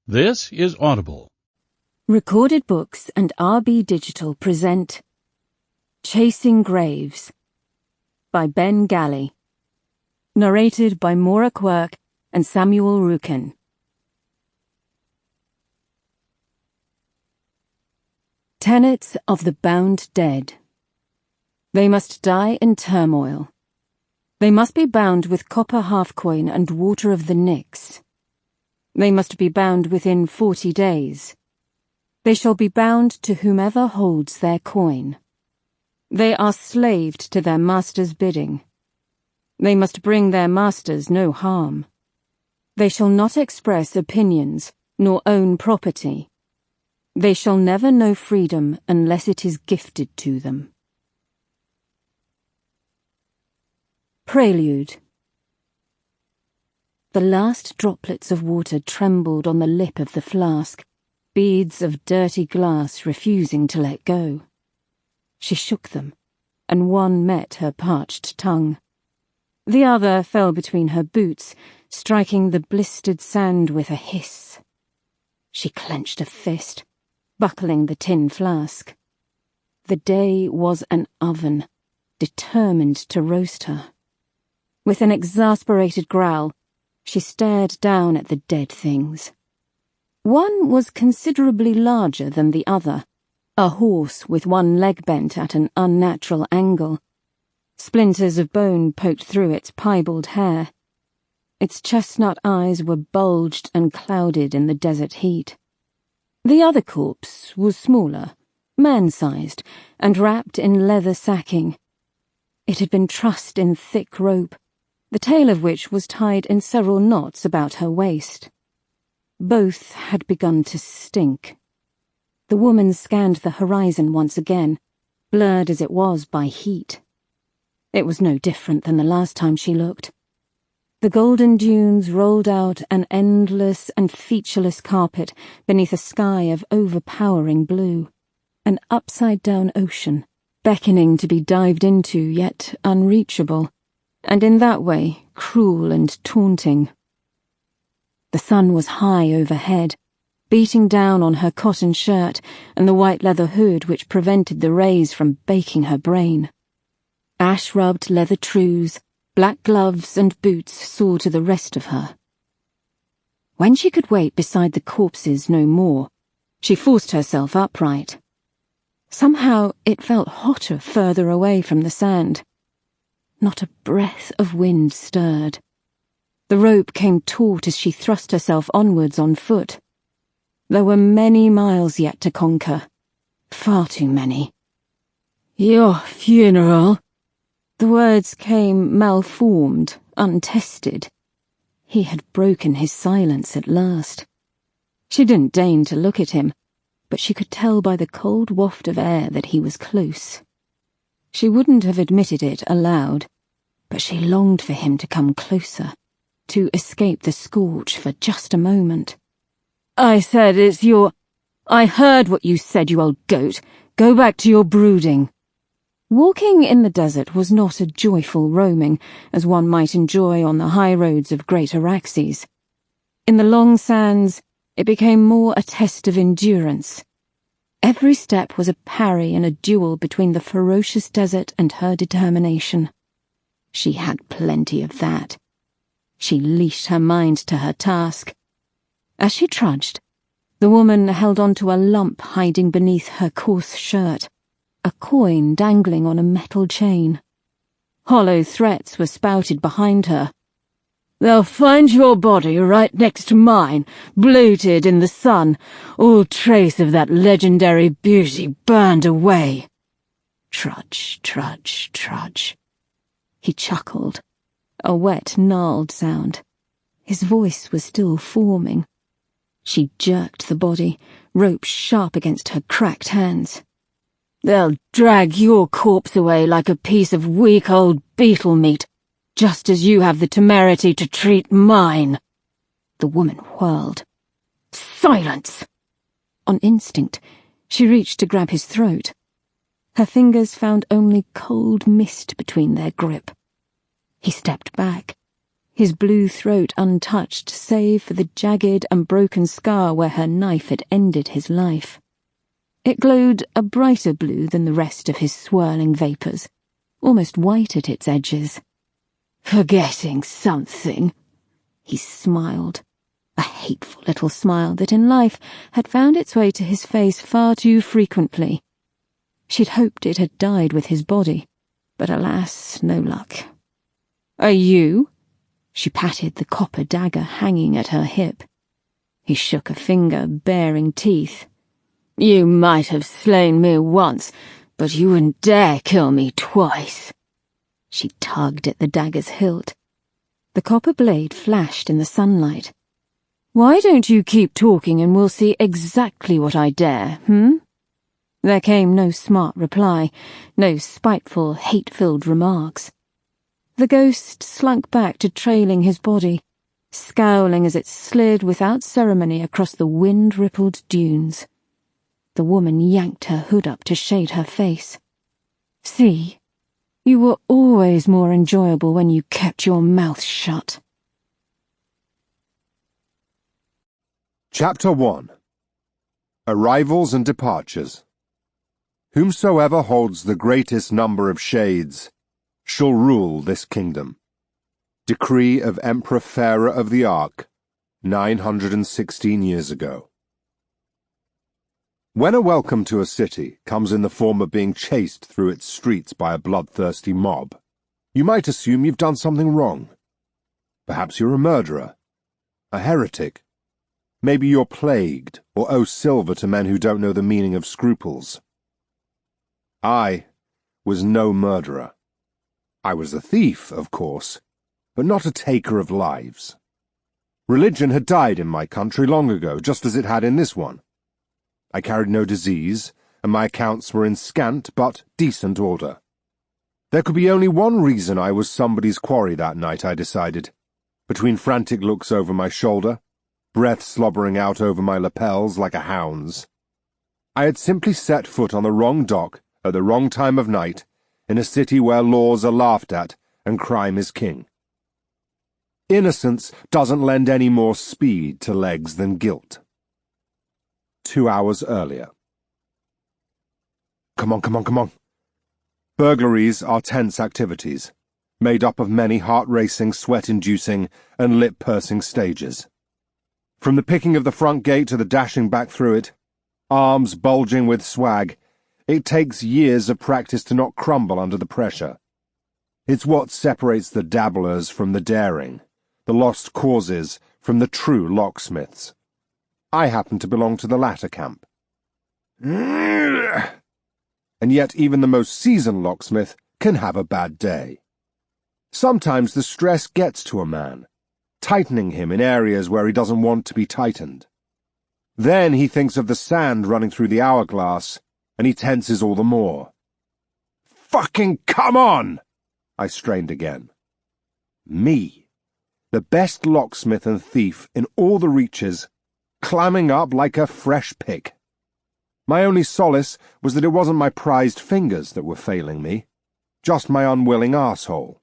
This is Audible. Recorded Books and RB Digital present Chasing Graves by Ben Galle. Narrated by Maura Quirk and Samuel Rukin. Tenets of the Bound Dead. They must die in turmoil. They must be bound with copper half-coin and water of the Nix. They must be bound within 40 days. They shall be bound to whomever holds their coin. They are slaved to their master's bidding. They must bring their masters no harm. They shall not express opinions, nor own property. They shall never know freedom unless it is gifted to them. Prelude. The last droplets of water trembled on the lip of the flask, beads of dirty glass refusing to let go. She shook them, and one met her parched tongue. The other fell between her boots, striking the blistered sand with a hiss. She clenched a fist, buckling the tin flask. The day was an oven, determined to roast her. With an exasperated growl, she stared down at the dead things. One was considerably larger than the other, a horse with one leg bent at an unnatural angle. Splinters of bone poked through its piebald hair. Its chestnut eyes were bulged and clouded in the desert heat. The other corpse was smaller, man-sized, and wrapped in leather sacking. It had been trussed in thick rope, the tail of which was tied in several knots about her waist. Both had begun to stink. The woman scanned the horizon once again, blurred as it was by heat. It was no different than the last time she looked. The golden dunes rolled out an endless and featureless carpet beneath a sky of overpowering blue, an upside-down ocean, beckoning to be dived into yet unreachable, and in that way cruel and taunting. The sun was high overhead, beating down on her cotton shirt and the white leather hood which prevented the rays from baking her brain. Ash-rubbed leather trews, black gloves and boots saw to the rest of her. When she could wait beside the corpses no more, she forced herself upright. Somehow it felt hotter further away from the sand. Not a breath of wind stirred. The rope came taut as she thrust herself onwards on foot. There were many miles yet to conquer. Far too many. "Your funeral?" The words came malformed, untested. He had broken his silence at last. She didn't deign to look at him, but she could tell by the cold waft of air that he was close. She wouldn't have admitted it aloud, but she longed for him to come closer, to escape the scorch for just a moment. "I said it's your—" "I heard what you said, you old goat. Go back to your brooding." Walking in the desert was not a joyful roaming, as one might enjoy on the high roads of great Araxes. In the long sands, it became more a test of endurance. Every step was a parry in a duel between the ferocious desert and her determination. She had plenty of that. She leashed her mind to her task. As she trudged, the woman held on to a lump hiding beneath her coarse shirt, a coin dangling on a metal chain. Hollow threats were spouted behind her. "They'll find your body right next to mine, bloated in the sun, all trace of that legendary beauty burned away." Trudge, trudge, trudge. He chuckled, a wet, gnarled sound. His voice was still forming. She jerked the body, rope sharp against her cracked hands. "They'll drag your corpse away like a piece of weak old beetle meat, just as you have the temerity to treat mine." The woman whirled. "Silence!" On instinct, she reached to grab his throat. Her fingers found only cold mist between their grip. He stepped back. his blue throat untouched save for the jagged and broken scar where her knife had ended his life. It glowed a brighter blue than the rest of his swirling vapours, almost white at its edges. "Forgetting something," he smiled, a hateful little smile that in life had found its way to his face far too frequently. She'd hoped it had died with his body, but alas, no luck. "Are you?" She patted the copper dagger hanging at her hip. He shook a finger, baring teeth. "You might have slain me once, but you wouldn't dare kill me twice." She tugged at the dagger's hilt. The copper blade flashed in the sunlight. "Why don't you keep talking and we'll see exactly what I dare, There came no smart reply, no spiteful, hate-filled remarks. The ghost slunk back to trailing his body, scowling as it slid without ceremony across the wind-rippled dunes. The woman yanked her hood up to shade her face. "See, you were always more enjoyable when you kept your mouth shut." Chapter 1. Arrivals and Departures. Whomsoever holds the greatest number of shades shall rule this kingdom. Decree of Emperor Pharaoh of the Ark, 916 years ago. When a welcome to a city comes in the form of being chased through its streets by a bloodthirsty mob, you might assume you've done something wrong. Perhaps you're a murderer, a heretic. Maybe you're plagued or owe silver to men who don't know the meaning of scruples. I was no murderer. I was a thief, of course, but not a taker of lives. Religion had died in my country long ago, just as it had in this one. I carried no disease, and my accounts were in scant but decent order. There could be only one reason I was somebody's quarry that night, I decided. Between frantic looks over my shoulder, breath slobbering out over my lapels like a hound's, I had simply set foot on the wrong dock at the wrong time of night, in a city where laws are laughed at and crime is king. Innocence doesn't lend any more speed to legs than guilt. 2 hours earlier. Come on. Burglaries are tense activities, made up of many heart-racing, sweat-inducing, and lip-pursing stages. From the picking of the front gate to the dashing back through it, arms bulging with swag, it takes years of practice to not crumble under the pressure. It's what separates the dabblers from the daring, the lost causes from the true locksmiths. I happen to belong to the latter camp. And yet even the most seasoned locksmith can have a bad day. Sometimes the stress gets to a man, tightening him in areas where he doesn't want to be tightened. Then he thinks of the sand running through the hourglass, and he tenses all the more. "Fucking come on!" I strained again. Me, the best locksmith and thief in all the reaches, clamming up like a fresh pick. My only solace was that it wasn't my prized fingers that were failing me, just my unwilling arsehole.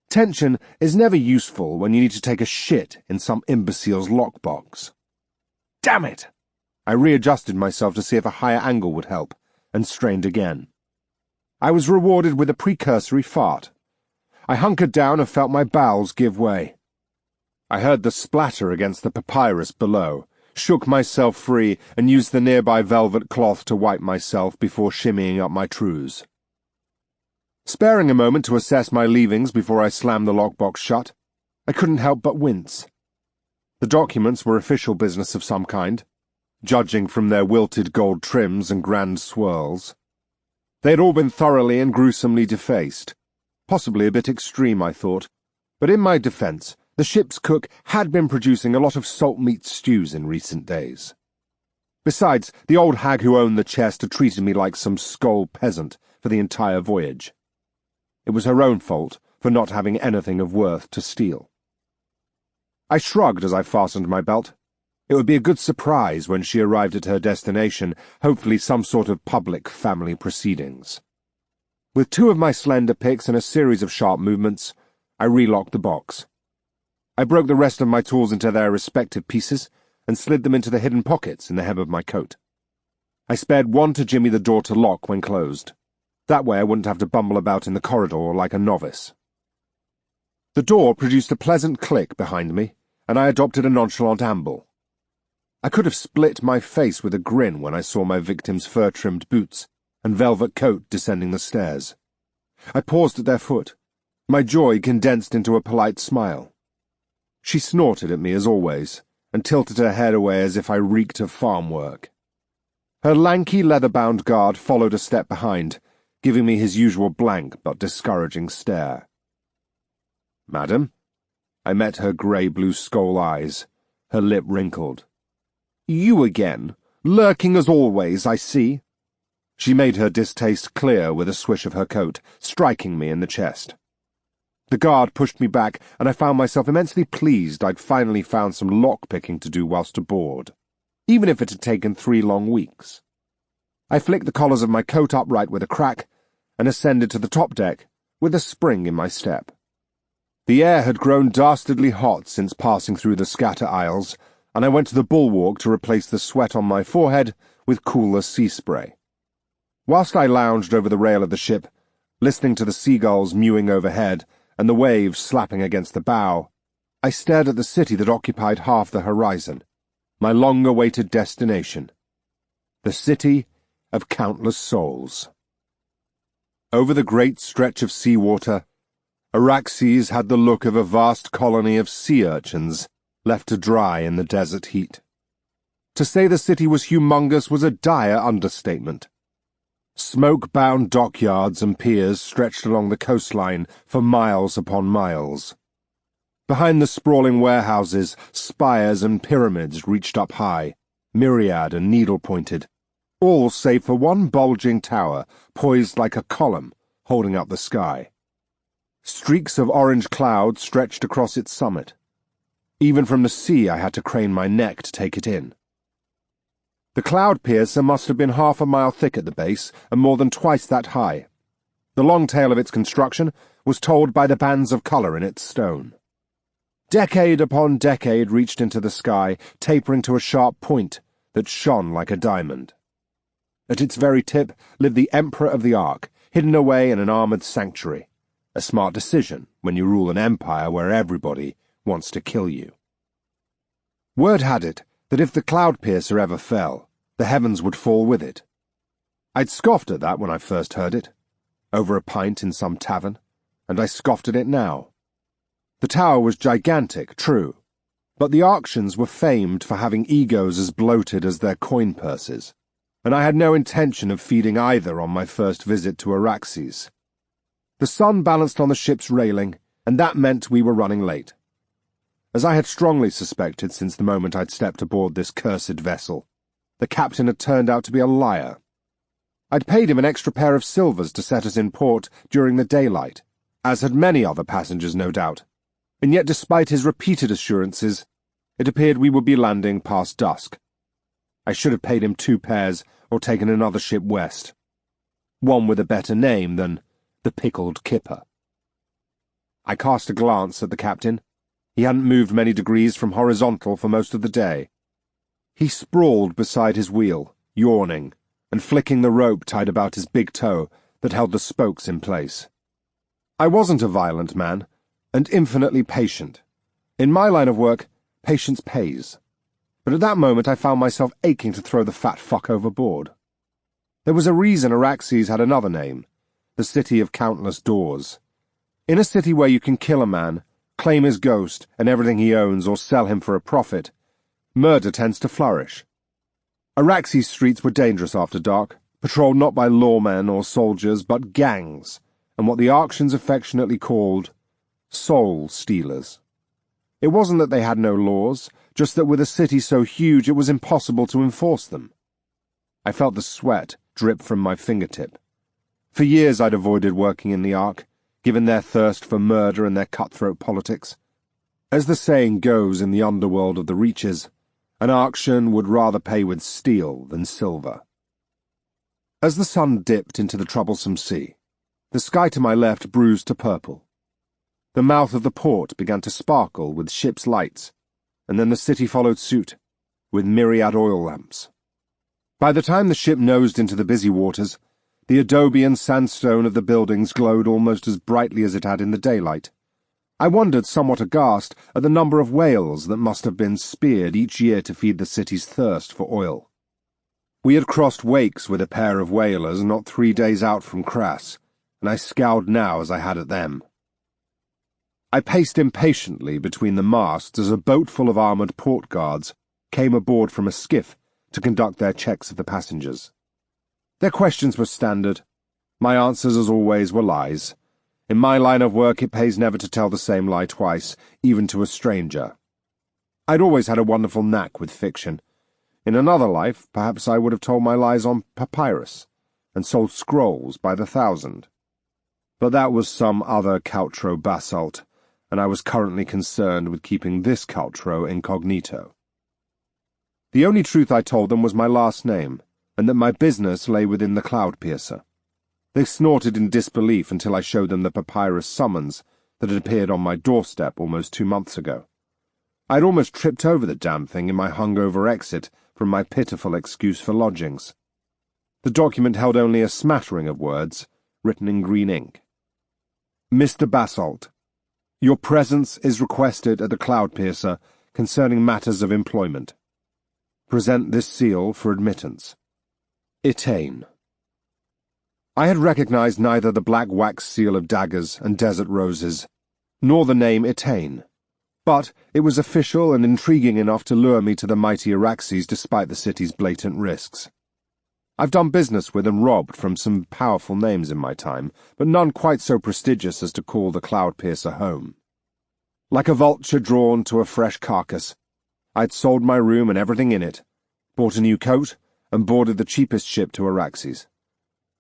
Tension is never useful when you need to take a shit in some imbecile's lockbox. Damn it! I readjusted myself to see if a higher angle would help, and strained again. I was rewarded with a precursory fart. I hunkered down and felt my bowels give way. I heard the splatter against the papyrus below, shook myself free, and used the nearby velvet cloth to wipe myself before shimmying up my trews. Sparing a moment to assess my leavings before I slammed the lockbox shut, I couldn't help but wince. The documents were official business of some kind, judging from their wilted gold trims and grand swirls. They had all been thoroughly and gruesomely defaced. Possibly a bit extreme, I thought, but in my defence, the ship's cook had been producing a lot of salt meat stews in recent days. Besides, the old hag who owned the chest had treated me like some skål peasant for the entire voyage. It was her own fault for not having anything of worth to steal. I shrugged as I fastened my belt. It would be a good surprise when she arrived at her destination, hopefully some sort of public family proceedings. With 2 of my slender picks and a series of sharp movements, I relocked the box, I broke the rest of my tools into their respective pieces and slid them into the hidden pockets in the hem of my coat. I spared one to jimmy the door to lock when closed. That way I wouldn't have to bumble about in the corridor like a novice. The door produced a pleasant click behind me, and I adopted a nonchalant amble. I could have split my face with a grin when I saw my victim's fur-trimmed boots and velvet coat descending the stairs. I paused at their foot, my joy condensed into a polite smile. She snorted at me as always, and tilted her head away as if I reeked of farm work. Her lanky, leather-bound guard followed a step behind, giving me his usual blank but discouraging stare. "Madam?" I met her grey-blue skull eyes, her lip wrinkled. "You again, lurking as always, I see." She made her distaste clear with a swish of her coat, striking me in the chest. The guard pushed me back, and I found myself immensely pleased I'd finally found some lock-picking to do whilst aboard, even if it had taken 3 long weeks. I flicked the collars of my coat upright with a crack, and ascended to the top deck with a spring in my step. The air had grown dastardly hot since passing through the scatter aisles, and I went to the bulwark to replace the sweat on my forehead with cooler sea spray. Whilst I lounged over the rail of the ship, listening to the seagulls mewing overhead and the waves slapping against the bow, I stared at the city that occupied half the horizon, my long-awaited destination, the city of countless souls. Over the great stretch of seawater, Araxes had the look of a vast colony of sea urchins left to dry in the desert heat. To say the city was humongous was a dire understatement. Smoke-bound dockyards and piers stretched along the coastline for miles upon miles. Behind the sprawling warehouses, spires and pyramids reached up high, myriad and needle-pointed, all save for one bulging tower poised like a column holding up the sky. Streaks of orange cloud stretched across its summit. Even from the sea I had to crane my neck to take it in. The cloud piercer must have been 1/2 mile thick at the base and more than twice that high. The long tale of its construction was told by the bands of colour in its stone. Decade upon decade reached into the sky, tapering to a sharp point that shone like a diamond. At its very tip lived the Emperor of the Ark, hidden away in an armoured sanctuary. A smart decision when you rule an empire where everybody wants to kill you. Word had it that if the cloud piercer ever fell, the heavens would fall with it. I'd scoffed at that when I first heard it, over a pint in some tavern, and I scoffed at it now. The tower was gigantic, true, but the Arctians were famed for having egos as bloated as their coin purses, and I had no intention of feeding either on my first visit to Araxes. The sun balanced on the ship's railing, and that meant we were running late. As I had strongly suspected since the moment I'd stepped aboard this cursed vessel, the captain had turned out to be a liar. I'd paid him an extra pair of silvers to set us in port during the daylight, as had many other passengers no doubt, and yet despite his repeated assurances, it appeared we would be landing past dusk. I should have paid him 2 pairs or taken another ship west, one with a better name than the Pickled Kipper. I cast a glance at the captain. He hadn't moved many degrees from horizontal for most of the day. He sprawled beside his wheel, yawning, and flicking the rope tied about his big toe that held the spokes in place. I wasn't a violent man, and infinitely patient. In my line of work, patience pays. But at that moment I found myself aching to throw the fat fuck overboard. There was a reason Araxes had another name, the City of Countless Doors. In a city where you can kill a man, claim his ghost and everything he owns or sell him for a profit, murder tends to flourish. Araxes streets were dangerous after dark, patrolled not by lawmen or soldiers, but gangs, and what the Arctians affectionately called soul-stealers. It wasn't that they had no laws, just that with a city so huge it was impossible to enforce them. I felt the sweat drip from my fingertip. For years I'd avoided working in the Ark, given their thirst for murder and their cutthroat politics. As the saying goes in the underworld of the Reaches, an Arctian would rather pay with steel than silver. As the sun dipped into the troublesome sea, the sky to my left bruised to purple. The mouth of the port began to sparkle with ships' lights, and then the city followed suit, with myriad oil lamps. By the time the ship nosed into the busy waters, the adobe and sandstone of the buildings glowed almost as brightly as it had in the daylight. I wondered, somewhat aghast, at the number of whales that must have been speared each year to feed the city's thirst for oil. We had crossed wakes with a pair of whalers not 3 days out from Crass, and I scowled now as I had at them. I paced impatiently between the masts as a boat full of armoured port guards came aboard from a skiff to conduct their checks of the passengers. Their questions were standard. My answers, as always, were lies. In my line of work, it pays never to tell the same lie twice, even to a stranger. I'd always had a wonderful knack with fiction. In another life, perhaps I would have told my lies on papyrus, and sold scrolls by the 1,000. But that was some other Caltro Basalt, and I was currently concerned with keeping this Caltro incognito. The only truth I told them was my last name, and that my business lay within the Cloud-piercer. They snorted in disbelief until I showed them the papyrus summons that had appeared on my doorstep almost 2 months ago. I had almost tripped over the damn thing in my hungover exit from my pitiful excuse for lodgings. The document held only a smattering of words, written in green ink. Mr. Basalt, your presence is requested at the Cloud-piercer concerning matters of employment. Present this seal for admittance. Etain. I had recognized neither the black wax seal of daggers and desert roses, nor the name Etain, but it was official and intriguing enough to lure me to the mighty Araxes despite the city's blatant risks. I've done business with and robbed from some powerful names in my time, but none quite so prestigious as to call the Cloud-piercer home. Like a vulture drawn to a fresh carcass, I'd sold my room and everything in it, bought a new coat, and boarded the cheapest ship to Araxes.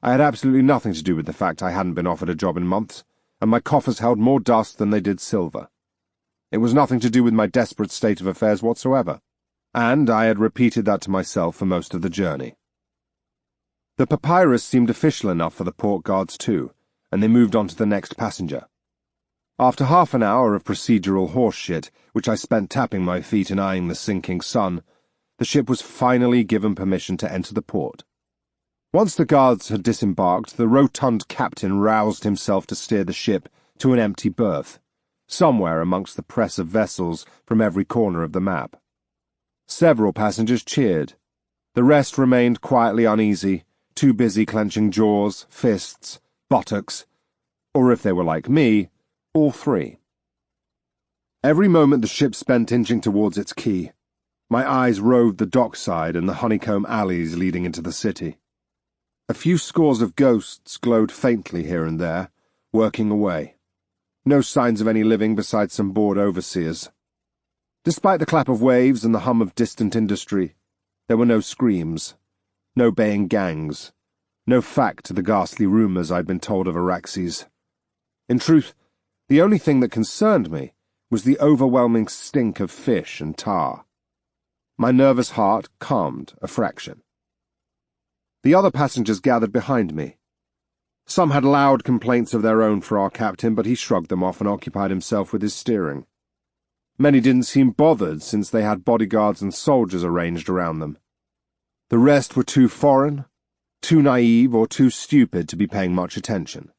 I had absolutely nothing to do with the fact I hadn't been offered a job in months, and my coffers held more dust than they did silver. It was nothing to do with my desperate state of affairs whatsoever, and I had repeated that to myself for most of the journey. The papyrus seemed official enough for the port guards too, and they moved on to the next passenger. After half an hour of procedural horseshit, which I spent tapping my feet and eyeing the sinking sun, the ship was finally given permission to enter the port. Once the guards had disembarked, the rotund captain roused himself to steer the ship to an empty berth, somewhere amongst the press of vessels from every corner of the map. Several passengers cheered. The rest remained quietly uneasy, too busy clenching jaws, fists, buttocks, or if they were like me, all three. Every moment the ship spent inching towards its quay, my eyes roved the dockside and the honeycomb alleys leading into the city. A few scores of ghosts glowed faintly here and there, working away. No signs of any living besides some bored overseers. Despite the clap of waves and the hum of distant industry, there were no screams, no baying gangs, no fact to the ghastly rumours I'd been told of Araxes. In truth, the only thing that concerned me was the overwhelming stink of fish and tar. My nervous heart calmed a fraction. The other passengers gathered behind me. Some had loud complaints of their own for our captain, but he shrugged them off and occupied himself with his steering. Many didn't seem bothered, since they had bodyguards and soldiers arranged around them. The rest were too foreign, too naive, or too stupid to be paying much attention.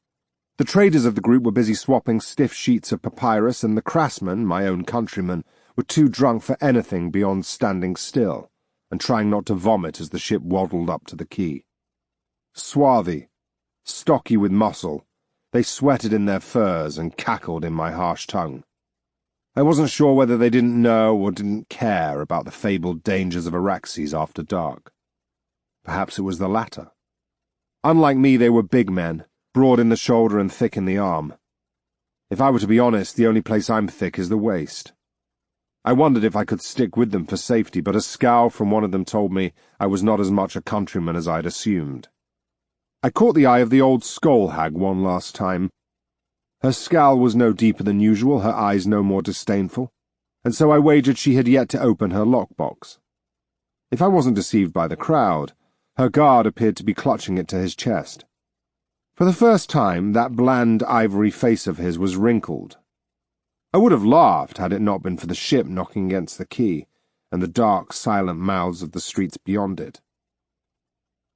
The traders of the group were busy swapping stiff sheets of papyrus, and the craftsmen, my own countrymen, were too drunk for anything beyond standing still and trying not to vomit as the ship waddled up to the quay. Swarthy, stocky with muscle, they sweated in their furs and cackled in my harsh tongue. I wasn't sure whether they didn't know or didn't care about the fabled dangers of Araxes after dark. Perhaps it was the latter. Unlike me, they were big men, broad in the shoulder and thick in the arm. If I were to be honest, the only place I'm thick is the waist. I wondered if I could stick with them for safety, but a scowl from one of them told me I was not as much a countryman as I'd assumed. I caught the eye of the old skull hag one last time. Her scowl was no deeper than usual, her eyes no more disdainful, and so I wagered she had yet to open her lockbox. If I wasn't deceived by the crowd, her guard appeared to be clutching it to his chest. For the first time, that bland ivory face of his was wrinkled, I would have laughed had it not been for the ship knocking against the quay and the dark, silent mouths of the streets beyond it.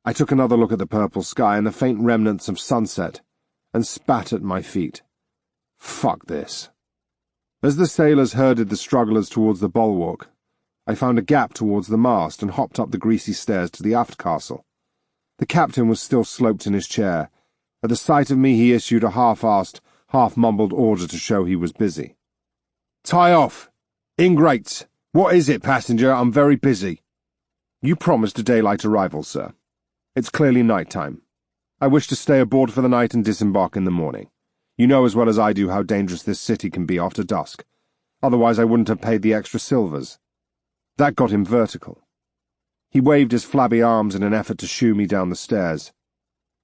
I took another look at the purple sky and the faint remnants of sunset, and spat at my feet. Fuck this. As the sailors herded the strugglers towards the bulwark, I found a gap towards the mast and hopped up the greasy stairs to the aft castle. The captain was still sloped in his chair. At the sight of me he issued a half-arsed, half-mumbled order to show he was busy. "Tie off! Ingrates! What is it, passenger? I'm very busy." "You promised a daylight arrival, sir. It's clearly night time. I wish to stay aboard for the night and disembark in the morning. You know as well as I do how dangerous this city can be after dusk. Otherwise I wouldn't have paid the extra silvers." That got him vertical. He waved his flabby arms in an effort to shoo me down the stairs.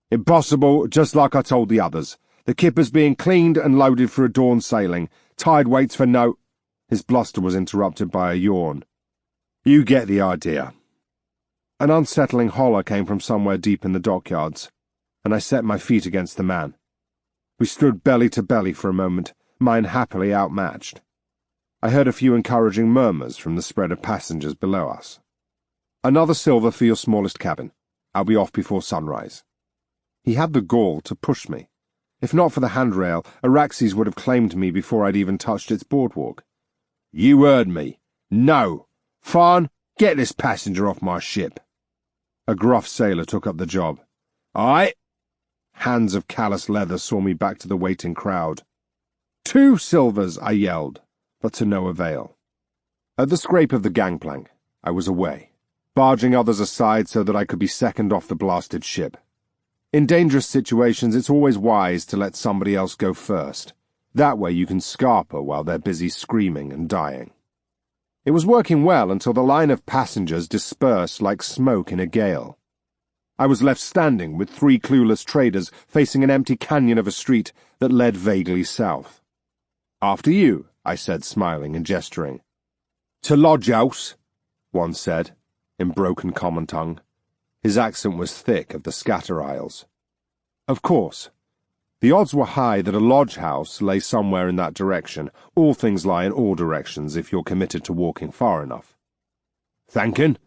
"Impossible, just like I told the others. The kipper's being cleaned and loaded for a dawn sailing. Tide waits for no—" His bluster was interrupted by a yawn. "You get the idea." An unsettling holler came from somewhere deep in the dockyards, and I set my feet against the man. We stood belly to belly for a moment, mine happily outmatched. I heard a few encouraging murmurs from the spread of passengers below us. "Another silver for your smallest cabin. I'll be off before sunrise." He had the gall to push me. If not for the handrail, Araxes would have claimed me before I'd even touched its boardwalk. "You heard me. No. Farn, get this passenger off my ship." A gruff sailor took up the job. "Aye." Hands of callous leather saw me back to the waiting crowd. "2 silvers," I yelled, but to no avail. At the scrape of the gangplank, I was away, barging others aside so that I could be second off the blasted ship. In dangerous situations, it's always wise to let somebody else go first. That way you can scarper while they're busy screaming and dying. It was working well until the line of passengers dispersed like smoke in a gale. I was left standing with 3 clueless traders facing an empty canyon of a street that led vaguely south. "After you," I said, smiling and gesturing. "To lodge house," one said, in broken common tongue. His accent was thick of the Scatter Isles. Of course. The odds were high that a lodge house lay somewhere in that direction. All things lie in all directions if you're committed to walking far enough. "Thankin',"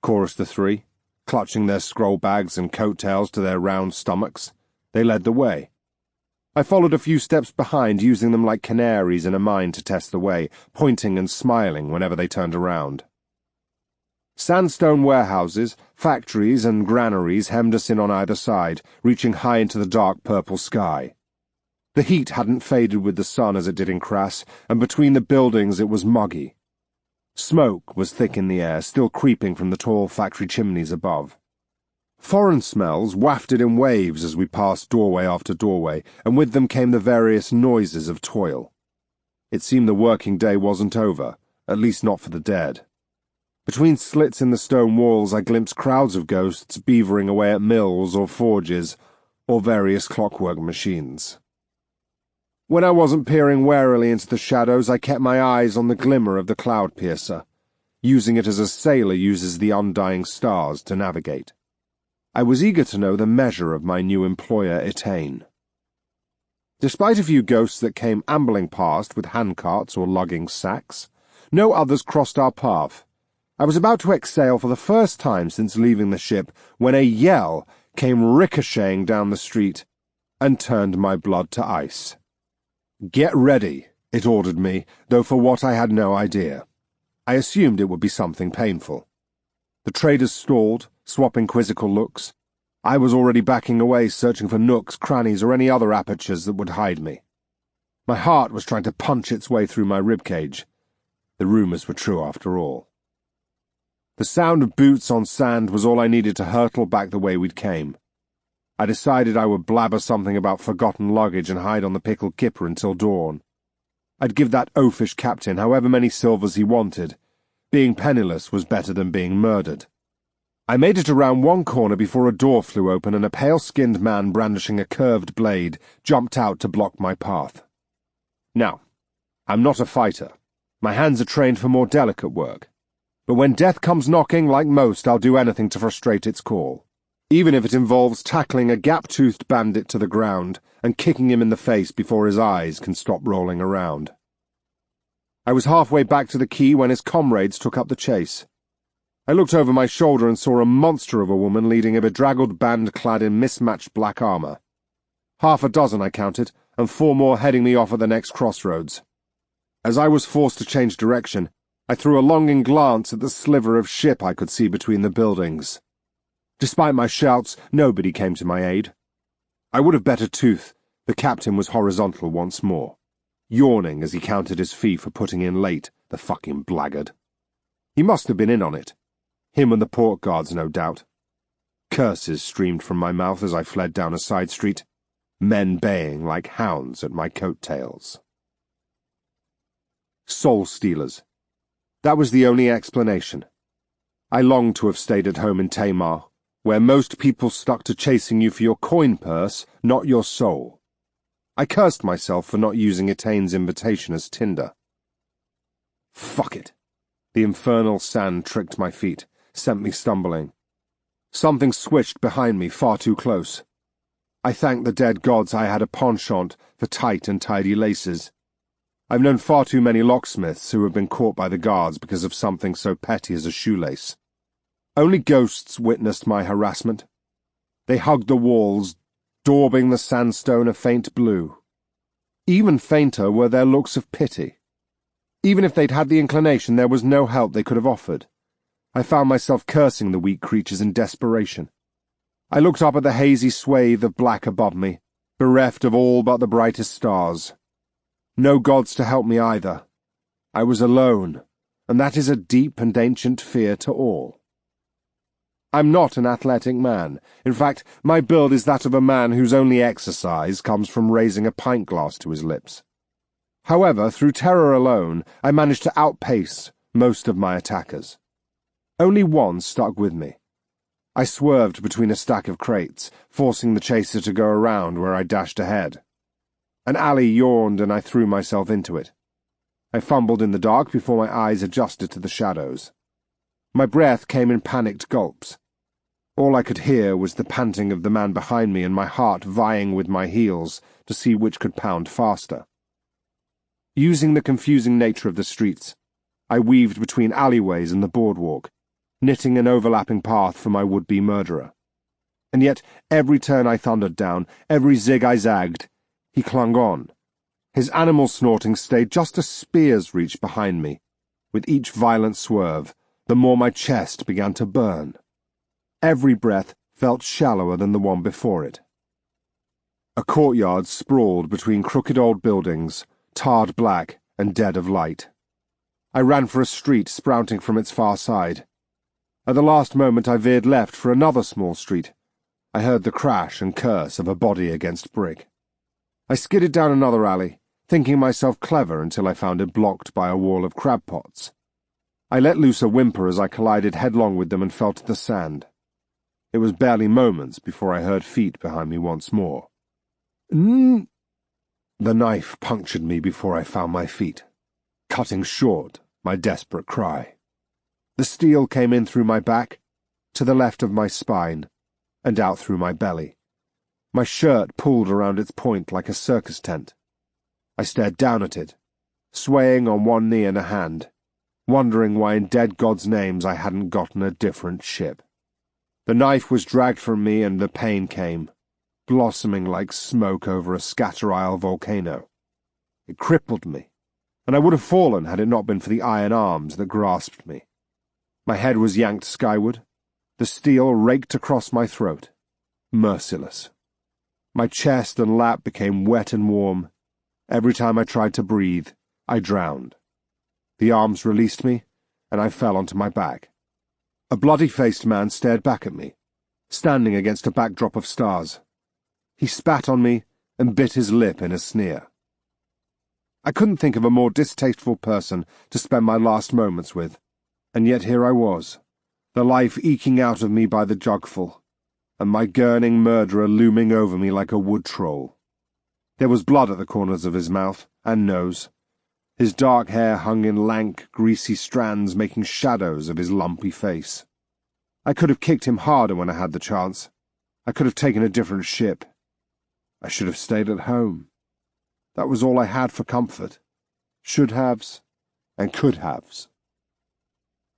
chorused the 3, clutching their scroll bags and coat-tails to their round stomachs. They led the way. I followed a few steps behind, using them like canaries in a mine to test the way, pointing and smiling whenever they turned around. Sandstone warehouses, factories and granaries hemmed us in on either side, reaching high into the dark purple sky. The heat hadn't faded with the sun as it did in Crass, and between the buildings it was muggy. Smoke was thick in the air, still creeping from the tall factory chimneys above. Foreign smells wafted in waves as we passed doorway after doorway, and with them came the various noises of toil. It seemed the working day wasn't over, at least not for the dead. Between slits in the stone walls I glimpsed crowds of ghosts beavering away at mills or forges, or various clockwork machines. When I wasn't peering warily into the shadows, I kept my eyes on the glimmer of the cloud piercer, using it as a sailor uses the undying stars to navigate. I was eager to know the measure of my new employer, Etain. Despite a few ghosts that came ambling past with handcarts or lugging sacks, no others crossed our path. I was about to exhale for the first time since leaving the ship when a yell came ricocheting down the street and turned my blood to ice. "Get ready," it ordered me, though for what I had no idea. I assumed it would be something painful. The traders stalled, swapping quizzical looks. I was already backing away, searching for nooks, crannies, or any other apertures that would hide me. My heart was trying to punch its way through my ribcage. The rumours were true after all. The sound of boots on sand was all I needed to hurtle back the way we'd came. I decided I would blabber something about forgotten luggage and hide on the pickled kipper until dawn. I'd give that oafish captain however many silvers he wanted. Being penniless was better than being murdered. I made it around one corner before a door flew open and a pale-skinned man brandishing a curved blade jumped out to block my path. Now, I'm not a fighter. My hands are trained for more delicate work. But when death comes knocking, like most, I'll do anything to frustrate its call, even if it involves tackling a gap-toothed bandit to the ground and kicking him in the face before his eyes can stop rolling around. I was halfway back to the quay when his comrades took up the chase. I looked over my shoulder and saw a monster of a woman leading a bedraggled band clad in mismatched black armour. Half a dozen I counted, and 4 more heading me off at the next crossroads. As I was forced to change direction, I threw a longing glance at the sliver of ship I could see between the buildings. Despite my shouts, nobody came to my aid. I would have bet a tooth the captain was horizontal once more, yawning as he counted his fee for putting in late, the fucking blackguard. He must have been in on it. Him and the port guards, no doubt. Curses streamed from my mouth as I fled down a side street, men baying like hounds at my coat-tails. Soul-stealers. That was the only explanation. I longed to have stayed at home in Tamar, where most people stuck to chasing you for your coin purse, not your soul. I cursed myself for not using Etaine's invitation as tinder. Fuck it. The infernal sand tricked my feet, sent me stumbling. Something swished behind me far too close. I thanked the dead gods I had a penchant for tight and tidy laces. I've known far too many locksmiths who have been caught by the guards because of something so petty as a shoelace. Only ghosts witnessed my harassment. They hugged the walls, daubing the sandstone a faint blue. Even fainter were their looks of pity. Even if they'd had the inclination, there was no help they could have offered. I found myself cursing the weak creatures in desperation. I looked up at the hazy swathe of black above me, bereft of all but the brightest stars. No gods to help me either. I was alone, and that is a deep and ancient fear to all. I'm not an athletic man. In fact, my build is that of a man whose only exercise comes from raising a pint glass to his lips. However, through terror alone, I managed to outpace most of my attackers. Only one stuck with me. I swerved between a stack of crates, forcing the chaser to go around where I dashed ahead. An alley yawned and I threw myself into it. I fumbled in the dark before my eyes adjusted to the shadows. My breath came in panicked gulps. All I could hear was the panting of the man behind me and my heart vying with my heels to see which could pound faster. Using the confusing nature of the streets, I weaved between alleyways and the boardwalk, knitting an overlapping path for my would-be murderer. And yet, every turn I thundered down, every zig I zagged, he clung on. His animal snorting stayed just a spear's reach behind me. With each violent swerve, the more my chest began to burn. Every breath felt shallower than the one before it. A courtyard sprawled between crooked old buildings, tarred black and dead of light. I ran for a street sprouting from its far side. At the last moment I veered left for another small street. I heard the crash and curse of a body against brick. I skidded down another alley, thinking myself clever until I found it blocked by a wall of crab pots. I let loose a whimper as I collided headlong with them and fell to the sand. It was barely moments before I heard feet behind me once more. The knife punctured me before I found my feet, cutting short my desperate cry. The steel came in through my back, to the left of my spine, and out through my belly. My shirt pulled around its point like a circus tent. I stared down at it, swaying on one knee and a hand, wondering why in dead gods' names I hadn't gotten a different ship. The knife was dragged from me and the pain came, blossoming like smoke over a scatter-isle volcano. It crippled me, and I would have fallen had it not been for the iron arms that grasped me. My head was yanked skyward, the steel raked across my throat, merciless. My chest and lap became wet and warm. Every time I tried to breathe, I drowned. The arms released me, and I fell onto my back. A bloody-faced man stared back at me, standing against a backdrop of stars. He spat on me and bit his lip in a sneer. I couldn't think of a more distasteful person to spend my last moments with, and yet here I was, the life eking out of me by the jugful, and my gurning murderer looming over me like a wood troll. There was blood at the corners of his mouth and nose. His dark hair hung in lank, greasy strands, making shadows of his lumpy face. I could have kicked him harder when I had the chance. I could have taken a different ship. I should have stayed at home. That was all I had for comfort. Should-haves and could-haves.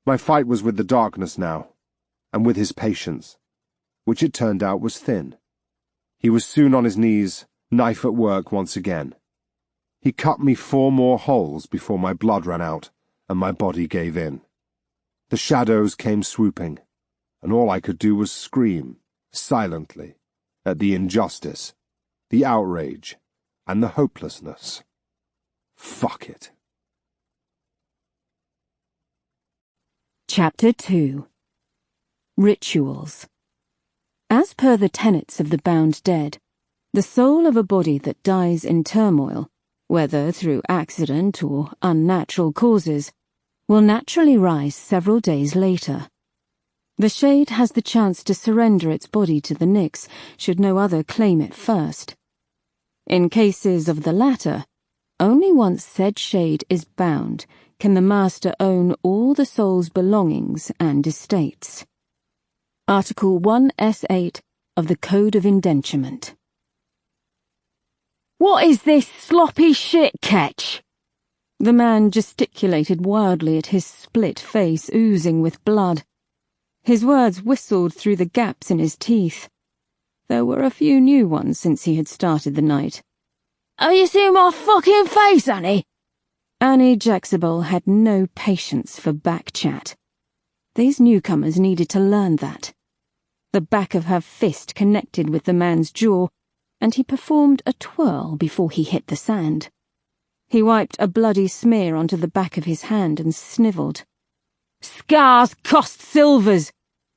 My fight was with the darkness now, and with his patience, which it turned out was thin. He was soon on his knees, knife at work once again. He cut me 4 more holes before my blood ran out, and my body gave in. The shadows came swooping, and all I could do was scream, silently, at the injustice, the outrage, and the hopelessness. Fuck it. Chapter 2. Rituals. As per the tenets of the bound dead, the soul of a body that dies in turmoil, whether through accident or unnatural causes, will naturally rise several days later. The shade has the chance to surrender its body to the Nyx should no other claim it first. In cases of the latter, only once said shade is bound can the master own all the soul's belongings and estates. Article 1S8 of the Code of Indenturement. "What is this sloppy shit, Ketch?" The man gesticulated wildly at his split face oozing with blood. His words whistled through the gaps in his teeth. There were a few new ones since he had started the night. "Have you seen my fucking face, Annie?" Annie Jacksable had no patience for back-chat. These newcomers needed to learn that. The back of her fist connected with the man's jaw, and he performed a twirl before he hit the sand. He wiped a bloody smear onto the back of his hand and snivelled. "Scars cost silvers.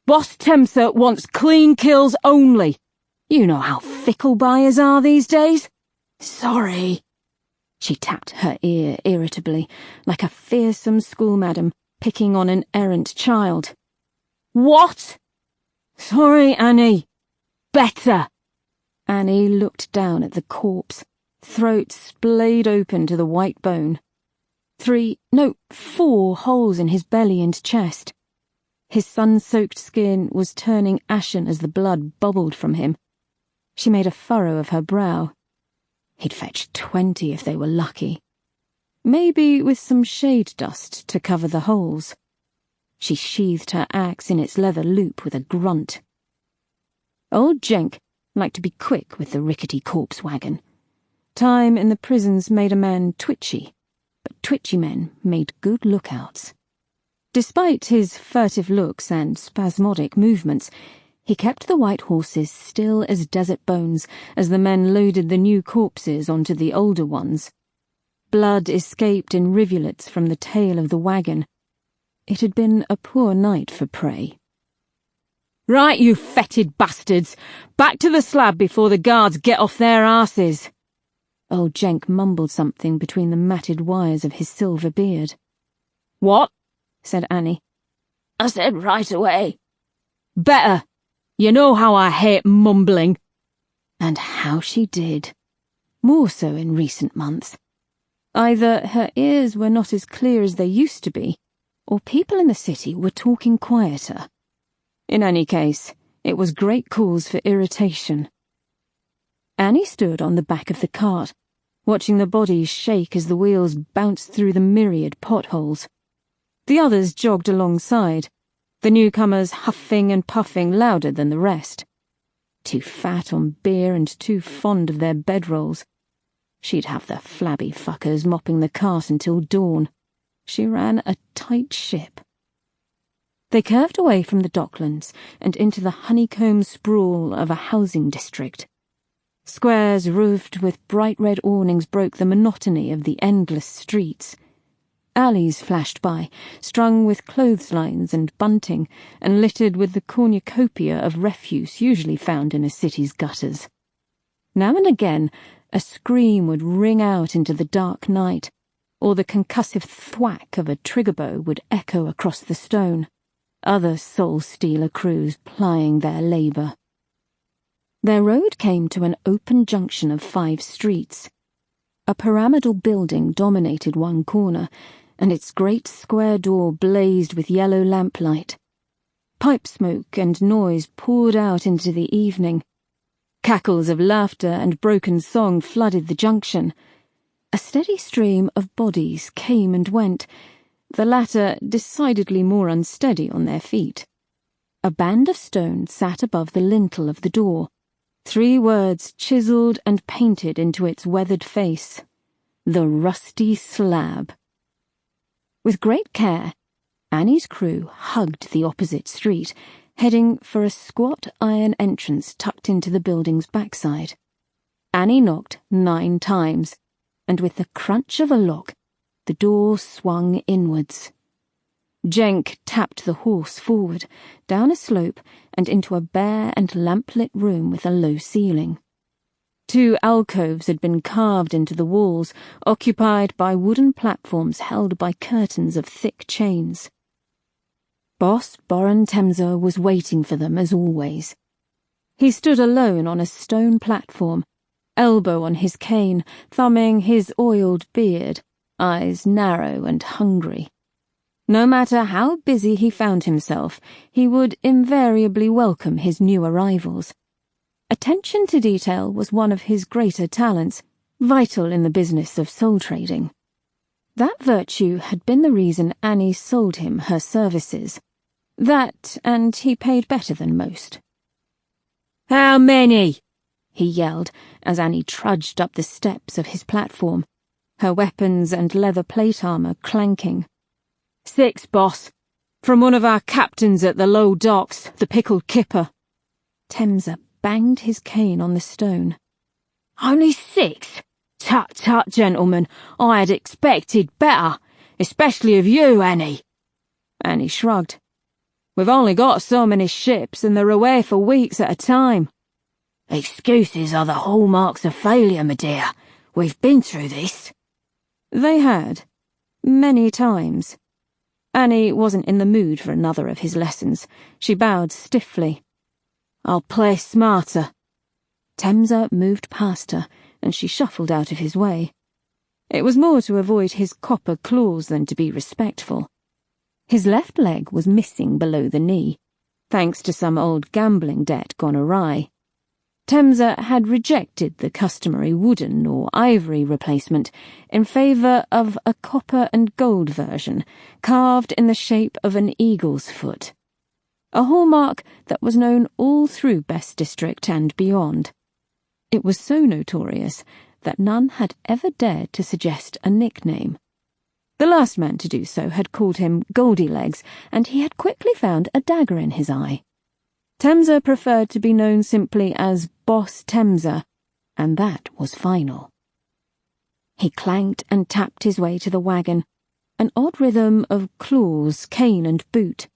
Boss Temser wants clean kills only. You know how fickle buyers are these days." "Sorry." She tapped her ear irritably, like a fearsome schoolmadam picking on an errant child. "What?" "Sorry, Annie. Better." Annie looked down at the corpse, throat splayed open to the white bone. 4 holes in his belly and chest. His sun-soaked skin was turning ashen as the blood bubbled from him. She made a furrow of her brow. He'd fetch 20 if they were lucky. Maybe with some shade dust to cover the holes. She sheathed her axe in its leather loop with a grunt. Old Jenk liked to be quick with the rickety corpse wagon. Time in the prisons made a man twitchy, but twitchy men made good lookouts. Despite his furtive looks and spasmodic movements, he kept the white horses still as desert bones as the men loaded the new corpses onto the older ones. Blood escaped in rivulets from the tail of the wagon. It had been a poor night for prey. "Right, you fetid bastards! Back to the slab before the guards get off their arses!" Old Jenk mumbled something between the matted wires of his silver beard. "What?" said Annie. "I said right away." "Better! You know how I hate mumbling." And how she did. More so in recent months. Either her ears were not as clear as they used to be, or people in the city were talking quieter. In any case, it was great cause for irritation. Annie stood on the back of the cart, watching the bodies shake as the wheels bounced through the myriad potholes. The others jogged alongside, the newcomers huffing and puffing louder than the rest. Too fat on beer and too fond of their bedrolls. She'd have the flabby fuckers mopping the cart until dawn. She ran a tight ship. They curved away from the docklands and into the honeycomb sprawl of a housing district. Squares roofed with bright red awnings broke the monotony of the endless streets. Alleys flashed by, strung with clotheslines and bunting, and littered with the cornucopia of refuse usually found in a city's gutters. Now and again, a scream would ring out into the dark night, or the concussive thwack of a trigger bow would echo across the stone. Other soulstealer crews plying their labour. Their road came to an open junction of 5 streets. A pyramidal building dominated one corner, and its great square door blazed with yellow lamplight. Pipe smoke and noise poured out into the evening. Cackles of laughter and broken song flooded the junction. A steady stream of bodies came and went, the latter decidedly more unsteady on their feet. A band of stone sat above the lintel of the door, 3 words chiselled and painted into its weathered face: the rusty slab. With great care, Annie's crew hugged the opposite street, heading for a squat iron entrance tucked into the building's backside. Annie knocked 9 times, and with the crunch of a lock, the door swung inwards. Jenk tapped the horse forward, down a slope, and into a bare and lamp-lit room with a low ceiling. 2 alcoves had been carved into the walls, occupied by wooden platforms held by curtains of thick chains. Boss Boran Temza was waiting for them as always. He stood alone on a stone platform, elbow on his cane, thumbing his oiled beard, eyes narrow and hungry. No matter how busy he found himself, he would invariably welcome his new arrivals. Attention to detail was one of his greater talents, vital in the business of soul trading. That virtue had been the reason Annie sold him her services. That, and he paid better than most. "How many?" he yelled as Annie trudged up the steps of his platform, her weapons and leather plate armour clanking. "6, boss. From one of our captains at the low docks, the pickled kipper." Temza banged his cane on the stone. "Only 6? Tut, tut, gentlemen, I had expected better, especially of you, Annie." Annie shrugged. "We've only got so many ships, and they're away for weeks at a time." "Excuses are the hallmarks of failure, my dear. We've been through this." They had. Many times. Annie wasn't in the mood for another of his lessons. She bowed stiffly. "I'll play smarter." Temza moved past her, and she shuffled out of his way. It was more to avoid his copper claws than to be respectful. His left leg was missing below the knee, thanks to some old gambling debt gone awry. Temza had rejected the customary wooden or ivory replacement in favour of a copper and gold version, carved in the shape of an eagle's foot. A hallmark that was known all through Best District and beyond. It was so notorious that none had ever dared to suggest a nickname. The last man to do so had called him Goldie-Legs, and he had quickly found a dagger in his eye. Temza preferred to be known simply as Boss Temza, and that was final. He clanked and tapped his way to the wagon, an odd rhythm of claws, cane and boot.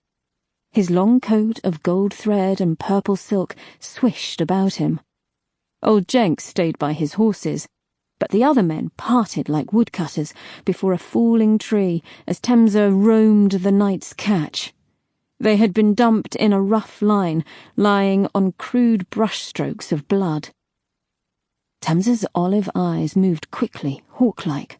His long coat of gold thread and purple silk swished about him. Old Jenks stayed by his horses, but the other men parted like woodcutters before a falling tree as Temza roamed the night's catch. They had been dumped in a rough line, lying on crude brushstrokes of blood. Temza's olive eyes moved quickly, hawk-like.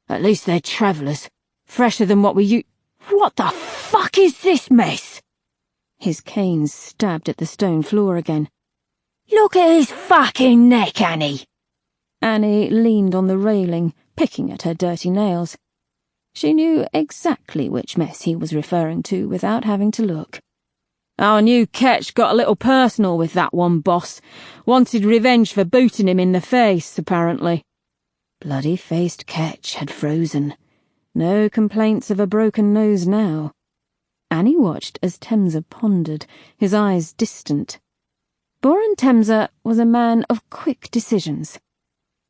At least they're travellers, fresher than what we What the fuck is this mess? His cane stabbed at the stone floor again. "Look at his fucking neck, Annie!" Annie leaned on the railing, picking at her dirty nails. She knew exactly which mess he was referring to without having to look. "Our new catch got a little personal with that one, boss. Wanted revenge for booting him in the face, apparently." Bloody-faced Ketch had frozen. No complaints of a broken nose now. Annie watched as Temza pondered, his eyes distant. Boran Temza was a man of quick decisions.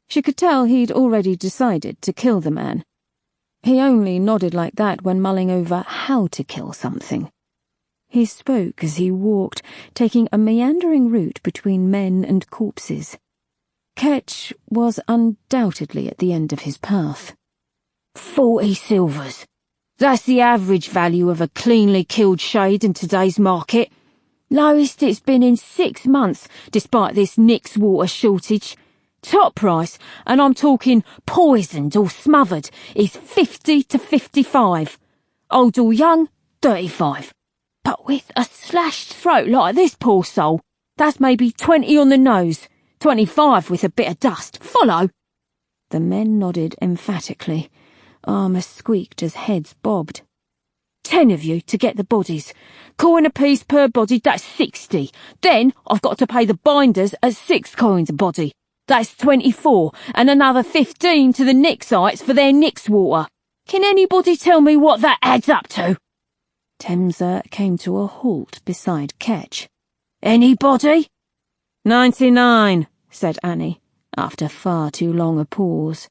She could tell he'd already decided to kill the man. He only nodded like that when mulling over how to kill something. He spoke as he walked, taking a meandering route between men and corpses. Ketch was undoubtedly at the end of his path. 40 silvers. That's the average value of a cleanly killed shade in today's market. Lowest it's been in 6 months, despite this Nix water shortage. Top price, and I'm talking poisoned or smothered, is 50 to 55. Old or young, 35. But with a slashed throat like this poor soul, that's maybe 20 on the nose, 25 with a bit of dust. Follow? The men nodded emphatically. armour squeaked as heads bobbed. 10 of you to get the bodies. Coin apiece per body, that's 60. Then I've got to pay the binders at 6 coins a body. That's 24, and another 15 to the Nixites for their Nix water. Can anybody tell me what that adds up to? Temsa came to a halt beside Ketch. Anybody? 99, said Annie, after far too long a pause.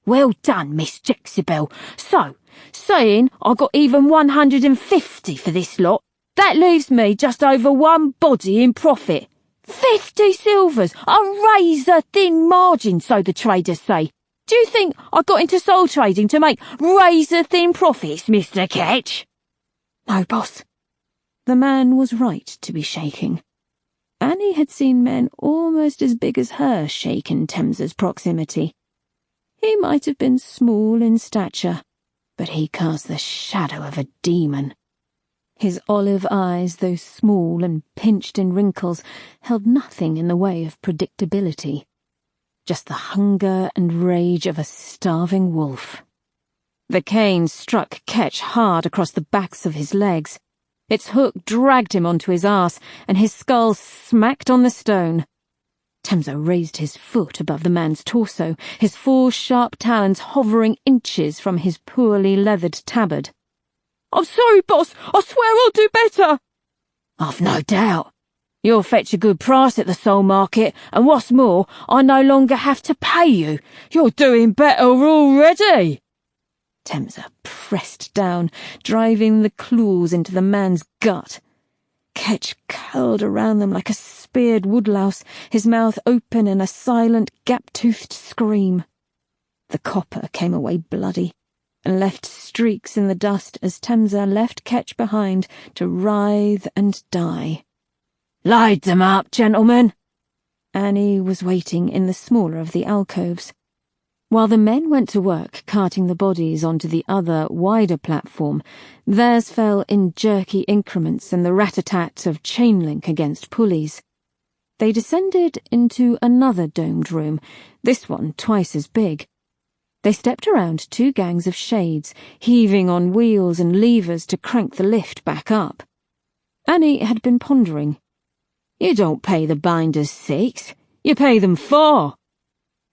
Well done, Miss Jexibel. So, saying I got even 150 for this lot, that leaves me just over 1 body in profit. 50 silvers, a razor-thin margin, so the traders say. Do you think I got into soul trading to make razor-thin profits, Mr. Ketch? No, boss. The man was right to be shaking. Annie had seen men almost as big as her shake in Temsa's proximity. He might have been small in stature, but he cast the shadow of a demon. His olive eyes, though small and pinched in wrinkles, held nothing in the way of predictability. Just the hunger and rage of a starving wolf. The cane struck Ketch hard across the backs of his legs. Its hook dragged him onto his arse, and his skull smacked on the stone. Temsa raised his foot above the man's torso, his 4 sharp talons hovering inches from his poorly leathered tabard. I'm sorry, boss. I swear I'll do better. I've no doubt. You'll fetch a good price at the soul market, and what's more, I no longer have to pay you. You're doing better already. Temsa pressed down, driving the claws into the man's gut. Ketch curled around them like a speared woodlouse, his mouth open in a silent, gap-toothed scream. The copper came away bloody, and left streaks in the dust as Temsa left Ketch behind to writhe and die. Light them up, gentlemen. Annie was waiting in the smaller of the alcoves. While the men went to work carting the bodies onto the other, wider platform, theirs fell in jerky increments and the rat-a-tat of chain link against pulleys. They descended into another domed room, this one twice as big. They stepped around 2 gangs of shades, heaving on wheels and levers to crank the lift back up. Annie had been pondering. You don't pay the binders 6, you pay them 4.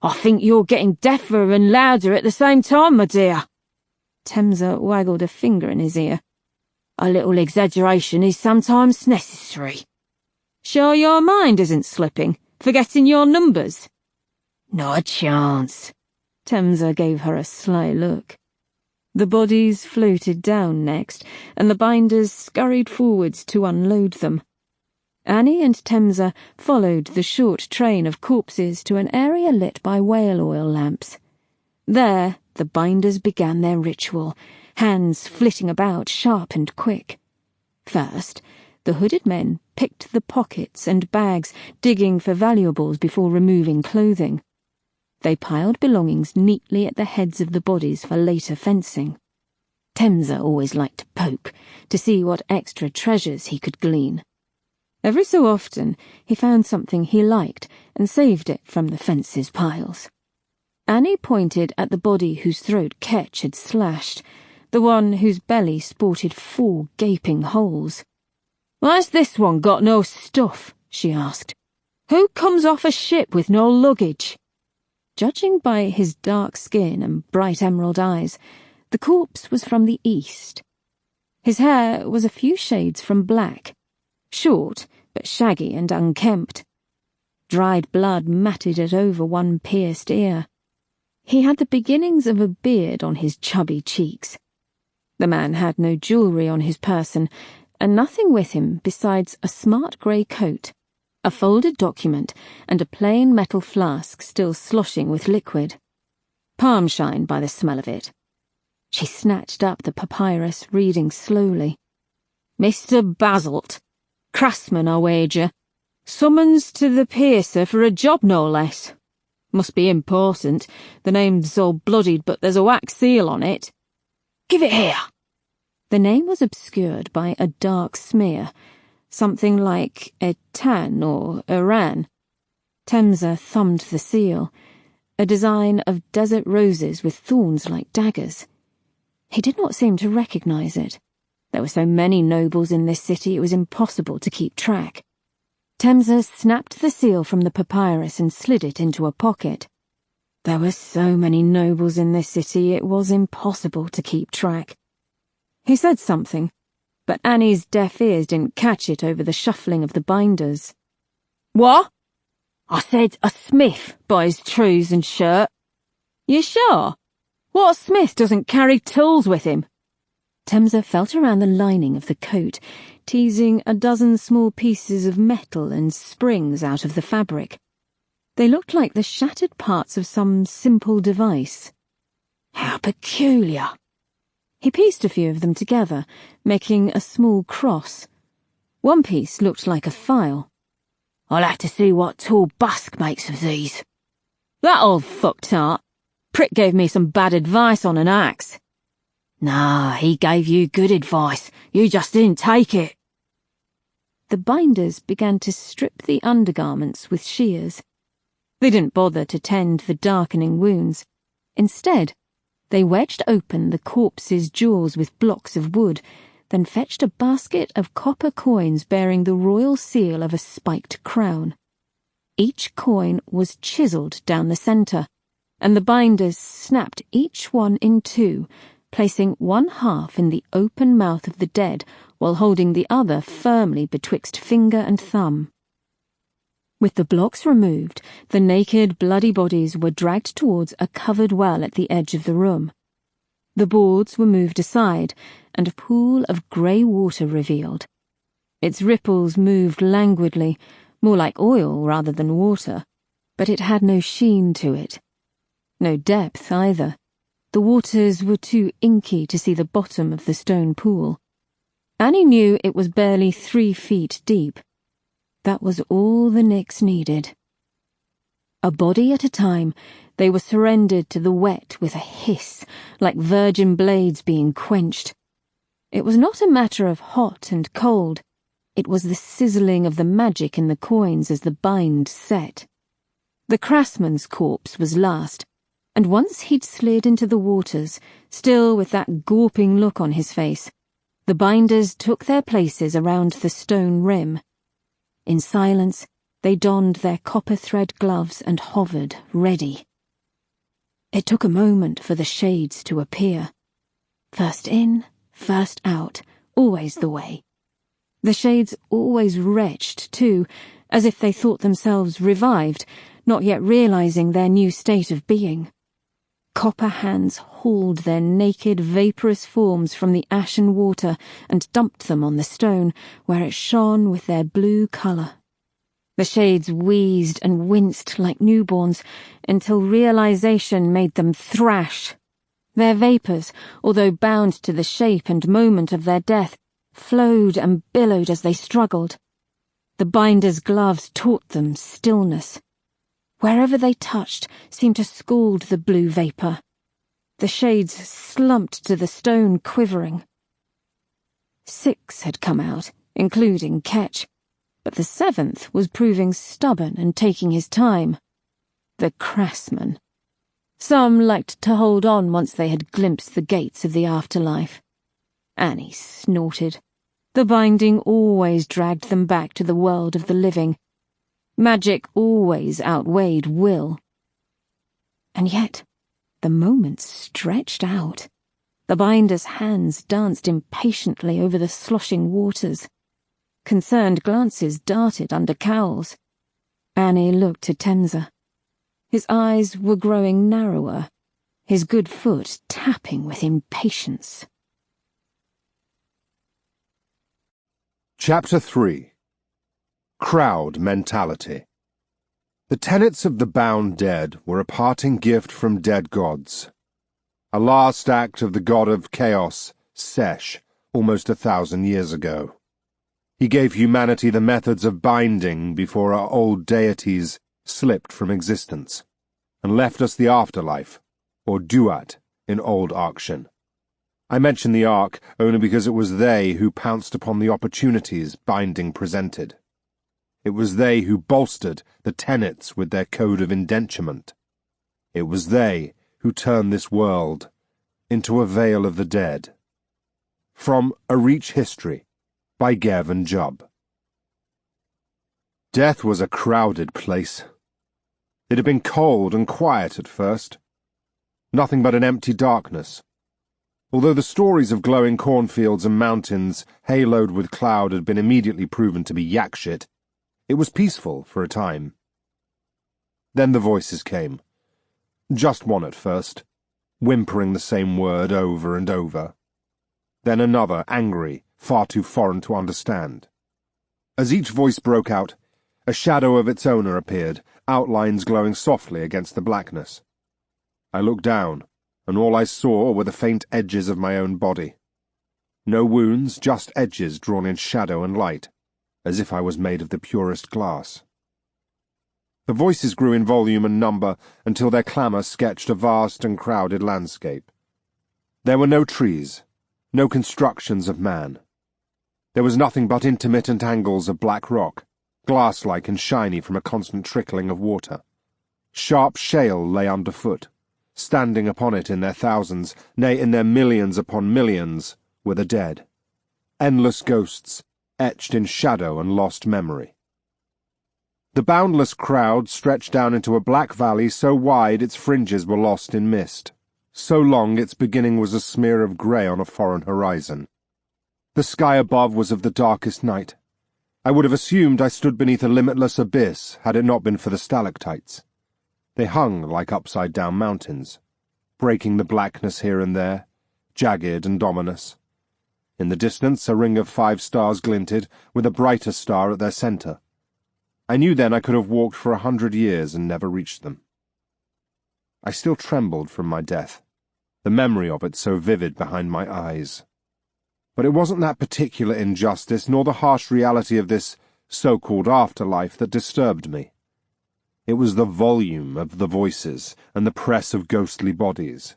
I think you're getting deafer and louder at the same time, my dear. Temsa waggled a finger in his ear. A little exaggeration is sometimes necessary. Sure your mind isn't slipping, forgetting your numbers? Not a chance. Temsa gave her a sly look. The bodies floated down next, and the binders scurried forwards to unload them. Annie and Temsa followed the short train of corpses to an area lit by whale oil lamps. There, the binders began their ritual, hands flitting about sharp and quick. First, the hooded men picked the pockets and bags, digging for valuables before removing clothing. They piled belongings neatly at the heads of the bodies for later fencing. Temsa always liked to poke, to see what extra treasures he could glean. Every so often, he found something he liked and saved it from the fence's piles. Annie pointed at the body whose throat Ketch had slashed, the one whose belly sported 4 gaping holes. Why's this one got no stuff? She asked. Who comes off a ship with no luggage? Judging by his dark skin and bright emerald eyes, the corpse was from the east. His hair was a few shades from black, short but shaggy and unkempt. Dried blood matted it over one pierced ear. He had the beginnings of a beard on his chubby cheeks. The man had no jewellery on his person, and nothing with him besides a smart grey coat, a folded document, and a plain metal flask still sloshing with liquid. Palm shine by the smell of it. She snatched up the papyrus, reading slowly. Mr. Basalt, craftsman, I wager. Summons to the piercer for a job, no less. Must be important. The name's all bloodied, but there's a wax seal on it. Give it here. The name was obscured by a dark smear, something like Etan or Iran. Temsa thumbed the seal, a design of desert roses with thorns like daggers. He did not seem to recognize it. There were so many nobles in this city it was impossible to keep track. Temsa snapped the seal from the papyrus and slid it into a pocket. There were so many nobles in this city it was impossible to keep track. He said something, but Annie's deaf ears didn't catch it over the shuffling of the binders. "What?" "I said a smith by his trews and shirt." "You sure? What smith doesn't carry tools with him?" Temsa felt around the lining of the coat, teasing a dozen small pieces of metal and springs out of the fabric. They looked like the shattered parts of some simple device. "How peculiar." He pieced a few of them together, making a small cross. One piece looked like a file. "I'll have to see what tall Busk makes of these." "That old fucktard. Prick gave me some bad advice on an axe." "Nah, he gave you good advice. You just didn't take it." The binders began to strip the undergarments with shears. They didn't bother to tend the darkening wounds. Instead, they wedged open the corpse's jaws with blocks of wood, then fetched a basket of copper coins bearing the royal seal of a spiked crown. Each coin was chiselled down the centre, and the binders snapped each one in two, placing one half in the open mouth of the dead while holding the other firmly betwixt finger and thumb. With the blocks removed, the naked, bloody bodies were dragged towards a covered well at the edge of the room. The boards were moved aside, and a pool of grey water revealed. Its ripples moved languidly, more like oil rather than water, but it had no sheen to it. No depth either. The waters were too inky to see the bottom of the stone pool. Annie knew it was barely 3 feet deep. That was all the Nix needed. A body at a time, they were surrendered to the wet with a hiss, like virgin blades being quenched. It was not a matter of hot and cold. It was the sizzling of the magic in the coins as the bind set. The craftsman's corpse was last, and once he'd slid into the waters, still with that gawping look on his face, the binders took their places around the stone rim. In silence, they donned their copper thread gloves and hovered, ready. It took a moment for the shades to appear. First in, first out, always the way. The shades always retched, too, as if they thought themselves revived, not yet realizing their new state of being. Copper hands hauled their naked, vaporous forms from the ashen water and dumped them on the stone, where it shone with their blue colour. The shades wheezed and winced like newborns, until realization made them thrash. Their vapours, although bound to the shape and moment of their death, flowed and billowed as they struggled. The binder's gloves taught them stillness. Wherever they touched seemed to scald the blue vapour. The shades slumped to the stone, quivering. 6 had come out, including Ketch, but the 7th was proving stubborn and taking his time. The craftsman. Some liked to hold on once they had glimpsed the gates of the afterlife. Annie snorted. The binding always dragged them back to the world of the living. Magic always outweighed will. And yet, the moments stretched out. The binder's hands danced impatiently over the sloshing waters. Concerned glances darted under cowls. Annie looked to Temsa. His eyes were growing narrower, his good foot tapping with impatience. Chapter 3. Crowd Mentality. The tenets of the bound dead were a parting gift from dead gods. A last act of the god of chaos, Sesh, almost 1,000 years ago. He gave humanity the methods of binding before our old deities slipped from existence, and left us the afterlife, or duat, in old Arctian. I mention the Ark only because it was they who pounced upon the opportunities binding presented. It was they who bolstered the tenets with their code of indenturement. It was they who turned this world into a vale of the dead. From A Reach History by Gavin Jubb. Death was a crowded place. It had been cold and quiet at first. Nothing but an empty darkness. Although the stories of glowing cornfields and mountains haloed with cloud had been immediately proven to be yak shit, it was peaceful for a time. Then the voices came. Just one at first, whimpering the same word over and over. Then another, angry, far too foreign to understand. As each voice broke out, a shadow of its owner appeared, outlines glowing softly against the blackness. I looked down, and all I saw were the faint edges of my own body. No wounds, just edges drawn in shadow and light, as if I was made of the purest glass. The voices grew in volume and number until their clamour sketched a vast and crowded landscape. There were no trees, no constructions of man. There was nothing but intermittent angles of black rock, glass-like and shiny from a constant trickling of water. Sharp shale lay underfoot. Standing upon it in their thousands, nay, in their millions upon millions, were the dead. Endless ghosts, etched in shadow and lost memory. The boundless crowd stretched down into a black valley so wide its fringes were lost in mist, so long its beginning was a smear of grey on a foreign horizon. The sky above was of the darkest night. I would have assumed I stood beneath a limitless abyss had it not been for the stalactites. They hung like upside-down mountains, breaking the blackness here and there, jagged and ominous. In the distance a ring of 5 stars glinted, with a brighter star at their centre. I knew then I could have walked for 100 years and never reached them. I still trembled from my death, the memory of it so vivid behind my eyes. But it wasn't that particular injustice, nor the harsh reality of this so-called afterlife that disturbed me. It was the volume of the voices and the press of ghostly bodies.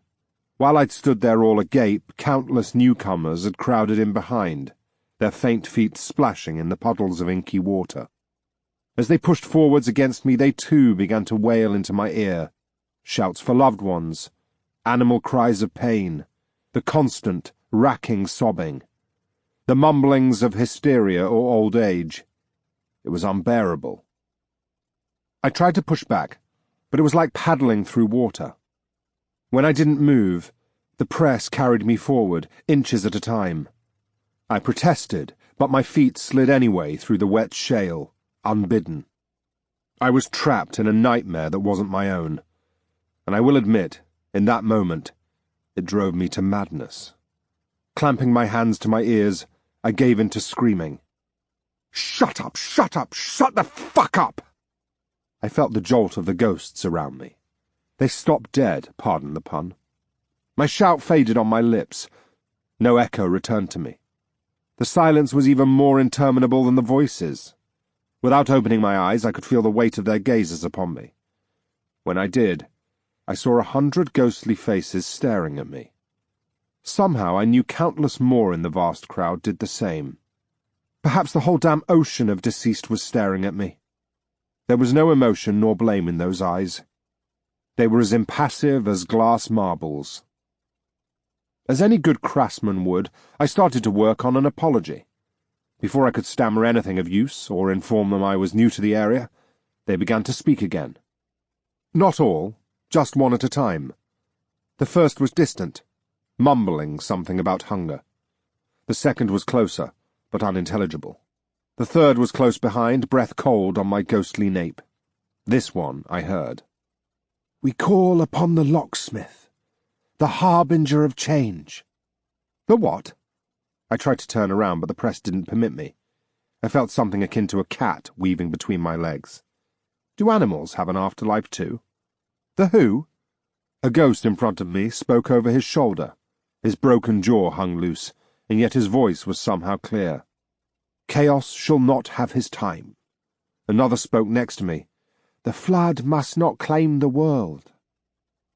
While I'd stood there all agape, countless newcomers had crowded in behind, their faint feet splashing in the puddles of inky water. As they pushed forwards against me, they too began to wail into my ear. Shouts for loved ones, animal cries of pain, the constant, racking sobbing, the mumblings of hysteria or old age. It was unbearable. I tried to push back, but it was like paddling through water. When I didn't move, the press carried me forward, inches at a time. I protested, but my feet slid anyway through the wet shale, unbidden. I was trapped in a nightmare that wasn't my own, and I will admit, in that moment, it drove me to madness. Clamping my hands to my ears, I gave in to screaming. "Shut up! Shut up! Shut the fuck up!" I felt the jolt of the ghosts around me. They stopped dead, pardon the pun. My shout faded on my lips. No echo returned to me. The silence was even more interminable than the voices. Without opening my eyes, I could feel the weight of their gazes upon me. When I did, I saw 100 ghostly faces staring at me. Somehow I knew countless more in the vast crowd did the same. Perhaps the whole damn ocean of deceased was staring at me. There was no emotion nor blame in those eyes. They were as impassive as glass marbles. As any good craftsman would, I started to work on an apology. Before I could stammer anything of use or inform them I was new to the area, they began to speak again. Not all, just one at a time. The first was distant, mumbling something about hunger. The second was closer, but unintelligible. The third was close behind, breath cold on my ghostly nape. This one I heard. "We call upon the locksmith, the harbinger of change." The what? I tried to turn around, but the press didn't permit me. I felt something akin to a cat weaving between my legs. Do animals have an afterlife too? The who? A ghost in front of me spoke over his shoulder. His broken jaw hung loose, and yet his voice was somehow clear. "Chaos shall not have his time." Another spoke next to me. "The flood must not claim the world."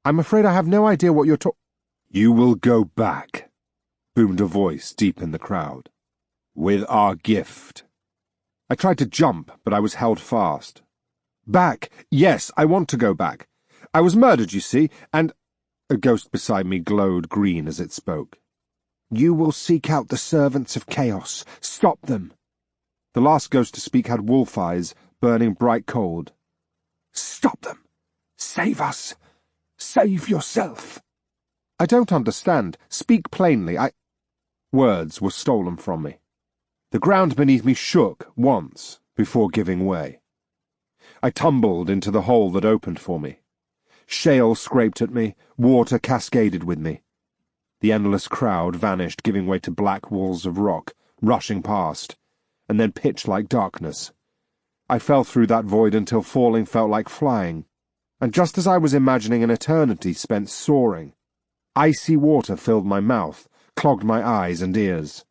"I'm afraid I have no idea what you're "You will go back," boomed a voice deep in the crowd. "With our gift." I tried to jump, but I was held fast. "Back! Yes, I want to go back. I was murdered, you see, and—" A ghost beside me glowed green as it spoke. "You will seek out the servants of chaos. Stop them." The last ghost to speak had wolf eyes, burning bright cold. "Stop them! Save us! Save yourself!" "I don't understand. Speak plainly. Words were stolen from me. The ground beneath me shook once before giving way. I tumbled into the hole that opened for me. Shale scraped at me, water cascaded with me. The endless crowd vanished, giving way to black walls of rock, rushing past, and then pitch-like darkness. I fell through that void until falling felt like flying, and just as I was imagining an eternity spent soaring, icy water filled my mouth, clogged my eyes and ears.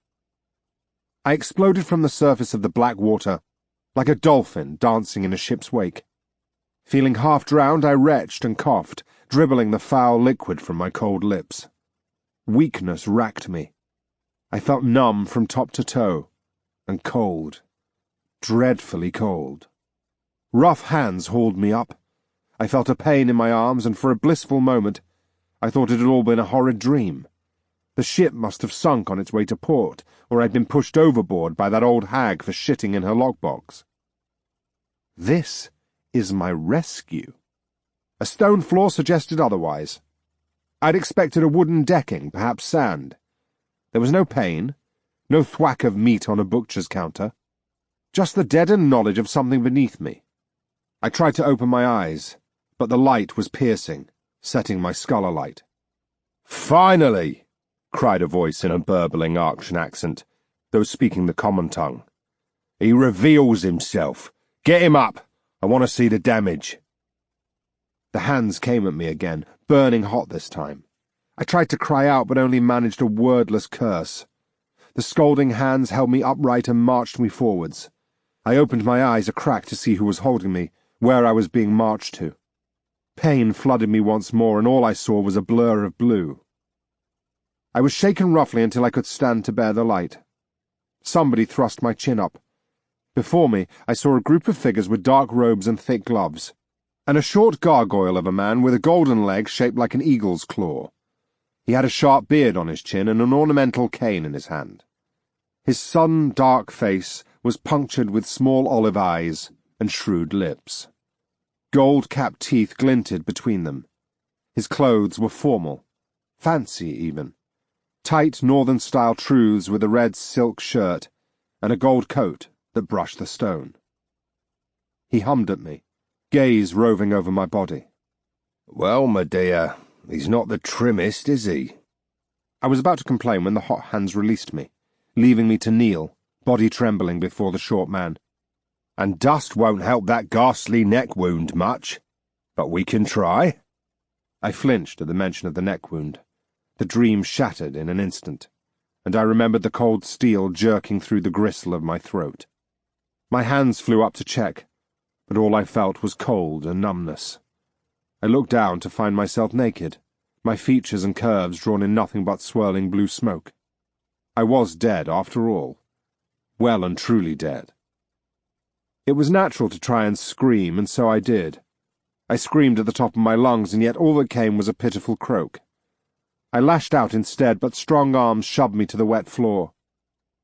I exploded from the surface of the black water like a dolphin dancing in a ship's wake. Feeling half drowned, I retched and coughed, dribbling the foul liquid from my cold lips. Weakness racked me. I felt numb from top to toe, and cold, dreadfully cold. Rough hands hauled me up. I felt a pain in my arms, and for a blissful moment I thought it had all been a horrid dream. The ship must have sunk on its way to port, or I'd been pushed overboard by that old hag for shitting in her lockbox. This is my rescue. A stone floor suggested otherwise. I'd expected a wooden decking, perhaps sand. There was no pain, no thwack of meat on a butcher's counter, just the deadened knowledge of something beneath me. I tried to open my eyes, but the light was piercing, setting my skull alight. "Finally!" cried a voice in a burbling Arctian accent, though speaking the common tongue. "He reveals himself. Get him up! I want to see the damage." The hands came at me again, burning hot this time. I tried to cry out, but only managed a wordless curse. The scolding hands held me upright and marched me forwards. I opened my eyes a crack to see who was holding me, where I was being marched to. Pain flooded me once more, and all I saw was a blur of blue. I was shaken roughly until I could stand to bear the light. Somebody thrust my chin up. Before me, I saw a group of figures with dark robes and thick gloves, and a short gargoyle of a man with a golden leg shaped like an eagle's claw. He had a sharp beard on his chin and an ornamental cane in his hand. His sun dark face was punctured with small olive eyes and shrewd lips. Gold-capped teeth glinted between them. His clothes were formal, fancy even. Tight northern-style truths with a red silk shirt and a gold coat that brushed the stone. He hummed at me, gaze roving over my body. "Well, my dear, he's not the trimmest, is he?" I was about to complain when the hot hands released me, leaving me to kneel, body trembling before the short man. "And dust won't help that ghastly neck wound much, but we can try." I flinched at the mention of the neck wound. The dream shattered in an instant, and I remembered the cold steel jerking through the gristle of my throat. My hands flew up to check, but all I felt was cold and numbness. I looked down to find myself naked, my features and curves drawn in nothing but swirling blue smoke. I was dead, after all. Well and truly dead. It was natural to try and scream, and so I did. I screamed at the top of my lungs, and yet all that came was a pitiful croak. I lashed out instead, but strong arms shoved me to the wet floor.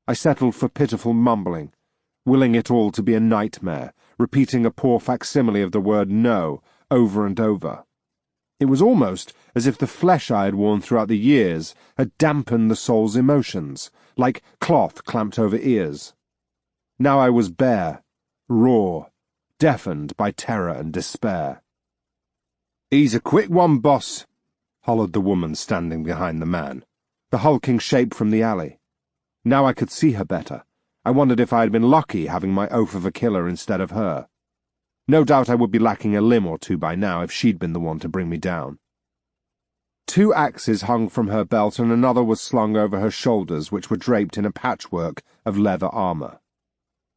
I settled for pitiful mumbling, willing it all to be a nightmare, repeating a poor facsimile of the word no over and over. It was almost as if the flesh I had worn throughout the years had dampened the soul's emotions, like cloth clamped over ears. Now I was bare, raw, deafened by terror and despair. "He's a quick one, boss," hollered the woman standing behind the man, the hulking shape from the alley. Now I could see her better. I wondered if I had been lucky having my oath of a killer instead of her. No doubt I would be lacking a limb or two by now if she'd been the one to bring me down. 2 axes hung from her belt, and another was slung over her shoulders, which were draped in a patchwork of leather armor.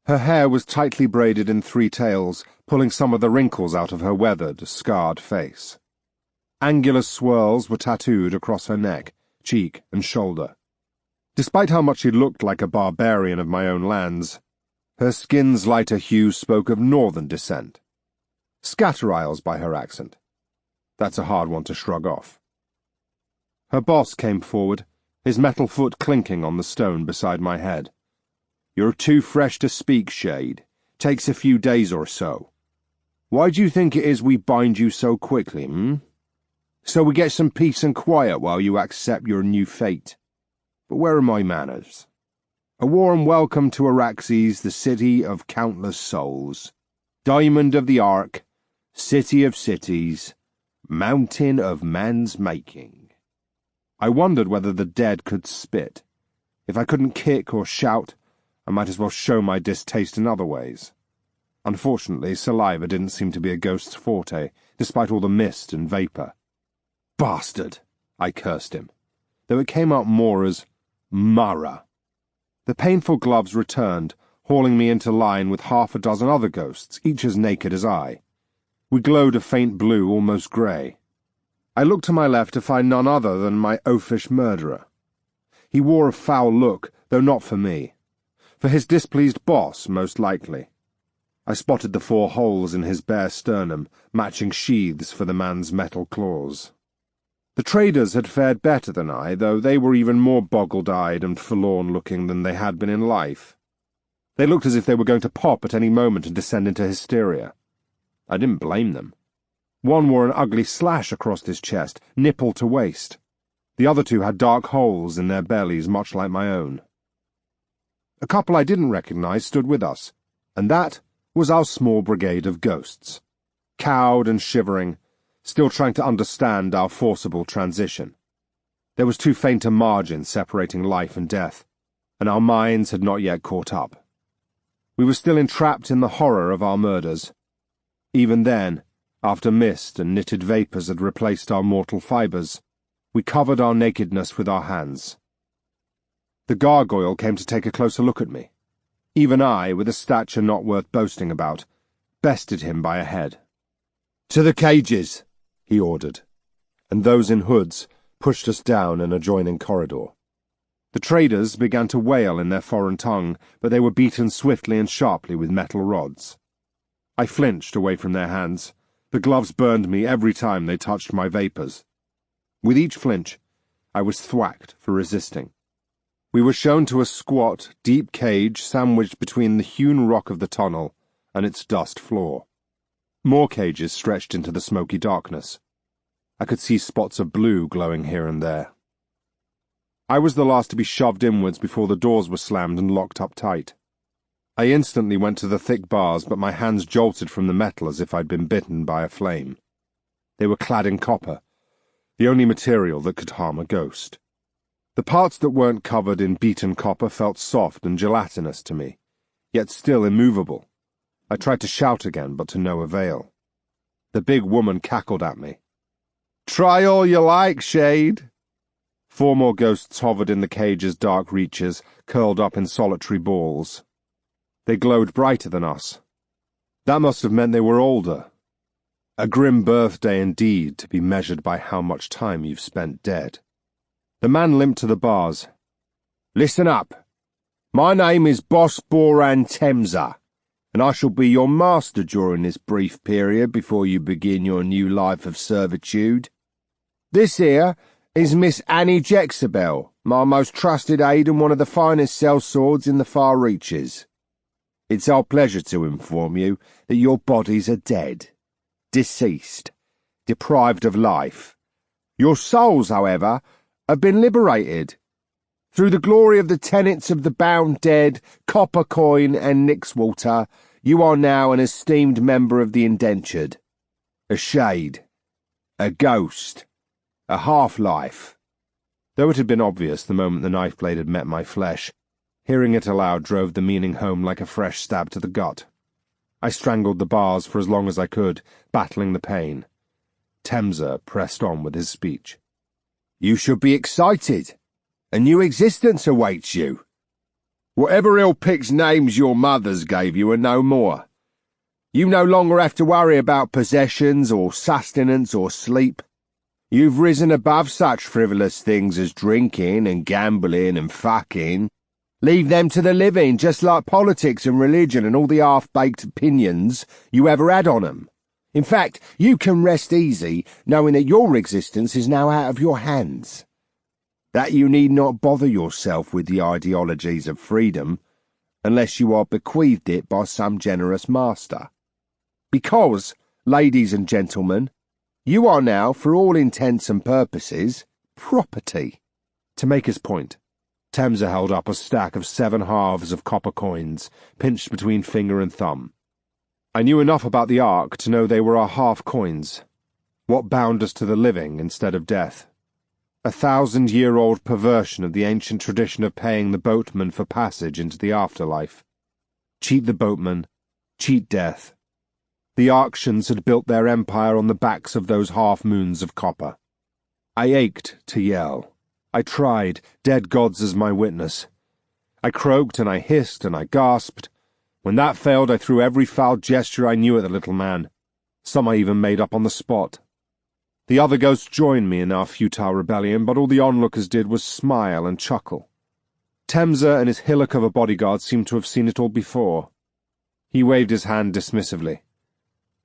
Her hair was tightly braided in 3 tails, pulling some of the wrinkles out of her weathered, scarred face. Angular swirls were tattooed across her neck, cheek, and shoulder. Despite how much she looked like a barbarian of my own lands, her skin's lighter hue spoke of northern descent. Scatter isles by her accent. That's a hard one to shrug off. Her boss came forward, his metal foot clinking on the stone beside my head. You're too fresh to speak, Shade. Takes a few days or so. Why do you think it is we bind you so quickly, So we get some peace and quiet while you accept your new fate. But where are my manners? A warm welcome to Araxes, the city of countless souls. Diamond of the Ark, city of cities, mountain of man's making. I wondered whether the dead could spit. If I couldn't kick or shout, I might as well show my distaste in other ways. Unfortunately, saliva didn't seem to be a ghost's forte, despite all the mist and vapour. Bastard! I cursed him, though it came out more as Mara. The painful gloves returned, hauling me into line with half a dozen other ghosts, each as naked as I. We glowed a faint blue, almost grey. I looked to my left to find none other than my oafish murderer. He wore a foul look, though not for me. For his displeased boss, most likely. I spotted the 4 holes in his bare sternum, matching sheaths for the man's metal claws. The traders had fared better than I, though they were even more boggled-eyed and forlorn-looking than they had been in life. They looked as if they were going to pop at any moment and descend into hysteria. I didn't blame them. One wore an ugly slash across his chest, nipple to waist. The other 2 had dark holes in their bellies, much like my own. A couple I didn't recognize stood with us, and that was our small brigade of ghosts, cowed and shivering, still trying to understand our forcible transition. There was too faint a margin separating life and death, and our minds had not yet caught up. We were still entrapped in the horror of our murders. Even then, after mist and knitted vapours had replaced our mortal fibres, we covered our nakedness with our hands. The gargoyle came to take a closer look at me. Even I, with a stature not worth boasting about, bested him by a head. "To the cages!" he ordered, and those in hoods pushed us down an adjoining corridor. The traders began to wail in their foreign tongue, but they were beaten swiftly and sharply with metal rods. I flinched away from their hands. The gloves burned me every time they touched my vapours. With each flinch, I was thwacked for resisting. We were shown to a squat, deep cage sandwiched between the hewn rock of the tunnel and its dust floor. More cages stretched into the smoky darkness. I could see spots of blue glowing here and there. I was the last to be shoved inwards before the doors were slammed and locked up tight. I instantly went to the thick bars, but my hands jolted from the metal as if I'd been bitten by a flame. They were clad in copper, the only material that could harm a ghost. The parts that weren't covered in beaten copper felt soft and gelatinous to me, yet still immovable. I tried to shout again, but to no avail. The big woman cackled at me. "Try all you like, Shade." 4 more ghosts hovered in the cage's dark reaches, curled up in solitary balls. They glowed brighter than us. That must have meant they were older. A grim birthday indeed, to be measured by how much time you've spent dead. The man limped to the bars. "Listen up. My name is Boss Boran Temza, and I shall be your master during this brief period before you begin your new life of servitude. This here is Miss Annie Jexabel, my most trusted aide and one of the finest sellswords in the far reaches. It's our pleasure to inform you that your bodies are dead, deceased, deprived of life. Your souls, however, have been liberated. Through the glory of the tenets of the bound dead, Copper Coin and Nixwater, you are now an esteemed member of the indentured. A shade, a ghost, a half-life." Though it had been obvious the moment the knife blade had met my flesh, hearing it aloud drove the meaning home like a fresh stab to the gut. I strangled the bars for as long as I could, battling the pain. Temza pressed on with his speech. "You should be excited. A new existence awaits you. Whatever ill-picked names your mothers gave you are no more. You no longer have to worry about possessions or sustenance or sleep. You've risen above such frivolous things as drinking and gambling and fucking. Leave them to the living, just like politics and religion and all the half-baked opinions you ever had on 'em. In fact, you can rest easy knowing that your existence is now out of your hands. That you need not bother yourself with the ideologies of freedom, unless you are bequeathed it by some generous master. Because, ladies and gentlemen, you are now, for all intents and purposes, property. To make his point, Temza held up a stack of 7 halves of copper coins, pinched between finger and thumb. I knew enough about the Ark to know they were our half coins, what bound us to the living instead of death. A 1,000-year-old perversion of the ancient tradition of paying the boatman for passage into the afterlife. Cheat the boatman, cheat death. The Arctians had built their empire on the backs of those half-moons of copper. I ached to yell. I tried, dead gods as my witness. I croaked and I hissed and I gasped. When that failed, I threw every foul gesture I knew at the little man. Some I even made up on the spot. The other ghosts joined me in our futile rebellion, but all the onlookers did was smile and chuckle. Temza and his hillock of a bodyguard seemed to have seen it all before. He waved his hand dismissively.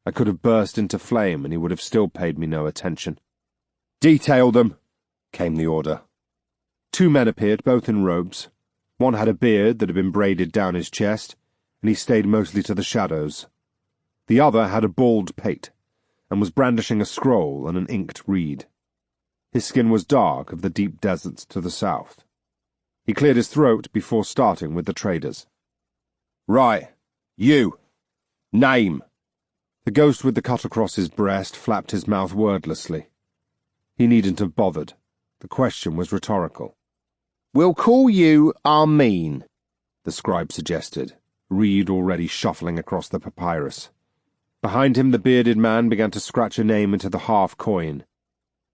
I could have burst into flame, and he would have still paid me no attention. "Detail them," came the order. 2 men appeared, both in robes. One had a beard that had been braided down his chest, and he stayed mostly to the shadows. The other had a bald pate, and was brandishing a scroll and an inked reed. His skin was dark of the deep deserts to the south. He cleared his throat before starting with the traders. "Right. You. Name." The ghost with the cut across his breast flapped his mouth wordlessly. He needn't have bothered. The question was rhetorical. "We'll call you Armin," the scribe suggested, reed already shuffling across the papyrus. Behind him the bearded man began to scratch a name into the half-coin.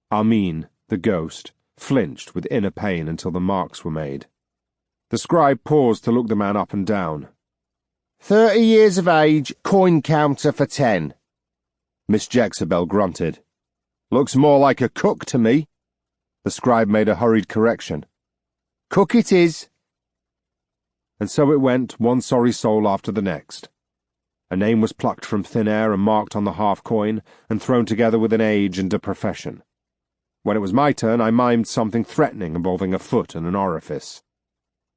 Armin, the ghost, flinched with inner pain until the marks were made. The scribe paused to look the man up and down. 30 years of age, coin counter for 10. Miss Jexabel grunted. "Looks more like a cook to me." The scribe made a hurried correction. "Cook it is." And so it went, one sorry soul after the next. A name was plucked from thin air and marked on the half-coin, and thrown together with an age and a profession. When it was my turn, I mimed something threatening involving a foot and an orifice.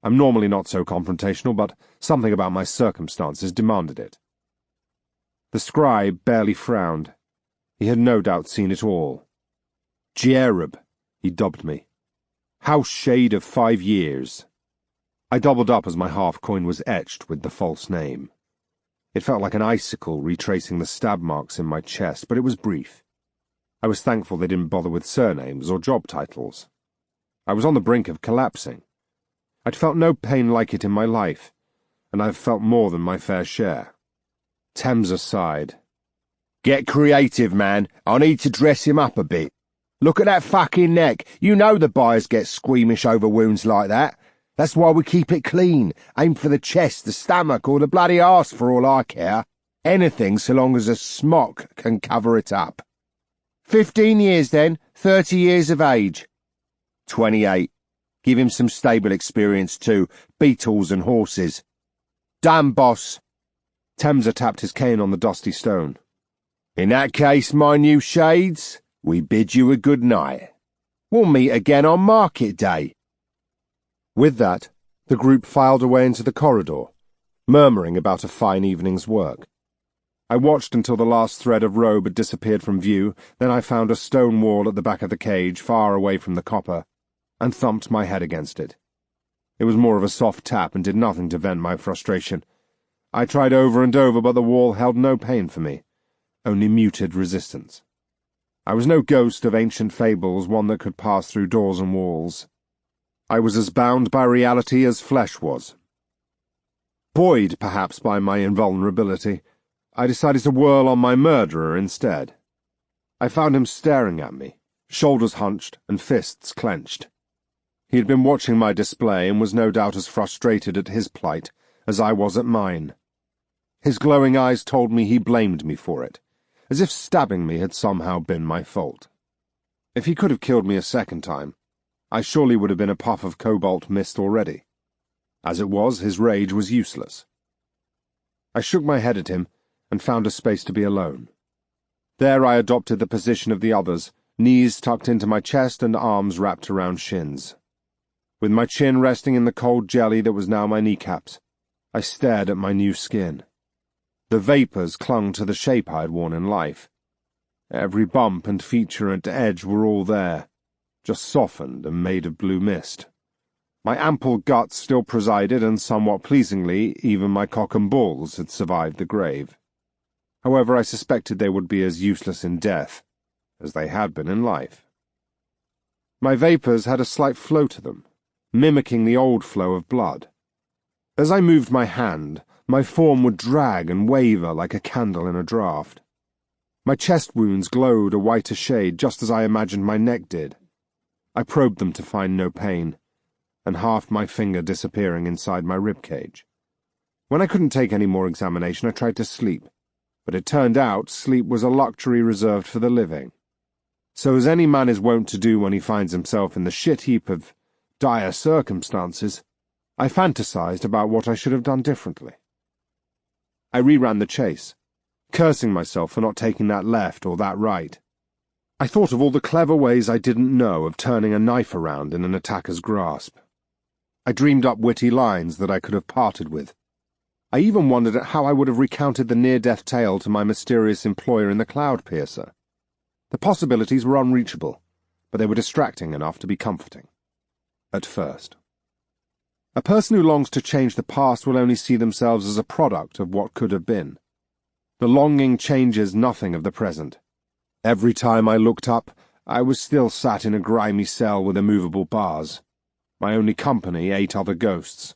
I'm normally not so confrontational, but something about my circumstances demanded it. The scribe barely frowned. He had no doubt seen it all. Jerub, he dubbed me. House shade of 5 years. I doubled up as my half-coin was etched with the false name. It felt like an icicle retracing the stab marks in my chest, but it was brief. I was thankful they didn't bother with surnames or job titles. I was on the brink of collapsing. I'd felt no pain like it in my life, and I've felt more than my fair share. Temza sighed. "Get creative, man. I need to dress him up a bit. Look at that fucking neck. You know the buyers get squeamish over wounds like that. That's why we keep it clean. Aim for the chest, the stomach, or the bloody arse for all I care. Anything so long as a smock can cover it up. 15 years then, 30 years of age. 28. Give him some stable experience too, beetles and horses. Done, boss." Temza tapped his cane on the dusty stone. "In that case, my new shades, we bid you a good night. We'll meet again on market day." With that, the group filed away into the corridor, murmuring about a fine evening's work. I watched until the last thread of robe had disappeared from view, then I found a stone wall at the back of the cage, far away from the copper, and thumped my head against it. It was more of a soft tap and did nothing to vent my frustration. I tried over and over, but the wall held no pain for me, only muted resistance. I was no ghost of ancient fables, one that could pass through doors and walls. I was as bound by reality as flesh was. Buoyed, perhaps, by my invulnerability, I decided to whirl on my murderer instead. I found him staring at me, shoulders hunched and fists clenched. He had been watching my display and was no doubt as frustrated at his plight as I was at mine. His glowing eyes told me he blamed me for it, as if stabbing me had somehow been my fault. If he could have killed me a second time, I surely would have been a puff of cobalt mist already. As it was, his rage was useless. I shook my head at him and found a space to be alone. There I adopted the position of the others, knees tucked into my chest and arms wrapped around shins. With my chin resting in the cold jelly that was now my kneecaps, I stared at my new skin. The vapours clung to the shape I had worn in life. Every bump and feature and edge were all there, just softened and made of blue mist. My ample guts still presided, and somewhat pleasingly, even my cock and balls had survived the grave. However, I suspected they would be as useless in death as they had been in life. My vapours had a slight flow to them, mimicking the old flow of blood. As I moved my hand, my form would drag and waver like a candle in a draught. My chest wounds glowed a whiter shade, just as I imagined my neck did. I probed them to find no pain, and half my finger disappearing inside my ribcage. When I couldn't take any more examination, I tried to sleep, but it turned out sleep was a luxury reserved for the living. So as any man is wont to do when he finds himself in the shit heap of dire circumstances, I fantasized about what I should have done differently. I reran the chase, cursing myself for not taking that left or that right. I thought of all the clever ways I didn't know of turning a knife around in an attacker's grasp. I dreamed up witty lines that I could have parted with. I even wondered at how I would have recounted the near-death tale to my mysterious employer in the Cloud Piercer. The possibilities were unreachable, but they were distracting enough to be comforting. At first. A person who longs to change the past will only see themselves as a product of what could have been. The longing changes nothing of the present. Every time I looked up, I was still sat in a grimy cell with immovable bars. My only company 8 other ghosts.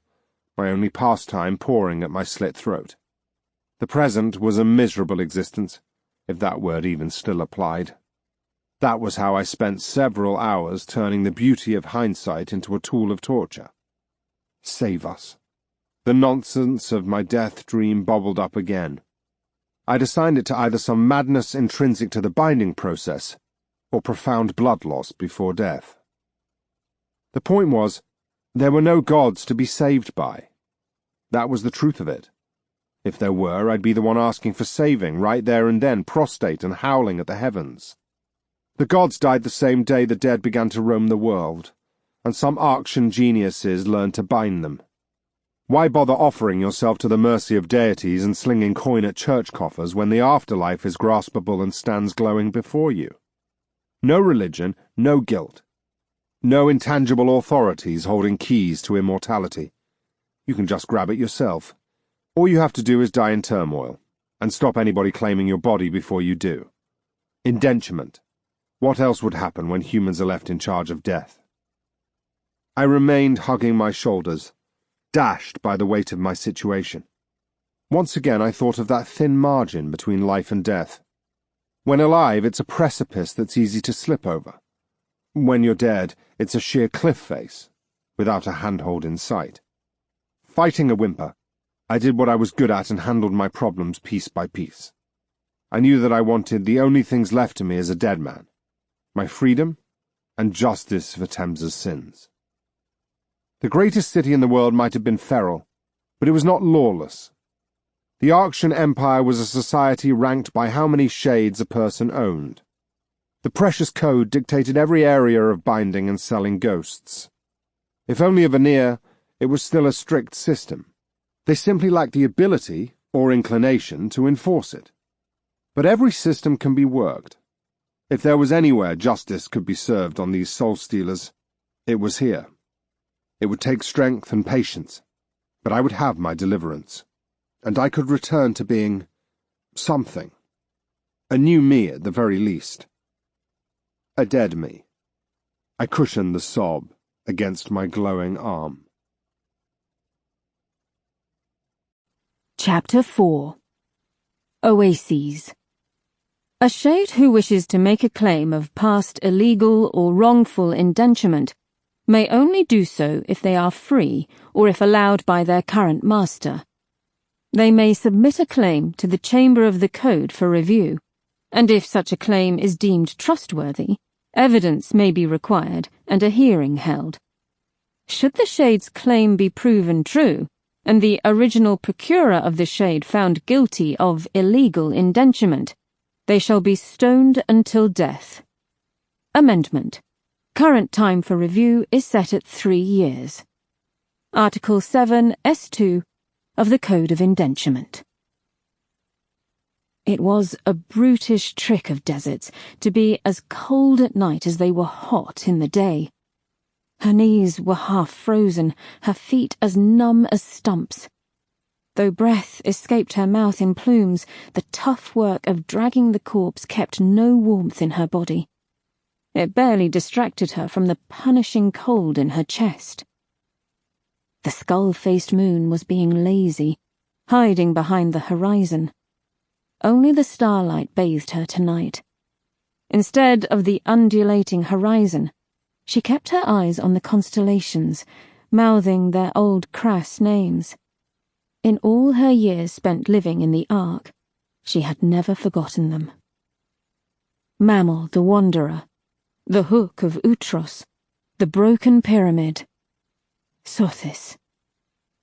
My only pastime pouring at my slit throat. The present was a miserable existence, if that word even still applied. That was how I spent several hours turning the beauty of hindsight into a tool of torture. Save us. The nonsense of my death dream bubbled up again. I'd assigned it to either some madness intrinsic to the binding process, or profound blood loss before death. The point was, there were no gods to be saved by. That was the truth of it. If there were, I'd be the one asking for saving, right there and then, prostrate and howling at the heavens. The gods died the same day the dead began to roam the world, and some Arctian geniuses learned to bind them. Why bother offering yourself to the mercy of deities and slinging coin at church coffers when the afterlife is graspable and stands glowing before you? No religion, no guilt. No intangible authorities holding keys to immortality. You can just grab it yourself. All you have to do is die in turmoil, and stop anybody claiming your body before you do. Indenturement. What else would happen when humans are left in charge of death? I remained hugging my shoulders, dashed by the weight of my situation. Once again I thought of that thin margin between life and death. When alive, it's a precipice that's easy to slip over. When you're dead, it's a sheer cliff face, without a handhold in sight. Fighting a whimper, I did what I was good at and handled my problems piece by piece. I knew that I wanted the only things left to me as a dead man: my freedom and justice for Thames's sins. The greatest city in the world might have been feral, but it was not lawless. The Arctian Empire was a society ranked by how many shades a person owned. The precious code dictated every area of binding and selling ghosts. If only a veneer, it was still a strict system. They simply lacked the ability or inclination to enforce it. But every system can be worked. If there was anywhere justice could be served on these soulstealers, it was here. It would take strength and patience, but I would have my deliverance, and I could return to being something. A new me at the very least. A dead me. I cushioned the sob against my glowing arm. Chapter 4. Oases. A shade who wishes to make a claim of past illegal or wrongful indenturement may only do so if they are free or if allowed by their current master. They may submit a claim to the Chamber of the Code for review, and if such a claim is deemed trustworthy, evidence may be required and a hearing held. Should the shade's claim be proven true, and the original procurer of the shade found guilty of illegal indenturement, They shall be stoned until death. Amendment. Current time for review is set at 3 years. Article 7, S2 of the Code of Indenturement. It was a brutish trick of deserts to be as cold at night as they were hot in the day. Her knees were half frozen, her feet as numb as stumps. Though breath escaped her mouth in plumes, the tough work of dragging the corpse kept no warmth in her body. It barely distracted her from the punishing cold in her chest. The skull-faced moon was being lazy, hiding behind the horizon. Only the starlight bathed her tonight. Instead of the undulating horizon, she kept her eyes on the constellations, mouthing their old crass names. In all her years spent living in the Ark, she had never forgotten them. Mammal the Wanderer, the Hook of Utros, the Broken Pyramid, Sothis,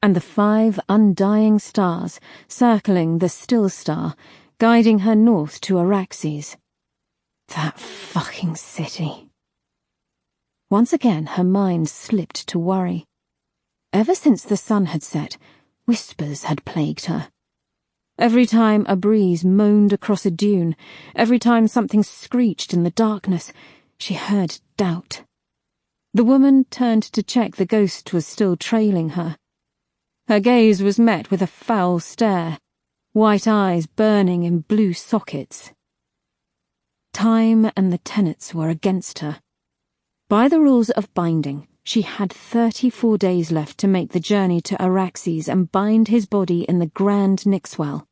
and the 5 undying stars circling the Still Star, guiding her north to Araxes. That fucking city. Once again her mind slipped to worry. Ever since the sun had set, whispers had plagued her. Every time a breeze moaned across a dune, every time something screeched in the darkness, she heard doubt. The woman turned to check the ghost was still trailing her. Her gaze was met with a foul stare, white eyes burning in blue sockets. Time and the tenets were against her. By the rules of binding, she had 34 days left to make the journey to Araxes and bind his body in the Grand Nixwell.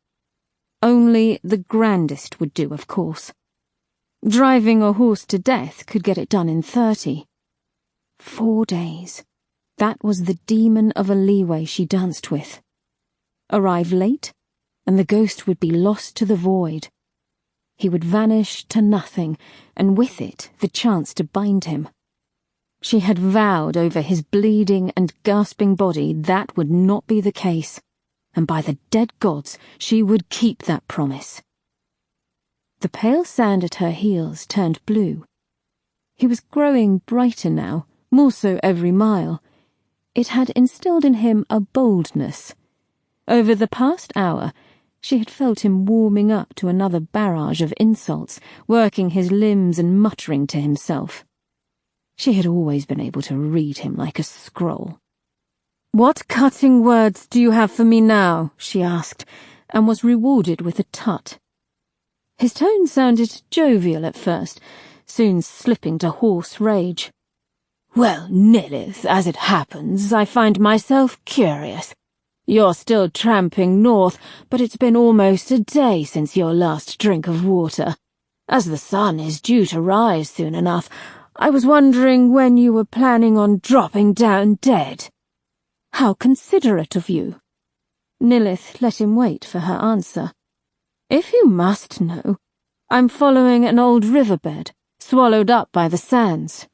Only the grandest would do, of course. Driving a horse to death could get it done in 30. 4 days. That was the demon of a leeway she danced with. Arrive late, and the ghost would be lost to the void. He would vanish to nothing, and with it the chance to bind him. She had vowed over his bleeding and gasping body that would not be the case, and by the dead gods she would keep that promise. The pale sand at her heels turned blue. He was growing brighter now, more so every mile. It had instilled in him a boldness. Over the past hour, she had felt him warming up to another barrage of insults, working his limbs and muttering to himself. She had always been able to read him like a scroll. "What cutting words do you have for me now?" she asked, and was rewarded with a tut. His tone sounded jovial at first, soon slipping to hoarse rage. "Well, Nilith, as it happens, I find myself curious. You're still tramping north, but it's been almost a day since your last drink of water. As the sun is due to rise soon enough, I was wondering when you were planning on dropping down dead." "How considerate of you." Nilith let him wait for her answer. "If you must know, I'm following an old riverbed, swallowed up by the sands."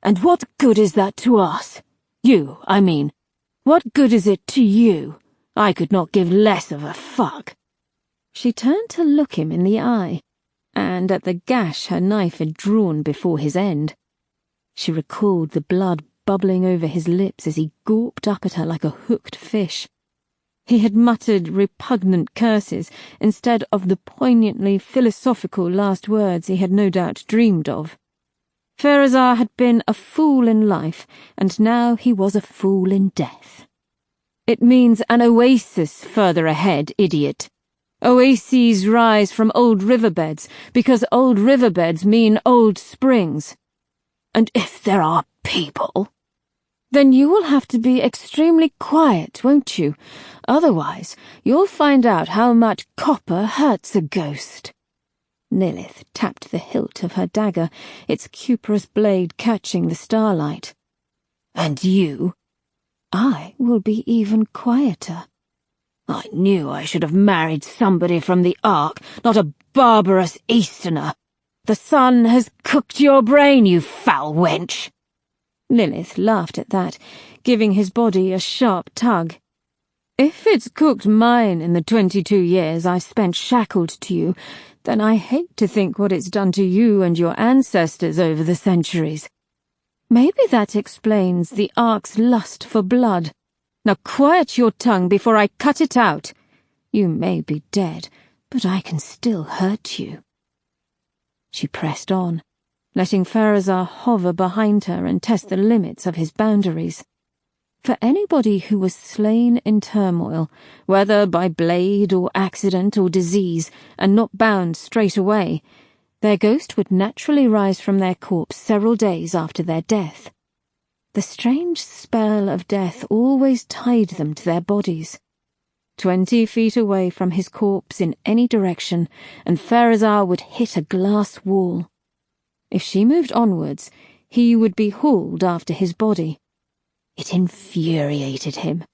"And what good is that to us? You, I mean. What good is it to you? I could not give less of a fuck." She turned to look him in the eye, and at the gash her knife had drawn before his end. She recalled the blood bubbling over his lips as he gawped up at her like a hooked fish. He had muttered repugnant curses instead of the poignantly philosophical last words he had no doubt dreamed of. Pharazar had been a fool in life, and now he was a fool in death. "It means an oasis further ahead, idiot. Oases rise from old riverbeds, because old riverbeds mean old springs. And if there are people, then you will have to be extremely quiet, won't you? Otherwise, you'll find out how much copper hurts a ghost." Nilith tapped the hilt of her dagger, its cuprous blade catching the starlight. "And you?" "I will be even quieter." "I knew I should have married somebody from the Ark, not a barbarous Easterner. The sun has cooked your brain, you foul wench." Lilith laughed at that, giving his body a sharp tug. If it's cooked mine in the 22 years I've spent shackled to you, then I hate to think what it's done to you and your ancestors over the centuries. Maybe that explains the Ark's lust for blood. Now quiet your tongue before I cut it out. You may be dead, but I can still hurt you. She pressed on, letting Pharazar hover behind her and test the limits of his boundaries. For anybody who was slain in turmoil, whether by blade or accident or disease, and not bound straight away, their ghost would naturally rise from their corpse several days after their death. The strange spell of death always tied them to their bodies. 20 feet away from his corpse in any direction, and Pharazar would hit a glass wall. If she moved onwards, he would be hauled after his body. It infuriated him.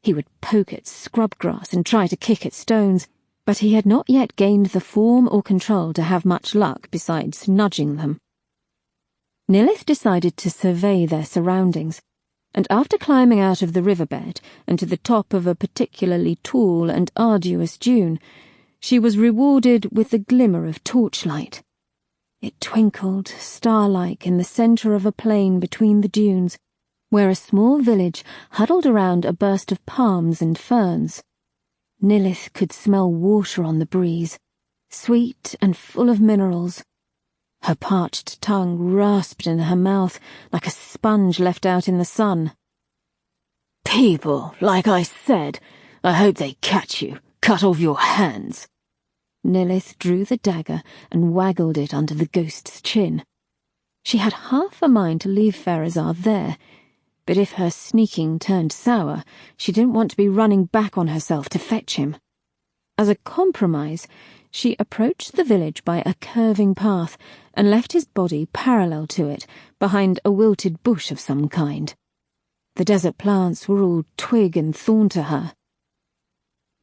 He would poke at scrub grass and try to kick at stones, but he had not yet gained the form or control to have much luck besides nudging them. Nilith decided to survey their surroundings, and after climbing out of the riverbed and to the top of a particularly tall and arduous dune, she was rewarded with the glimmer of torchlight. It twinkled, star-like, in the centre of a plain between the dunes, where a small village huddled around a burst of palms and ferns. Nilith could smell water on the breeze, sweet and full of minerals. Her parched tongue rasped in her mouth like a sponge left out in the sun. "People, like I said, I hope they catch you. Cut off your hands." Nilith drew the dagger and waggled it under the ghost's chin. She had half a mind to leave Pharazar there, but if her sneaking turned sour, she didn't want to be running back on herself to fetch him. As a compromise, she approached the village by a curving path and left his body parallel to it, behind a wilted bush of some kind. The desert plants were all twig and thorn to her.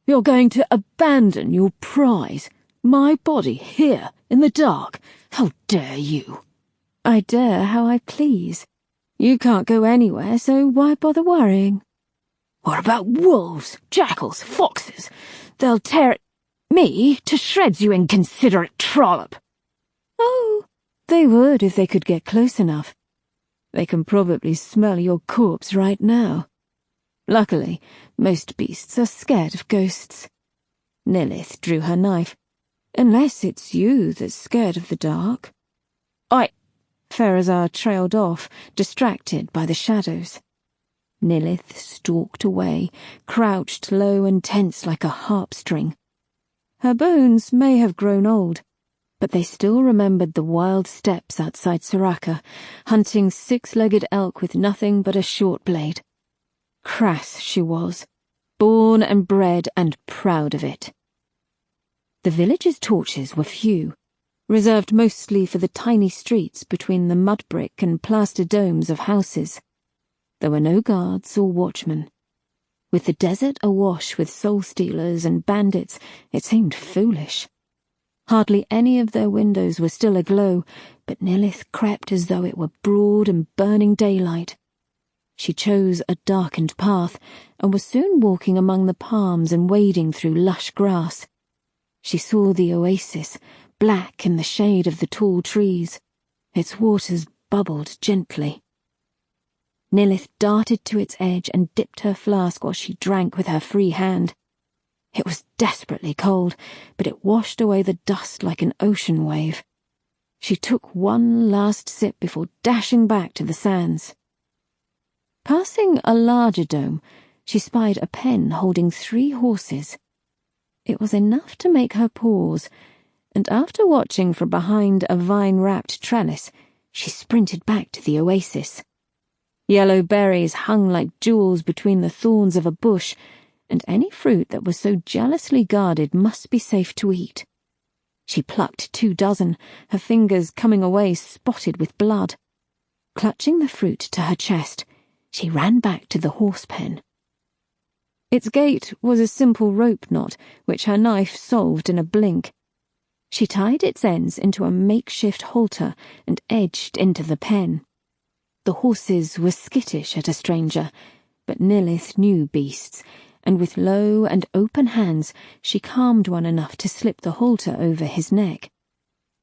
"You're going to abandon your prize? My body here, in the dark? How dare you?" "I dare how I please. You can't go anywhere, so why bother worrying?" "What about wolves, jackals, foxes? They'll tear me to shreds, you inconsiderate trollop." "Oh, they would if they could get close enough. They can probably smell your corpse right now. Luckily, most beasts are scared of ghosts." Nilith drew her knife. "Unless it's you that's scared of the dark." Pharazar trailed off, distracted by the shadows. Nilith stalked away, crouched low and tense like a harp string. Her bones may have grown old, but they still remembered the wild steppes outside Soraka, hunting 6-legged elk with nothing but a short blade. Crass she was, born and bred and proud of it. The village's torches were few, reserved mostly for the tiny streets between the mud brick and plaster domes of houses. There were no guards or watchmen. With the desert awash with soulstealers and bandits, it seemed foolish. Hardly any of their windows were still aglow, but Nilith crept as though it were broad and burning daylight. She chose a darkened path, and was soon walking among the palms and wading through lush grass. She saw the oasis, black in the shade of the tall trees. Its waters bubbled gently. Nilith darted to its edge and dipped her flask while she drank with her free hand. It was desperately cold, but it washed away the dust like an ocean wave. She took one last sip before dashing back to the sands. Passing a larger dome, she spied a pen holding 3 horses. It was enough to make her pause, and after watching from behind a vine-wrapped trellis, she sprinted back to the oasis. Yellow berries hung like jewels between the thorns of a bush, and any fruit that was so jealously guarded must be safe to eat. She plucked 2 dozen, her fingers coming away spotted with blood. Clutching the fruit to her chest, she ran back to the horse pen. Its gate was a simple rope knot, which her knife solved in a blink. She tied its ends into a makeshift halter and edged into the pen. The horses were skittish at a stranger, but Nilith knew beasts, and with low and open hands she calmed one enough to slip the halter over his neck.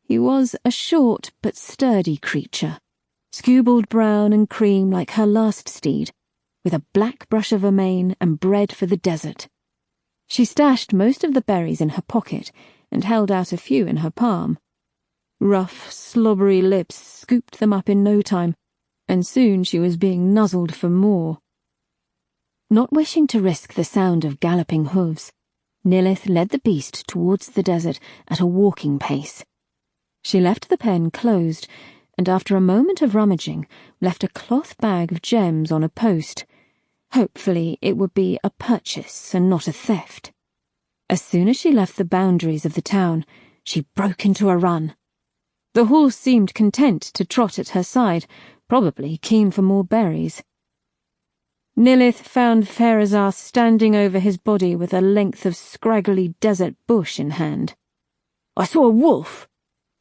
He was a short but sturdy creature, skewbald brown and cream like her last steed, with a black brush of a mane and bred for the desert. She stashed most of the berries in her pocket and held out a few in her palm. Rough, slobbery lips scooped them up in no time, and soon she was being nuzzled for more. Not wishing to risk the sound of galloping hooves, Nilith led the beast towards the desert at a walking pace. She left the pen closed, and after a moment of rummaging, left a cloth bag of gems on a post. Hopefully it would be a purchase and not a theft. As soon as she left the boundaries of the town, she broke into a run. The horse seemed content to trot at her side, probably keen for more berries. Nilith found Pharazar standing over his body with a length of scraggly desert bush in hand. "I saw a wolf.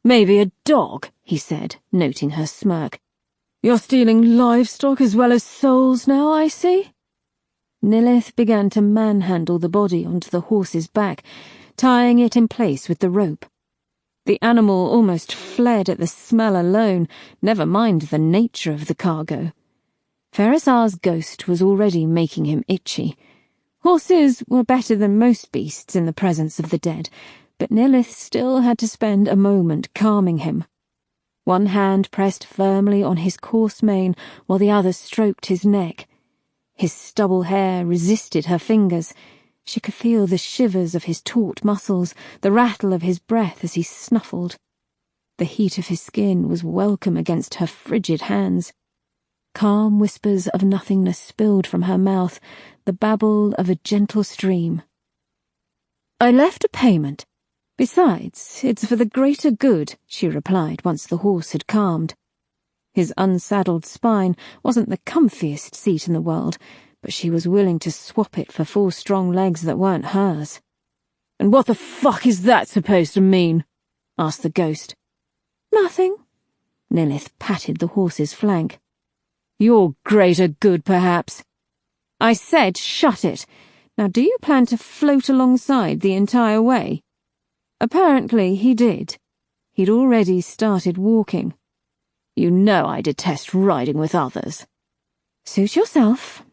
Maybe a dog," he said, noting her smirk. "You're stealing livestock as well as souls now, I see." Nilith began to manhandle the body onto the horse's back, tying it in place with the rope. The animal almost fled at the smell alone, never mind the nature of the cargo. Pharazar's ghost was already making him itchy. Horses were better than most beasts in the presence of the dead, but Nilith still had to spend a moment calming him. One hand pressed firmly on his coarse mane while the other stroked his neck. His stubble hair resisted her fingers. She could feel the shivers of his taut muscles, the rattle of his breath as he snuffled. The heat of his skin was welcome against her frigid hands. Calm whispers of nothingness spilled from her mouth, the babble of a gentle stream. "I left a payment. Besides, it's for the greater good," she replied once the horse had calmed. His unsaddled spine wasn't the comfiest seat in the world, but she was willing to swap it for 4 strong legs that weren't hers. "And what the fuck is that supposed to mean?" asked the ghost. "Nothing." Nilith patted the horse's flank. "Your greater good, perhaps." "I said shut it. Now do you plan to float alongside the entire way?" Apparently he did. He'd already started walking. "You know I detest riding with others." "Suit yourself."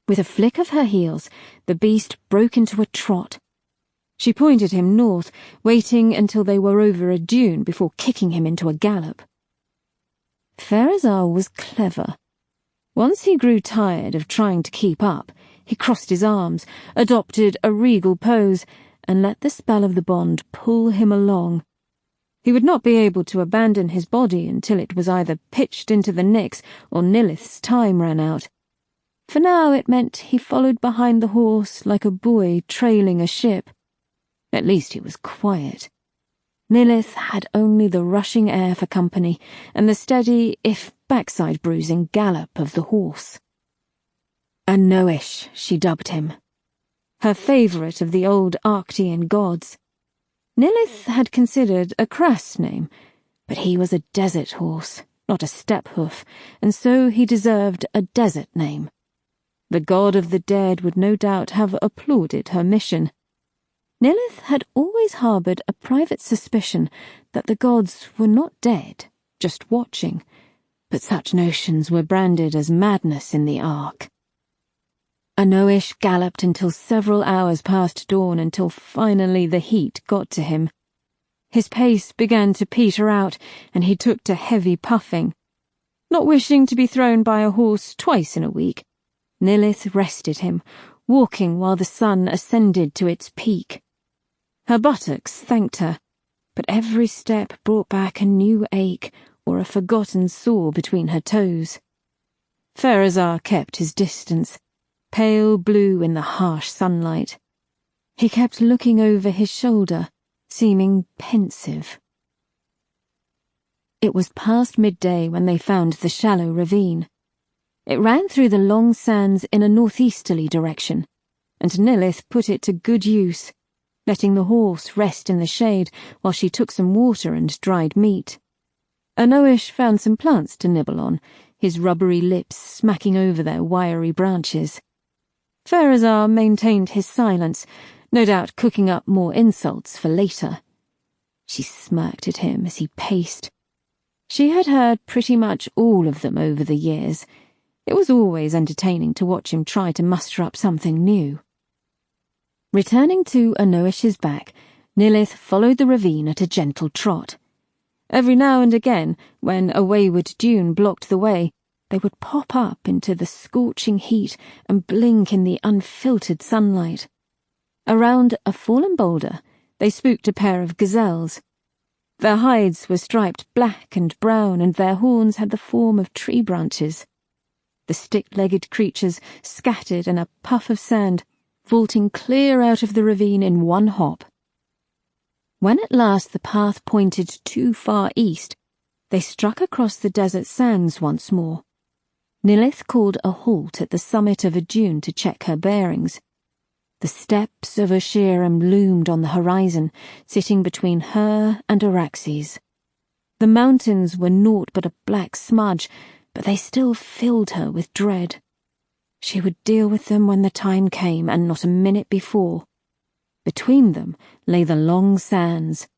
With a flick of her heels, the beast broke into a trot. She pointed him north, waiting until they were over a dune before kicking him into a gallop. Pharazar was clever. Once he grew tired of trying to keep up, he crossed his arms, adopted a regal pose, and let the spell of the bond pull him along. He would not be able to abandon his body until it was either pitched into the Nyx or Nilith's time ran out. For now it meant he followed behind the horse like a buoy trailing a ship. At least he was quiet. Nilith had only the rushing air for company, and the steady, if backside-bruising, gallop of the horse. Anoish, she dubbed him. Her favourite of the old Arctian gods. Nilith had considered a crass name, but he was a desert horse, not a steppe hoof, and so he deserved a desert name. The god of the dead would no doubt have applauded her mission. Nilith had always harboured a private suspicion that the gods were not dead, just watching, but such notions were branded as madness in the Ark. Anoish galloped until several hours past dawn until finally the heat got to him. His pace began to peter out, and he took to heavy puffing. Not wishing to be thrown by a horse twice in a week, Nilith rested him, walking while the sun ascended to its peak. Her buttocks thanked her, but every step brought back a new ache or a forgotten sore between her toes. Pharazar kept his distance, pale blue in the harsh sunlight. He kept looking over his shoulder, seeming pensive. It was past midday when they found the shallow ravine. It ran through the long sands in a northeasterly direction, and Nilith put it to good use, letting the horse rest in the shade while she took some water and dried meat. Anoish found some plants to nibble on, his rubbery lips smacking over their wiry branches. Pharazar maintained his silence, no doubt cooking up more insults for later. She smirked at him as he paced. She had heard pretty much all of them over the years. It was always entertaining to watch him try to muster up something new. Returning to Anoish's back, Nilith followed the ravine at a gentle trot. Every now and again, when a wayward dune blocked the way, they would pop up into the scorching heat and blink in the unfiltered sunlight. Around a fallen boulder, they spooked a pair of gazelles. Their hides were striped black and brown, and their horns had the form of tree branches. The stick-legged creatures scattered in a puff of sand, vaulting clear out of the ravine in one hop. When at last the path pointed too far east, they struck across the desert sands once more. Nilith called a halt at the summit of a dune to check her bearings. The steps of Wyrm loomed on the horizon, sitting between her and Araxes. The mountains were naught but a black smudge, but they still filled her with dread. She would deal with them when the time came, and not a minute before. Between them lay the long sands,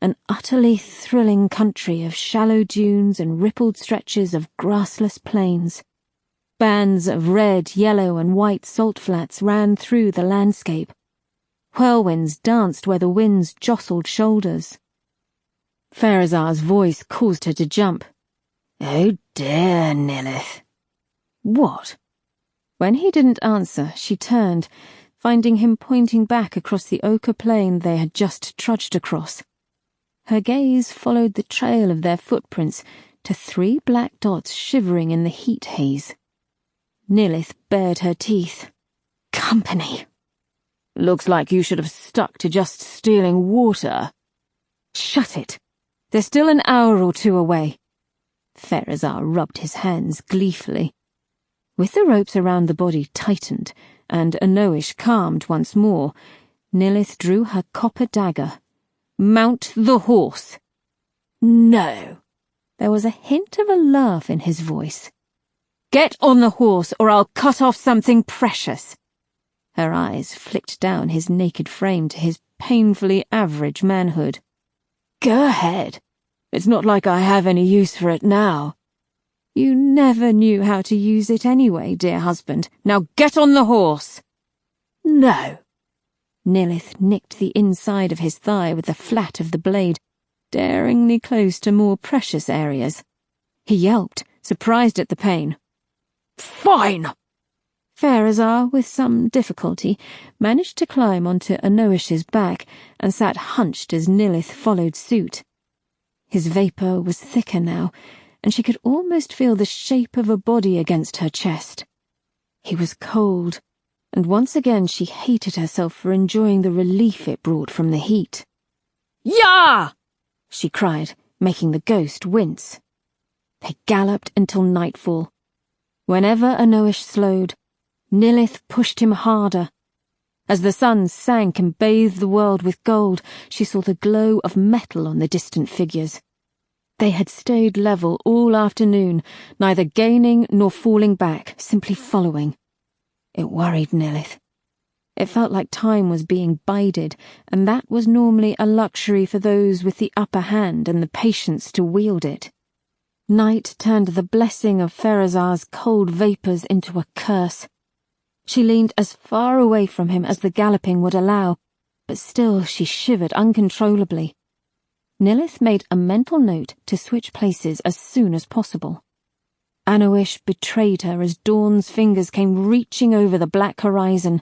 an utterly thrilling country of shallow dunes and rippled stretches of grassless plains. Bands of red, yellow, and white salt flats ran through the landscape. Whirlwinds danced where the winds jostled shoulders. Pharazar's voice caused her to jump. "Oh dear, Nilith." "What?" When he didn't answer, she turned, finding him pointing back across the ochre plain they had just trudged across. Her gaze followed the trail of their footprints to 3 black dots shivering in the heat haze. Nilith bared her teeth. "Company. Looks like you should have stuck to just stealing water." "Shut it. They're still an hour or 2 away." Pharazar rubbed his hands gleefully. With the ropes around the body tightened, and Anoish calmed once more, Nilith drew her copper dagger. "Mount the horse." "No." There was a hint of a laugh in his voice. "Get on the horse, or I'll cut off something precious." Her eyes flicked down his naked frame to his painfully average manhood. "Go ahead. It's not like I have any use for it now." "You never knew how to use it anyway, dear husband. Now get on the horse." "No." Nilith nicked the inside of his thigh with the flat of the blade, daringly close to more precious areas. He yelped, surprised at the pain. "Fine!" Pharazar, with some difficulty, managed to climb onto Anoish's back and sat hunched as Nilith followed suit. His vapour was thicker now, and she could almost feel the shape of a body against her chest. He was cold, and once again she hated herself for enjoying the relief it brought from the heat. "Yah!" she cried, making the ghost wince. They galloped until nightfall. Whenever Anoish slowed, Nilith pushed him harder. As the sun sank and bathed the world with gold, she saw the glow of metal on the distant figures. They had stayed level all afternoon, neither gaining nor falling back, simply following. It worried Nilith. It felt like time was being bided, and that was normally a luxury for those with the upper hand and the patience to wield it. Night turned the blessing of Pharazar's cold vapours into a curse. She leaned as far away from him as the galloping would allow, but still she shivered uncontrollably. Nilith made a mental note to switch places as soon as possible. Anoish betrayed her as Dawn's fingers came reaching over the black horizon.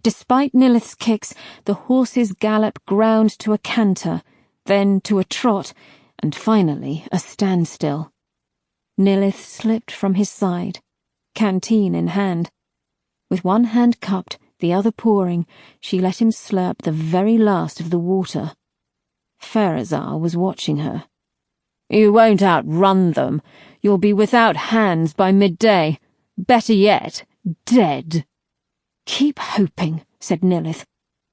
Despite Nilith's kicks, the horse's gallop ground to a canter, then to a trot, and finally a standstill. Nilith slipped from his side, canteen in hand. With one hand cupped, the other pouring, she let him slurp the very last of the water. Pharazar was watching her. "You won't outrun them. You'll be without hands by midday. Better yet, dead." "Keep hoping," said Nilith.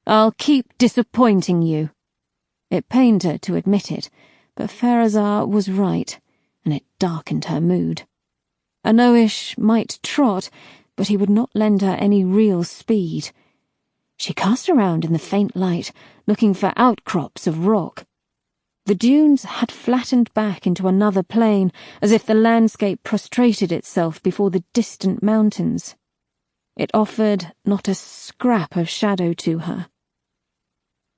"I'll keep disappointing you." It pained her to admit it, but Pharazar was right, and it darkened her mood. Anoish might trot, but he would not lend her any real speed. She cast around in the faint light, looking for outcrops of rock. The dunes had flattened back into another plain, as if the landscape prostrated itself before the distant mountains. It offered not a scrap of shadow to her.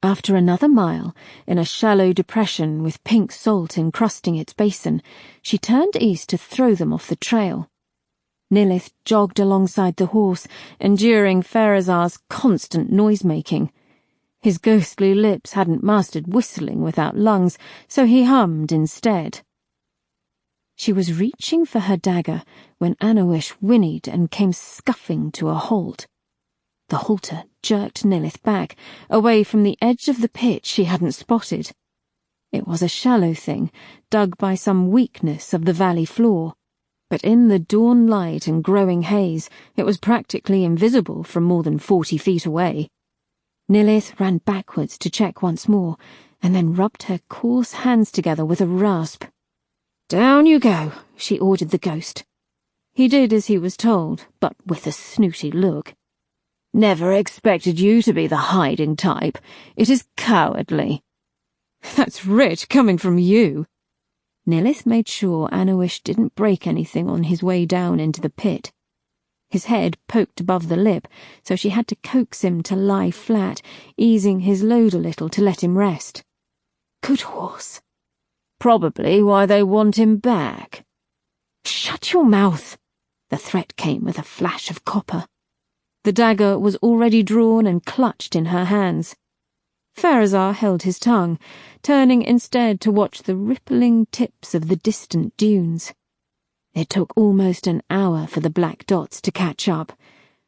After another mile, in a shallow depression with pink salt encrusting its basin, she turned east to throw them off the trail. Nilith jogged alongside the horse, enduring Pharazar's constant noise-making. His ghostly lips hadn't mastered whistling without lungs, so he hummed instead. She was reaching for her dagger when Anoish whinnied and came scuffing to a halt. The halter jerked Nilith back, away from the edge of the pit she hadn't spotted. It was a shallow thing, dug by some weakness of the valley floor, but in the dawn light and growing haze it was practically invisible from more than 40 feet away. Nilith ran backwards to check once more, and then rubbed her coarse hands together with a rasp. "Down you go," she ordered the ghost. He did as he was told, but with a snooty look. "Never expected you to be the hiding type. It is cowardly." "That's rich coming from you." Nilith made sure Anoish didn't break anything on his way down into the pit. His head poked above the lip, so she had to coax him to lie flat, easing his load a little to let him rest. Good horse. Probably why they want him back. "Shut your mouth!" The threat came with a flash of copper. The dagger was already drawn and clutched in her hands. Pharazar held his tongue, turning instead to watch the rippling tips of the distant dunes. It took almost an hour for the black dots to catch up.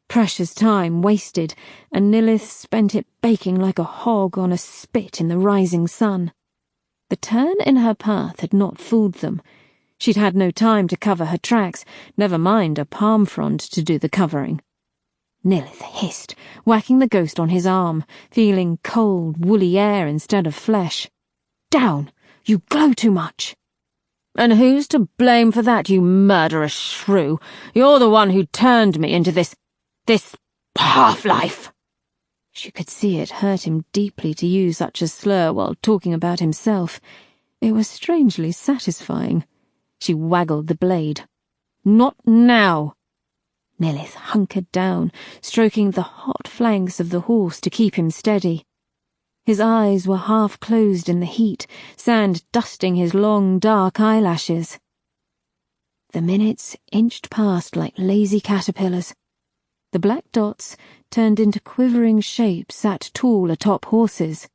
Precious time wasted, and Nilith spent it baking like a hog on a spit in the rising sun. The turn in her path had not fooled them. She'd had no time to cover her tracks, never mind a palm frond to do the covering. Nilith hissed, whacking the ghost on his arm, feeling cold, woolly air instead of flesh. "Down! You glow too much!" "And who's to blame for that, you murderous shrew? You're the one who turned me into this half-life." She could see it hurt him deeply to use such a slur while talking about himself. It was strangely satisfying. She waggled the blade. "Not now!" Nilith hunkered down, stroking the hot flanks of the horse to keep him steady. His eyes were half closed in the heat, sand dusting his long, dark eyelashes. The minutes inched past like lazy caterpillars. The black dots turned into quivering shapes sat tall atop horses.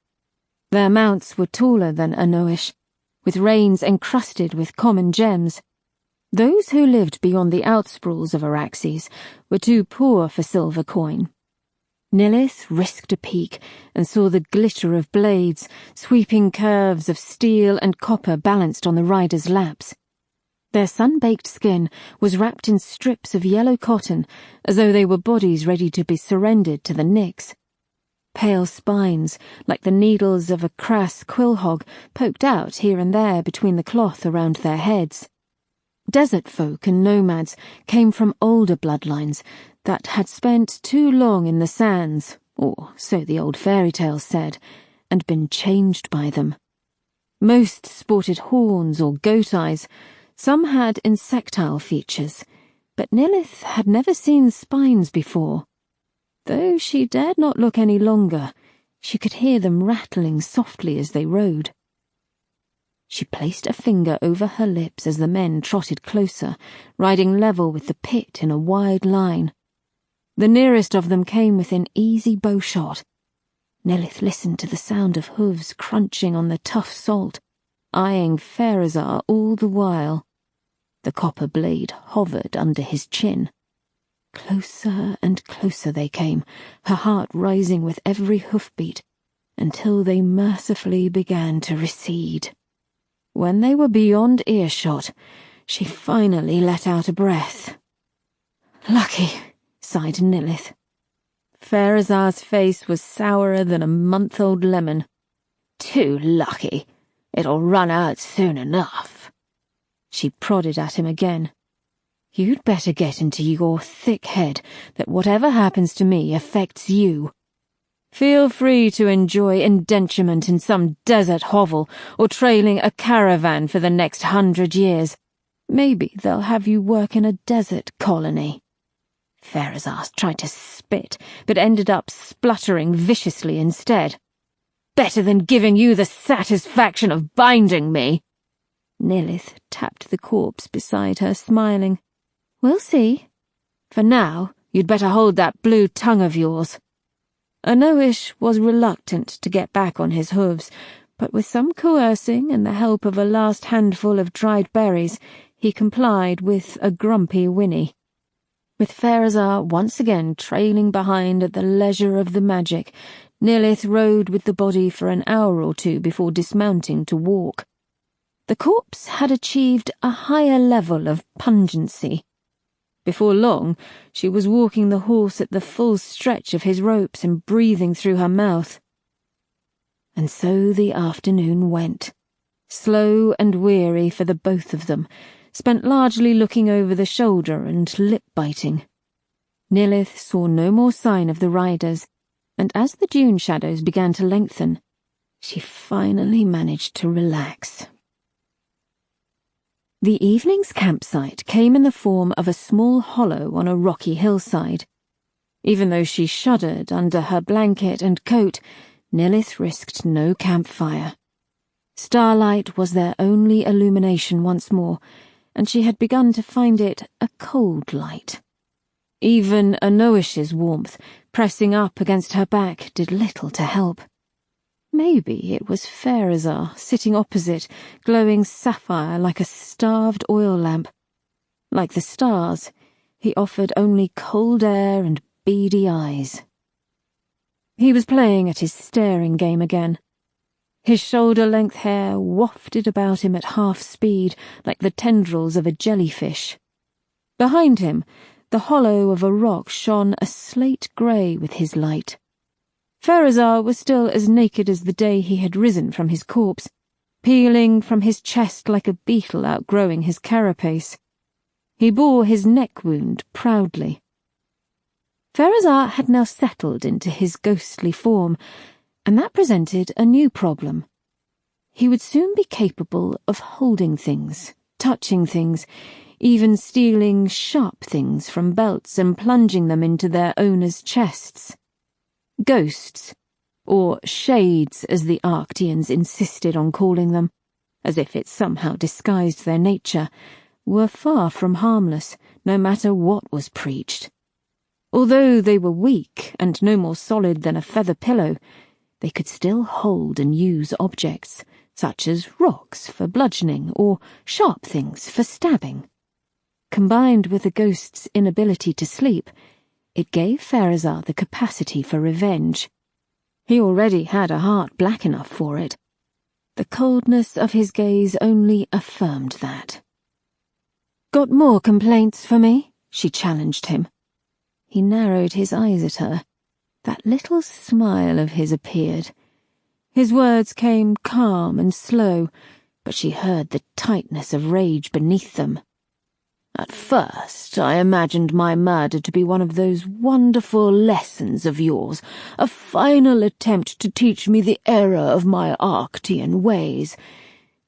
Their mounts were taller than Anoish, with reins encrusted with common gems. Those who lived beyond the outsprawls of Araxes were too poor for silver coin. Nilith risked a peek and saw the glitter of blades, sweeping curves of steel and copper balanced on the riders' laps. Their sun-baked skin was wrapped in strips of yellow cotton, as though they were bodies ready to be surrendered to the Nyx. Pale spines, like the needles of a crass quillhog, poked out here and there between the cloth around their heads. Desert folk and nomads came from older bloodlines that had spent too long in the sands, or so the old fairy tales said, and been changed by them. Most sported horns or goat eyes, some had insectile features, but Nilith had never seen spines before. Though she dared not look any longer, she could hear them rattling softly as they rode. She placed a finger over her lips as the men trotted closer, riding level with the pit in a wide line. The nearest of them came within easy bowshot. Nilith listened to the sound of hooves crunching on the tough salt, eyeing Pharazar all the while. The copper blade hovered under his chin. Closer and closer they came, her heart rising with every hoofbeat, until they mercifully began to recede. When they were beyond earshot, she finally let out a breath. "Lucky," sighed Nilith. Pharazar's face was sourer than a month-old lemon. "Too lucky. It'll run out soon enough." She prodded at him again. You'd better get into your thick head that whatever happens to me affects you. Feel free to enjoy indenturement in some desert hovel or trailing a caravan for the next 100 years. Maybe they'll have you work in a desert colony. Pharazar tried to spit, but ended up spluttering viciously instead. Better than giving you the satisfaction of binding me. Nilith tapped the corpse beside her, smiling. We'll see. For now, you'd better hold that blue tongue of yours. Anoish was reluctant to get back on his hooves, but with some coercing and the help of a last handful of dried berries, he complied with a grumpy whinny. With Pharazar once again trailing behind at the leisure of the magic, Nilith rode with the body for an hour or two before dismounting to walk. The corpse had achieved a higher level of pungency. Before long, she was walking the horse at the full stretch of his ropes and breathing through her mouth. And so the afternoon went, slow and weary for the both of them, spent largely looking over the shoulder and lip-biting. Nilith saw no more sign of the riders, and as the dune shadows began to lengthen, she finally managed to relax. The evening's campsite came in the form of a small hollow on a rocky hillside. Even though she shuddered under her blanket and coat, Nilith risked no campfire. Starlight was their only illumination once more, and she had begun to find it a cold light. Even Anoish's warmth, pressing up against her back, did little to help. Maybe it was Pharazar sitting opposite, glowing sapphire like a starved oil lamp. Like the stars, he offered only cold air and beady eyes. He was playing at his staring game again. His shoulder-length hair wafted about him at half speed, like the tendrils of a jellyfish. Behind him, the hollow of a rock shone a slate grey with his light. Pharazar was still as naked as the day he had risen from his corpse, peeling from his chest like a beetle outgrowing his carapace. He bore his neck wound proudly. Pharazar had now settled into his ghostly form, and that presented a new problem. He would soon be capable of holding things, touching things, even stealing sharp things from belts and plunging them into their owners' chests. Ghosts, or shades as the Arctians insisted on calling them, as if it somehow disguised their nature, were far from harmless, no matter what was preached. Although they were weak and no more solid than a feather pillow, they could still hold and use objects, such as rocks for bludgeoning or sharp things for stabbing. Combined with the ghost's inability to sleep, it gave Pharazar the capacity for revenge. He already had a heart black enough for it. The coldness of his gaze only affirmed that. "Got more complaints for me?" she challenged him. He narrowed his eyes at her. That little smile of his appeared. His words came calm and slow, but she heard the tightness of rage beneath them. "At first, I imagined my murder to be one of those wonderful lessons of yours, a final attempt to teach me the error of my Arctian ways.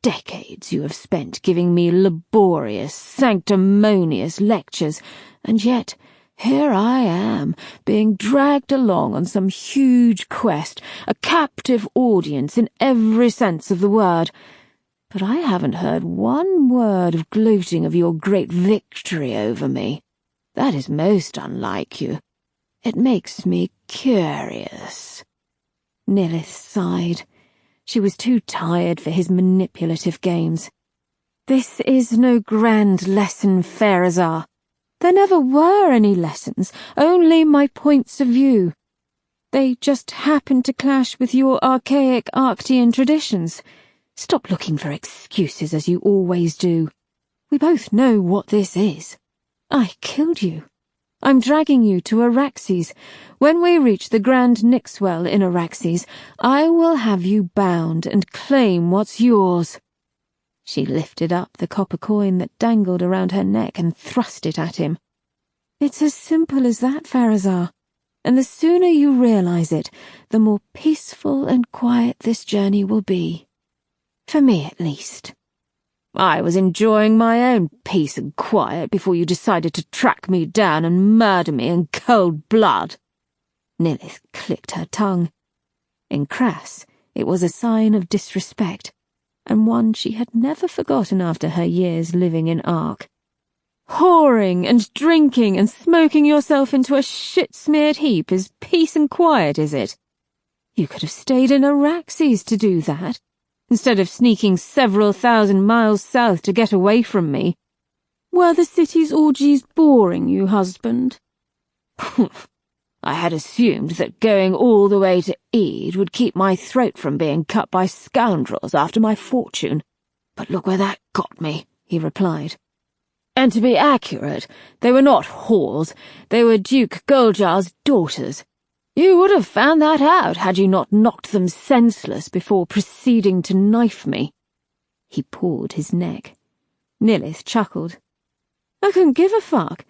Decades you have spent giving me laborious, sanctimonious lectures, and yet here I am, being dragged along on some huge quest, a captive audience in every sense of the word. But I haven't heard one word of gloating of your great victory over me. That is most unlike you. It makes me curious." Nilith sighed. She was too tired for his manipulative games. "This is no grand lesson, Pharazar. There never were any lessons, only my points of view. They just happen to clash with your archaic Arctian traditions. Stop looking for excuses as you always do. We both know what this is. I killed you. I'm dragging you to Araxes. When we reach the Grand Nixwell in Araxes, I will have you bound and claim what's yours." She lifted up the copper coin that dangled around her neck and thrust it at him. "It's as simple as that, Pharazar, and the sooner you realize it, the more peaceful and quiet this journey will be. For me, at least. I was enjoying my own peace and quiet before you decided to track me down and murder me in cold blood." Nilith clicked her tongue. In Crass, it was a sign of disrespect, and one she had never forgotten after her years living in Ark. "Whoring and drinking and smoking yourself into a shit-smeared heap is peace and quiet, is it? You could have stayed in Araxes to do that, instead of sneaking several thousand miles south to get away from me. Were the city's orgies boring you, husband?" "I had assumed that going all the way to Eid would keep my throat from being cut by scoundrels after my fortune, but look where that got me," he replied. "And to be accurate, they were not whores, they were Duke Goljar's daughters. You would have found that out had you not knocked them senseless before proceeding to knife me." He pawed his neck. Nilith chuckled. "I couldn't give a fuck.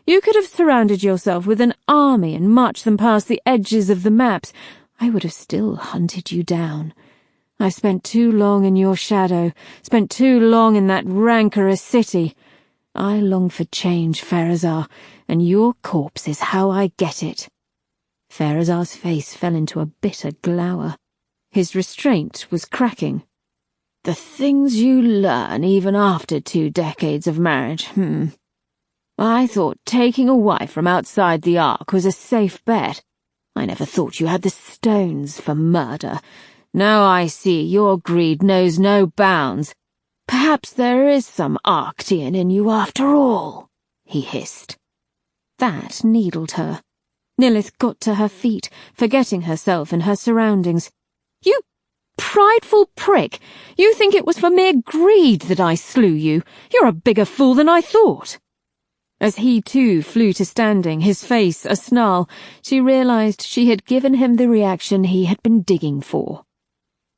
You could have surrounded yourself with an army and marched them past the edges of the maps. I would have still hunted you down. I spent too long in your shadow, spent too long in that rancorous city. I long for change, Pharazar, and your corpse is how I get it." Pharazar's face fell into a bitter glower. His restraint was cracking. "The things you learn even after 2 decades of marriage, I thought taking a wife from outside the Ark was a safe bet. I never thought you had the stones for murder. Now I see your greed knows no bounds. Perhaps there is some Arctian in you after all," he hissed. That needled her. Nilith got to her feet, forgetting herself and her surroundings. "You prideful prick! You think it was for mere greed that I slew you? You're a bigger fool than I thought." As he too flew to standing, his face a snarl, she realized she had given him the reaction he had been digging for.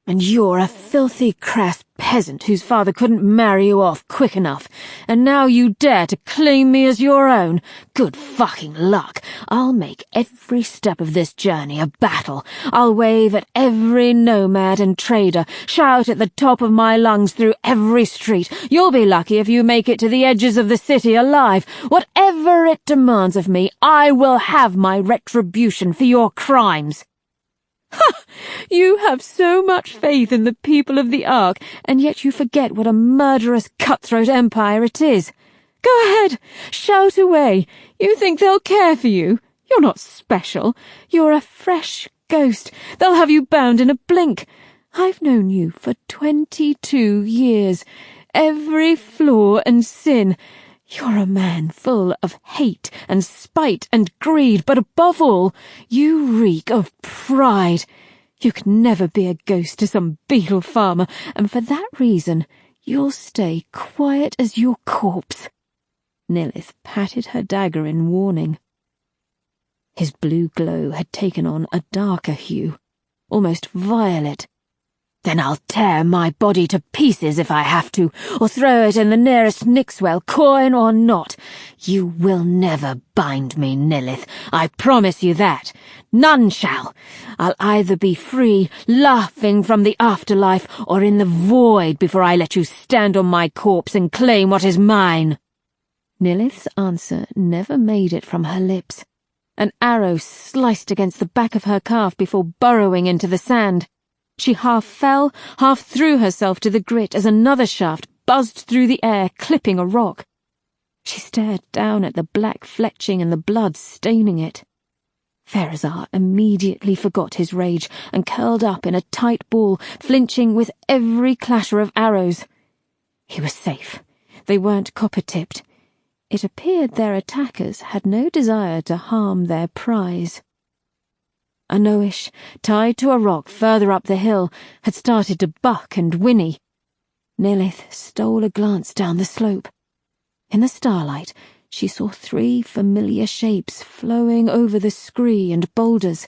"And you're a filthy, crass peasant whose father couldn't marry you off quick enough, and now you dare to claim me as your own? Good fucking luck. I'll make every step of this journey a battle. I'll wave at every nomad and trader, shout at the top of my lungs through every street. You'll be lucky if you make it to the edges of the city alive. Whatever it demands of me, I will have my retribution for your crimes." "Ha! You have so much faith in the people of the Ark, and yet you forget what a murderous cutthroat empire it is. Go ahead, shout away. You think they'll care for you? You're not special. You're a fresh ghost. They'll have you bound in a blink. I've known you for 22 years. Every flaw and sin. You're a man full of hate and spite and greed, but above all, you reek of pride. You can never be a ghost to some beetle farmer, and for that reason, you'll stay quiet as your corpse." Nilith patted her dagger in warning. His blue glow had taken on a darker hue, almost violet. "Then I'll tear my body to pieces if I have to, or throw it in the nearest Nixwell, coin or not. You will never bind me, Nilith. I promise you that. None shall. I'll either be free, laughing from the afterlife, or in the void before I let you stand on my corpse and claim what is mine." Nilith's answer never made it from her lips. An arrow sliced against the back of her calf before burrowing into the sand. She half fell, half threw herself to the grit as another shaft buzzed through the air, clipping a rock. She stared down at the black fletching and the blood staining it. Pharazar immediately forgot his rage and curled up in a tight ball, flinching with every clatter of arrows. He was safe. They weren't copper-tipped. It appeared their attackers had no desire to harm their prize. A Noish, tied to a rock further up the hill, had started to buck and whinny. Nilith stole a glance down the slope. In the starlight, she saw 3 familiar shapes flowing over the scree and boulders.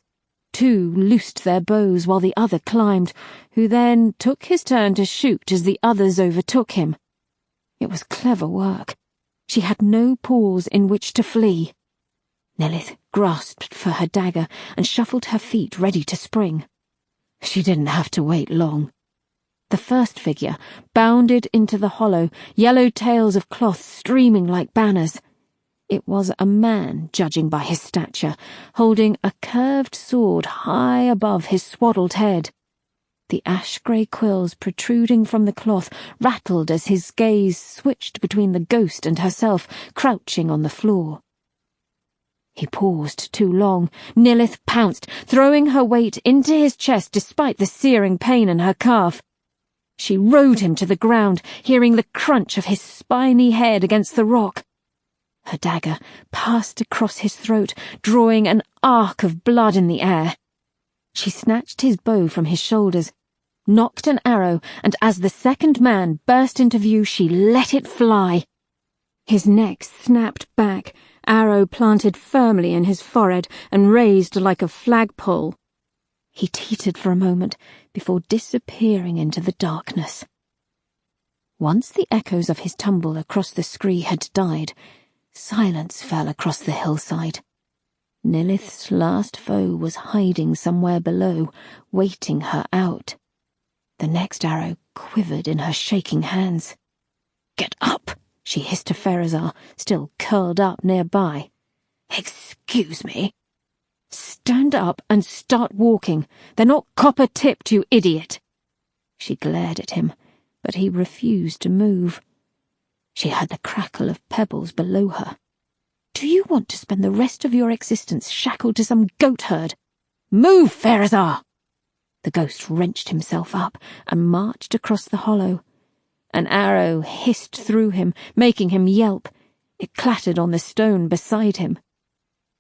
Two loosed their bows while the other climbed, who then took his turn to shoot as the others overtook him. It was clever work. She had no pause in which to flee. Nilith grasped for her dagger and shuffled her feet ready to spring. She didn't have to wait long. The first figure bounded into the hollow, yellow tails of cloth streaming like banners. It was a man, judging by his stature, holding a curved sword high above his swaddled head. The ash-grey quills protruding from the cloth rattled as his gaze switched between the ghost and herself, crouching on the floor. He paused too long. Nilith pounced, throwing her weight into his chest despite the searing pain in her calf. She rode him to the ground, hearing the crunch of his spiny head against the rock. Her dagger passed across his throat, drawing an arc of blood in the air. She snatched his bow from his shoulders, knocked an arrow, and as the second man burst into view, she let it fly. His neck snapped back, arrow planted firmly in his forehead and raised like a flagpole. He teetered for a moment before disappearing into the darkness. Once the echoes of his tumble across the scree had died, silence fell across the hillside. Nilith's last foe was hiding somewhere below, waiting her out. The next arrow quivered in her shaking hands. "Get up!" she hissed to Pharazar, still curled up nearby. "Excuse me." "Stand up and start walking. They're not copper-tipped, you idiot." She glared at him, but he refused to move. She had the crackle of pebbles below her. "Do you want to spend the rest of your existence shackled to some goat herd? Move, Pharazar!" The ghost wrenched himself up and marched across the hollow. An arrow hissed through him, making him yelp. It clattered on the stone beside him.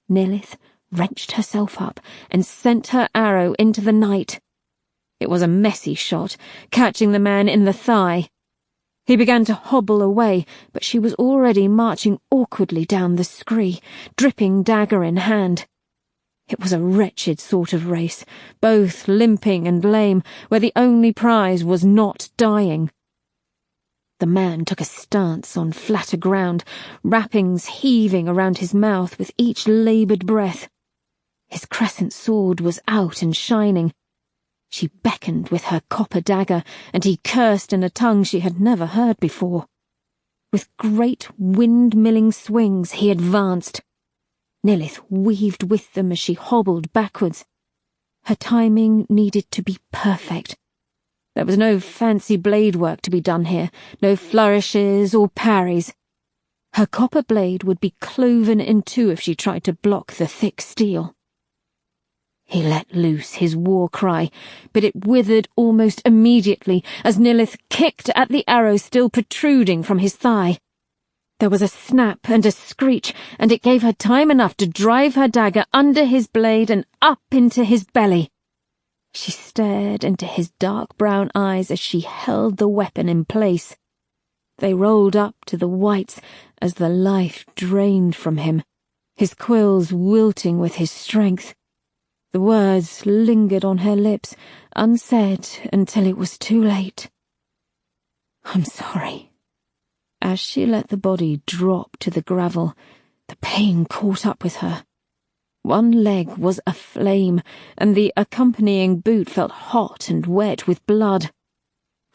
Nilith wrenched herself up and sent her arrow into the night. It was a messy shot, catching the man in the thigh. He began to hobble away, but she was already marching awkwardly down the scree, dripping dagger in hand. It was a wretched sort of race, both limping and lame, where the only prize was not dying. The man took a stance on flatter ground, wrappings heaving around his mouth with each laboured breath. His crescent sword was out and shining. She beckoned with her copper dagger, and he cursed in a tongue she had never heard before. With great wind-milling swings he advanced. Nilith weaved with them as she hobbled backwards. Her timing needed to be perfect. There was no fancy blade work to be done here, no flourishes or parries. Her copper blade would be cloven in two if she tried to block the thick steel. He let loose his war cry, but it withered almost immediately as Nilith kicked at the arrow still protruding from his thigh. There was a snap and a screech, and it gave her time enough to drive her dagger under his blade and up into his belly. She stared into his dark brown eyes as she held the weapon in place. They rolled up to the whites as the life drained from him, his quills wilting with his strength. The words lingered on her lips, unsaid until it was too late. "I'm sorry." As she let the body drop to the gravel, the pain caught up with her. One leg was aflame, and the accompanying boot felt hot and wet with blood.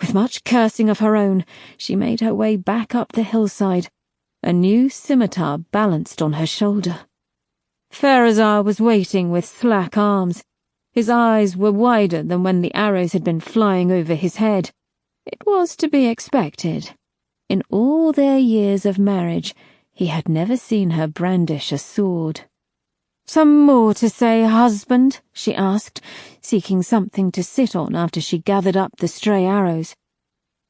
With much cursing of her own, she made her way back up the hillside, a new scimitar balanced on her shoulder. Pharazar was waiting with slack arms. His eyes were wider than when the arrows had been flying over his head. It was to be expected. In all their years of marriage, he had never seen her brandish a sword. "Some more to say, husband?" she asked, seeking something to sit on after she gathered up the stray arrows.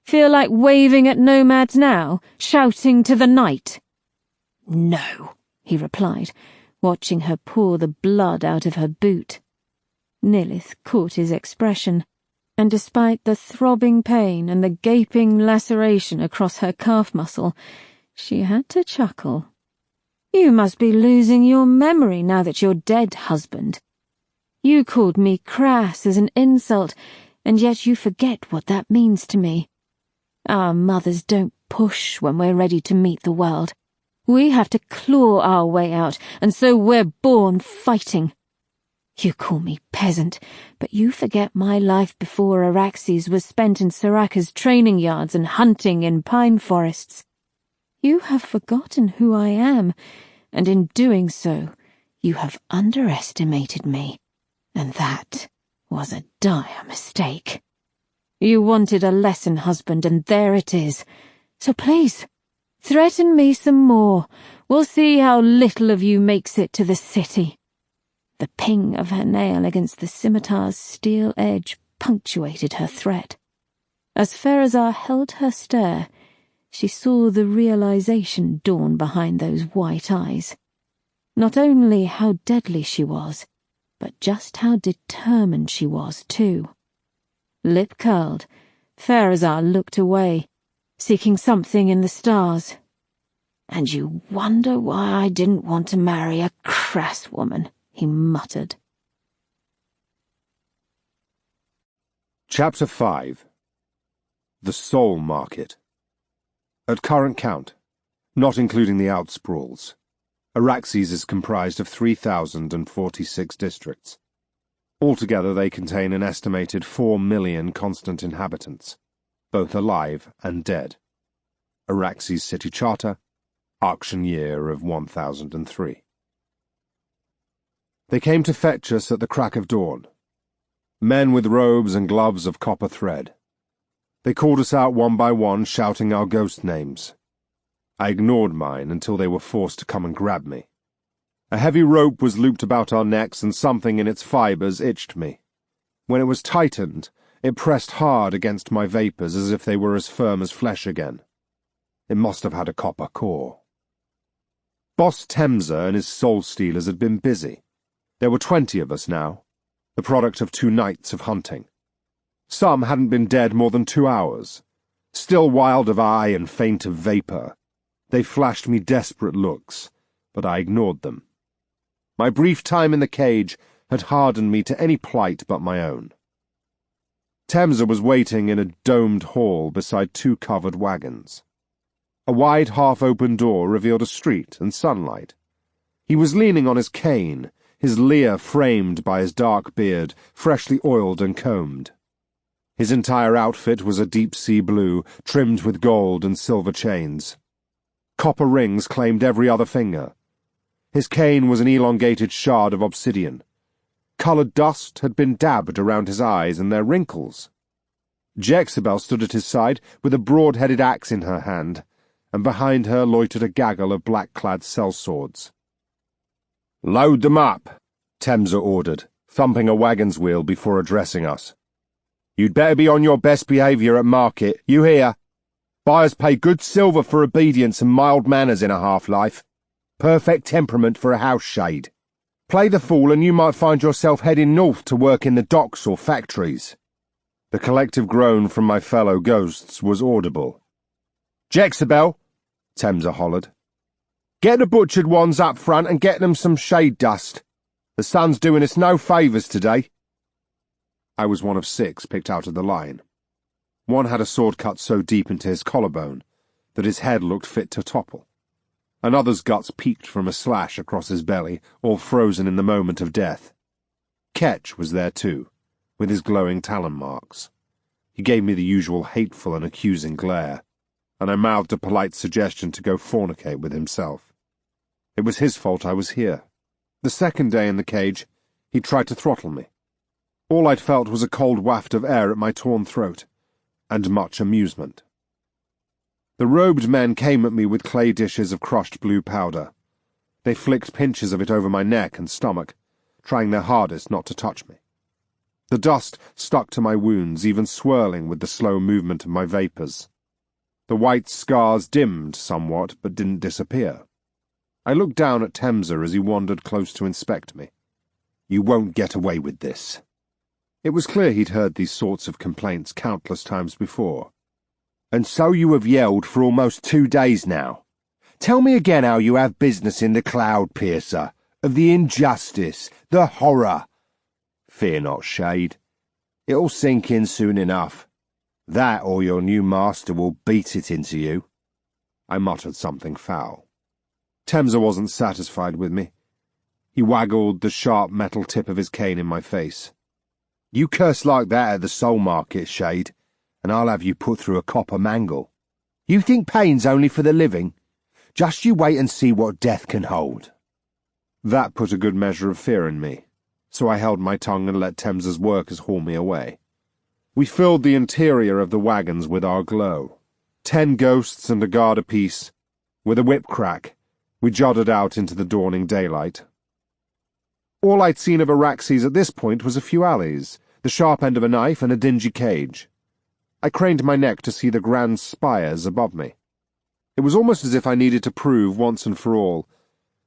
"Feel like waving at nomads now, shouting to the night?" "No," he replied, watching her pour the blood out of her boot. Nilith caught his expression, and despite the throbbing pain and the gaping laceration across her calf muscle, she had to chuckle. "You must be losing your memory now that you're dead, husband." You called me crass as an insult, and yet you forget what that means to me. Our mothers don't push when we're ready to meet the world. We have to claw our way out, and so we're born fighting. You call me peasant, but you forget my life before Araxes was spent in Soraka's training yards and hunting in pine forests. You have forgotten who I am, and in doing so, you have underestimated me, and that was a dire mistake. You wanted a lesson, husband, and there it is. So please, threaten me some more. We'll see how little of you makes it to the city. The ping of her nail against the scimitar's steel edge punctuated her threat. As Pharazar held her stare, she saw the realization dawn behind those white eyes. Not only how deadly she was, but just how determined she was, too. Lip curled, Pharazar looked away, seeking something in the stars. "And you wonder why I didn't want to marry a crass woman," he muttered. Chapter 5. The Soul Market. At current count, not including the outsprawls, Araxes is comprised of 3,046 districts. Altogether they contain an estimated 4 million constant inhabitants, both alive and dead. Araxes City Charter, Arctian year of 1003. They came to fetch us at the crack of dawn. Men with robes and gloves of copper thread. They called us out one by one, shouting our ghost names. I ignored mine until they were forced to come and grab me. A heavy rope was looped about our necks, and something in its fibres itched me. When it was tightened, it pressed hard against my vapours as if they were as firm as flesh again. It must have had a copper core. Boss Temza and his soulstealers had been busy. There were 20 of us now, the product of 2 nights of hunting. Some hadn't been dead more than 2 hours. Still wild of eye and faint of vapour, they flashed me desperate looks, but I ignored them. My brief time in the cage had hardened me to any plight but my own. Temza was waiting in a domed hall beside 2 covered wagons. A wide half-open door revealed a street and sunlight. He was leaning on his cane, his leer framed by his dark beard, freshly oiled and combed. His entire outfit was a deep-sea blue, trimmed with gold and silver chains. Copper rings claimed every other finger. His cane was an elongated shard of obsidian. Coloured dust had been dabbed around his eyes and their wrinkles. Jezebel stood at his side with a broad-headed axe in her hand, and behind her loitered a gaggle of black-clad sellswords. "Load them up," Temza ordered, thumping a wagon's wheel before addressing us. "You'd better be on your best behaviour at market, you hear? Buyers pay good silver for obedience and mild manners in a half-life. Perfect temperament for a house shade. Play the fool and you might find yourself heading north to work in the docks or factories." The collective groan from my fellow ghosts was audible. "Jezebel," Temza hollered. "Get the butchered ones up front and get them some shade dust. The sun's doing us no favours today." I was one of 6 picked out of the line. One had a sword cut so deep into his collarbone that his head looked fit to topple. Another's guts peeked from a slash across his belly, all frozen in the moment of death. Ketch was there too, with his glowing talon marks. He gave me the usual hateful and accusing glare, and I mouthed a polite suggestion to go fornicate with himself. It was his fault I was here. The second day in the cage, he tried to throttle me. All I'd felt was a cold waft of air at my torn throat, and much amusement. The robed men came at me with clay dishes of crushed blue powder. They flicked pinches of it over my neck and stomach, trying their hardest not to touch me. The dust stuck to my wounds, even swirling with the slow movement of my vapours. The white scars dimmed somewhat, but didn't disappear. I looked down at Temza as he wandered close to inspect me. "You won't get away with this." It was clear he'd heard these sorts of complaints countless times before. "And so you have yelled for almost 2 days now. Tell me again how you have business in the Cloud Piercer, of the injustice, the horror." Fear not, Shade. It'll sink in soon enough. That or your new master will beat it into you. I muttered something foul. Temsa wasn't satisfied with me. He waggled the sharp metal tip of his cane in my face. You curse like that at the soul market, Shade, and I'll have you put through a copper mangle. You think pain's only for the living? Just you wait and see what death can hold. That put a good measure of fear in me, so I held my tongue and let Temsa's workers haul me away. We filled the interior of the wagons with our glow. 10 ghosts and a guard apiece. With a whip crack, we jotted out into the dawning daylight. All I'd seen of Araxes at this point was a few alleys, the sharp end of a knife and a dingy cage. I craned my neck to see the grand spires above me. It was almost as if I needed to prove once and for all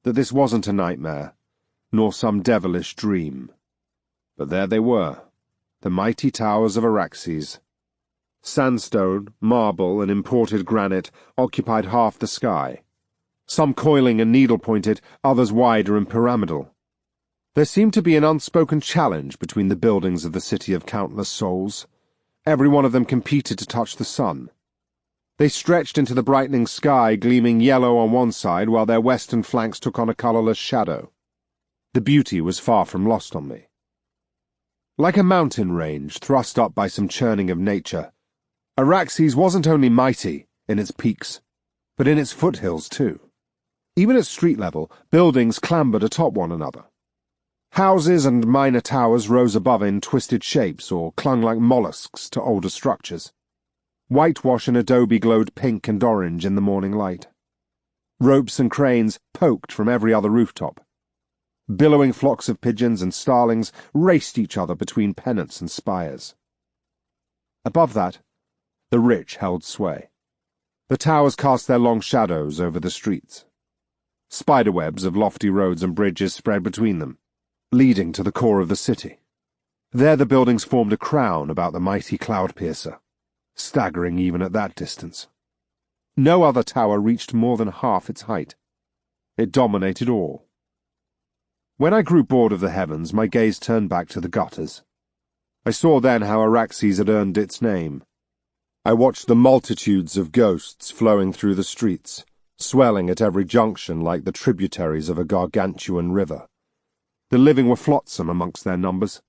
that this wasn't a nightmare, nor some devilish dream. But there they were, the mighty towers of Araxes. Sandstone, marble, and imported granite occupied half the sky, some coiling and needle-pointed, others wider and pyramidal. There seemed to be an unspoken challenge between the buildings of the city of countless souls. Every one of them competed to touch the sun. They stretched into the brightening sky, gleaming yellow on one side, while their western flanks took on a colourless shadow. The beauty was far from lost on me. Like a mountain range thrust up by some churning of nature, Araxes wasn't only mighty in its peaks, but in its foothills too. Even at street level, buildings clambered atop one another. Houses and minor towers rose above in twisted shapes or clung like mollusks to older structures. Whitewash and adobe glowed pink and orange in the morning light. Ropes and cranes poked from every other rooftop. Billowing flocks of pigeons and starlings raced each other between pennants and spires. Above that, the rich held sway. The towers cast their long shadows over the streets. Spiderwebs of lofty roads and bridges spread between them, leading to the core of the city. There the buildings formed a crown about the mighty cloud-piercer, staggering even at that distance. No other tower reached more than half its height. It dominated all. When I grew bored of the heavens, my gaze turned back to the gutters. I saw then how Araxes had earned its name. I watched the multitudes of ghosts flowing through the streets, swelling at every junction like the tributaries of a gargantuan river. The living were flotsam amongst their numbers.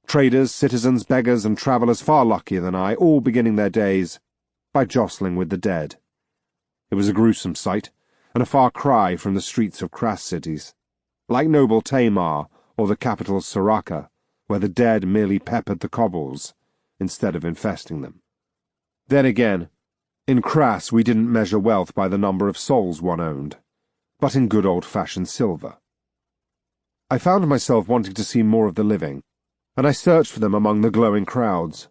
Traders, citizens, beggars, and travellers far luckier than I, all beginning their days by jostling with the dead. It was a gruesome sight, and a far cry from the streets of crass cities, like noble Tamar or the capital Soraka, where the dead merely peppered the cobbles instead of infesting them. Then again, in Crass we didn't measure wealth by the number of souls one owned, but in good old-fashioned silver. I found myself wanting to see more of the living, and I searched for them among the glowing crowds.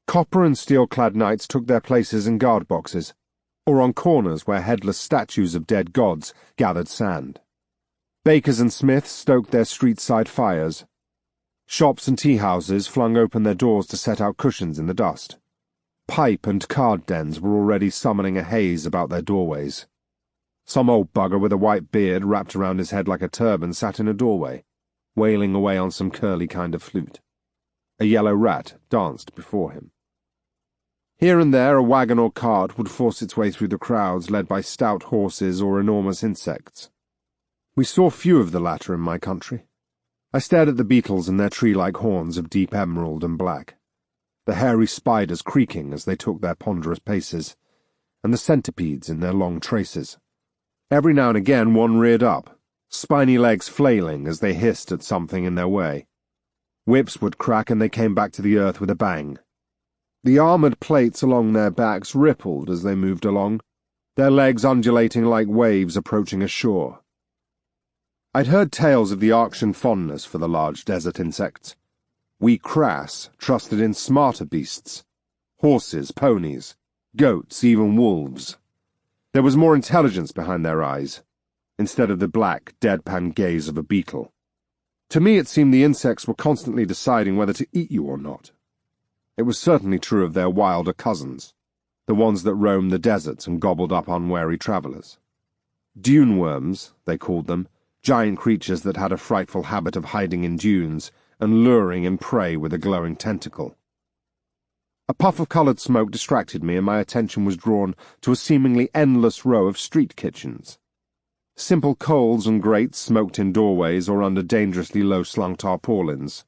Copper and steel-clad knights took their places in guard boxes, or on corners where headless statues of dead gods gathered sand. Bakers and smiths stoked their street-side fires. Shops and tea-houses flung open their doors to set out cushions in the dust. Pipe and card dens were already summoning a haze about their doorways. Some old bugger with a white beard wrapped around his head like a turban sat in a doorway, wailing away on some curly kind of flute. A yellow rat danced before him. Here and there a wagon or cart would force its way through the crowds, led by stout horses or enormous insects. We saw few of the latter in my country. I stared at the beetles and their tree-like horns of deep emerald and black, the hairy spiders creaking as they took their ponderous paces, and the centipedes in their long traces. Every now and again one reared up, spiny legs flailing as they hissed at something in their way. Whips would crack and they came back to the earth with a bang. The armoured plates along their backs rippled as they moved along, their legs undulating like waves approaching a shore. I'd heard tales of the Arctian fondness for the large desert insects. We crass trusted in smarter beasts, horses, ponies, goats, even wolves. There was more intelligence behind their eyes, instead of the black, deadpan gaze of a beetle. To me it seemed the insects were constantly deciding whether to eat you or not. It was certainly true of their wilder cousins, the ones that roamed the deserts and gobbled up unwary travellers. Dune worms, they called them, giant creatures that had a frightful habit of hiding in dunes and luring in prey with a glowing tentacle. A puff of coloured smoke distracted me, and my attention was drawn to a seemingly endless row of street kitchens. Simple coals and grates smoked in doorways or under dangerously low-slung tarpaulins.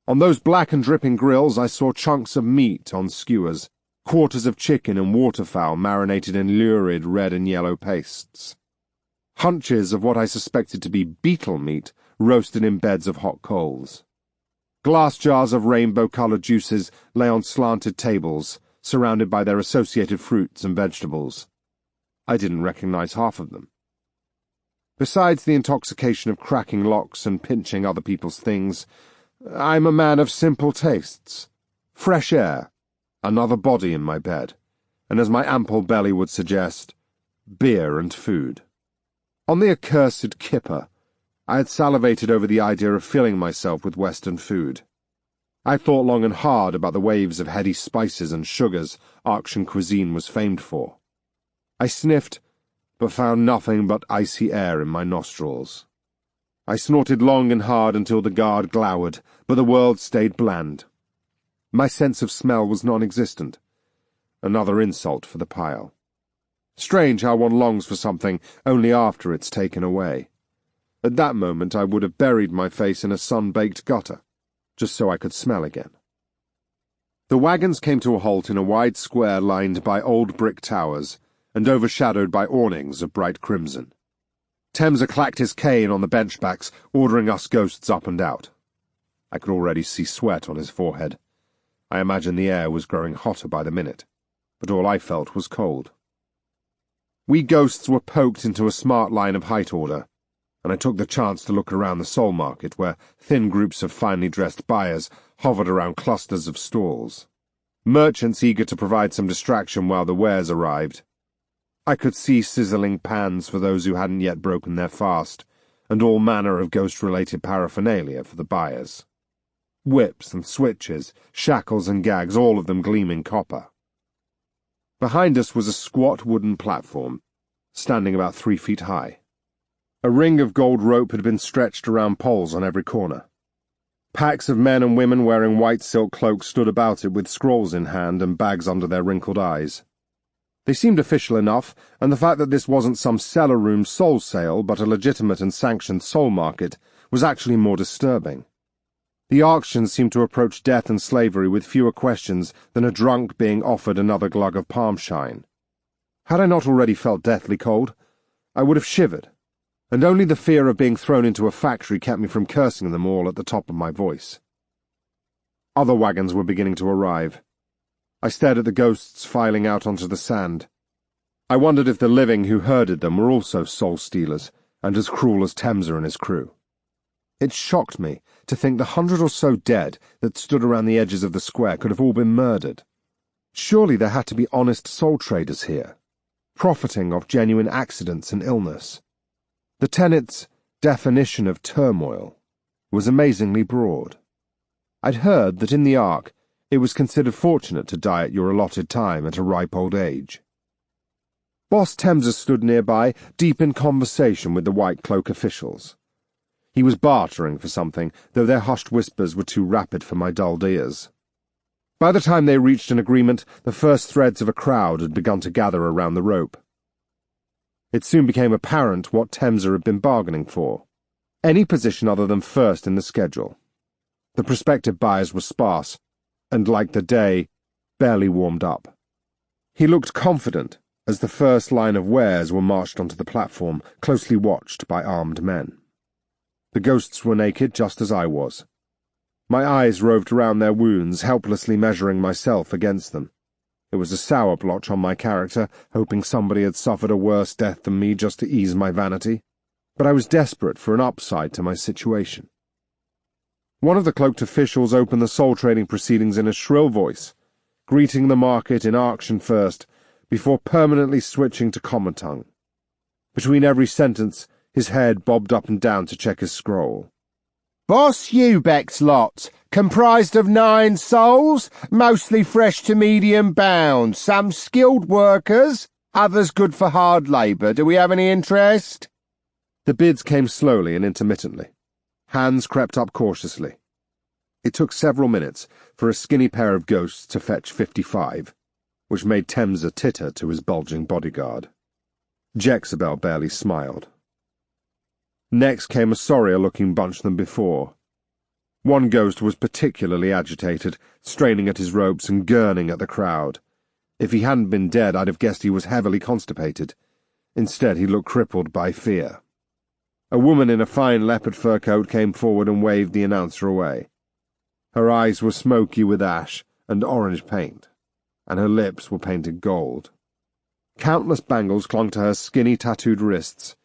On those black and dripping grills I saw chunks of meat on skewers, quarters of chicken and waterfowl marinated in lurid red and yellow pastes. Hunches of what I suspected to be beetle meat roasted in beds of hot coals. Glass jars of rainbow-coloured juices lay on slanted tables, surrounded by their associated fruits and vegetables. I didn't recognize half of them. Besides the intoxication of cracking locks and pinching other people's things, I'm a man of simple tastes. Fresh air, another body in my bed, and as my ample belly would suggest, beer and food. On the accursed kipper, I had salivated over the idea of filling myself with Western food. I thought long and hard about the waves of heady spices and sugars Arctian cuisine was famed for. I sniffed, but found nothing but icy air in my nostrils. I snorted long and hard until the guard glowered, but the world stayed bland. My sense of smell was non-existent. Another insult for the pile. Strange how one longs for something only after it's taken away. At that moment I would have buried my face in a sun-baked gutter, just so I could smell again. The wagons came to a halt in a wide square lined by old brick towers and overshadowed by awnings of bright crimson. Temser clacked his cane on the benchbacks, ordering us ghosts up and out. I could already see sweat on his forehead. I imagined the air was growing hotter by the minute, but all I felt was cold. We ghosts were poked into a smart line of height order, and I took the chance to look around the soul market, where thin groups of finely dressed buyers hovered around clusters of stalls. Merchants eager to provide some distraction while the wares arrived. I could see sizzling pans for those who hadn't yet broken their fast, and all manner of ghost-related paraphernalia for the buyers. Whips and switches, shackles and gags, all of them gleaming copper. Behind us was a squat wooden platform, standing about 3 feet high. A ring of gold rope had been stretched around poles on every corner. Packs of men and women wearing white silk cloaks stood about it with scrolls in hand and bags under their wrinkled eyes. They seemed official enough, and the fact that this wasn't some cellar-room soul sale but a legitimate and sanctioned soul market was actually more disturbing. The Arctians seemed to approach death and slavery with fewer questions than a drunk being offered another glug of palm shine. Had I not already felt deathly cold, I would have shivered, and only the fear of being thrown into a factory kept me from cursing them all at the top of my voice. Other wagons were beginning to arrive. I stared at the ghosts filing out onto the sand. I wondered if the living who herded them were also soul-stealers, and as cruel as Temser and his crew. It shocked me to think the 100 or so dead that stood around the edges of the square could have all been murdered. Surely there had to be honest soul traders here, profiting off genuine accidents and illness. The tenet's definition of turmoil was amazingly broad. I'd heard that in the Ark it was considered fortunate to die at your allotted time at a ripe old age. Boss Temser stood nearby, deep in conversation with the white cloak officials. He was bartering for something, though their hushed whispers were too rapid for my dulled ears. By the time they reached an agreement, the first threads of a crowd had begun to gather around the rope. It soon became apparent what Temser had been bargaining for. Any position other than first in the schedule. The prospective buyers were sparse, and like the day, barely warmed up. He looked confident as the first line of wares were marched onto the platform, closely watched by armed men. The ghosts were naked just as I was. My eyes roved around their wounds, helplessly measuring myself against them. It was a sour blotch on my character, hoping somebody had suffered a worse death than me just to ease my vanity, but I was desperate for an upside to my situation. One of the cloaked officials opened the soul-trading proceedings in a shrill voice, greeting the market in Arctian first, before permanently switching to common tongue. Between every sentence, his head bobbed up and down to check his scroll. Boss Ubeck's lot, comprised of 9 souls, mostly fresh to medium bound, some skilled workers, others good for hard labour. Do we have any interest? The bids came slowly and intermittently. Hands crept up cautiously. It took several minutes for a skinny pair of ghosts to fetch 55, which made Temza titter to his bulging bodyguard. Jezebel barely smiled. Next came a sorrier-looking bunch than before. One ghost was particularly agitated, straining at his ropes and gurning at the crowd. If he hadn't been dead, I'd have guessed he was heavily constipated. Instead, he looked crippled by fear. A woman in a fine leopard fur coat came forward and waved the announcer away. Her eyes were smoky with ash and orange paint, and her lips were painted gold. Countless bangles clung to her skinny, tattooed wrists.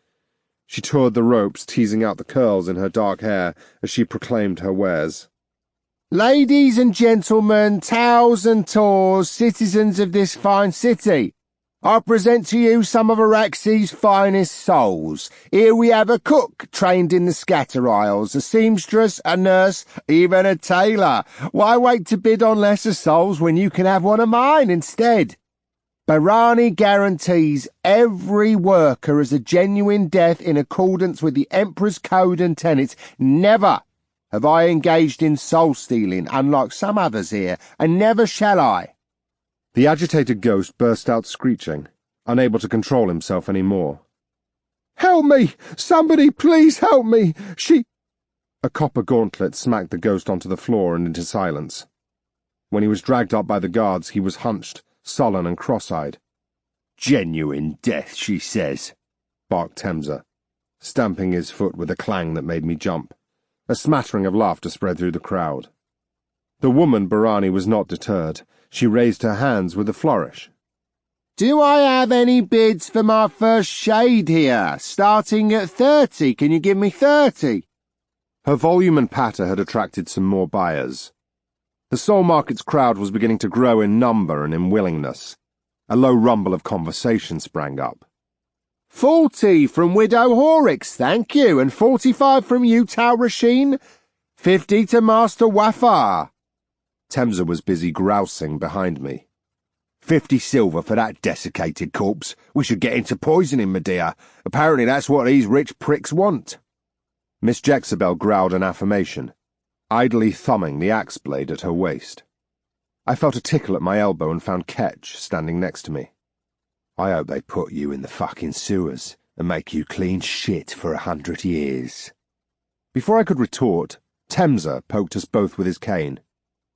She toured the ropes, teasing out the curls in her dark hair as she proclaimed her wares. "Ladies and gentlemen, towels and taws, citizens of this fine city, I present to you some of Araxes' finest souls. Here we have a cook trained in the scatter isles, a seamstress, a nurse, even a tailor. Why wait to bid on lesser souls when you can have one of mine instead? Barani guarantees every worker has a genuine death in accordance with the Emperor's code and tenets. Never have I engaged in soul-stealing, unlike some others here, and never shall I." The agitated ghost burst out screeching, unable to control himself any more. "Help me! Somebody please help me! She—" A copper gauntlet smacked the ghost onto the floor and into silence. When he was dragged up by the guards, he was hunched, sullen and cross-eyed. "Genuine death, she says," barked Temza, stamping his foot with a clang that made me jump. A smattering of laughter spread through the crowd. The woman Barani was not deterred. She raised her hands with a flourish. "Do I have any bids for my first shade here? Starting at 30, can you give me 30? Her volume and patter had attracted some more buyers. The Soul Market's crowd was beginning to grow in number and in willingness. A low rumble of conversation sprang up. 40 from Widow Horrocks, thank you, and 45 from you, Tal Rasheen. 50 to Master Wafar. Temza was busy grousing behind me. 50 silver for that desiccated corpse. We should get into poisoning, my dear. Apparently that's what these rich pricks want. Miss Jezebel growled an affirmation, idly thumbing the axe blade at her waist. I felt a tickle at my elbow and found Ketch standing next to me. "I hope they put you in the fucking sewers and make you clean shit for 100 years. Before I could retort, Temza poked us both with his cane.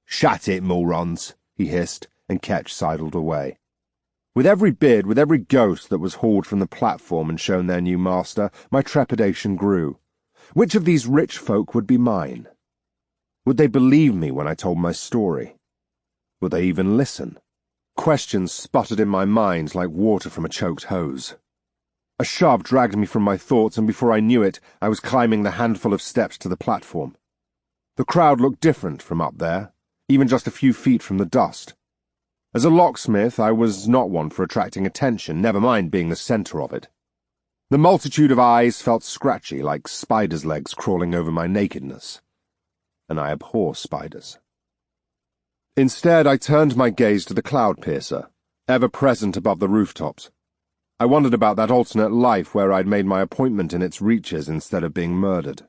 "Shut it, morons," he hissed, and Ketch sidled away. With every bid, with every ghost that was hauled from the platform and shown their new master, my trepidation grew. Which of these rich folk would be mine? Would they believe me when I told my story? Would they even listen? Questions sputtered in my mind like water from a choked hose. A shove dragged me from my thoughts, and before I knew it, I was climbing the handful of steps to the platform. The crowd looked different from up there, even just a few feet from the dust. As a locksmith, I was not one for attracting attention, never mind being the centre of it. The multitude of eyes felt scratchy, like spiders' legs crawling over my nakedness. And I abhor spiders. Instead, I turned my gaze to the cloud piercer, ever present above the rooftops. I wondered about that alternate life where I'd made my appointment in its reaches instead of being murdered.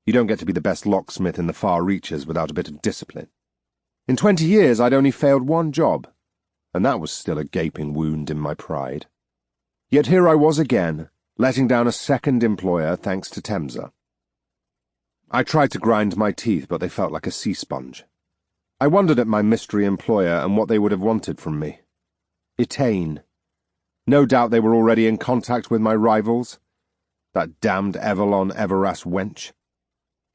You don't get to be the best locksmith in the far reaches without a bit of discipline. In 20 years, I'd only failed one job, and that was still a gaping wound in my pride. Yet here I was again, letting down a second employer thanks to Temza. I tried to grind my teeth, but they felt like a sea sponge. I wondered at my mystery employer and what they would have wanted from me. Etain. No doubt they were already in contact with my rivals. That damned Evelon Everas wench.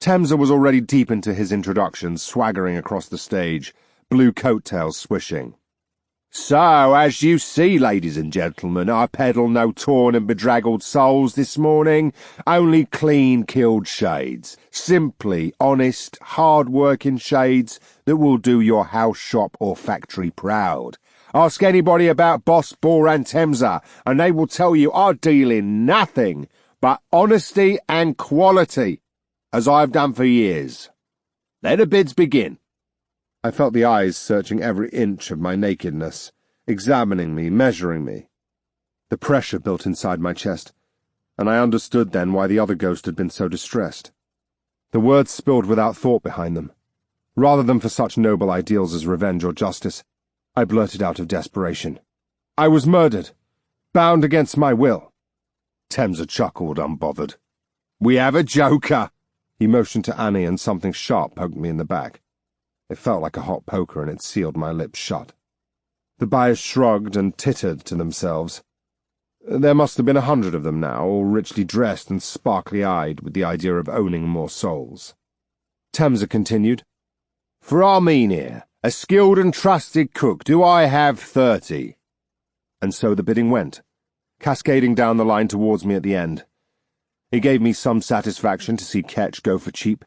Temza was already deep into his introductions, swaggering across the stage, blue coattails swishing. "So, as you see, ladies and gentlemen, I peddle no torn and bedraggled souls this morning, only clean-killed shades. Simply honest, hard-working shades that will do your house, shop or factory proud. Ask anybody about Boss Boar and Temza, and they will tell you I deal in nothing but honesty and quality, as I've done for years. Let the bids begin." I felt the eyes searching every inch of my nakedness, examining me, measuring me. The pressure built inside my chest, and I understood then why the other ghost had been so distressed. The words spilled without thought behind them. Rather than for such noble ideals as revenge or justice, I blurted out of desperation. I was murdered, bound against my will. Temza chuckled, unbothered. We have a joker. He motioned to Annie, and something sharp poked me in the back. It felt like a hot poker, and it sealed my lips shut. The buyers shrugged and tittered to themselves. There must have been 100 of them now, all richly dressed and sparkly-eyed with the idea of owning more souls. Temza continued. For Armenia, a skilled and trusted cook, do I have 30? And so the bidding went, cascading down the line towards me at the end. It gave me some satisfaction to see Ketch go for cheap,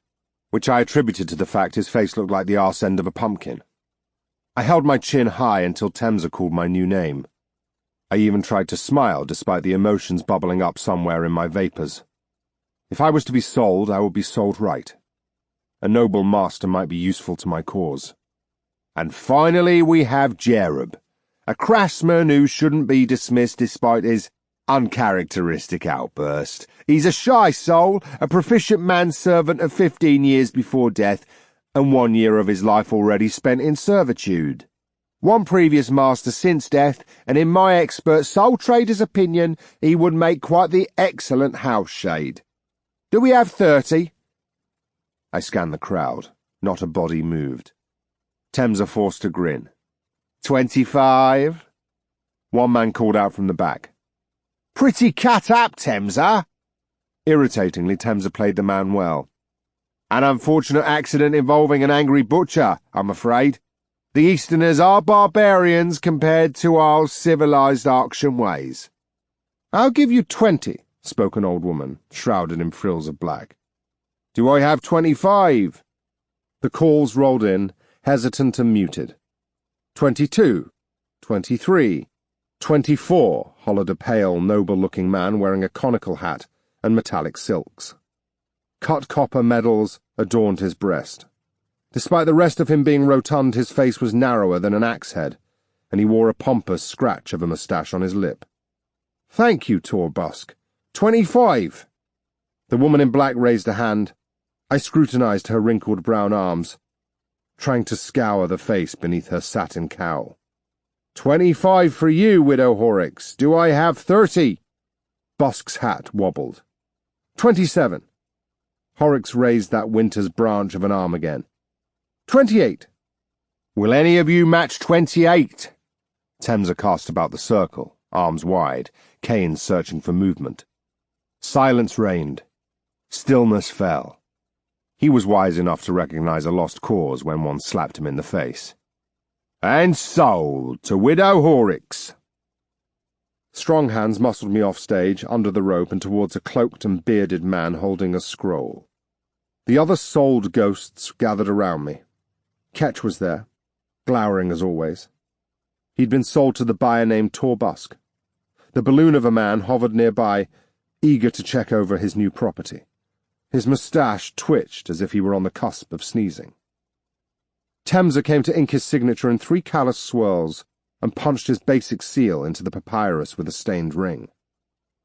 which I attributed to the fact his face looked like the arse end of a pumpkin. I held my chin high until Temza called my new name. I even tried to smile despite the emotions bubbling up somewhere in my vapours. If I was to be sold, I would be sold right. A noble master might be useful to my cause. And finally we have Jerub, a craftsman who shouldn't be dismissed despite his uncharacteristic outburst. He's a shy soul, a proficient manservant of 15 years before death, and 1 year of his life already spent in servitude. One previous master since death, and in my expert soul trader's opinion, he would make quite the excellent house shade. Do we have 30? I scanned the crowd. Not a body moved. Temza forced a grin. 25? One man called out from the back. Pretty cut up, Temza. Irritatingly, Temza played the man well. An unfortunate accident involving an angry butcher, I'm afraid. The Easterners are barbarians compared to our civilized Arctian ways. I'll give you 20, spoke an old woman, shrouded in frills of black. Do I have 25? The calls rolled in, hesitant and muted. 22, 23, 24, hollered a pale, noble-looking man wearing a conical hat and metallic silks. Cut copper medals adorned his breast. Despite the rest of him being rotund, his face was narrower than an axe head, and he wore a pompous scratch of a moustache on his lip. Thank you, Torbusk. 25. The woman in black raised a hand. I scrutinized her wrinkled brown arms, trying to scour the face beneath her satin cowl. 25 for you, Widow Horrocks. Do I have 30? Busk's hat wobbled. 27. Horrocks raised that winter's branch of an arm again. 28. Will any of you match 28? Temza cast about the circle, arms wide, canes searching for movement. Silence reigned. Stillness fell. He was wise enough to recognize a lost cause when one slapped him in the face. And sold to Widow Horrocks. Strong hands muscled me off stage, under the rope, and towards a cloaked and bearded man holding a scroll. The other souled ghosts gathered around me. Ketch was there, glowering as always. He'd been sold to the buyer named Torbusk. The balloon of a man hovered nearby, eager to check over his new property. His moustache twitched as if he were on the cusp of sneezing. Temza came to ink his signature in 3 callous swirls and punched his basic seal into the papyrus with a stained ring.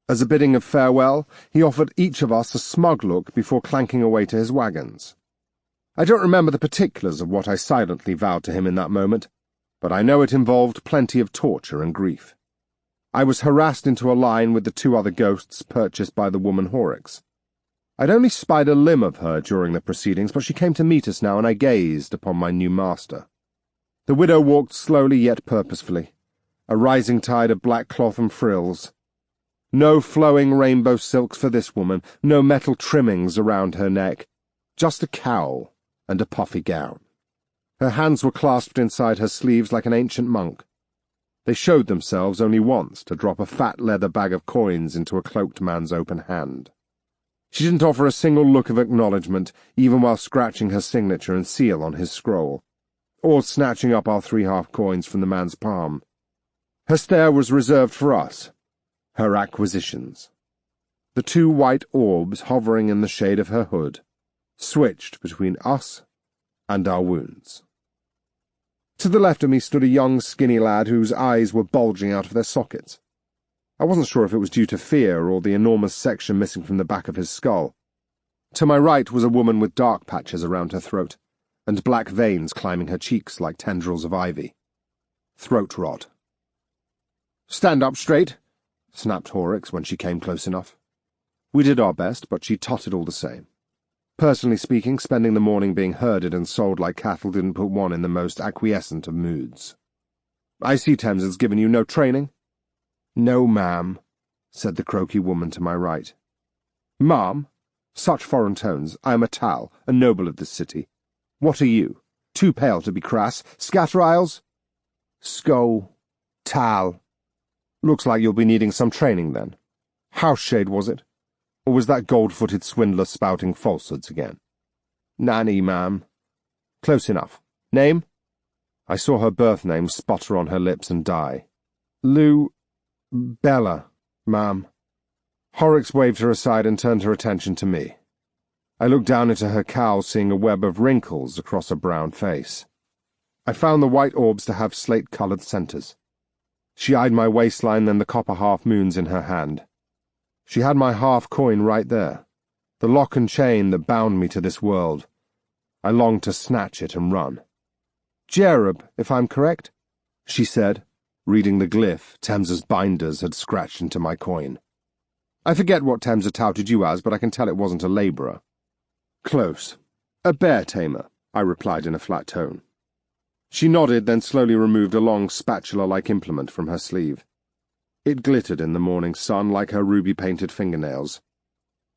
As a bidding of farewell, he offered each of us a smug look before clanking away to his wagons. I don't remember the particulars of what I silently vowed to him in that moment, but I know it involved plenty of torture and grief. I was harassed into a line with the 2 other ghosts purchased by the woman Horrocks. I'd only spied a limb of her during the proceedings, but she came to meet us now, and I gazed upon my new master. The widow walked slowly yet purposefully, a rising tide of black cloth and frills. No flowing rainbow silks for this woman, no metal trimmings around her neck, just a cowl and a puffy gown. Her hands were clasped inside her sleeves like an ancient monk. They showed themselves only once to drop a fat leather bag of coins into a cloaked man's open hand. She didn't offer a single look of acknowledgement, even while scratching her signature and seal on his scroll, or snatching up our 3 half-coins from the man's palm. Her stare was reserved for us, her acquisitions. The 2 white orbs hovering in the shade of her hood switched between us and our wounds. To the left of me stood a young, skinny lad whose eyes were bulging out of their sockets. I wasn't sure if it was due to fear or the enormous section missing from the back of his skull. To my right was a woman with dark patches around her throat, and black veins climbing her cheeks like tendrils of ivy. Throat rot. "Stand up straight," snapped Horrocks when she came close enough. We did our best, but she tottered all the same. Personally speaking, spending the morning being herded and sold like cattle didn't put one in the most acquiescent of moods. "I see Thames has given you no training." "No, ma'am," said the croaky woman to my right. "Ma'am? Such foreign tones. I am a Tal, a noble of this city. What are you? Too pale to be crass. Scatter isles?" "Sko. Tal." "Looks like you'll be needing some training, then. House shade, was it? Or was that gold-footed swindler spouting falsehoods again?" "Nanny, ma'am." "Close enough. Name?" I saw her birth name sputter on her lips and die. "Bella, ma'am." Horrocks waved her aside and turned her attention to me. I looked down into her cowl, seeing a web of wrinkles across a brown face. I found the white orbs to have slate-coloured centres. She eyed my waistline, then the copper half-moons in her hand. She had my half-coin right there, the lock and chain that bound me to this world. I longed to snatch it and run. "Jerub, if I'm correct," she said, reading the glyph Thames's binders had scratched into my coin. "I forget what Thames had touted you as, but I can tell it wasn't a labourer." "Close. A bear tamer," I replied in a flat tone. She nodded, then slowly removed a long spatula-like implement from her sleeve. It glittered in the morning sun like her ruby-painted fingernails.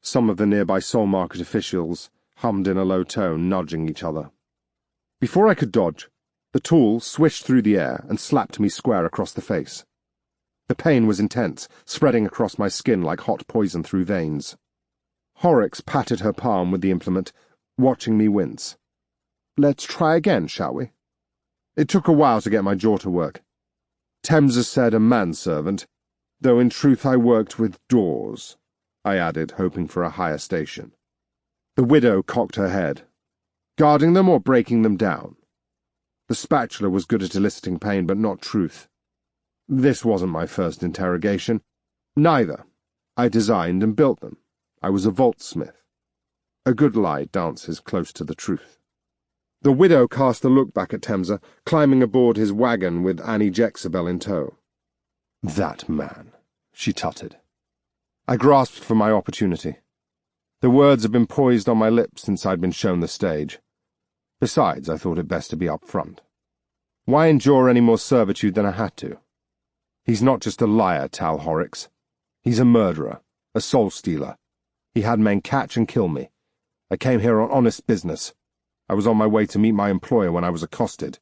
Some of the nearby Soul Market officials hummed in a low tone, nudging each other. Before I could dodge, the tool swished through the air and slapped me square across the face. The pain was intense, spreading across my skin like hot poison through veins. Horrocks patted her palm with the implement, watching me wince. "Let's try again, shall we?" It took a while to get my jaw to work. Thames said a manservant, though in truth I worked with doors, I added, hoping for a higher station. The widow cocked her head. "Guarding them or breaking them down?" The spatula was good at eliciting pain, but not truth. This wasn't my first interrogation. Neither. I designed and built them. I was a vaultsmith. A good lie dances close to the truth. The widow cast a look back at Thames, climbing aboard his wagon with Annie Jexabel in tow. "That man," she tutted. I grasped for my opportunity. The words had been poised on my lips since I'd been shown the stage. Besides, I thought it best to be up front. Why endure any more servitude than I had to? He's not just a liar, Tal Horrocks. He's a murderer, a soul-stealer. He had men catch and kill me. I came here on honest business. I was on my way to meet my employer when I was accosted.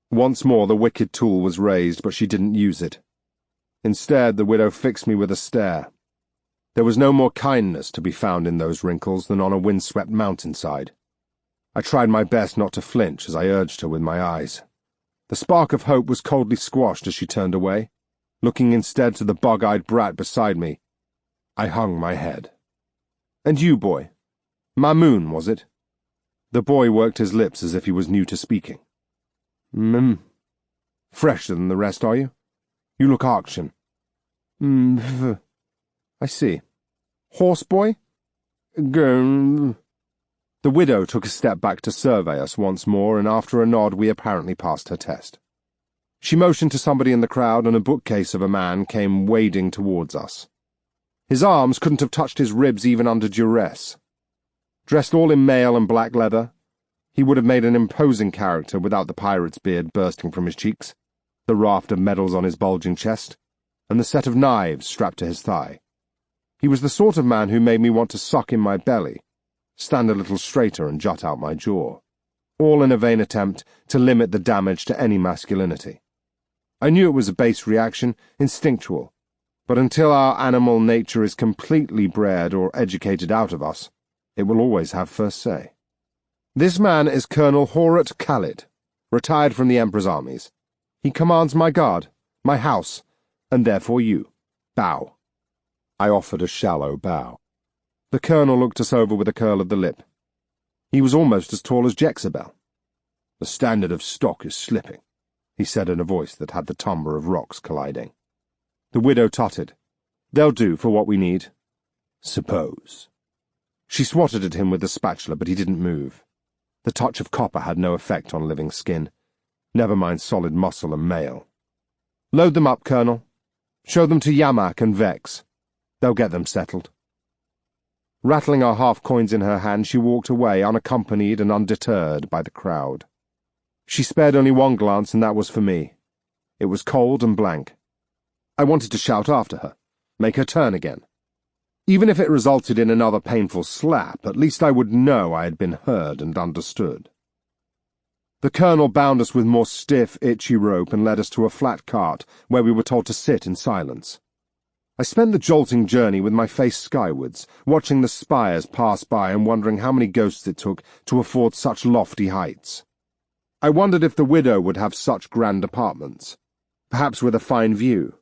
Once more the wicked tool was raised, but she didn't use it. Instead, the widow fixed me with a stare. There was no more kindness to be found in those wrinkles than on a windswept mountainside. I tried my best not to flinch as I urged her with my eyes. The spark of hope was coldly squashed as she turned away, looking instead to the bug-eyed brat beside me. I hung my head. "And you, boy? Mamoon, was it?" The boy worked his lips as if he was new to speaking. Fresher than the rest, are you? You look Arctian." "I see. Horse boy?" "Gurn." The widow took a step back to survey us once more, and after a nod we apparently passed her test. She motioned to somebody in the crowd, and a bookcase of a man came wading towards us. His arms couldn't have touched his ribs even under duress. Dressed all in mail and black leather, he would have made an imposing character without the pirate's beard bursting from his cheeks, the raft of medals on his bulging chest, and the set of knives strapped to his thigh. He was the sort of man who made me want to suck in my belly, stand a little straighter and jut out my jaw, all in a vain attempt to limit the damage to any masculinity. I knew it was a base reaction, instinctual, but until our animal nature is completely bred or educated out of us, it will always have first say. "This man is Colonel Horat Khalid, retired from the Emperor's armies. He commands my guard, my house, and therefore you. Bow." I offered a shallow bow. The colonel looked us over with a curl of the lip. He was almost as tall as Jexabel. "The standard of stock is slipping," he said in a voice that had the timbre of rocks colliding. The widow tottered. "They'll do for what we need." "Suppose." She swatted at him with the spatula, but he didn't move. The touch of copper had no effect on living skin, never mind solid muscle and mail. Load them up, Colonel. Show them to Yamak and Vex. They'll get them settled. Rattling our half-coins in her hand, she walked away, unaccompanied and undeterred by the crowd. She spared only one glance, and that was for me. It was cold and blank. I wanted to shout after her, make her turn again. Even if it resulted in another painful slap, at least I would know I had been heard and understood. The Colonel bound us with more stiff, itchy rope and led us to a flat cart where we were told to sit in silence. I spent the jolting journey with my face skywards, watching the spires pass by and wondering how many ghosts it took to afford such lofty heights. I wondered if the widow would have such grand apartments, perhaps with a fine view.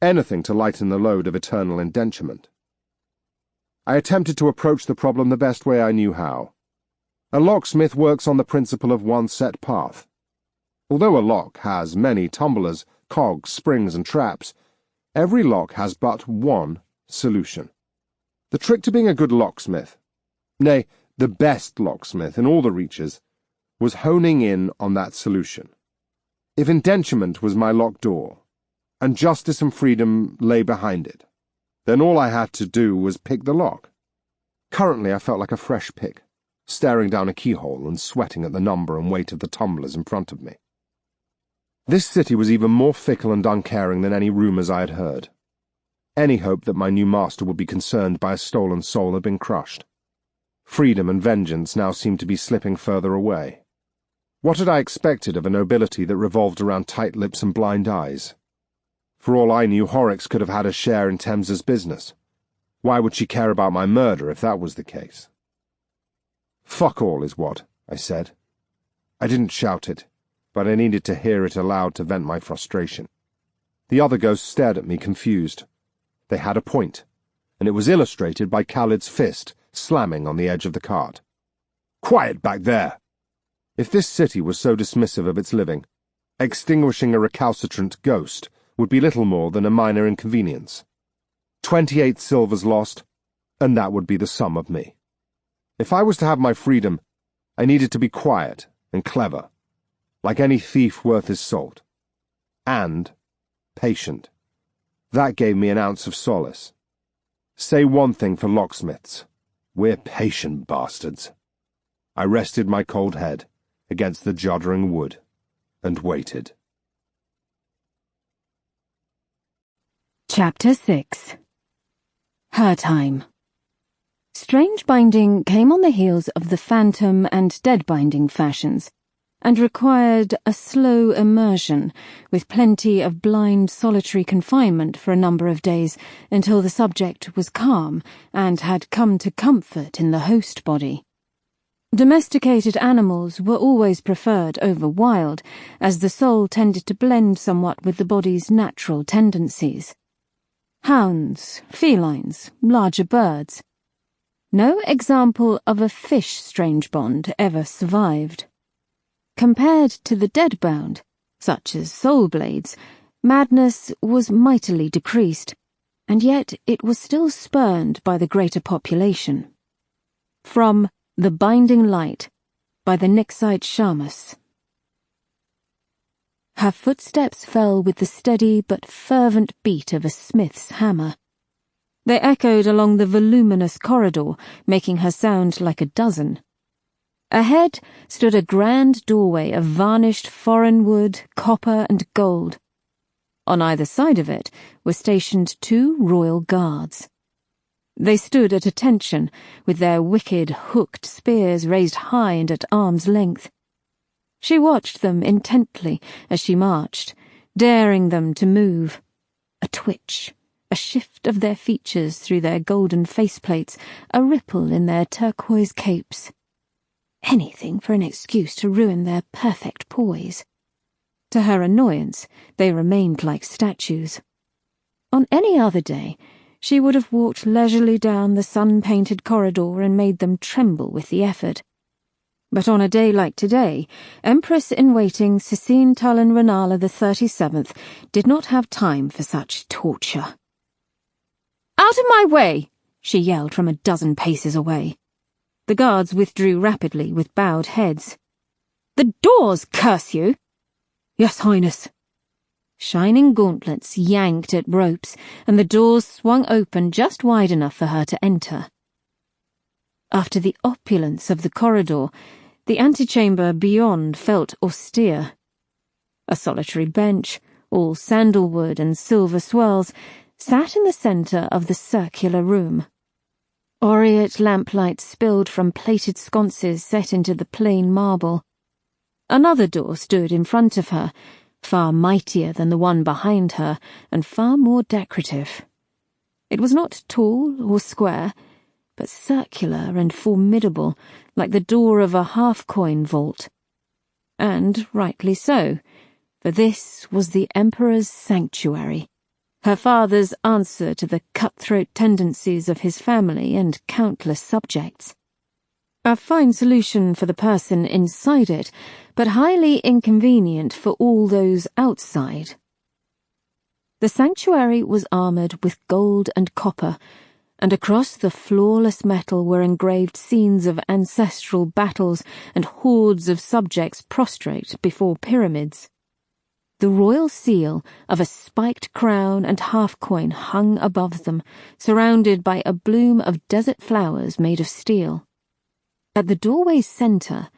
Anything to lighten the load of eternal indenturement. I attempted to approach the problem the best way I knew how. A locksmith works on the principle of one set path. Although a lock has many tumblers, cogs, springs, and traps, every lock has but one solution. The trick to being a good locksmith, nay, the best locksmith in all the reaches, was honing in on that solution. If indenturement was my locked door, and justice and freedom lay behind it, then all I had to do was pick the lock. Currently I felt like a fresh pick, staring down a keyhole and sweating at the number and weight of the tumblers in front of me. This city was even more fickle and uncaring than any rumours I had heard. Any hope that my new master would be concerned by a stolen soul had been crushed. Freedom and vengeance now seemed to be slipping further away. What had I expected of a nobility that revolved around tight lips and blind eyes? For all I knew, Horrocks could have had a share in Thames's business. Why would she care about my murder if that was the case? Fuck all is what, I said. I didn't shout it, but I needed to hear it aloud to vent my frustration. The other ghosts stared at me confused. They had a point, and it was illustrated by Khalid's fist slamming on the edge of the cart. Quiet back there! If this city was so dismissive of its living, extinguishing a recalcitrant ghost would be little more than a minor inconvenience. 28 silvers lost, and that would be the sum of me. If I was to have my freedom, I needed to be quiet and clever, like any thief worth his salt. And patient. That gave me an ounce of solace. Say one thing for locksmiths. We're patient bastards. I rested my cold head against the juddering wood and waited. Chapter 6. Her Time. Strange binding came on the heels of the phantom and dead binding fashions, and required a slow immersion, with plenty of blind solitary confinement for a number of days until the subject was calm and had come to comfort in the host body. Domesticated animals were always preferred over wild, as the soul tended to blend somewhat with the body's natural tendencies. Hounds, felines, larger birds. No example of a fish-strange bond ever survived. Compared to the dead-bound, such as soul blades, madness was mightily decreased, and yet it was still spurned by the greater population. From The Binding Light, by the Nixite Shamus. Her footsteps fell with the steady but fervent beat of a smith's hammer. They echoed along the voluminous corridor, making her sound like a dozen. Ahead stood a grand doorway of varnished foreign wood, copper, and gold. On either side of it were stationed 2 royal guards. They stood at attention, with their wicked, hooked spears raised high and at arm's length. She watched them intently as she marched, daring them to move. A twitch, a shift of their features through their golden faceplates, a ripple in their turquoise capes. Anything for an excuse to ruin their perfect poise. To her annoyance, they remained like statues. On any other day, she would have walked leisurely down the sun-painted corridor and made them tremble with the effort. But on a day like today, Empress-in-Waiting Cecine Tullen Renala the 37th did not have time for such torture. "Out of my way!" she yelled from a dozen paces away. The guards withdrew rapidly with bowed heads. "The doors, curse you!" "Yes, Highness." Shining gauntlets yanked at ropes, and the doors swung open just wide enough for her to enter. After the opulence of the corridor, the antechamber beyond felt austere. A solitary bench, all sandalwood and silver swirls, sat in the centre of the circular room. Aureate lamplight spilled from plated sconces set into the plain marble. Another door stood in front of her, far mightier than the one behind her, and far more decorative. It was not tall or square, but circular and formidable, like the door of a half-coin vault. And rightly so, for this was the Emperor's sanctuary, her father's answer to the cutthroat tendencies of his family and countless subjects. A fine solution for the person inside it, but highly inconvenient for all those outside. The sanctuary was armoured with gold and copper, and across the flawless metal were engraved scenes of ancestral battles and hordes of subjects prostrate before pyramids. The royal seal of a spiked crown and half-coin hung above them, surrounded by a bloom of desert flowers made of steel. At the doorway's centre,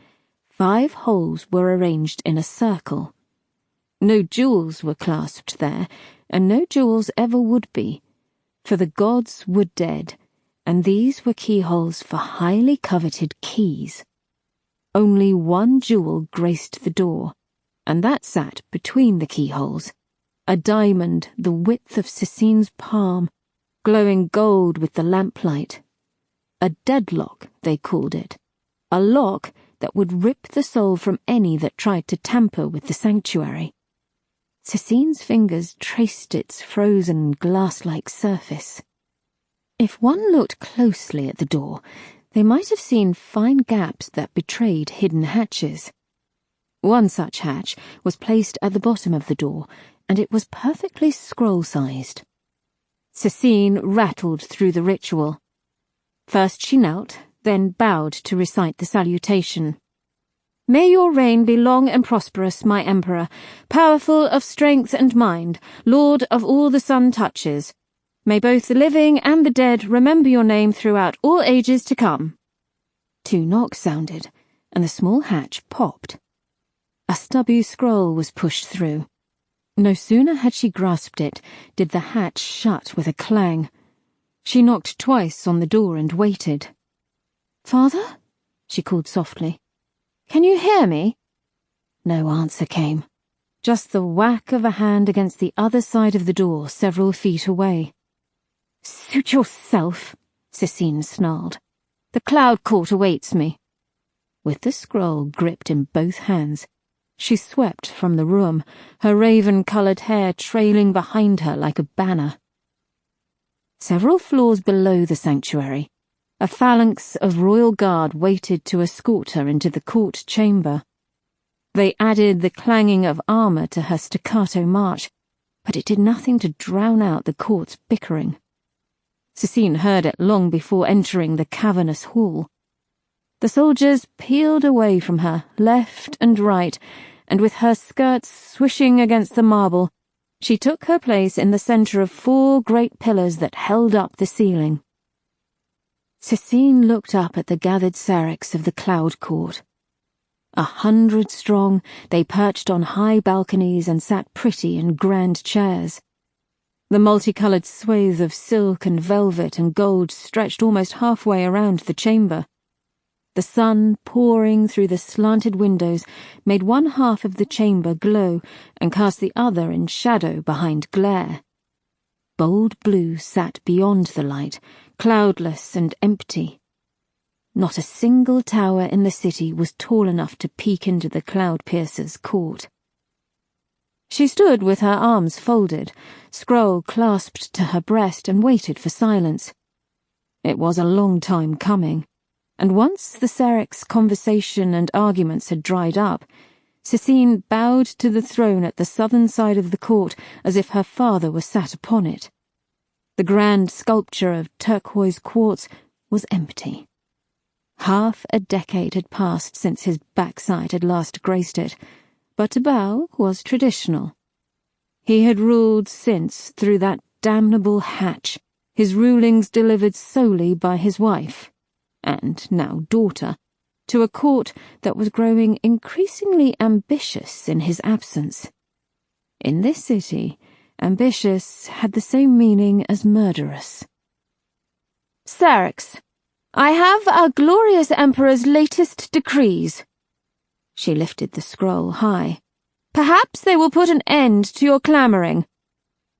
5 holes were arranged in a circle. No jewels were clasped there, and no jewels ever would be, for the gods were dead, and these were keyholes for highly coveted keys. Only one jewel graced the door, and that sat between the keyholes, a diamond the width of Cecine's palm, glowing gold with the lamplight. A deadlock, they called it, a lock that would rip the soul from any that tried to tamper with the sanctuary. Cecine's fingers traced its frozen glass-like surface. If one looked closely at the door, they might have seen fine gaps that betrayed hidden hatches. One such hatch was placed at the bottom of the door, and it was perfectly scroll-sized. Cecine rattled through the ritual. First she knelt, then bowed to recite the salutation. "May your reign be long and prosperous, my emperor, powerful of strength and mind, lord of all the sun touches. May both the living and the dead remember your name throughout all ages to come." 2 knocks sounded, and the small hatch popped. A stubby scroll was pushed through. No sooner had she grasped it did the hatch shut with a clang. She knocked twice on the door and waited. "Father?" she called softly. "Can you hear me?" No answer came, just the whack of a hand against the other side of the door several feet away. "Suit yourself," Cecine snarled. "The cloud court awaits me." With the scroll gripped in both hands, she swept from the room, her raven-coloured hair trailing behind her like a banner. Several floors below the sanctuary, a phalanx of royal guard waited to escort her into the court chamber. They added the clanging of armour to her staccato march, but it did nothing to drown out the court's bickering. Cecine heard it long before entering the cavernous hall. The soldiers peeled away from her, left and right, and with her skirts swishing against the marble, she took her place in the centre of 4 great pillars that held up the ceiling. Cecine looked up at the gathered Araxes of the cloud court. 100 strong, they perched on high balconies and sat pretty in grand chairs. The multicoloured swathe of silk and velvet and gold stretched almost halfway around the chamber. The sun, pouring through the slanted windows, made one half of the chamber glow and cast the other in shadow behind glare. Bold blue sat beyond the light, cloudless and empty. Not a single tower in the city was tall enough to peek into the cloud-piercer's court. She stood with her arms folded, scroll clasped to her breast, and waited for silence. It was a long time coming, and once the Araxes' conversation and arguments had dried up, Cecine bowed to the throne at the southern side of the court as if her father were sat upon it. The grand sculpture of turquoise quartz was empty. Half a decade had passed since his backside had last graced it, but to bow was traditional. He had ruled since through that damnable hatch, his rulings delivered solely by his wife, and now daughter, to a court that was growing increasingly ambitious in his absence. In this city, ambitious had the same meaning as murderous. Araxes, I have our glorious Emperor's latest decrees. She lifted the scroll high. Perhaps they will put an end to your clamouring.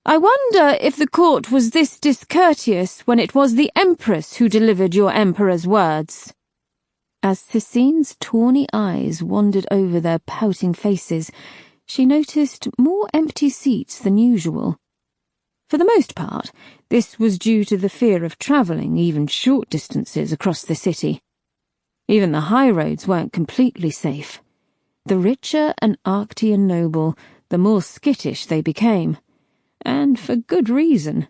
I wonder if the court was this discourteous when it was the Empress who delivered your Emperor's words. As Cecine's tawny eyes wandered over their pouting faces, she noticed more empty seats than usual. For the most part, this was due to the fear of travelling even short distances across the city. Even the high roads weren't completely safe. The richer an Arctian noble, the more skittish they became, and for good reason.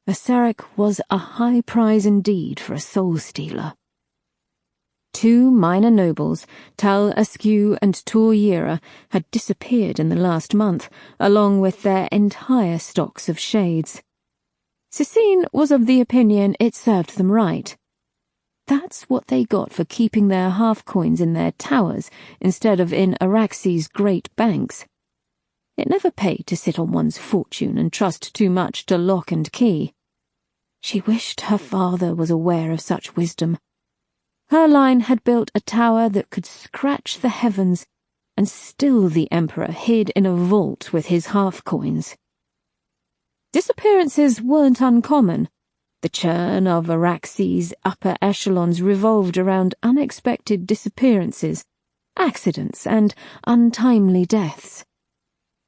A Serac was a high prize indeed for a soulstealer. 2 minor nobles, Tal Askew and Tor Yera, had disappeared in the last month, along with their entire stocks of shades. Cecine was of the opinion it served them right. That's what they got for keeping their half-coins in their towers instead of in Araxes' great banks. It never paid to sit on one's fortune and trust too much to lock and key. She wished her father was aware of such wisdom. Her line had built a tower that could scratch the heavens, and still the Emperor hid in a vault with his half-coins. Disappearances weren't uncommon. The churn of Araxes' upper echelons revolved around unexpected disappearances, accidents, and untimely deaths.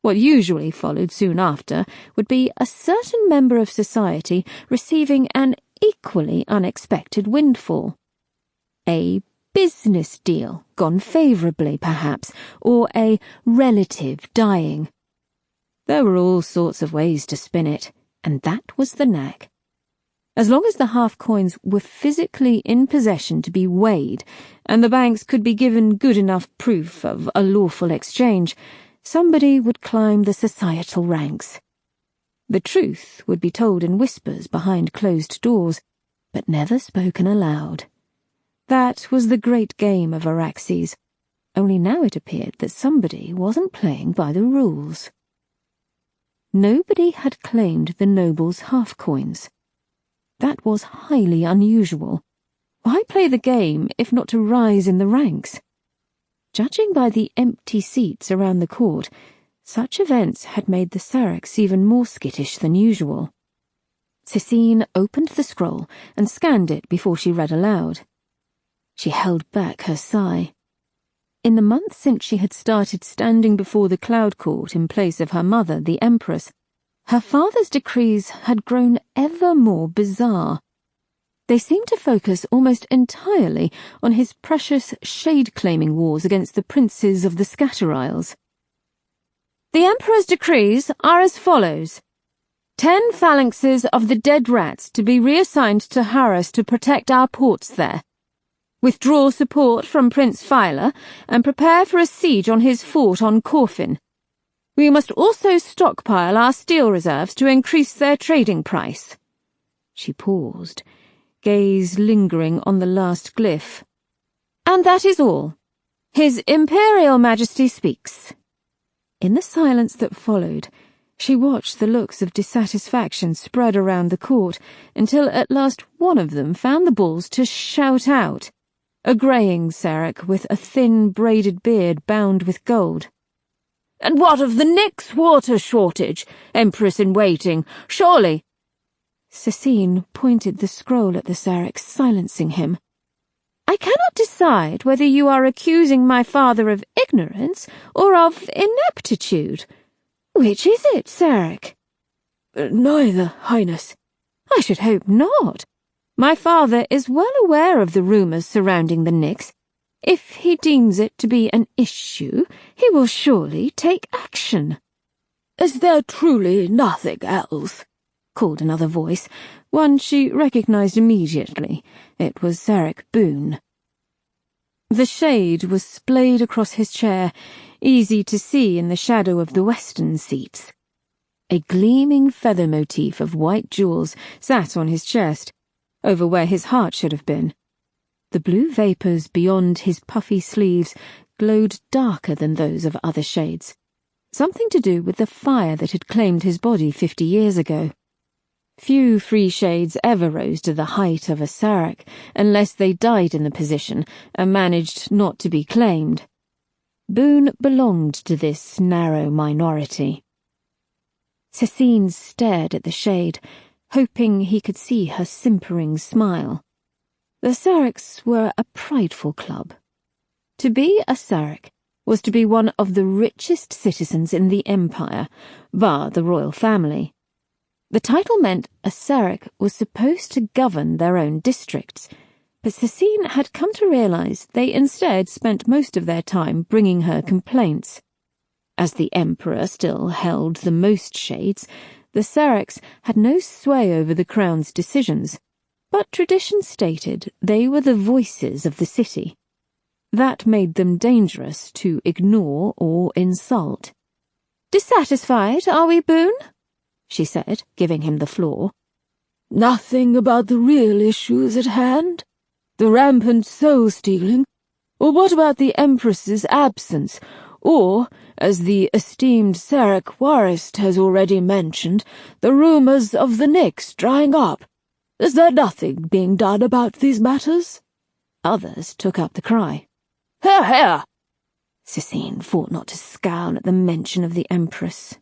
What usually followed soon after would be a certain member of society receiving an equally unexpected windfall. A business deal gone favourably, perhaps, or a relative dying. There were all sorts of ways to spin it, and that was the knack. As long as the half-coins were physically in possession to be weighed, and the banks could be given good enough proof of a lawful exchange, somebody would climb the societal ranks. The truth would be told in whispers behind closed doors, but never spoken aloud. That was the great game of Araxes, only now it appeared that somebody wasn't playing by the rules. Nobody had claimed the noble's half-coins. That was highly unusual. Why play the game if not to rise in the ranks? Judging by the empty seats around the court, such events had made the Seracs even more skittish than usual. Cecine opened the scroll and scanned it before she read aloud. She held back her sigh. In the month since she had started standing before the Cloud Court in place of her mother, the Empress, her father's decrees had grown ever more bizarre. They seemed to focus almost entirely on his precious shade-claiming wars against the princes of the Scatter Isles. The Emperor's decrees are as follows. 10 phalanxes of the dead rats to be reassigned to Harris to protect our ports there. Withdraw support from Prince Phyla and prepare for a siege on his fort on Corfin. We must also stockpile our steel reserves to increase their trading price. She paused, gaze lingering on the last glyph. And that is all. His Imperial Majesty speaks. In the silence that followed, she watched the looks of dissatisfaction spread around the court until at last one of them found the balls to shout out. A greying Serac with a thin braided beard bound with gold. And what of the Nyx water shortage, Empress-in-waiting? Surely— Cecine pointed the scroll at the Serac, silencing him. I cannot decide whether you are accusing my father of ignorance or of ineptitude. Which is it, Serac? Neither, Highness. I should hope not. My father is well aware of the rumours surrounding the Nyx. If he deems it to be an issue, he will surely take action. Is there truly nothing else? Called another voice, one she recognised immediately. It was Serac Boone, The shade was splayed across his chair, easy to see in the shadow of the western seats. A gleaming feather motif of white jewels sat on his chest, over where his heart should have been. The blue vapours beyond his puffy sleeves glowed darker than those of other shades, something to do with the fire that had claimed his body 50 years ago. Few free shades ever rose to the height of a Sarac unless they died in the position and managed not to be claimed. Boone belonged to this narrow minority. Cecine stared at the shade, hoping he could see her simpering smile. The Saracs were a prideful club. To be a Sarac was to be one of the richest citizens in the Empire, bar the royal family. The title meant a Sarac was supposed to govern their own districts, but Cecine had come to realize they instead spent most of their time bringing her complaints. As the Emperor still held the most shades, the Saracs had no sway over the Crown's decisions, but tradition stated they were the voices of the city. That made them dangerous to ignore or insult. "Dissatisfied, are we, Boone?" she said, giving him the floor. "Nothing about the real issues at hand? The rampant soul-stealing? Or what about the Empress's absence? Or, as the esteemed Sarac Warist has already mentioned, the rumours of the Nix drying up? Is there nothing being done about these matters?" Others took up the cry. "Hear, hear!" Cecine fought not to scowl at the mention of the Empress.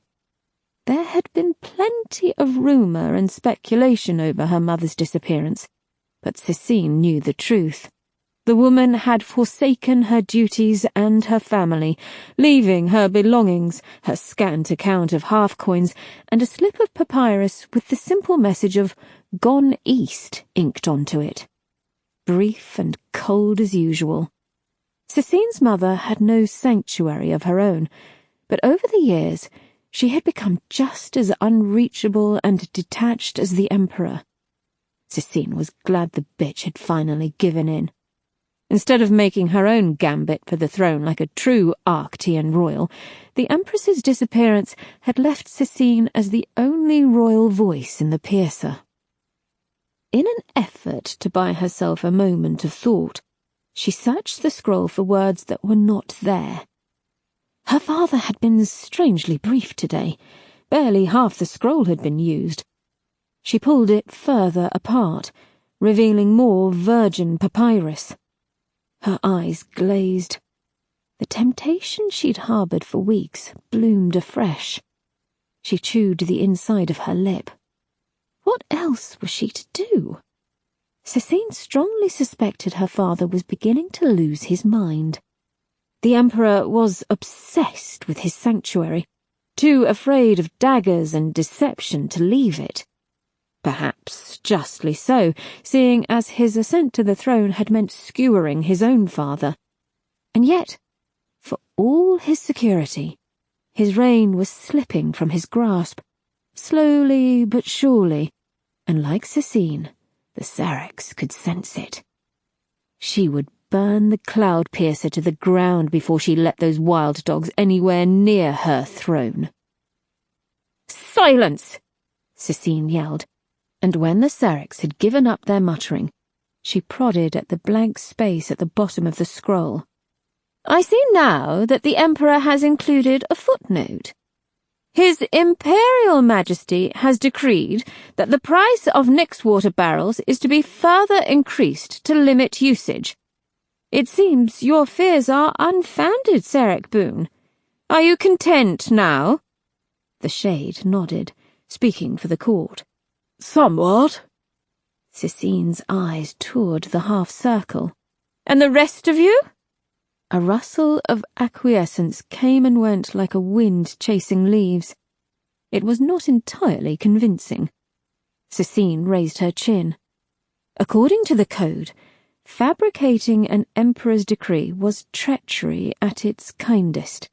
There had been plenty of rumour and speculation over her mother's disappearance, but Cecine knew the truth. The woman had forsaken her duties and her family, leaving her belongings, her scant account of half-coins, and a slip of papyrus with the simple message of "Gone East" inked onto it. Brief and cold as usual. Cecine's mother had no sanctuary of her own, but over the years she had become just as unreachable and detached as the Emperor. Cecine was glad the bitch had finally given in. Instead of making her own gambit for the throne like a true Arctian royal, the Empress's disappearance had left Cecine as the only royal voice in the Piercer. In an effort to buy herself a moment of thought, she searched the scroll for words that were not there. Her father had been strangely brief today. Barely half the scroll had been used. She pulled it further apart, revealing more virgin papyrus. Her eyes glazed. The temptation she'd harboured for weeks bloomed afresh. She chewed the inside of her lip. What else was she to do? Cecine strongly suspected her father was beginning to lose his mind. The Emperor was obsessed with his sanctuary, too afraid of daggers and deception to leave it. Perhaps justly so, seeing as his ascent to the throne had meant skewering his own father. And yet, for all his security, his reign was slipping from his grasp, slowly but surely, and like Cecine, the Saracs could sense it. She would burn the cloud piercer to the ground before she let those wild dogs anywhere near her throne. "Silence!" Cecine yelled, and when the Saracs had given up their muttering, she prodded at the blank space at the bottom of the scroll. "I see now that the Emperor has included a footnote. His Imperial Majesty has decreed that the price of Nix water barrels is to be further increased to limit usage. It seems your fears are unfounded, Sarac Boone. Are you content now?" The shade nodded, speaking for the court. "Somewhat." Cecine's eyes toured the half-circle. "And the rest of you?" A rustle of acquiescence came and went like a wind chasing leaves. It was not entirely convincing. Cecine raised her chin. According to the code, fabricating an emperor's decree was treachery at its kindest.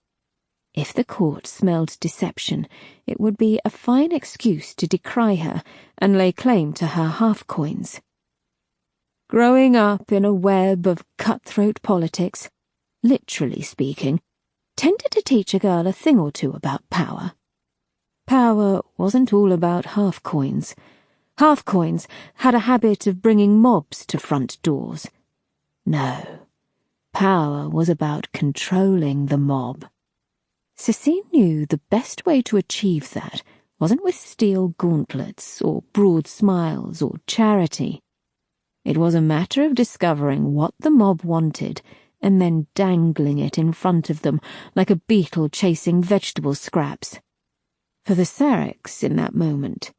If the court smelled deception, it would be a fine excuse to decry her and lay claim to her half-coins. growing up in a web of cutthroat politics, literally speaking, tended to teach a girl a thing or two about power. Power wasn't all about half-coins. Half-coins had a habit of bringing mobs to front doors. No, power was about controlling the mob. Cécine knew the best way to achieve that wasn't with steel gauntlets or broad smiles or charity. It was a matter of discovering what the mob wanted and then dangling it in front of them like a beetle chasing vegetable scraps. For the Araxes in that moment,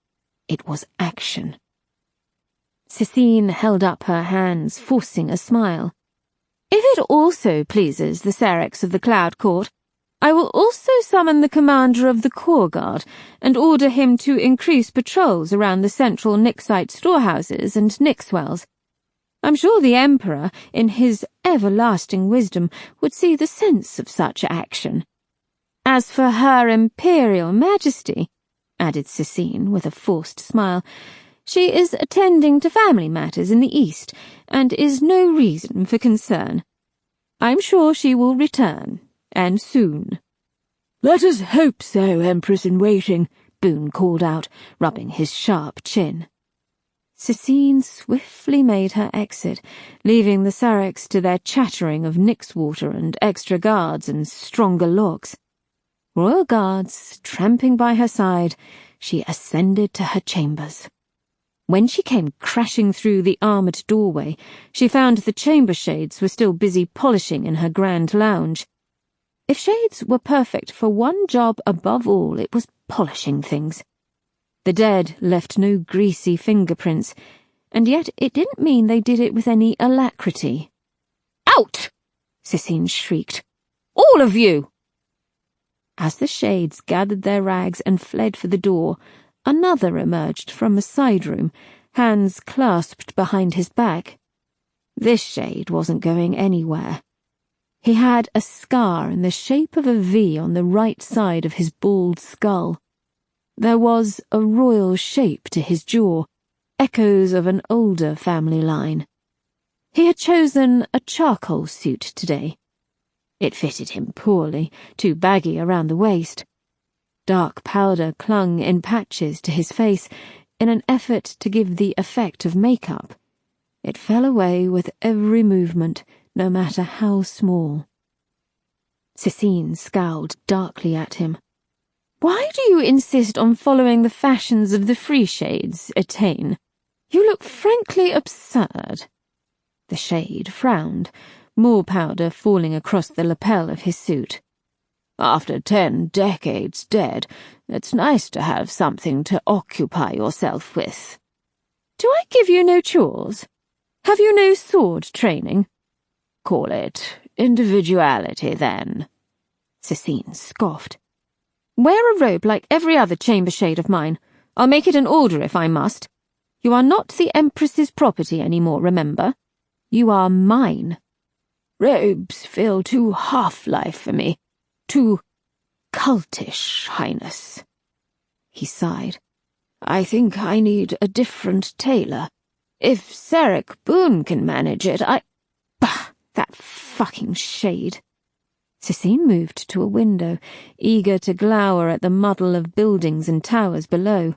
it was action. Cécine held up her hands, forcing a smile. If it also pleases the Araxes of the Cloud Court, I will also summon the commander of the Corps Guard and order him to increase patrols around the central Nixite storehouses and Nixwells. I'm sure the Emperor, in his everlasting wisdom, would see the sense of such action. As for Her Imperial Majesty, added Cécine with a forced smile, she is attending to family matters in the East, and is no reason for concern. I'm sure she will return, and soon. Let us hope so, Empress-in-waiting, Boone called out, rubbing his sharp chin. Cécine swiftly made her exit, leaving the Araxes to their chattering of Nixwater and extra guards and stronger logs. Royal guards tramping by her side, she ascended to her chambers. When she came crashing through the armoured doorway, she found the chamber shades were still busy polishing in her grand lounge. If shades were perfect for one job above all, it was polishing things. The dead left no greasy fingerprints, and yet it didn't mean they did it with any alacrity. "Out!" Cécine shrieked. "All of you!" As the shades gathered their rags and fled for the door, another emerged from a side room, hands clasped behind his back. This shade wasn't going anywhere. He had a scar in the shape of a V on the right side of his bald skull. There was a royal shape to his jaw, echoes of an older family line. He had chosen a charcoal suit today. It fitted him poorly, too baggy around the waist. Dark powder clung in patches to his face in an effort to give the effect of makeup. It fell away with every movement, no matter how small. Cécine scowled darkly at him. "Why do you insist on following the fashions of the free shades, Etain? You look frankly absurd." The shade frowned, more powder falling across the lapel of his suit. "After 10 decades dead, it's nice to have something to occupy yourself with." "Do I give you no chores? Have you no sword training?" "Call it individuality, then," Cécine scoffed. "Wear a robe like every other chamber shade of mine. I'll make it an order if I must. You are not the Empress's property any more, remember? You are mine." "Robes feel too half-life for me. Too cultish, Highness." He sighed. "I think I need a different tailor. If Sarek Boone can manage it, Bah! That fucking shade." Cécine moved to a window, eager to glower at the muddle of buildings and towers below.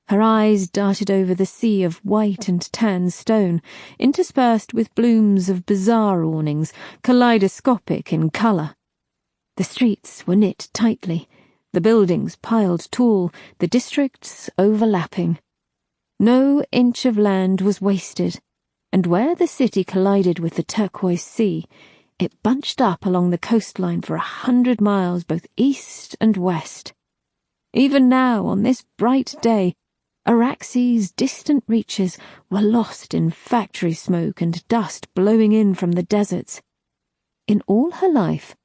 Her eyes darted over the sea of white and tan stone, interspersed with blooms of bizarre awnings, kaleidoscopic in colour. The streets were knit tightly, the buildings piled tall, the districts overlapping. No inch of land was wasted, and where the city collided with the turquoise sea, it bunched up along the coastline for 100 miles both east and west. Even now, on this bright day, Araxes' distant reaches were lost in factory smoke and dust blowing in from the deserts. In all her life,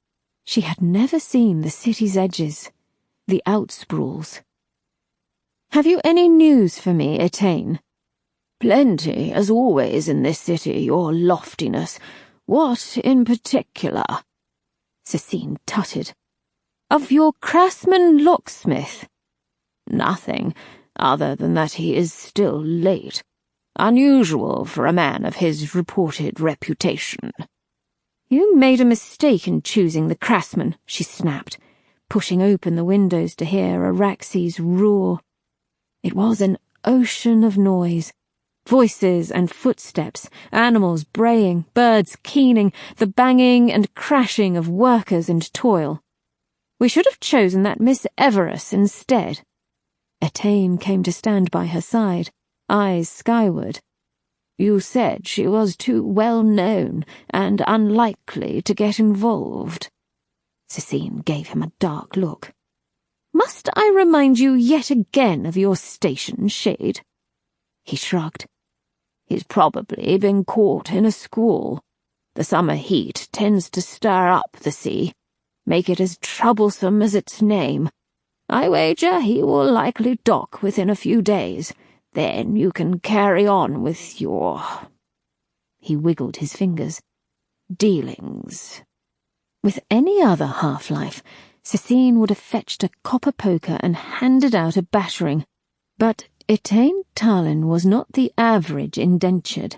she had never seen the city's edges, the outsprawls. "Have you any news for me, Etain?" "Plenty, as always in this city, your loftiness. What in particular?" Cécine tutted. "Of your craftsman locksmith?" "Nothing, other than that he is still late. Unusual for a man of his reported reputation. You made a mistake in choosing the craftsman, she snapped, pushing open the windows to hear Araxes roar. It was an ocean of noise. Voices and footsteps, animals braying, birds keening, the banging and crashing of workers and toil. We should have chosen that Miss Everest instead. Etain came to stand by her side, eyes skyward. You said she was too well known and unlikely to get involved. Cécine gave him a dark look. Must I remind you yet again of your station, Shade? He shrugged. He's probably been caught in a squall. The summer heat tends to stir up the sea, make it as troublesome as its name. I wager he will likely dock within a few days. Then you can carry on with your... He wiggled his fingers. Dealings. With any other half-life, Cécine would have fetched a copper poker and handed out a battering, but Etain Talon was not the average indentured.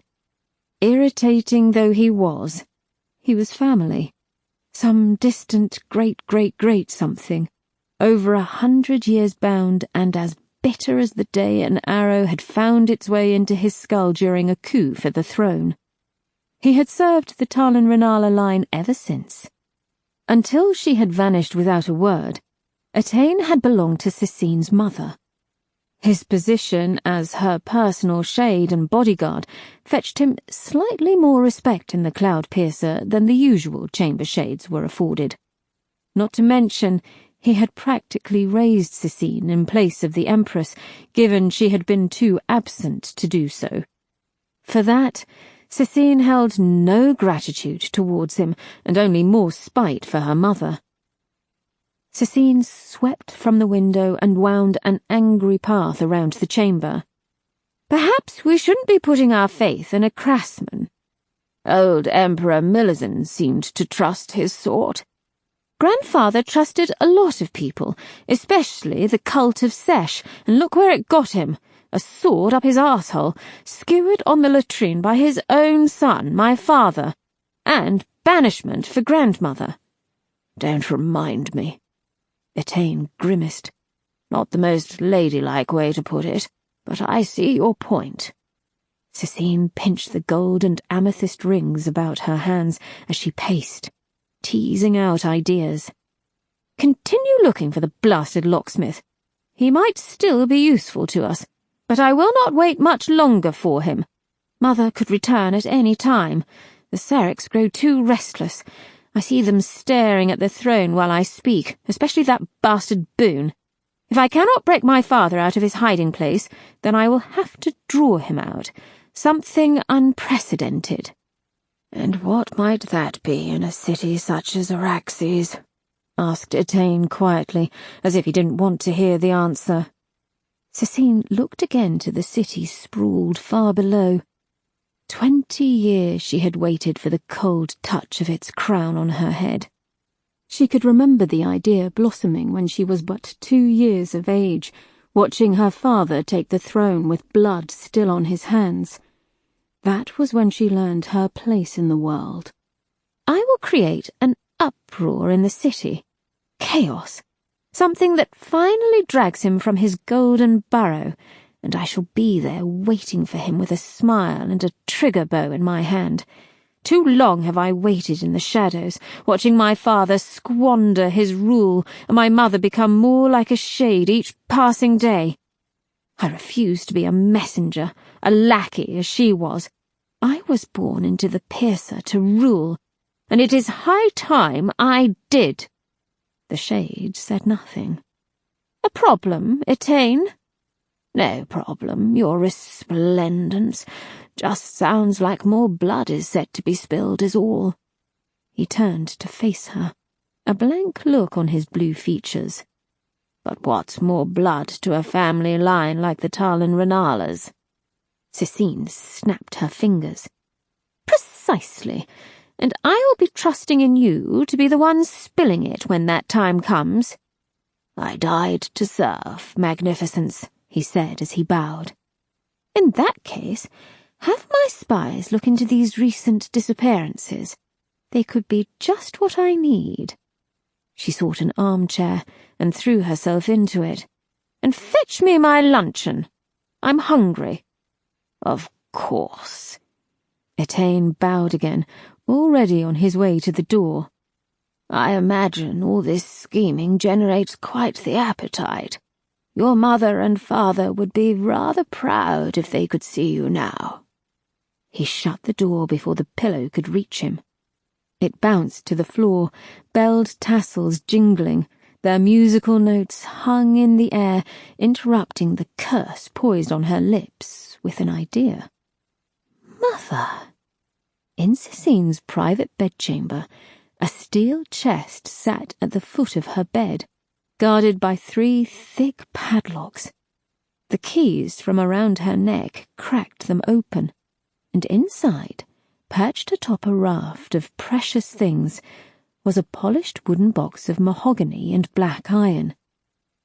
Irritating though he was family. Some distant great-great-great something, over 100 years bound and as bitter as the day an arrow had found its way into his skull during a coup for the throne. He had served the Talon-Renala line ever since. Until she had vanished without a word, Etain had belonged to Cécine's mother. His position as her personal shade and bodyguard fetched him slightly more respect in the Cloud-Piercer than the usual chamber shades were afforded. Not to mention, he had practically raised Cécine in place of the Empress, given she had been too absent to do so. For that, Cécine held no gratitude towards him, and only more spite for her mother. Cécine swept from the window and wound an angry path around the chamber. Perhaps we shouldn't be putting our faith in a craftsman. Old Emperor Millicent seemed to trust his sort. Grandfather trusted a lot of people, especially the cult of Sesh, and look where it got him. A sword up his arsehole, skewered on the latrine by his own son, my father, and banishment for grandmother. Don't remind me. Etain grimaced. Not the most ladylike way to put it, but I see your point. Cécine pinched the gold and amethyst rings about her hands as she paced, teasing out ideas. Continue looking for the blasted locksmith. He might still be useful to us, but I will not wait much longer for him. Mother could return at any time. The Syrinx grow too restless. I see them staring at the throne while I speak, especially that bastard Boone. If I cannot break my father out of his hiding place, then I will have to draw him out. Something unprecedented. And what might that be in a city such as Araxes? Asked Etain quietly, as if he didn't want to hear the answer. Cécine looked again to the city sprawled far below. 20 years she had waited for the cold touch of its crown on her head. She could remember the idea blossoming when she was but 2 years of age, watching her father take the throne with blood still on his hands. That was when she learned her place in the world. I will create an uproar in the city. Chaos. Something that finally drags him from his golden burrow, and I shall be there waiting for him with a smile and a trigger bow in my hand. Too long have I waited in the shadows, watching my father squander his rule and my mother become more like a shade each passing day. I refuse to be a messenger, a lackey as she was. I was born into the Piercer to rule, and it is high time I did. The shade said nothing. A problem, Etain? No problem, your resplendence. Just sounds like more blood is set to be spilled is all. He turned to face her, a blank look on his blue features. But what's more blood to a family line like the Talon-Renalas? Cécine snapped her fingers. Precisely, and I'll be trusting in you to be the one spilling it when that time comes. I died to serve, magnificence, he said as he bowed. In that case, have my spies look into these recent disappearances. They could be just what I need. She sought an armchair and threw herself into it. And fetch me my luncheon. I'm hungry. Of course. Etain bowed again, already on his way to the door. I imagine all this scheming generates quite the appetite. Your mother and father would be rather proud if they could see you now. He shut the door before the pillow could reach him. It bounced to the floor, belled tassels jingling, their musical notes hung in the air, interrupting the curse poised on her lips with an idea. Mother! In Cecine's private bedchamber, a steel chest sat at the foot of her bed, guarded by 3 thick padlocks. The keys from around her neck cracked them open, and inside, perched atop a raft of precious things, was a polished wooden box of mahogany and black iron.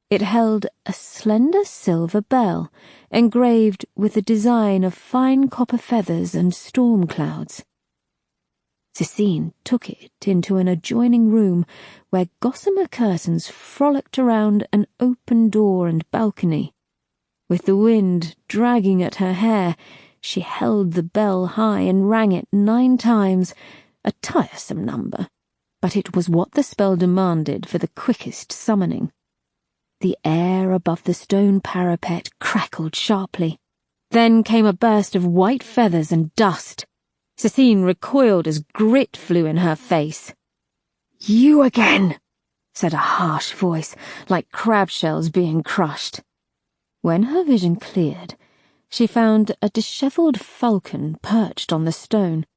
It held a slender silver bell, engraved with a design of fine copper feathers and storm clouds. Cecine took it into an adjoining room where gossamer curtains frolicked around an open door and balcony. With the wind dragging at her hair, she held the bell high and rang it 9 times, a tiresome number, but it was what the spell demanded for the quickest summoning. The air above the stone parapet crackled sharply. Then came a burst of white feathers and dust. Cecine recoiled as grit flew in her face. "You again," said a harsh voice, like crab shells being crushed. When her vision cleared, she found a dishevelled falcon perched on the stone,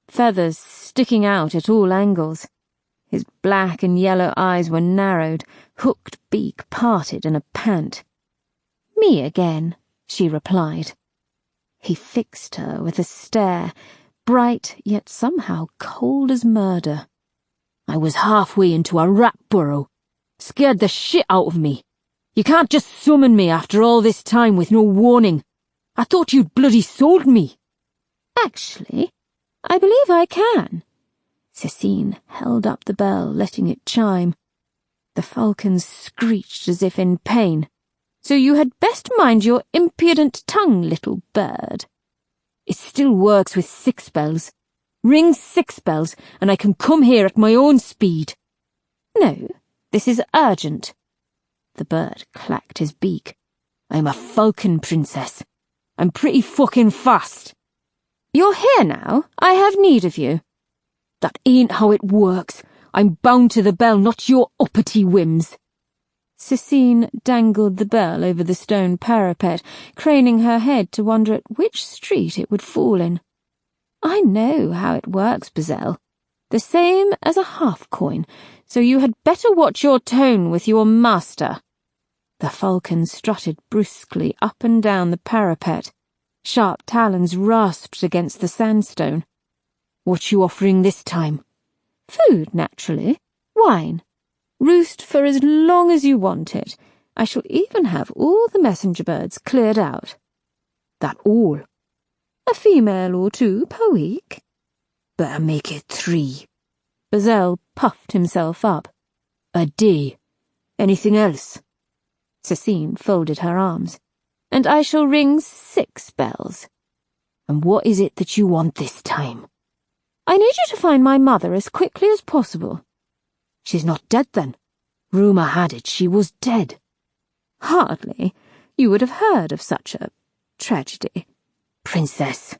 feathers sticking out at all angles. His black and yellow eyes were narrowed, hooked beak parted in a pant. "Me again," she replied. He fixed her with a stare, bright yet somehow cold as murder. "I was halfway into a rat burrow. Scared the shit out of me. You can't just summon me after all this time with no warning. I thought you'd bloody sold me." "Actually, I believe I can." Cecine held up the bell, letting it chime. The falcon screeched as if in pain. "So you had best mind your impudent tongue, little bird. It still works with 6 bells. Ring 6 bells, and I can come here at my own speed." "No, this is urgent." The bird clacked his beak. "I'm a falcon, princess. I'm pretty fucking fast." "You're here now. I have need of you." "That ain't how it works. I'm bound to the bell, not your uppity whims." Cecine dangled the bell over the stone parapet, craning her head to wonder at which street it would fall in. "I know how it works, Bazelle. The same as a half-coin, so you had better watch your tone with your master." The falcon strutted brusquely up and down the parapet. Sharp talons rasped against the sandstone. "What you offering this time?" "Food, naturally. Wine. Roost for as long as you want it. I shall even have all the messenger birds cleared out." "That all?" "A female or 2 per week." "Better make it 3. Bazelle puffed himself up. "A day. Anything else?" Cecine folded her arms. "And I shall ring 6 bells." "And what is it that you want this time?" "I need you to find my mother as quickly as possible." "She's not dead, then? Rumour had it she was dead." "Hardly. You would have heard of such a tragedy." "Princess,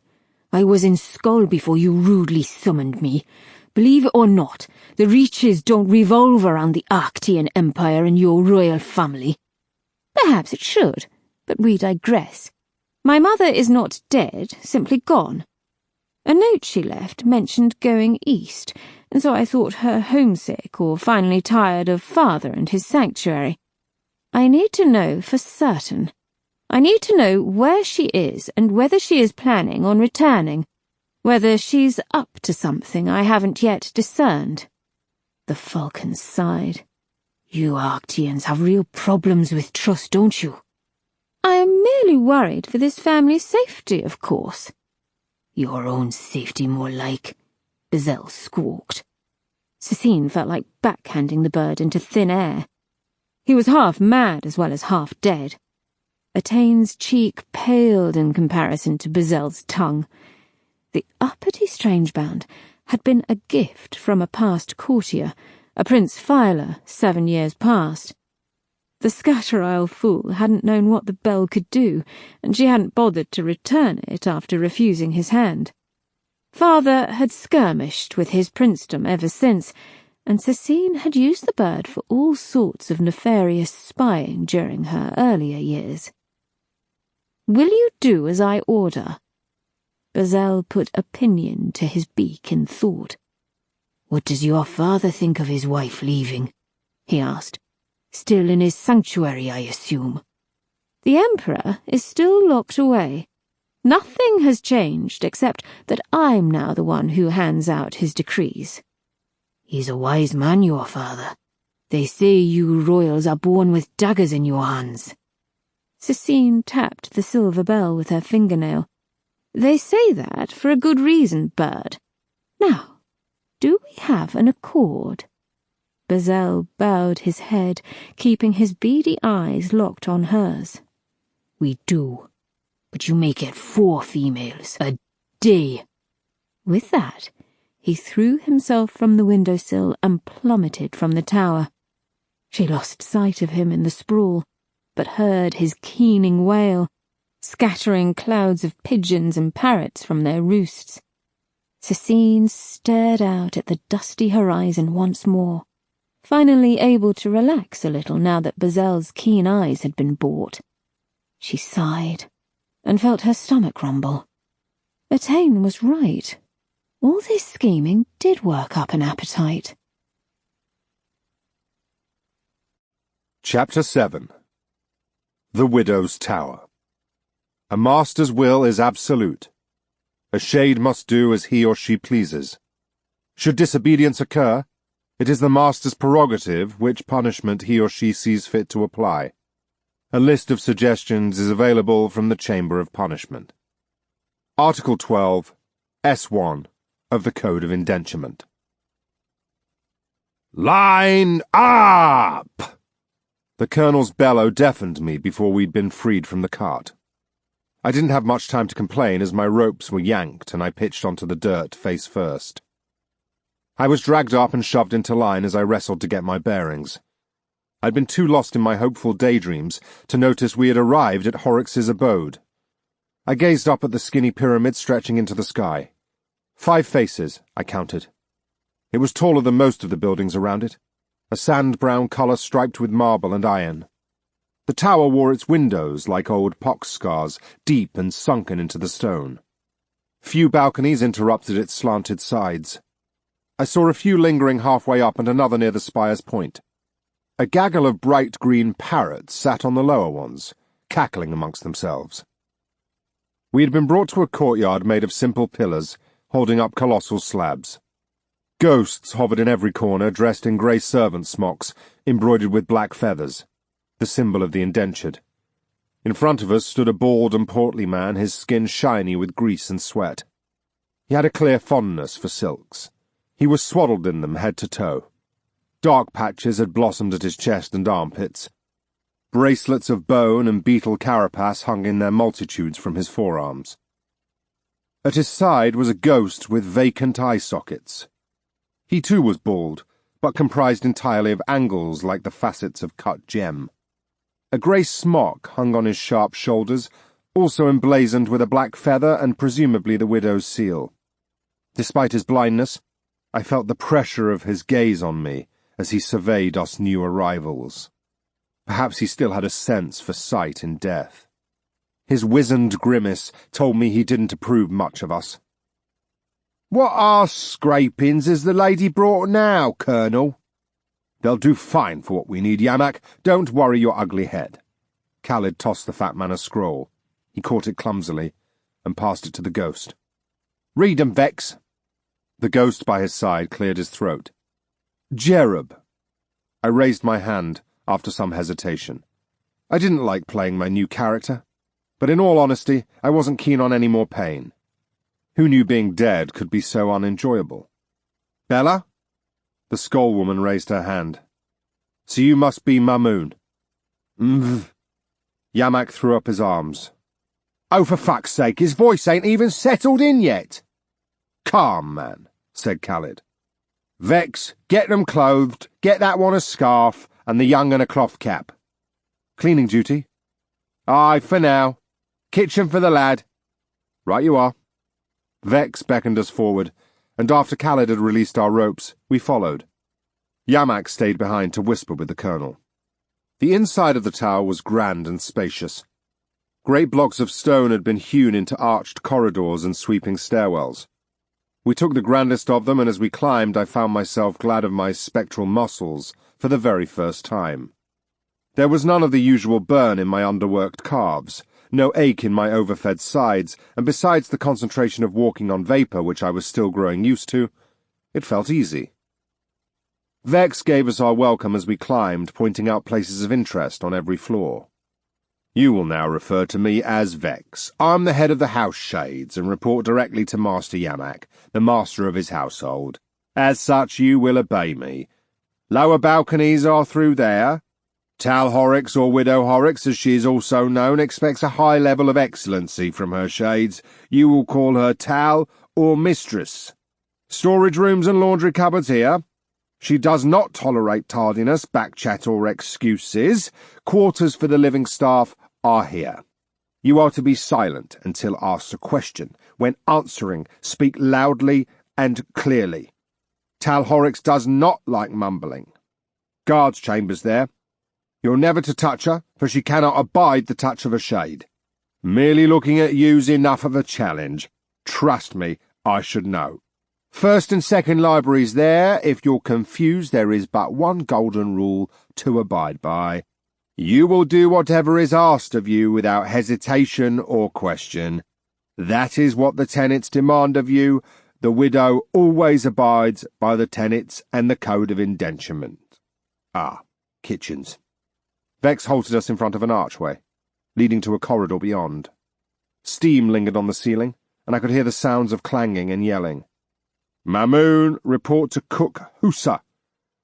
I was in Skull before you rudely summoned me. Believe it or not, the Reaches don't revolve around the Arctian Empire and your royal family." "Perhaps it should, but we digress. My mother is not dead, simply gone. A note she left mentioned going east, and so I thought her homesick or finally tired of father and his sanctuary. I need to know for certain. I need to know where she is and whether she is planning on returning, whether she's up to something I haven't yet discerned." The falcon sighed. "You Arctians have real problems with trust, don't you?" I am merely worried for this family's safety, of course. Your own safety, more like, Basalt squawked. Cecine felt like backhanding the bird into thin air. He was half mad as well as half dead. Atane's cheek paled in comparison to Basalt's tongue. The uppity Strangebound had been a gift from a past courtier, a Prince Filer, 7 years past. The Scatter-Isle fool hadn't known what the bell could do, and she hadn't bothered to return it after refusing his hand. Father had skirmished with his princedom ever since, and Cecine had used the bird for all sorts of nefarious spying during her earlier years. "Will you do as I order?" Basalt put a pinion to his beak in thought. What does your father think of his wife leaving? He asked. Still in his sanctuary, I assume. The Emperor is still locked away. Nothing has changed except that I'm now the one who hands out his decrees. He's a wise man, your father. They say you royals are born with daggers in your hands. Cecine tapped the silver bell with her fingernail. They say that for a good reason, bird. Now, do we have an accord? Basalt bowed his head, keeping his beady eyes locked on hers. We do, but you make it 4 females a day. With that, he threw himself from the windowsill and plummeted from the tower. She lost sight of him in the sprawl, but heard his keening wail, scattering clouds of pigeons and parrots from their roosts. Cecine stared out at the dusty horizon once more, finally able to relax a little now that Basalt's keen eyes had been bought. She sighed and felt her stomach rumble. Atane was right. All this scheming did work up an appetite. Chapter 7. The Widow's Tower. A master's will is absolute. A shade must do as he or she pleases. Should disobedience occur, it is the master's prerogative which punishment he or she sees fit to apply. A list of suggestions is available from the Chamber of Punishment. Article 12, S1 of the Code of Indenturement. Line up! The colonel's bellow deafened me before we'd been freed from the cart. I didn't have much time to complain as my ropes were yanked and I pitched onto the dirt face first. I was dragged up and shoved into line as I wrestled to get my bearings. I'd been too lost in my hopeful daydreams to notice we had arrived at Araxes' abode. I gazed up at the skinny pyramid stretching into the sky. 5 faces, I counted. It was taller than most of the buildings around it, a sand-brown colour striped with marble and iron. The tower wore its windows like old pox scars, deep and sunken into the stone. Few balconies interrupted its slanted sides. I saw a few lingering halfway up and another near the spire's point. A gaggle of bright green parrots sat on the lower ones, cackling amongst themselves. We had been brought to a courtyard made of simple pillars, holding up colossal slabs. Ghosts hovered in every corner, dressed in grey servant smocks, embroidered with black feathers, the symbol of the indentured. In front of us stood a bald and portly man, his skin shiny with grease and sweat. He had a clear fondness for silks. He was swaddled in them head to toe. Dark patches had blossomed at his chest and armpits. Bracelets of bone and beetle carapace hung in their multitudes from his forearms. At his side was a ghost with vacant eye sockets. He too was bald, but comprised entirely of angles like the facets of cut gem. A grey smock hung on his sharp shoulders, also emblazoned with a black feather and presumably the widow's seal. Despite his blindness, I felt the pressure of his gaze on me as he surveyed us new arrivals. Perhaps he still had a sense for sight in death. His wizened grimace told me he didn't approve much of us. "What are scrapings has the lady brought now, Colonel?" "They'll do fine for what we need, Yamak. Don't worry your ugly head." Khalid tossed the fat man a scroll. He caught it clumsily and passed it to the ghost. "Read 'em, Vex." The ghost by his side cleared his throat. "Jerub." I raised my hand after some hesitation. I didn't like playing my new character, but in all honesty, I wasn't keen on any more pain. Who knew being dead could be so unenjoyable? Bella? The skull woman raised her hand. So you must be Mamoon. Yamak threw up his arms. Oh, for fuck's sake, his voice ain't even settled in yet. Calm, man, said Khalid. Vex, get them clothed, get that one a scarf, and the young un a cloth cap. Cleaning duty? Aye, for now. Kitchen for the lad. Right you are. Vex beckoned us forward, and after Khalid had released our ropes, we followed. Yamak stayed behind to whisper with the colonel. The inside of the tower was grand and spacious. Great blocks of stone had been hewn into arched corridors and sweeping stairwells. We took the grandest of them, and as we climbed I found myself glad of my spectral muscles for the very first time. There was none of the usual burn in my underworked calves, no ache in my overfed sides, and besides the concentration of walking on vapour which I was still growing used to, it felt easy. Vex gave us our welcome as we climbed, pointing out places of interest on every floor. You will now refer to me as Vex. I'm the head of the house shades and report directly to Master Yamak, the master of his household. As such, you will obey me. Lower balconies are through there. Tal Horrocks, or Widow Horrocks, as she is also known, expects a high level of excellency from her shades. You will call her Tal or Mistress. Storage rooms and laundry cupboards here. She does not tolerate tardiness, backchat or excuses. Quarters for the living staff are here. You are to be silent until asked a question. When answering, speak loudly and clearly. Tal Horrocks does not like mumbling. Guards' chambers there. You're never to touch her, for she cannot abide the touch of a shade. Merely looking at you's enough of a challenge. Trust me, I should know. First and second libraries there. If you're confused, there is but one golden rule to abide by. You will do whatever is asked of you without hesitation or question. That is what the tenets demand of you. The widow always abides by the tenets and the code of indenturement. Ah, kitchens. Vex halted us in front of an archway, leading to a corridor beyond. Steam lingered on the ceiling, and I could hear the sounds of clanging and yelling. Mamoon, report to Cook Husa.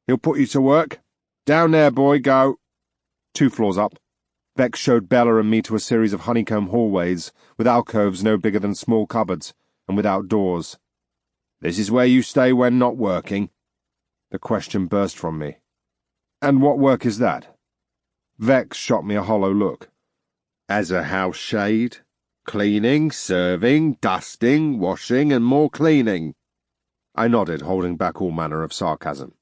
He'll put you to work. Down there, boy, go. 2 floors up, Vex showed Bella and me to a series of honeycomb hallways, with alcoves no bigger than small cupboards, and without doors. This is where you stay when not working. The question burst from me. And what work is that? Vex shot me a hollow look. As a house shade, cleaning, serving, dusting, washing, and more cleaning. I nodded, holding back all manner of sarcasm.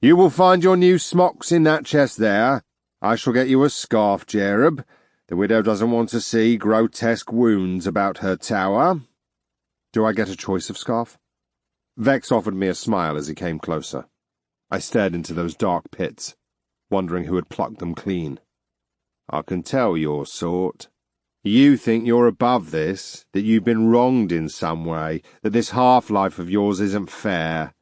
You will find your new smocks in that chest there. I shall get you a scarf, Jerub. The widow doesn't want to see grotesque wounds about her tower. Do I get a choice of scarf? Vex offered me a smile as he came closer. I stared into those dark pits, wondering who had plucked them clean. I can tell your sort. You think you're above this, that you've been wronged in some way, that this half-life of yours isn't fair.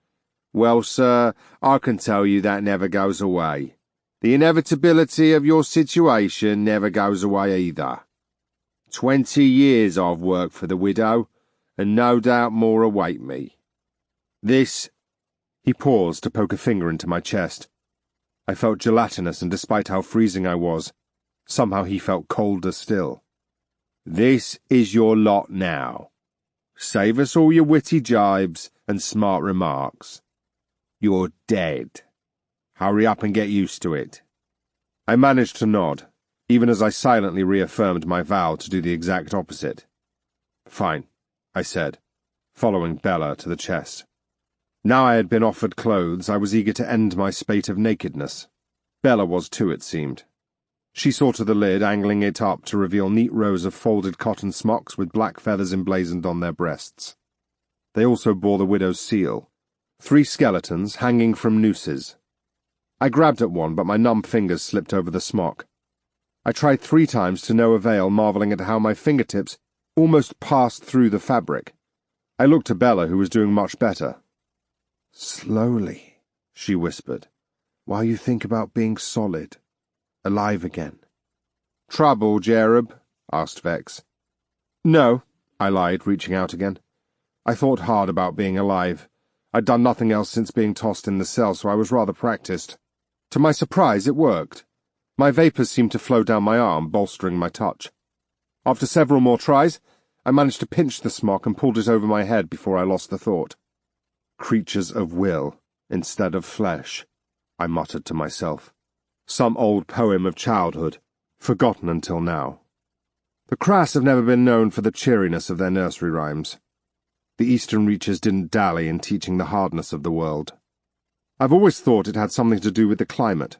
Well, sir, I can tell you that never goes away. The inevitability of your situation never goes away either. 20 years I've worked for the widow, and no doubt more await me. This— He paused to poke a finger into my chest. I felt gelatinous, and despite how freezing I was, somehow he felt colder still. This is your lot now. Save us all your witty jibes and smart remarks. You're dead. Hurry up and get used to it. I managed to nod, even as I silently reaffirmed my vow to do the exact opposite. Fine, I said, following Bella to the chest. Now I had been offered clothes, I was eager to end my spate of nakedness. Bella was too, it seemed. She saw to the lid, angling it up to reveal neat rows of folded cotton smocks with black feathers emblazoned on their breasts. They also bore the widow's seal, 3 skeletons hanging from nooses. I grabbed at one, but my numb fingers slipped over the smock. I tried 3 times to no avail, marvelling at how my fingertips almost passed through the fabric. I looked to Bella, who was doing much better. Slowly, she whispered, while you think about being solid, alive again. Trouble, Jerub? Asked Vex. No, I lied, reaching out again. I thought hard about being alive. I'd done nothing else since being tossed in the cell, so I was rather practiced. To my surprise, it worked. My vapours seemed to flow down my arm, bolstering my touch. After several more tries, I managed to pinch the smock and pulled it over my head before I lost the thought. Creatures of will, instead of flesh, I muttered to myself. Some old poem of childhood, forgotten until now. The Crass have never been known for the cheeriness of their nursery rhymes. The Eastern Reaches didn't dally in teaching the hardness of the world. I've always thought it had something to do with the climate.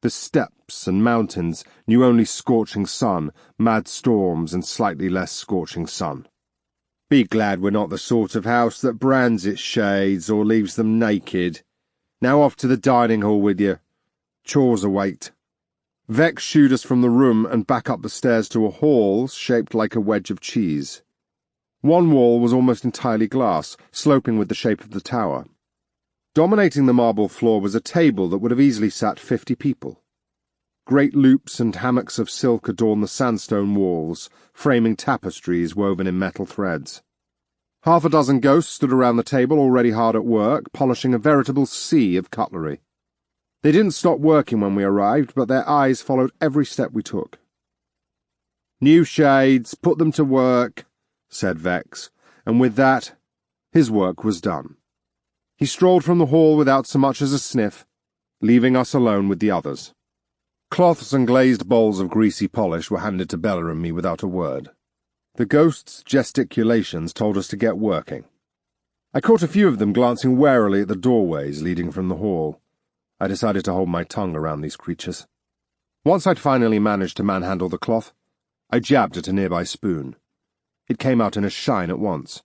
The steppes and mountains knew only scorching sun, mad storms, and slightly less scorching sun. Be glad we're not the sort of house that brands its shades or leaves them naked. Now off to the dining hall with you. Chores await. Vex shooed us from the room and back up the stairs to a hall shaped like a wedge of cheese. One wall was almost entirely glass, sloping with the shape of the tower. Dominating the marble floor was a table that would have easily sat 50 people. Great loops and hammocks of silk adorned the sandstone walls, framing tapestries woven in metal threads. Half a dozen ghosts stood around the table, already hard at work, polishing a veritable sea of cutlery. They didn't stop working when we arrived, but their eyes followed every step we took. "New shades, put them to work," said Vex, and with that, his work was done. He strolled from the hall without so much as a sniff, leaving us alone with the others. Cloths and glazed bowls of greasy polish were handed to Bella and me without a word. The ghosts' gesticulations told us to get working. I caught a few of them glancing warily at the doorways leading from the hall. I decided to hold my tongue around these creatures. Once I'd finally managed to manhandle the cloth, I jabbed at a nearby spoon. It came out in a shine at once.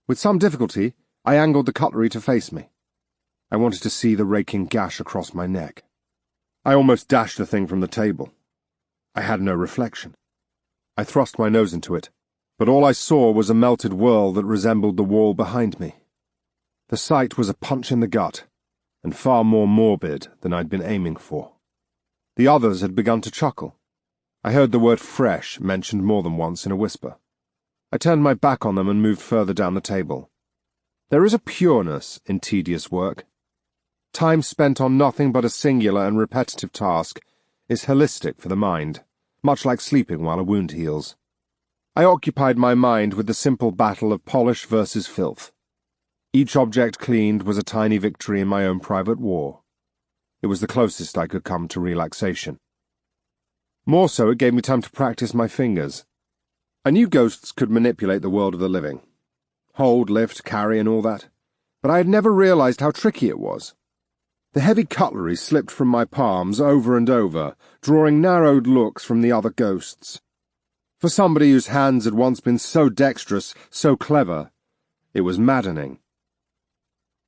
With some difficulty, I angled the cutlery to face me. I wanted to see the raking gash across my neck. I almost dashed the thing from the table. I had no reflection. I thrust my nose into it, but all I saw was a melted whirl that resembled the wall behind me. The sight was a punch in the gut, and far more morbid than I'd been aiming for. The others had begun to chuckle. I heard the word fresh mentioned more than once in a whisper. I turned my back on them and moved further down the table. There is a pureness in tedious work. Time spent on nothing but a singular and repetitive task is holistic for the mind, much like sleeping while a wound heals. I occupied my mind with the simple battle of polish versus filth. Each object cleaned was a tiny victory in my own private war. It was the closest I could come to relaxation. More so, it gave me time to practice my fingers. I knew ghosts could manipulate the world of the living. Hold, lift, carry, and all that. But I had never realized how tricky it was. The heavy cutlery slipped from my palms over and over, drawing narrowed looks from the other ghosts. For somebody whose hands had once been so dexterous, so clever, it was maddening.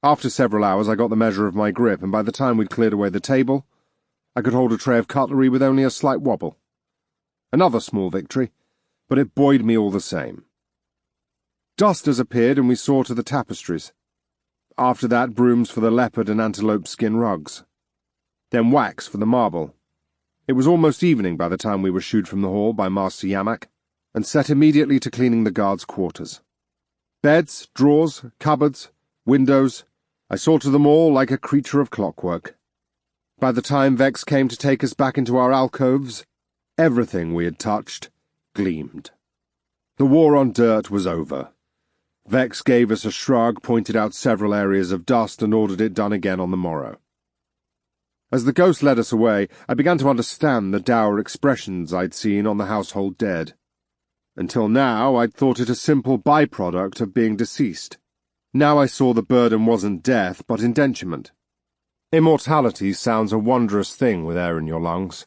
After several hours I got the measure of my grip, and by the time we'd cleared away the table, I could hold a tray of cutlery with only a slight wobble. Another small victory, but it buoyed me all the same. Dusters appeared and we saw to the tapestries. After that, brooms for the leopard and antelope skin rugs. Then wax for the marble. It was almost evening by the time we were shooed from the hall by Master Yamak, and set immediately to cleaning the guards' quarters. Beds, drawers, cupboards, windows, I saw to them all like a creature of clockwork. By the time Vex came to take us back into our alcoves, everything we had touched gleamed. The war on dirt was over. Vex gave us a shrug, pointed out several areas of dust, and ordered it done again on the morrow. As the ghost led us away, I began to understand the dour expressions I'd seen on the household dead. Until now, I'd thought it a simple byproduct of being deceased. Now I saw the burden wasn't death, but indenturement. Immortality sounds a wondrous thing with air in your lungs,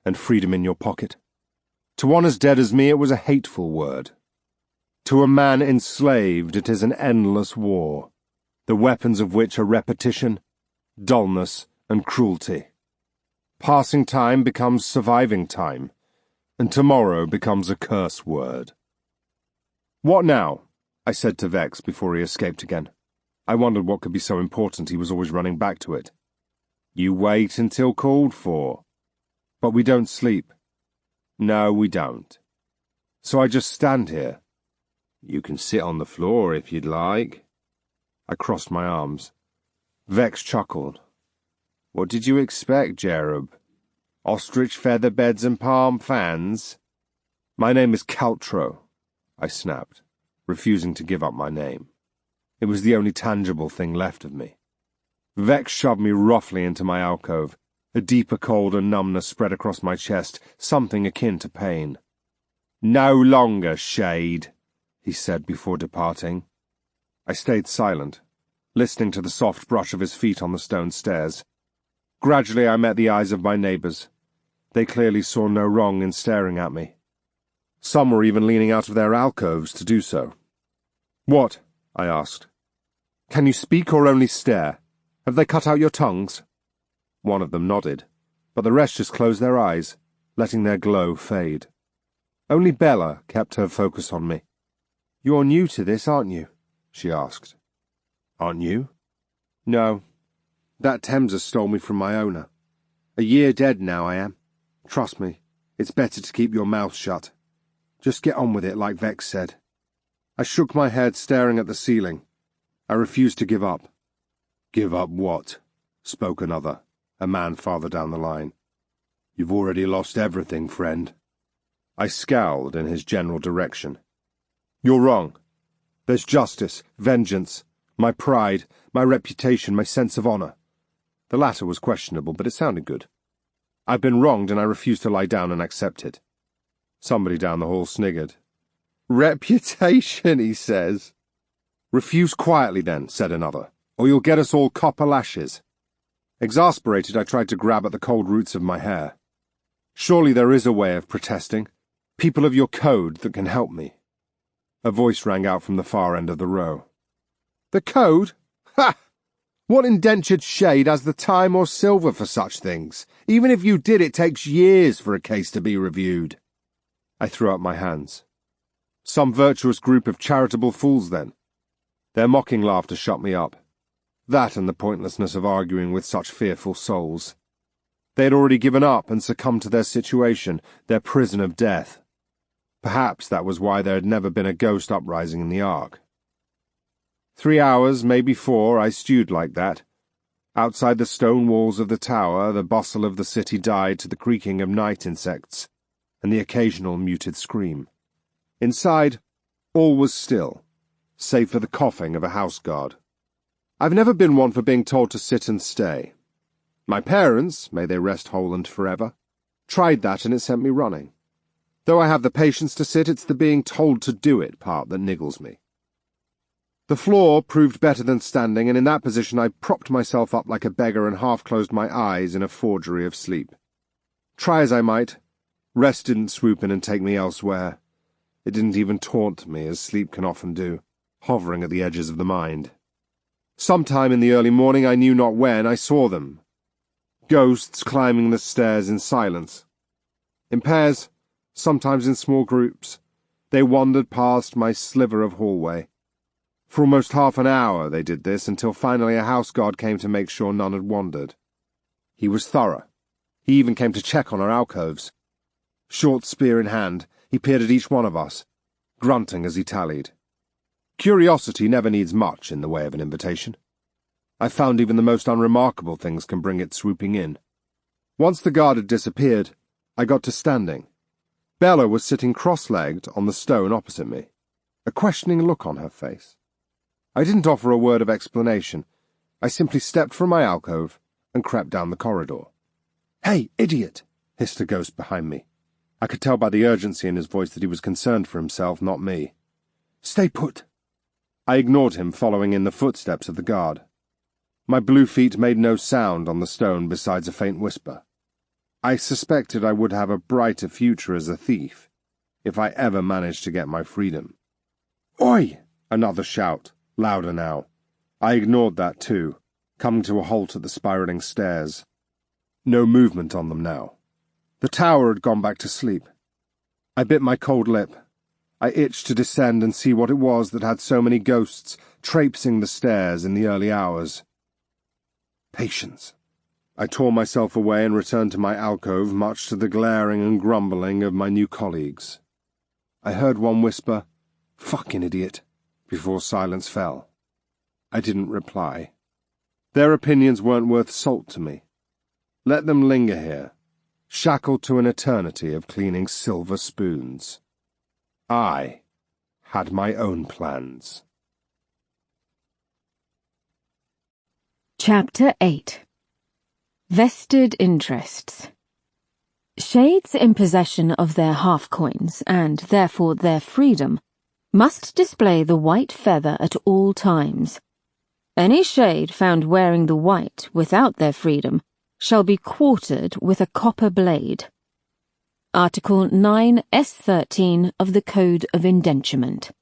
and freedom in your pocket. To one as dead as me, it was a hateful word. To a man enslaved, it is an endless war, the weapons of which are repetition, dullness, and cruelty. Passing time becomes surviving time, and tomorrow becomes a curse word. "What now?" I said to Vex before he escaped again. I wondered what could be so important he was always running back to it. "You wait until called for. But we don't sleep. No, we don't. So I just stand here. You can sit on the floor if you'd like. I crossed my arms. Vex chuckled. What did you expect, Cherub? Ostrich feather beds and palm fans? My name is Caltro, I snapped, refusing to give up my name. It was the only tangible thing left of me. Vex shoved me roughly into my alcove. A deeper cold and numbness spread across my chest, something akin to pain. No longer, Shade, he said before departing. I stayed silent, listening to the soft brush of his feet on the stone stairs. Gradually I met the eyes of my neighbours. They clearly saw no wrong in staring at me. Some were even leaning out of their alcoves to do so. What? I asked. Can you speak or only stare? Have they cut out your tongues? One of them nodded, but the rest just closed their eyes, letting their glow fade. Only Bella kept her focus on me. You're new to this, aren't you? She asked. Aren't you? No. That Thameser stole me from my owner. A year dead now I am. Trust me, it's better to keep your mouth shut. Just get on with it, like Vex said. I shook my head, staring at the ceiling. I refused to give up. Give up what? Spoke another, a man farther down the line. You've already lost everything, friend. I scowled in his general direction. You're wrong. There's justice, vengeance, my pride, my reputation, my sense of honor. The latter was questionable, but it sounded good. I've been wronged, and I refuse to lie down and accept it. Somebody down the hall sniggered. Reputation, he says. Refuse quietly, then, said another, or you'll get us all copper lashes. Exasperated, I tried to grab at the cold roots of my hair. Surely there is a way of protesting. People of your code that can help me. A voice rang out from the far end of the row. The code? Ha! What indentured shade has the time or silver for such things? Even if you did, it takes years for a case to be reviewed. I threw up my hands. Some virtuous group of charitable fools, then. Their mocking laughter shut me up. That and the pointlessness of arguing with such fearful souls. They had already given up and succumbed to their situation, their prison of death. Perhaps that was why there had never been a ghost uprising in the Ark. 3 hours, maybe 4, I stewed like that. Outside the stone walls of the tower, the bustle of the city died to the creaking of night insects and the occasional muted scream. Inside, all was still, save for the coughing of a house guard. I've never been one for being told to sit and stay. My parents, may they rest whole and forever, tried that and it sent me running. Though I have the patience to sit, it's the being told to do it part that niggles me. The floor proved better than standing, and in that position I propped myself up like a beggar and half-closed my eyes in a forgery of sleep. Try as I might, rest didn't swoop in and take me elsewhere. It didn't even taunt me, as sleep can often do, hovering at the edges of the mind. Sometime in the early morning, I knew not when, I saw them. Ghosts climbing the stairs in silence. In pairs, sometimes in small groups, they wandered past my sliver of hallway. For almost half an hour they did this, until finally a house guard came to make sure none had wandered. He was thorough. He even came to check on our alcoves. Short spear in hand, he peered at each one of us, grunting as he tallied. Curiosity never needs much in the way of an invitation. I found even the most unremarkable things can bring it swooping in. Once the guard had disappeared, I got to standing. Bella was sitting cross-legged on the stone opposite me, a questioning look on her face. I didn't offer a word of explanation. I simply stepped from my alcove and crept down the corridor. "Hey, idiot!" hissed a ghost behind me. I could tell by the urgency in his voice that he was concerned for himself, not me. "Stay put." I ignored him, following in the footsteps of the guard. My blue feet made no sound on the stone besides a faint whisper. I suspected I would have a brighter future as a thief, if I ever managed to get my freedom. "Oi!" Another shout, louder now. I ignored that too, coming to a halt at the spiraling stairs. No movement on them now. The tower had gone back to sleep. I bit my cold lip. I itched to descend and see what it was that had so many ghosts traipsing the stairs in the early hours. Patience. I tore myself away and returned to my alcove, much to the glaring and grumbling of my new colleagues. I heard one whisper, "Fucking idiot," before silence fell. I didn't reply. Their opinions weren't worth salt to me. Let them linger here, shackled to an eternity of cleaning silver spoons. I had my own plans. Chapter 8. Vested Interests. Shades in possession of their half-coins, and therefore their freedom, must display the white feather at all times. Any shade found wearing the white without their freedom shall be quartered with a copper blade. Article 9S13 of the Code of Indenturement.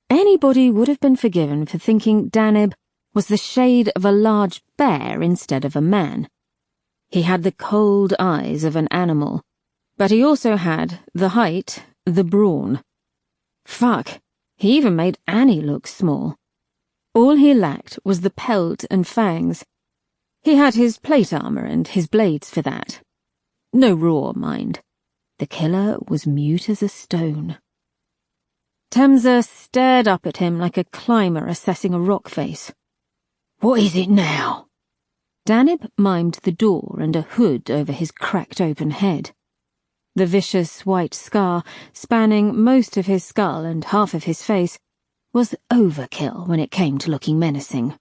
Anybody would have been forgiven for thinking Danib was the shade of a large bear instead of a man. He had the cold eyes of an animal, but he also had the height, the brawn. Fuck, he even made Annie look small. All he lacked was the pelt and fangs. He had his plate armor and his blades for that. No roar, mind. The killer was mute as a stone. Temza stared up at him like a climber assessing a rock face. "What is it now?" Danib mimed the door and a hood over his cracked-open head. The vicious white scar, spanning most of his skull and half of his face, was overkill when it came to looking menacing.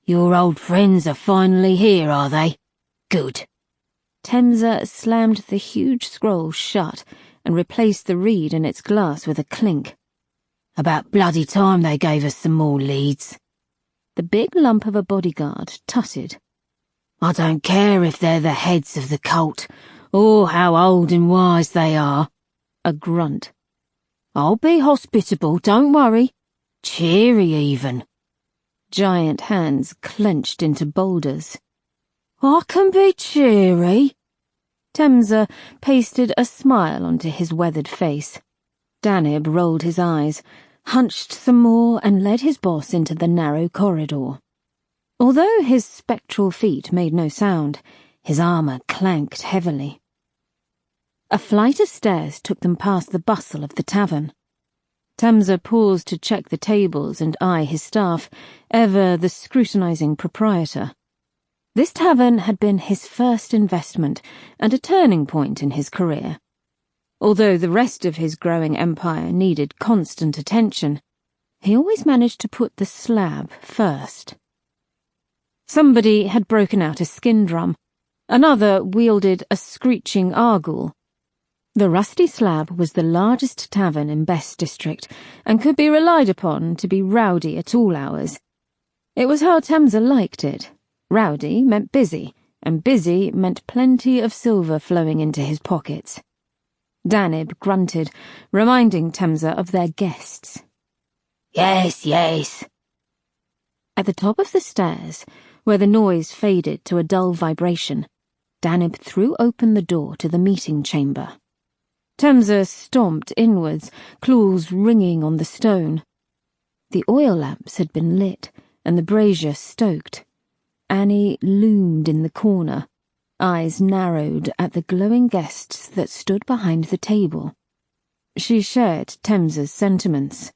"Your old friends are finally here, are they? Good." Temza slammed the huge scroll shut and replaced the reed in its glass with a clink. "About bloody time they gave us some more leads." The big lump of a bodyguard tutted. "I don't care if they're the heads of the cult, or how old and wise they are." A grunt. "I'll be hospitable, don't worry. Cheery, even." Giant hands clenched into boulders. "I can be cheery." Temza pasted a smile onto his weathered face. Danib rolled his eyes, hunched some more, and led his boss into the narrow corridor. Although his spectral feet made no sound, his armor clanked heavily. A flight of stairs took them past the bustle of the tavern. Temza paused to check the tables and eye his staff, ever the scrutinizing proprietor. This tavern had been his first investment and a turning point in his career. Although the rest of his growing empire needed constant attention, he always managed to put the slab first. Somebody had broken out a skin drum. Another wielded a screeching argul. The Rusty Slab was the largest tavern in Best District and could be relied upon to be rowdy at all hours. It was how Temza liked it. Rowdy meant busy, and busy meant plenty of silver flowing into his pockets. Danib grunted, reminding Temza of their guests. "Yes, yes." At the top of the stairs, where the noise faded to a dull vibration, Danib threw open the door to the meeting chamber. Temza stomped inwards, claws ringing on the stone. The oil lamps had been lit, and the brazier stoked. Annie loomed in the corner, eyes narrowed at the glowing guests that stood behind the table. She shared Temza's sentiments.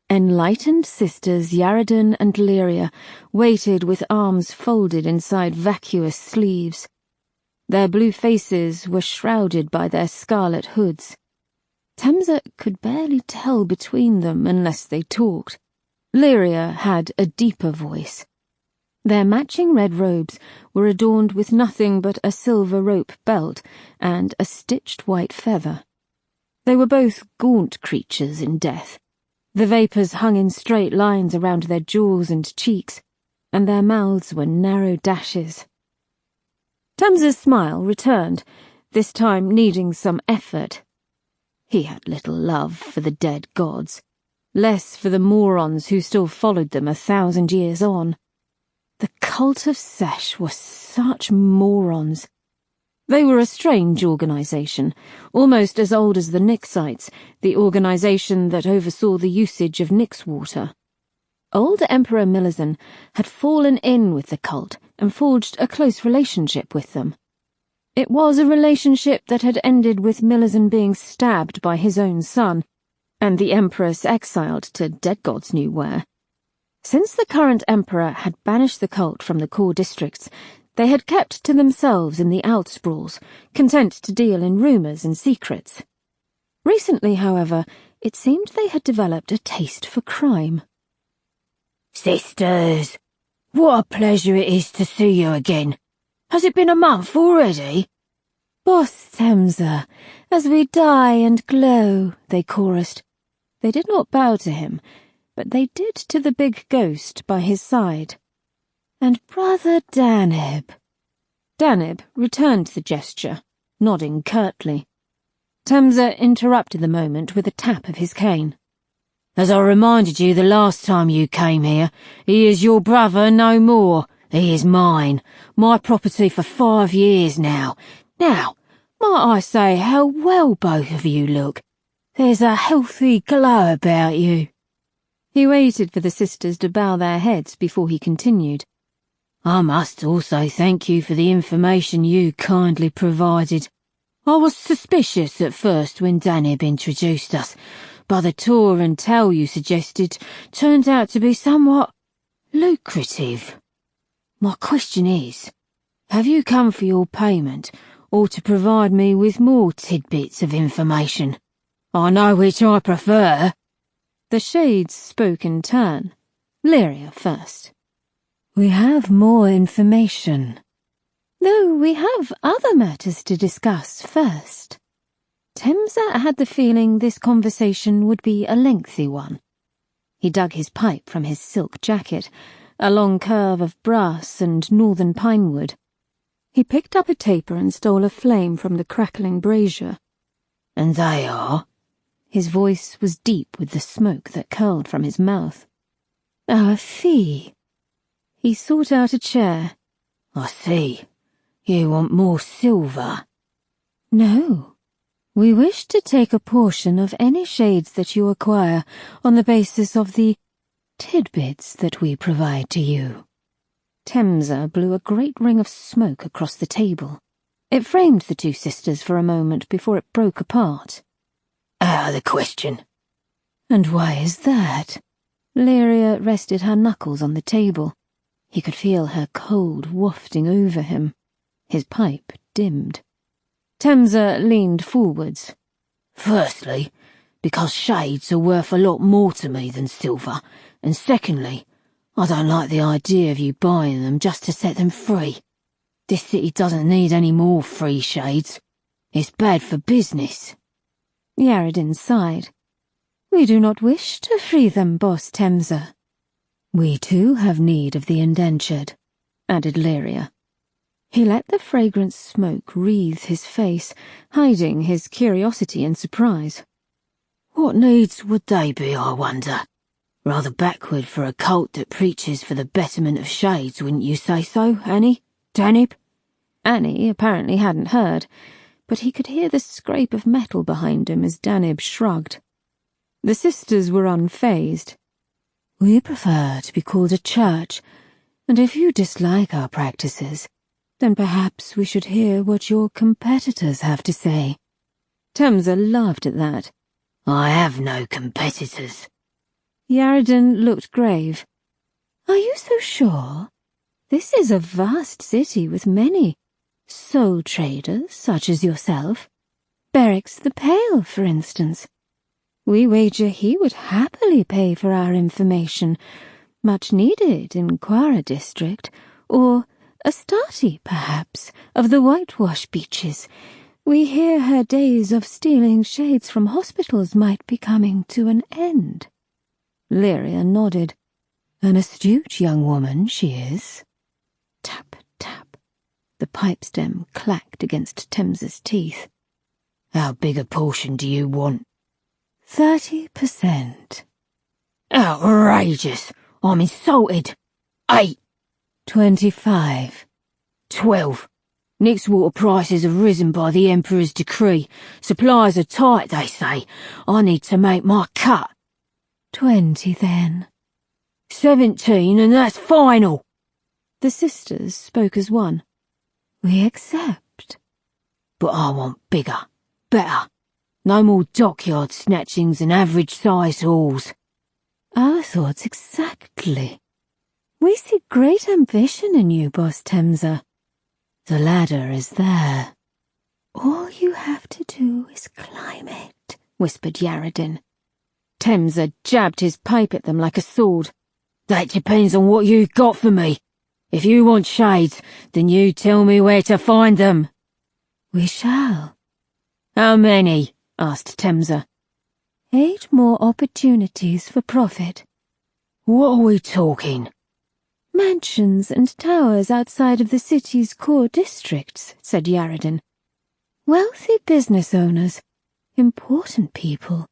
Enlightened sisters Yaredin and Lyria waited with arms folded inside vacuous sleeves. Their blue faces were shrouded by their scarlet hoods. Temza could barely tell between them unless they talked. Lyria had a deeper voice. Their matching red robes were adorned with nothing but a silver rope belt and a stitched white feather. They were both gaunt creatures in death. The vapours hung in straight lines around their jaws and cheeks, and their mouths were narrow dashes. Temza's smile returned, this time needing some effort. He had little love for the dead gods, less for the morons who still followed them 1,000 years on. The cult of Sesh were such morons. They were a strange organisation, almost as old as the Nixites, the organisation that oversaw the usage of Nix water. Old Emperor Milazan had fallen in with the cult and forged a close relationship with them. It was a relationship that had ended with Milazan being stabbed by his own son, and the Empress exiled to dead gods knew where. Since the current emperor had banished the cult from the core districts, they had kept to themselves in the outsprawls, content to deal in rumours and secrets. Recently, however, it seemed they had developed a taste for crime. Sisters, what a pleasure it is to see you again. Has it been a month already? Boss Temsa, as we die and glow, they chorused. They did not bow to him, but they did to the big ghost by his side. And Brother Danib. Danib returned the gesture, nodding curtly. Temsa interrupted the moment with a tap of his cane. As I reminded you the last time you came here, he is your brother no more. He is mine, my property for 5 years now. Now, might I say how well both of you look? There's a healthy glow about you. He waited for the sisters to bow their heads before he continued. I must also thank you for the information you kindly provided. I was suspicious at first when Danib introduced us, but the tour and tell you suggested turned out to be somewhat lucrative. My question is, have you come for your payment, or to provide me with more tidbits of information? I know which I prefer. The shades spoke in turn. Lyria first. We have more information. Though we have other matters to discuss first. Temsa had the feeling this conversation would be a lengthy one. He dug his pipe from his silk jacket, a long curve of brass and northern pinewood. He picked up a taper and stole a flame from the crackling brazier. And they are? His voice was deep with the smoke that curled from his mouth. Our fee. He sought out a chair. I see. You want more silver? No. We wish to take a portion of any shades that you acquire on the basis of the tidbits that we provide to you. Temsa blew a great ring of smoke across the table. It framed the two sisters for a moment before it broke apart. Out of the question. And why is that? Lyria rested her knuckles on the table. He could feel her cold wafting over him. His pipe dimmed. Temsa leaned forwards. Firstly, because shades are worth a lot more to me than silver, and secondly, I don't like the idea of you buying them just to set them free. This city doesn't need any more free shades. It's bad for business. Yaredin sighed. We do not wish to free them, Boss Temsa. We too have need of the indentured, added Lyria. He let the fragrant smoke wreathe his face, hiding his curiosity and surprise. What needs would they be, I wonder? Rather backward for a cult that preaches for the betterment of shades, wouldn't you say so, Annie? Danib? Annie apparently hadn't heard, but he could hear the scrape of metal behind him as Danib shrugged. The sisters were unfazed. We prefer to be called a church, and if you dislike our practices, then perhaps we should hear what your competitors have to say. Temsa laughed at that. I have no competitors. Yaredin looked grave. Are you so sure? This is a vast city with many soul traders such as yourself. Berix the Pale, for instance. We wager he would happily pay for our information, much needed in Quara district, or Astarte, perhaps, of the whitewash beaches. We hear her days of stealing shades from hospitals might be coming to an end. Lyria nodded. An astute young woman she is. Tap, tap. The pipe stem clacked against Temsa's teeth. How big a portion do you want? 30%. Outrageous! I'm insulted. 8. 25. 12. Next water prices have risen by the Emperor's decree. Supplies are tight, they say. I need to make my cut. 20, then. 17, and that's final. The sisters spoke as one. We accept. But I want bigger, better. No more dockyard snatchings and average-sized hauls. Our thoughts exactly. We see great ambition in you, Boss Temza. The ladder is there. All you have to do is climb it, whispered Yaredin. Temza jabbed his pipe at them like a sword. That depends on what you got for me. If you want shades, then you tell me where to find them. We shall. How many? Asked Temza. 8 more opportunities for profit. What are we talking? Mansions and towers outside of the city's core districts, said Yaredin. Wealthy business owners, important people,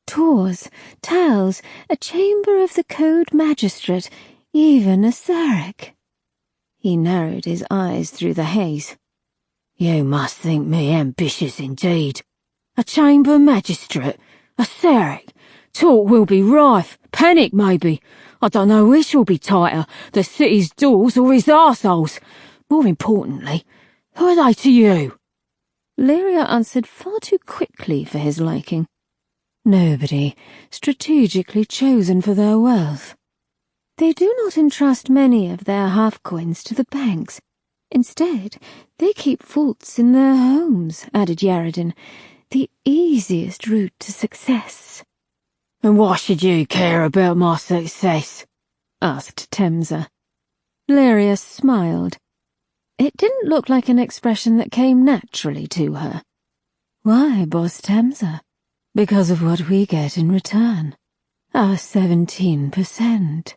tours, towels, a chamber of the Code Magistrate, even a Sarek. He narrowed his eyes through the haze. You must think me ambitious indeed. A chamber magistrate, a Sarek. Talk will be rife, panic maybe. I don't know which will be tighter, the city's doors or his arseholes. More importantly, who are they to you? Lyria answered far too quickly for his liking. Nobody, strategically chosen for their wealth. They do not entrust many of their half-coins to the banks. Instead, they keep vaults in their homes, added Yaredin, the easiest route to success. And why should you care about my success? Asked Temza. Lyria smiled. It didn't look like an expression that came naturally to her. Why, Boss Temza? Because of what we get in return. Our 17%.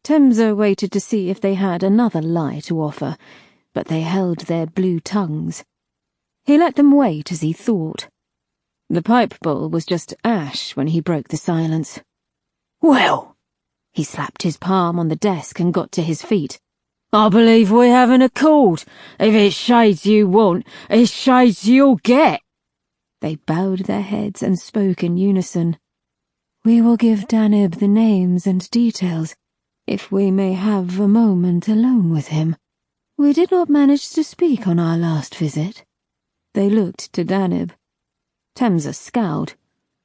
Temza waited to see if they had another lie to offer, but they held their blue tongues. He let them wait as he thought. The pipe bowl was just ash when he broke the silence. Well, he slapped his palm on the desk and got to his feet. I believe we have an accord. If it's shades you want, it's shades you'll get. They bowed their heads and spoke in unison. We will give Danib the names and details, if we may have a moment alone with him. We did not manage to speak on our last visit. They looked to Danib. Temza scowled.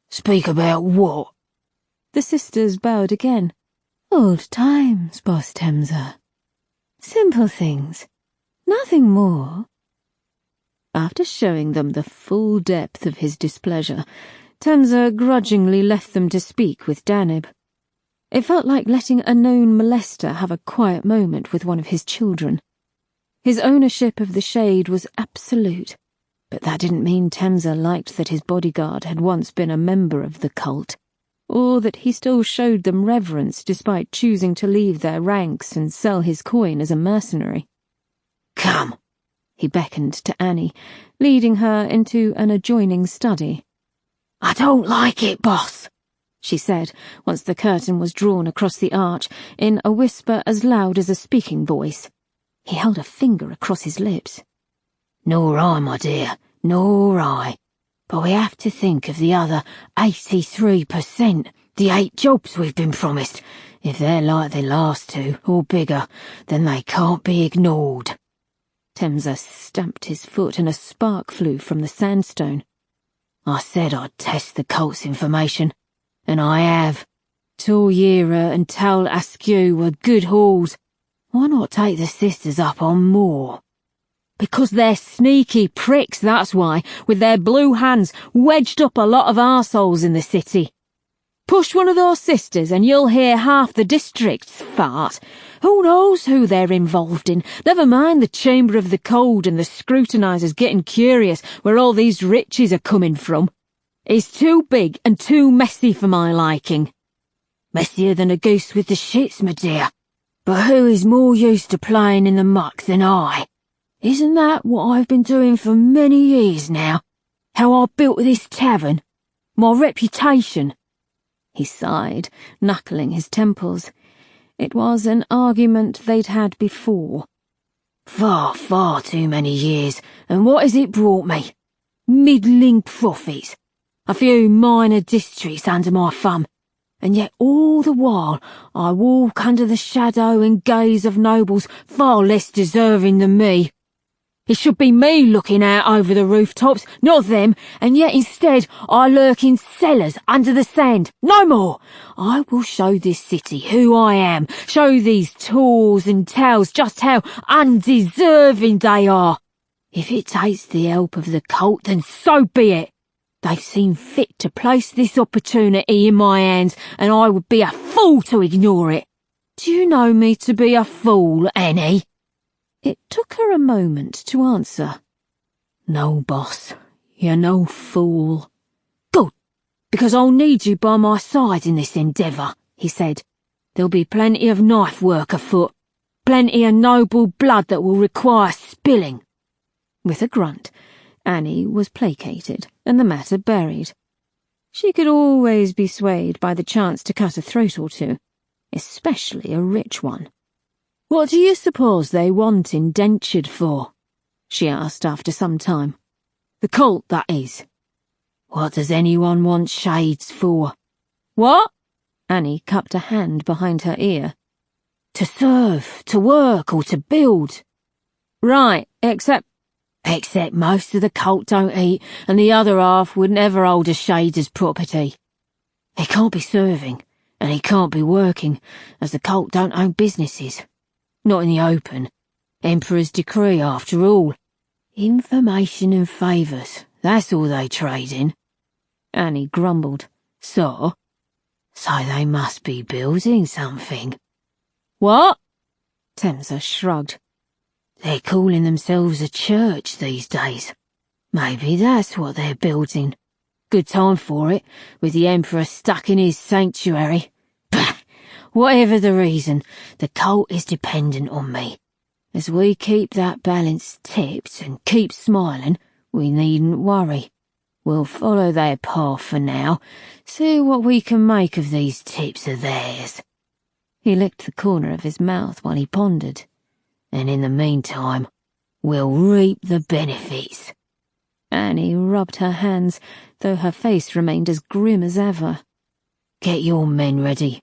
Speak about what? The sisters bowed again. Old times, Boss Temza. Simple things. Nothing more. After showing them the full depth of his displeasure, Temza grudgingly left them to speak with Danib. It felt like letting a known molester have a quiet moment with one of his children. His ownership of the shade was absolute, but that didn't mean Temza liked that his bodyguard had once been a member of the cult, or that he still showed them reverence despite choosing to leave their ranks and sell his coin as a mercenary. Come, he beckoned to Annie, leading her into an adjoining study. I don't like it, boss, she said, once the curtain was drawn across the arch, in a whisper as loud as a speaking voice. He held a finger across his lips. Nor I, my dear, nor I. But we have to think of the other 83%, the 8 jobs we've been promised. If they're like the last 2, or bigger, then they can't be ignored. Temza stamped his foot and a spark flew from the sandstone. I said I'd test the cult's information, and I have. Tulyera and Tal Askew were good hauls. Why not take the sisters up on more? Because they're sneaky pricks, that's why, with their blue hands wedged up a lot of arseholes in the city. Push one of those sisters and you'll hear half the district's fart. Who knows who they're involved in? Never mind the Chamber of the Code and the scrutinisers getting curious where all these riches are coming from. It's too big and too messy for my liking. Messier than a goose with the shits, my dear. But who is more used to playing in the muck than I? Isn't that what I've been doing for many years now? How I built this tavern? My reputation? He sighed, knuckling his temples. It was an argument they'd had before. Far, far too many years, and what has it brought me? Middling profits. A few minor districts under my thumb. And yet all the while I walk under the shadow and gaze of nobles far less deserving than me. It should be me looking out over the rooftops, not them, and yet instead I lurk in cellars under the sand. No more! I will show this city who I am, show these tools and tales just how undeserving they are. If it takes the help of the cult, then so be it. They've seen fit to place this opportunity in my hands, and I would be a fool to ignore it. Do you know me to be a fool, Annie? It took her a moment to answer. No, boss, you're no fool. Good, because I'll need you by my side in this endeavour, he said. There'll be plenty of knife work afoot, plenty of noble blood that will require spilling. With a grunt, Annie was placated and the matter buried. She could always be swayed by the chance to cut a throat or two, especially a rich one. What do you suppose they want indentured for? She asked after some time. The cult, that is. What does anyone want shades for? What? Annie cupped a hand behind her ear. To serve, to work, or to build. Right, except most of the cult don't eat, and the other half would never hold a shade as property. He can't be serving, and he can't be working, as the cult don't own businesses. Not in the open. Emperor's decree, after all. Information and favours, that's all they trade in. Annie grumbled. So they must be building something. What? Temsa shrugged. They're calling themselves a church these days. Maybe that's what they're building. Good time for it, with the Emperor stuck in his sanctuary. Bah! Whatever the reason, the cult is dependent on me. As we keep that balance tipped and keep smiling, we needn't worry. We'll follow their path for now, see what we can make of these tips of theirs. He licked the corner of his mouth while he pondered. And in the meantime, we'll reap the benefits. Annie rubbed her hands, though her face remained as grim as ever. Get your men ready.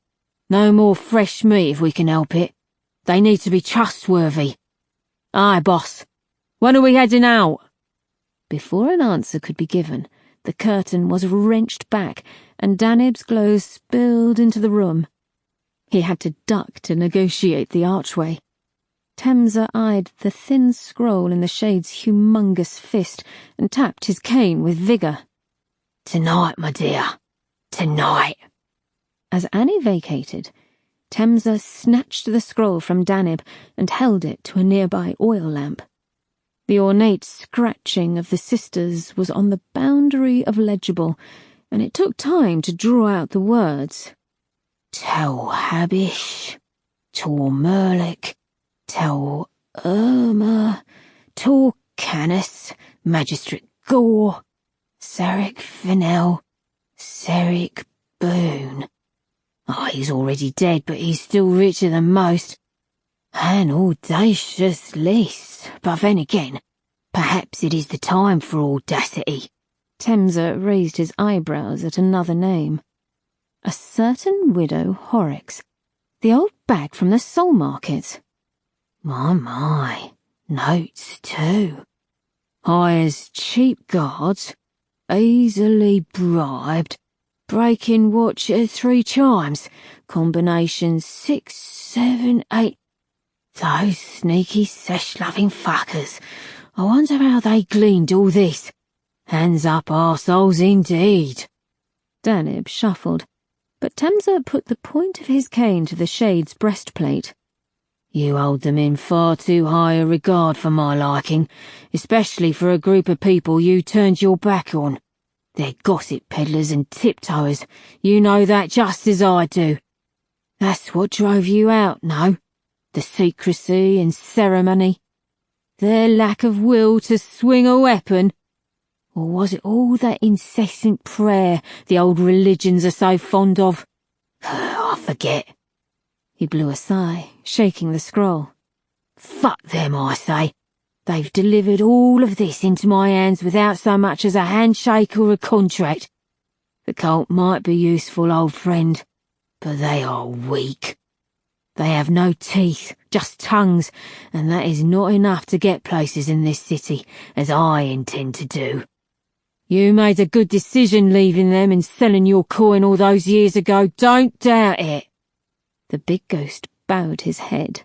No more fresh meat if we can help it. They need to be trustworthy. Aye, boss. When are we heading out? Before an answer could be given, the curtain was wrenched back, and Danib's glow spilled into the room. He had to duck to negotiate the archway. Temsa eyed the thin scroll in the shade's humongous fist and tapped his cane with vigour. Tonight, my dear. Tonight. As Annie vacated, Temsa snatched the scroll from Danib and held it to a nearby oil lamp. The ornate scratching of the sisters was on the boundary of legible, and it took time to draw out the words. Tel Habish, Tor Merlik, Tel Irma, Tor Canis, Magistrate Gore, Seric Fennel, Seric Boone. Oh, he's already dead, but he's still richer than most. An audacious list, but then again, perhaps it is the time for audacity. Temsa raised his eyebrows at another name. A certain widow Horrocks, the old bag from the soul market. My, notes too. Hires cheap guards, easily bribed, breaking watch at 3 chimes, combination 6, 7, 8. Those sneaky sesh-loving fuckers. I wonder how they gleaned all this. Hands up arseholes indeed. Danib shuffled, but Temsa put the point of his cane to the shade's breastplate. You hold them in far too high a regard for my liking, especially for a group of people you turned your back on. They're gossip peddlers and tiptoers. You know that just as I do. That's what drove you out, no? The secrecy and ceremony. Their lack of will to swing a weapon. Or was it all that incessant prayer the old religions are so fond of? I forget. He blew a sigh, shaking the scroll. Fuck them, I say. They've delivered all of this into my hands without so much as a handshake or a contract. The cult might be useful, old friend, but they are weak. They have no teeth, just tongues, and that is not enough to get places in this city, as I intend to do. You made a good decision leaving them and selling your coin all those years ago, don't doubt it. The big ghost bowed his head.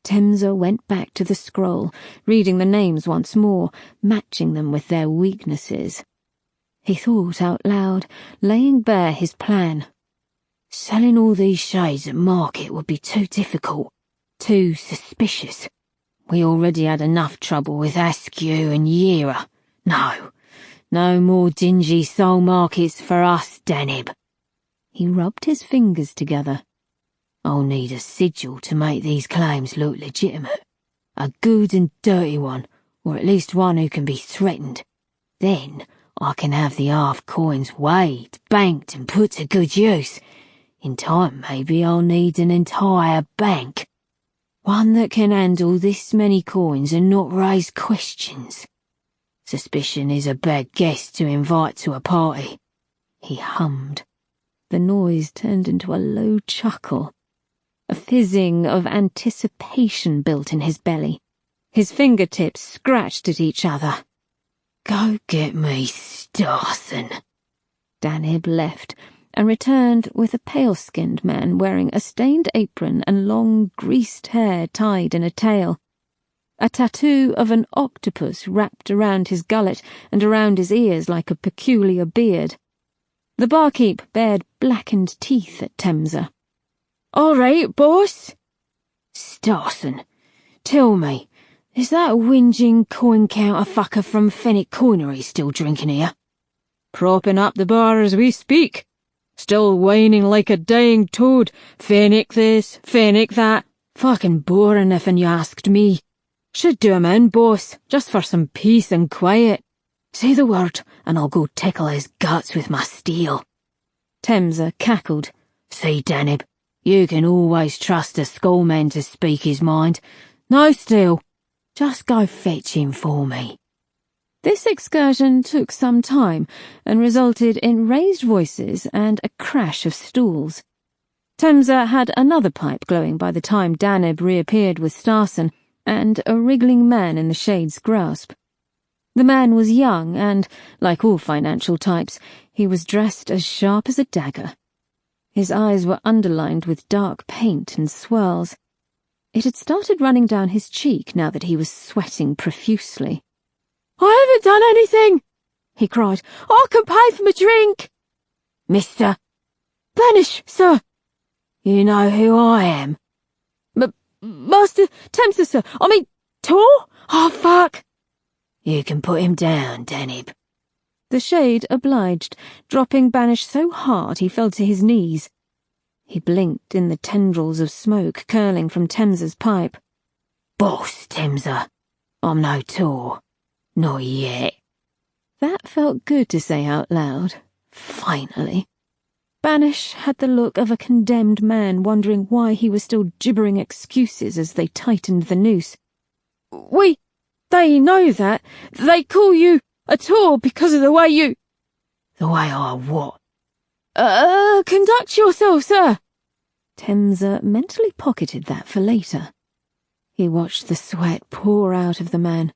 Temza went back to the scroll, reading the names once more, matching them with their weaknesses. He thought out loud, laying bare his plan. Selling all these shades at market would be too difficult, too suspicious. We already had enough trouble with Askew and Yera. No more dingy soul markets for us, Danib. He rubbed his fingers together. I'll need a sigil to make these claims look legitimate. A good and dirty one, or at least one who can be threatened. Then I can have the half coins weighed, banked and put to good use. In time, maybe I'll need an entire bank. One that can handle this many coins and not raise questions. Suspicion is a bad guest to invite to a party. He hummed. The noise turned into a low chuckle. A fizzing of anticipation built in his belly. His fingertips scratched at each other. Go get me Starson. Danib left and returned with a pale-skinned man wearing a stained apron and long, greased hair tied in a tail. A tattoo of an octopus wrapped around his gullet and around his ears like a peculiar beard. The barkeep bared blackened teeth at Temza. All right, boss. Starson, tell me, is that whinging coin-counter fucker from Fennec Coinery still drinking here? Propping up the bar as we speak. Still whining like a dying toad. Fennec this, Fennec that. Fucking boring if you asked me. Should do him in, boss, just for some peace and quiet. Say the word, and I'll go tickle his guts with my steel. Temza cackled. See, Danib, you can always trust a skullman to speak his mind. No steel. Just go fetch him for me. This excursion took some time and resulted in raised voices and a crash of stools. Temza had another pipe glowing by the time Danib reappeared with Starson and a wriggling man in the shade's grasp. The man was young and, like all financial types, he was dressed as sharp as a dagger. His eyes were underlined with dark paint and swirls. It had started running down his cheek now that he was sweating profusely. I haven't done anything, he cried. I can pay for my drink. Mister. Banish, sir. You know who I am. Master Temza, sir. I mean, Tor? Oh, fuck. You can put him down, Danib. The shade obliged, dropping Banish so hard he fell to his knees. He blinked in the tendrils of smoke curling from Temza's pipe. Boss, Temza. I'm no Tor. Not yet. That felt good to say out loud. Finally. Banish had the look of a condemned man wondering why he was still gibbering excuses as they tightened the noose. They know that. They call you a Tor because of the way you... The way I what? Conduct yourself, sir. Temza mentally pocketed that for later. He watched the sweat pour out of the man.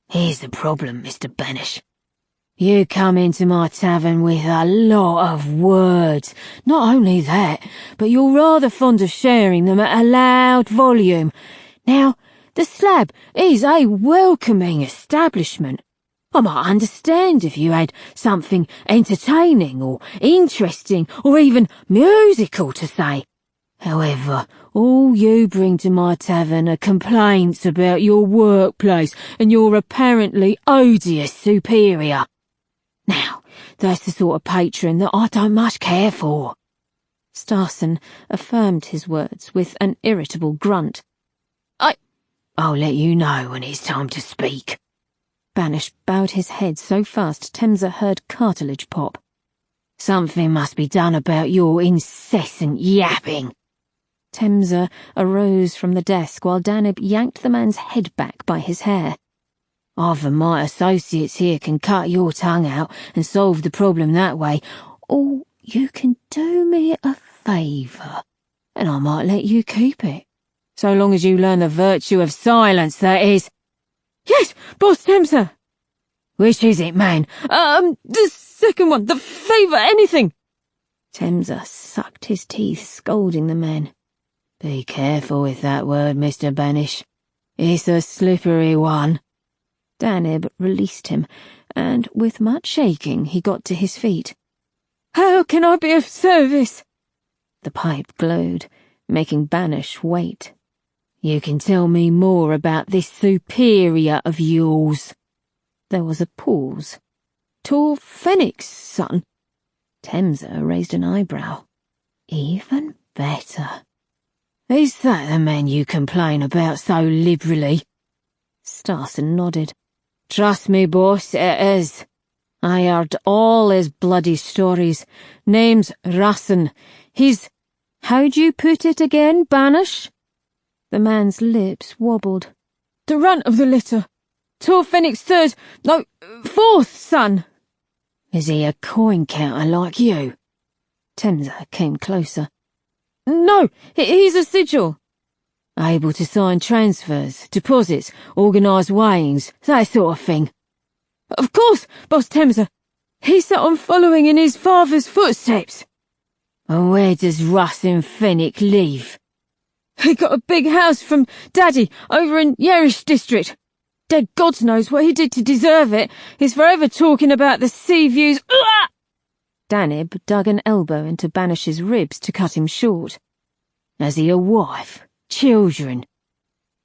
Here's the problem, Mr. Banish. You come into my tavern with a lot of words. Not only that, but you're rather fond of sharing them at a loud volume. Now, the Slab is a welcoming establishment. I might understand if you had something entertaining or interesting or even musical to say. However, all you bring to my tavern are complaints about your workplace and your apparently odious superior. Now, that's the sort of patron that I don't much care for. Starson affirmed his words with an irritable grunt. I'll let you know when it's time to speak. Banish bowed his head so fast Temza heard cartilage pop. Something must be done about your incessant yapping. Temza arose from the desk while Danib yanked the man's head back by his hair. Either my associates here can cut your tongue out and solve the problem that way, or you can do me a favour, and I might let you keep it. So long as you learn the virtue of silence, that is." "Yes, Boss Temser." "Which is it, man?" The second one, the favour, anything." Temser sucked his teeth, scolding the man. "Be careful with that word, Mr. Banish. It's a slippery one." Danib released him, and with much shaking he got to his feet. "How can I be of service?" The pipe glowed, making Banish wait. "You can tell me more about this superior of yours." There was a pause. "Tor Fenix's son?" Temser raised an eyebrow. "Even better. Is that the man you complain about so liberally?" Starson nodded. "Trust me, boss, it is. I heard all his bloody stories. Name's Rassen. He's— how'd you put it again, Banish?" The man's lips wobbled. "The runt of the litter. Tor Fenix's fourth son." "Is he a coin counter like you?" Temser came closer. "No, he's a sigil." "Able to sign transfers, deposits, organise weighings, that sort of thing?" "Of course, Boss Temser. He's set on following in his father's footsteps." "And where does Rassen Fenix live?" "He got a big house from Daddy over in Yerish district. Dead God knows what he did to deserve it. He's forever talking about the sea views." Danib dug an elbow into Banish's ribs to cut him short. "Has he a wife? Children?"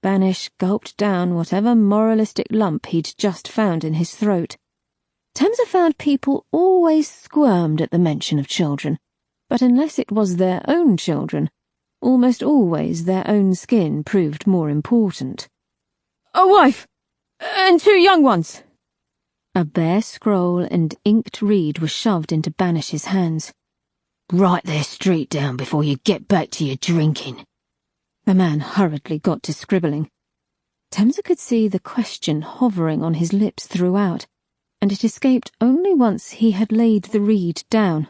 Banish gulped down whatever moralistic lump he'd just found in his throat. Temser found people always squirmed at the mention of children, but unless it was their own children, almost always their own skin proved more important. "A wife, and 2 young ones." A bare scroll and inked reed was shoved into Banish's hands. "Write their street down before you get back to your drinking." The man hurriedly got to scribbling. Temser could see the question hovering on his lips throughout, and it escaped only once he had laid the reed down.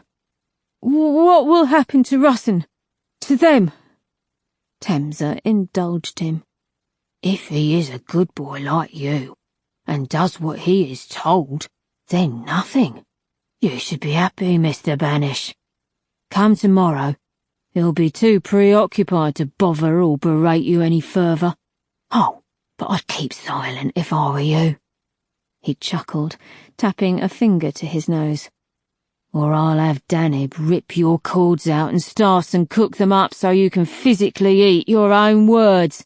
"What will happen to Rassen? To them?" Temser indulged him. "If he is a good boy like you, and does what he is told, then nothing. You should be happy, Mr. Banish. Come tomorrow. He'll be too preoccupied to bother or berate you any further. Oh, but I'd keep silent if I were you." He chuckled, tapping a finger to his nose. "Or I'll have Danib rip your cords out and starve and cook them up so you can physically eat your own words.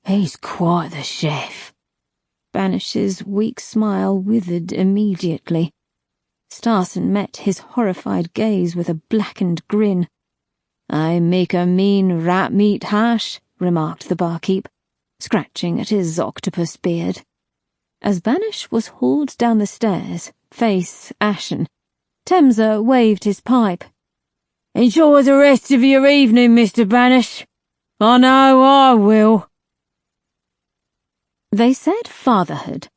He's quite the chef." Banish's weak smile withered immediately. Starson met his horrified gaze with a blackened grin. "I make a mean rat meat hash," remarked the barkeep, scratching at his octopus beard. As Banish was hauled down the stairs, face ashen, Temser waved his pipe. "Enjoy the rest of your evening, Mr. Banish. I know I will." They said fatherhood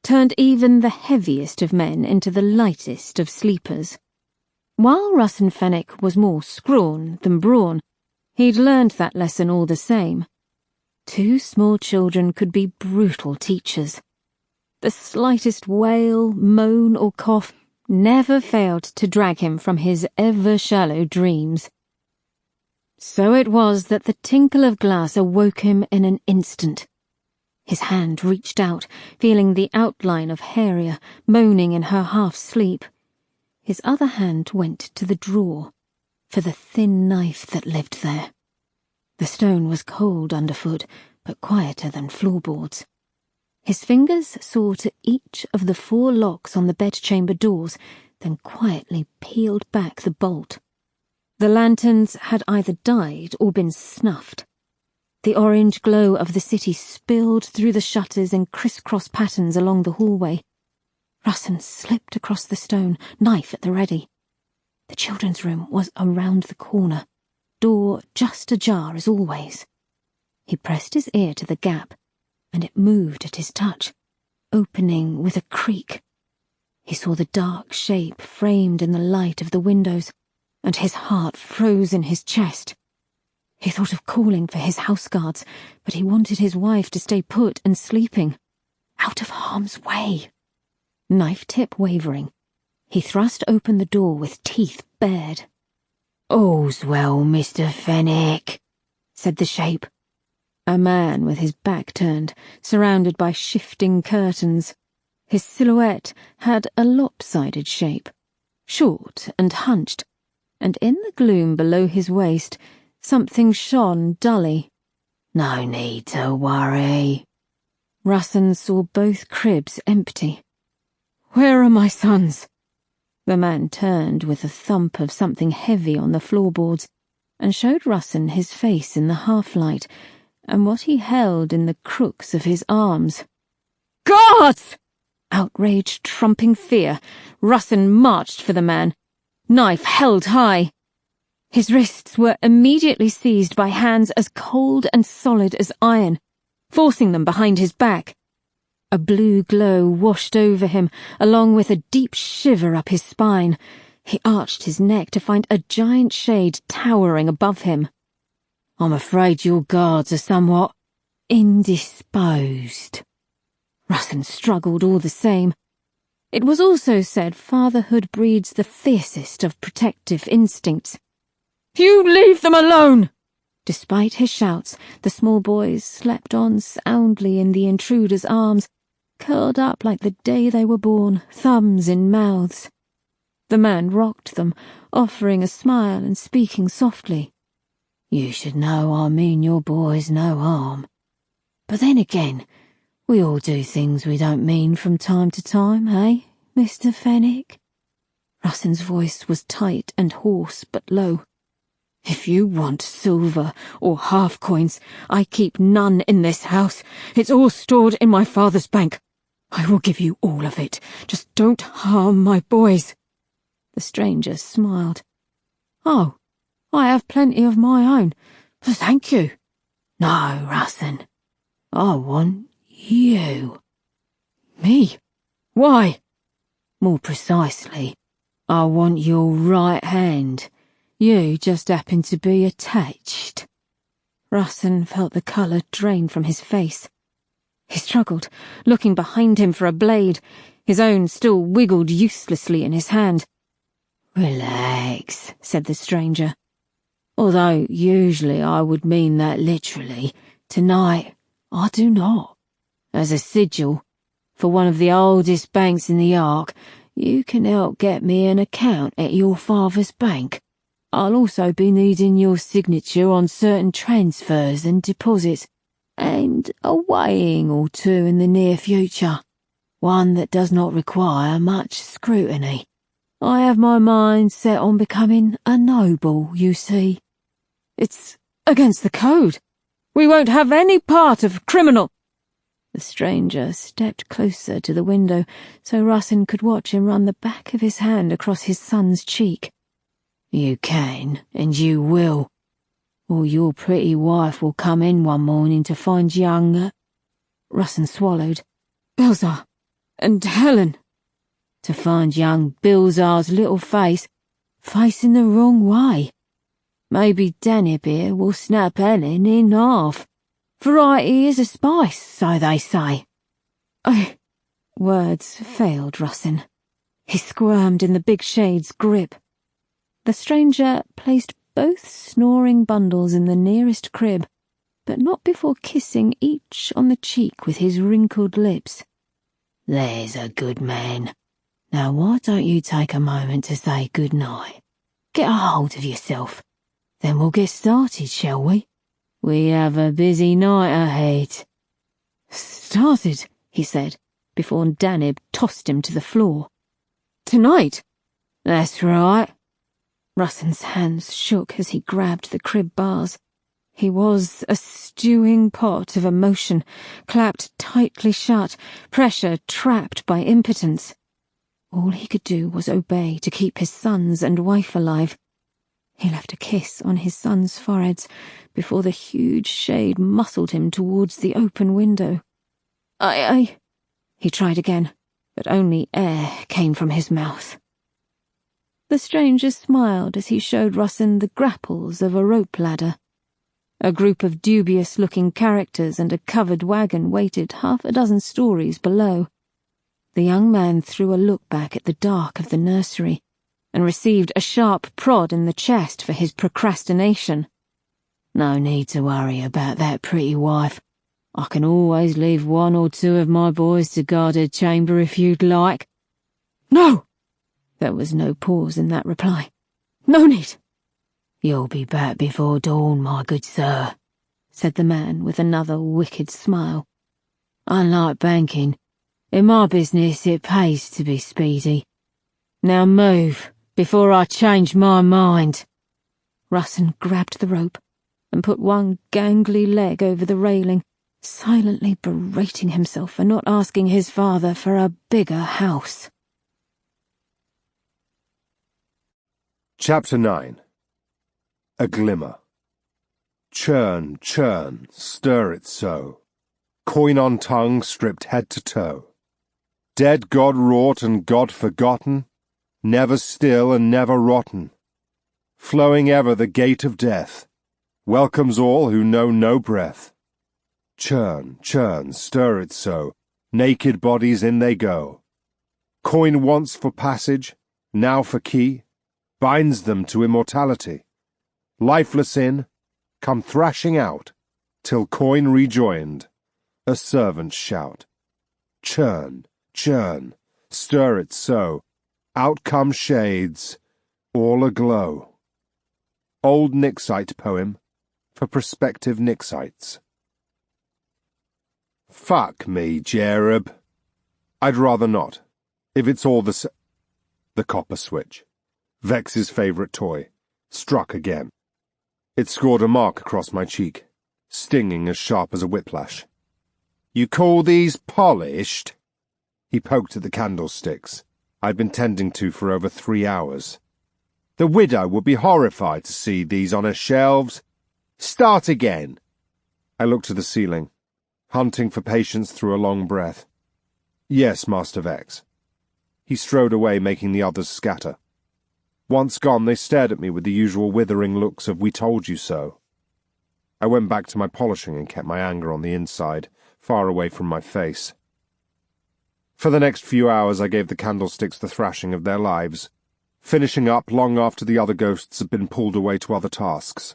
turned even the heaviest of men into the lightest of sleepers. While Rassen Fenix was more scrawn than brawn, he'd learned that lesson all the same. 2 small children could be brutal teachers. The slightest wail, moan, or cough never failed to drag him from his ever-shallow dreams. So it was that the tinkle of glass awoke him in an instant. His hand reached out, feeling the outline of Haria moaning in her half-sleep. His other hand went to the drawer, for the thin knife that lived there. The stone was cold underfoot, but quieter than floorboards. His fingers saw to each of the 4 locks on the bedchamber doors, then quietly peeled back the bolt. The lanterns had either died or been snuffed. The orange glow of the city spilled through the shutters in criss-cross patterns along the hallway. Rassen slipped across the stone, knife at the ready. The children's room was around the corner, door just ajar as always. He pressed his ear to the gap, and it moved at his touch, opening with a creak. He saw the dark shape framed in the light of the windows, and his heart froze in his chest. He thought of calling for his houseguards, but he wanted his wife to stay put and sleeping, out of harm's way. Knife tip wavering, he thrust open the door with teeth bared. "All's well, Mr. Fenwick," said the shape. A man with his back turned, surrounded by shifting curtains. His silhouette had a lopsided shape, short and hunched, and in the gloom below his waist, something shone dully. "No need to worry." Russin saw both cribs empty. "Where are my sons?" The man turned with a thump of something heavy on the floorboards and showed Russin his face in the half-light and what he held in the crooks of his arms. "Guards!" Outraged, trumping fear, Russin marched for the man, knife held high. His wrists were immediately seized by hands as cold and solid as iron, forcing them behind his back. A blue glow washed over him, along with a deep shiver up his spine. He arched his neck to find a giant shade towering above him. "I'm afraid your guards are somewhat indisposed." Russin struggled all the same. It was also said fatherhood breeds the fiercest of protective instincts. "You leave them alone!" Despite his shouts, the small boys slept on soundly in the intruder's arms, curled up like the day they were born, thumbs in mouths. The man rocked them, offering a smile and speaking softly. "You should know I mean your boys no harm. But then again, we all do things we don't mean from time to time, eh, Mr. Fenwick?" Russin's voice was tight and hoarse but low. "If you want silver or half-coins, I keep none in this house. It's all stored in my father's bank. I will give you all of it. Just don't harm my boys." The stranger smiled. "Oh, I have plenty of my own. Thank you." "No, Russin. I want you." "Me? Why?" "More precisely, I want your right hand. You just happen to be attached." Russin felt the colour drain from his face. He struggled, looking behind him for a blade. His own still wiggled uselessly in his hand. "Relax," said the stranger. "Although usually I would mean that literally, tonight I do not. As a sigil, for one of the oldest banks in the Ark, you can help get me an account at your father's bank. I'll also be needing your signature on certain transfers and deposits, and a weighing or two in the near future, one that does not require much scrutiny. I have my mind set on becoming a noble, you see." "It's against the code. We won't have any part of criminal—" The stranger stepped closer to the window so Russin could watch him run the back of his hand across his son's cheek. "You can, and you will. Or your pretty wife will come in one morning to find young—" Russin swallowed. "Belzar and Helen." "To find young Bilzar's little face facing the wrong way. Maybe Danib here will snap Helen in half. Variety is a spice, so they say." Words failed Russin. He squirmed in the big shade's grip. The stranger placed both snoring bundles in the nearest crib, but not before kissing each on the cheek with his wrinkled lips. "There's a good man. Now why don't you take a moment to say good night? Get a hold of yourself. Then we'll get started, shall we? We have a busy night ahead." "Started," he said, before Danib tossed him to the floor. "Tonight?" "That's right." Russin's hands shook as he grabbed the crib bars. He was a stewing pot of emotion, clapped tightly shut, pressure trapped by impotence. All he could do was obey to keep his sons and wife alive. He left a kiss on his sons' foreheads before the huge shade muscled him towards the open window. I... He tried again, but only air came from his mouth. The stranger smiled as he showed Russin the grapples of a rope ladder. A group of dubious-looking characters and a covered wagon waited 6 stories below. The young man threw a look back at the dark of the nursery and received a sharp prod in the chest for his procrastination. "No need to worry about that, pretty wife. I can always leave 1 or 2 of my boys to guard her chamber if you'd like." "No!" There was no pause in that reply. "No need." "You'll be back before dawn, my good sir," said the man with another wicked smile. "Unlike banking, in my business it pays to be speedy. Now move, before I change my mind." Russin grabbed the rope and put one gangly leg over the railing, silently berating himself for not asking his father for a bigger house. Chapter 9. A Glimmer. Churn, churn, stir it so. Coin on tongue, stripped head to toe. Dead God wrought and God forgotten, never still and never rotten. Flowing ever the gate of death, welcomes all who know no breath. Churn, churn, stir it so, naked bodies in they go. Coin once for passage, now for key, binds them to immortality. Lifeless in, come thrashing out, till coin rejoined, a servant's shout. Churn, churn, stir it so, out come shades, all aglow. Old Nixite poem for prospective Nixites. Fuck me, Cherub. I'd rather not, if it's all the copper switch, Vex's favourite toy, struck again. It scored a mark across my cheek, stinging as sharp as a whiplash. "You call these polished?" He poked at the candlesticks I'd been tending to for over 3 hours. "The widow would be horrified to see these on her shelves. Start again." I looked to the ceiling, hunting for patience through a long breath. "Yes, Master Vex." He strode away, making the others scatter. Once gone, they stared at me with the usual withering looks of "we told you so." I went back to my polishing and kept my anger on the inside, far away from my face. For the next few hours I gave the candlesticks the thrashing of their lives, finishing up long after the other ghosts had been pulled away to other tasks.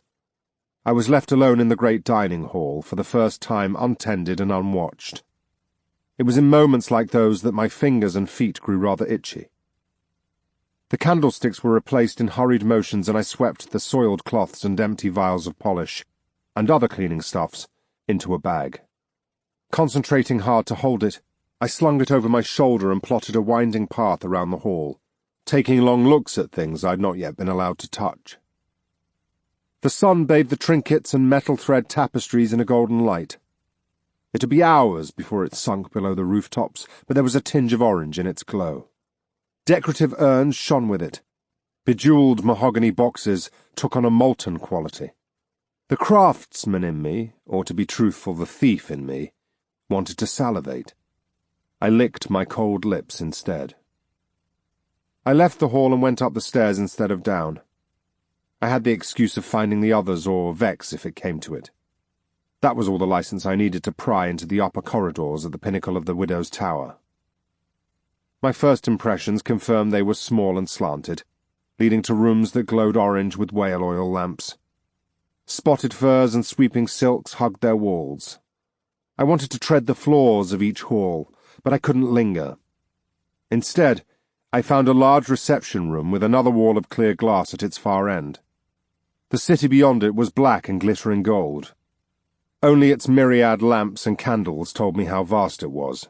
I was left alone in the great dining hall, for the first time untended and unwatched. It was in moments like those that my fingers and feet grew rather itchy. The candlesticks were replaced in hurried motions, and I swept the soiled cloths and empty vials of polish, and other cleaning stuffs, into a bag. Concentrating hard to hold it, I slung it over my shoulder and plotted a winding path around the hall, taking long looks at things I'd not yet been allowed to touch. The sun bathed the trinkets and metal thread tapestries in a golden light. It would be hours before it sunk below the rooftops, but there was a tinge of orange in its glow. Decorative urns shone with it. Bejeweled mahogany boxes took on a molten quality. The craftsman in me, or to be truthful, the thief in me, wanted to salivate. I licked my cold lips instead. I left the hall and went up the stairs instead of down. I had the excuse of finding the others, or Vex if it came to it. That was all the license I needed to pry into the upper corridors at the pinnacle of the Widow's Tower. My first impressions confirmed they were small and slanted, leading to rooms that glowed orange with whale oil lamps. Spotted furs and sweeping silks hugged their walls. I wanted to tread the floors of each hall, but I couldn't linger. Instead, I found a large reception room with another wall of clear glass at its far end. The city beyond it was black and glittering gold. Only its myriad lamps and candles told me how vast it was.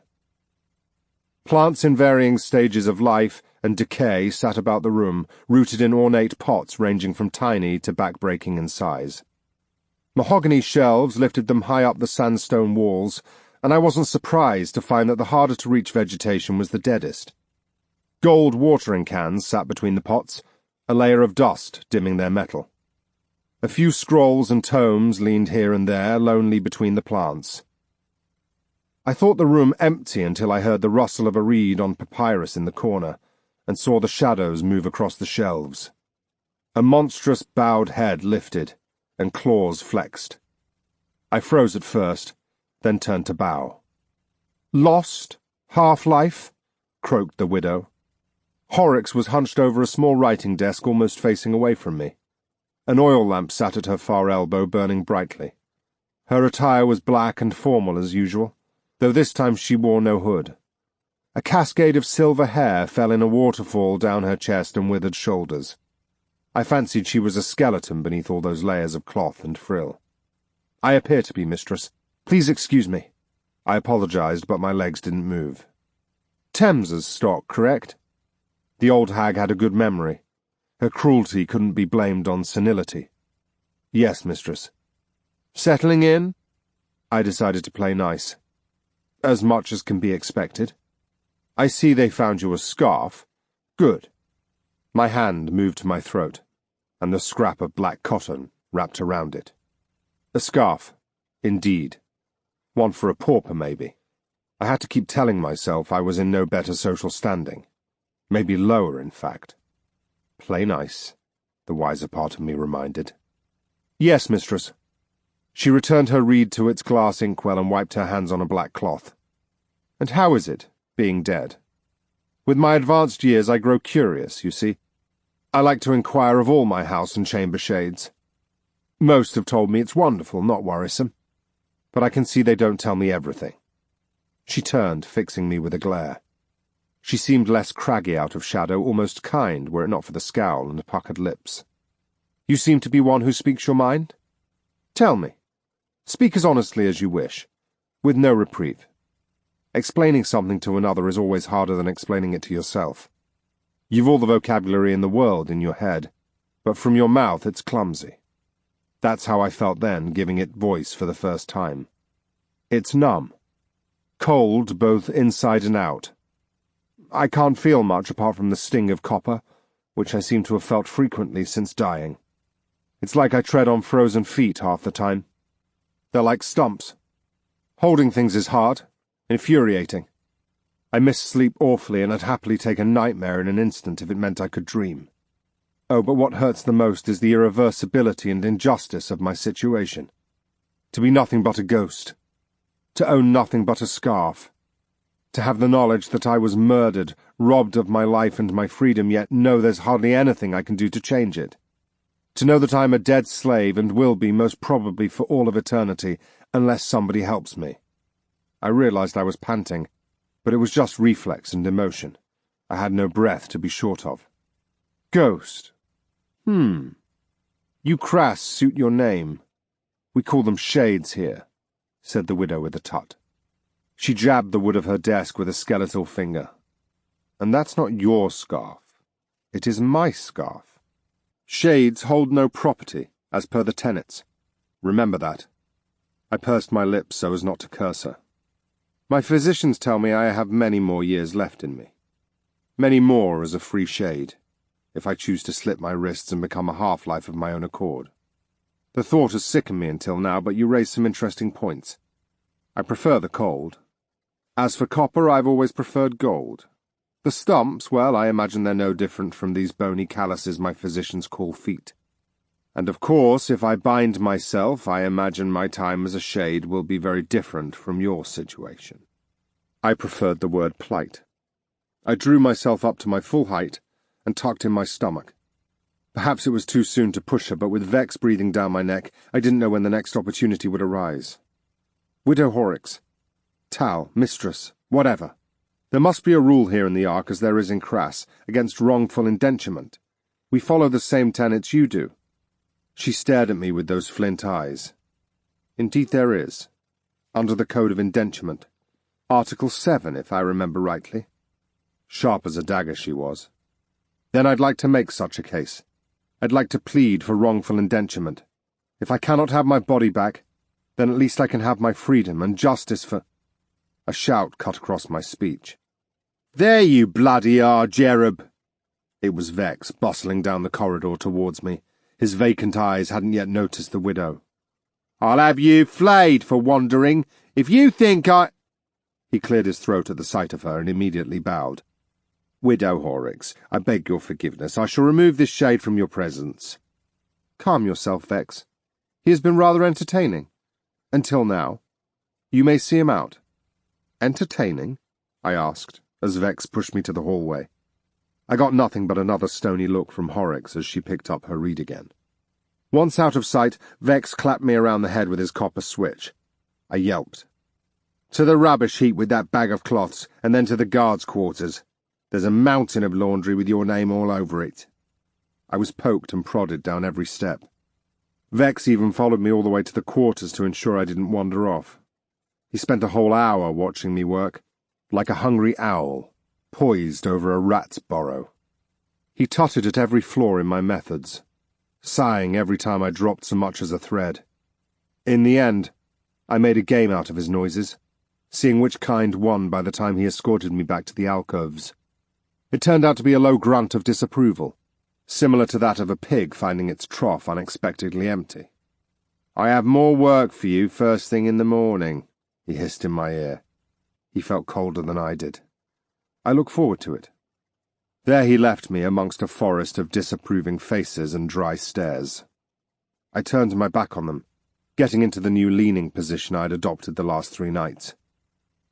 Plants in varying stages of life and decay sat about the room, rooted in ornate pots ranging from tiny to back-breaking in size. Mahogany shelves lifted them high up the sandstone walls, and I wasn't surprised to find that the harder-to-reach vegetation was the deadest. Gold watering cans sat between the pots, a layer of dust dimming their metal. A few scrolls and tomes leaned here and there, lonely between the plants. I thought the room empty until I heard the rustle of a reed on papyrus in the corner, and saw the shadows move across the shelves. A monstrous bowed head lifted, and claws flexed. I froze at first, then turned to bow. "Lost? Half-life?" croaked the widow. Horrocks was hunched over a small writing desk almost facing away from me. An oil lamp sat at her far elbow, burning brightly. Her attire was black and formal as usual, though this time she wore no hood. A cascade of silver hair fell in a waterfall down her chest and withered shoulders. I fancied she was a skeleton beneath all those layers of cloth and frill. "I appear to be, mistress. Please excuse me." I apologized, but my legs didn't move. "Thames's stock, correct?" The old hag had a good memory. Her cruelty couldn't be blamed on senility. "Yes, mistress." "Settling in?" I decided to play nice. "As much as can be expected." "I see they found you a scarf. Good." My hand moved to my throat, and the scrap of black cotton wrapped around it. A scarf, indeed. One for a pauper, maybe. I had to keep telling myself I was in no better social standing. Maybe lower, in fact. Play nice, the wiser part of me reminded. "Yes, mistress." She returned her reed to its glass inkwell and wiped her hands on a black cloth. "And how is it, being dead? With my advanced years I grow curious, you see. I like to inquire of all my house and chamber shades. Most have told me it's wonderful, not worrisome. But I can see they don't tell me everything." She turned, fixing me with a glare. She seemed less craggy out of shadow, almost kind, were it not for the scowl and puckered lips. "You seem to be one who speaks your mind? Tell me. Speak as honestly as you wish, with no reprieve. Explaining something to another is always harder than explaining it to yourself. You've all the vocabulary in the world in your head, but from your mouth it's clumsy. That's how I felt then, giving it voice for the first time. It's numb. Cold both inside and out. I can't feel much apart from the sting of copper, which I seem to have felt frequently since dying. It's like I tread on frozen feet half the time. They're like stumps. Holding things is hard, infuriating. I miss sleep awfully, and I'd happily take a nightmare in an instant if it meant I could dream. Oh, but what hurts the most is the irreversibility and injustice of my situation. To be nothing but a ghost. To own nothing but a scarf. To have the knowledge that I was murdered, robbed of my life and my freedom, yet know there's hardly anything I can do to change it. To know that I'm a dead slave and will be most probably for all of eternity, unless somebody helps me. I realized I was panting, but it was just reflex and emotion. I had no breath to be short of. Ghost. You crass suit your name. We call them shades here, said the widow with a tut. She jabbed the wood of her desk with a skeletal finger. And that's not your scarf. It is my scarf. Shades hold no property, as per the tenets. Remember that. I pursed my lips so as not to curse her. My physicians tell me I have many more years left in me. Many more as a free shade, if I choose to slit my wrists and become a half-life of my own accord. The thought has sickened me until now, but you raise some interesting points. I prefer the cold. As for copper, I've always preferred gold. The stumps, well, I imagine they're no different from these bony calluses my physicians call feet. And of course, if I bind myself, I imagine my time as a shade will be very different from your situation. I preferred the word plight. I drew myself up to my full height and tucked in my stomach. Perhaps it was too soon to push her, but with Vex breathing down my neck, I didn't know when the next opportunity would arise. Widow Horrocks. Tal, mistress, whatever. There must be a rule here in the Ark, as there is in Crass, against wrongful indenturement. We follow the same tenets you do. She stared at me with those flint eyes. Indeed there is. Under the Code of Indenturement. Article 7, if I remember rightly. Sharp as a dagger she was. Then I'd like to make such a case. I'd like to plead for wrongful indenturement. If I cannot have my body back, then at least I can have my freedom and justice for— A shout cut across my speech. "There you bloody are, Jerub!" It was Vex, bustling down the corridor towards me. His vacant eyes hadn't yet noticed the widow. "I'll have you flayed for wandering, if you think I—" He cleared his throat at the sight of her and immediately bowed. Widow Horrocks, I beg your forgiveness. I shall remove this shade from your presence. Calm yourself, Vex. He has been rather entertaining. Until now. You may see him out. Entertaining? I asked, as Vex pushed me to the hallway. I got nothing but another stony look from Horrocks as she picked up her reed again. Once out of sight, Vex clapped me around the head with his copper switch. I yelped. To the rubbish heap with that bag of cloths, and then to the guards' quarters. There's a mountain of laundry with your name all over it. I was poked and prodded down every step. Vex even followed me all the way to the quarters to ensure I didn't wander off. He spent a whole hour watching me work, like a hungry owl, poised over a rat's burrow. He tutted at every flaw in my methods, sighing every time I dropped so much as a thread. In the end, I made a game out of his noises, seeing which kind won by the time he escorted me back to the alcoves. It turned out to be a low grunt of disapproval, similar to that of a pig finding its trough unexpectedly empty. I have more work for you first thing in the morning, he hissed in my ear. He felt colder than I did. I looked forward to it. There he left me amongst a forest of disapproving faces and dry stares. I turned my back on them, getting into the new leaning position I had adopted the last 3 nights.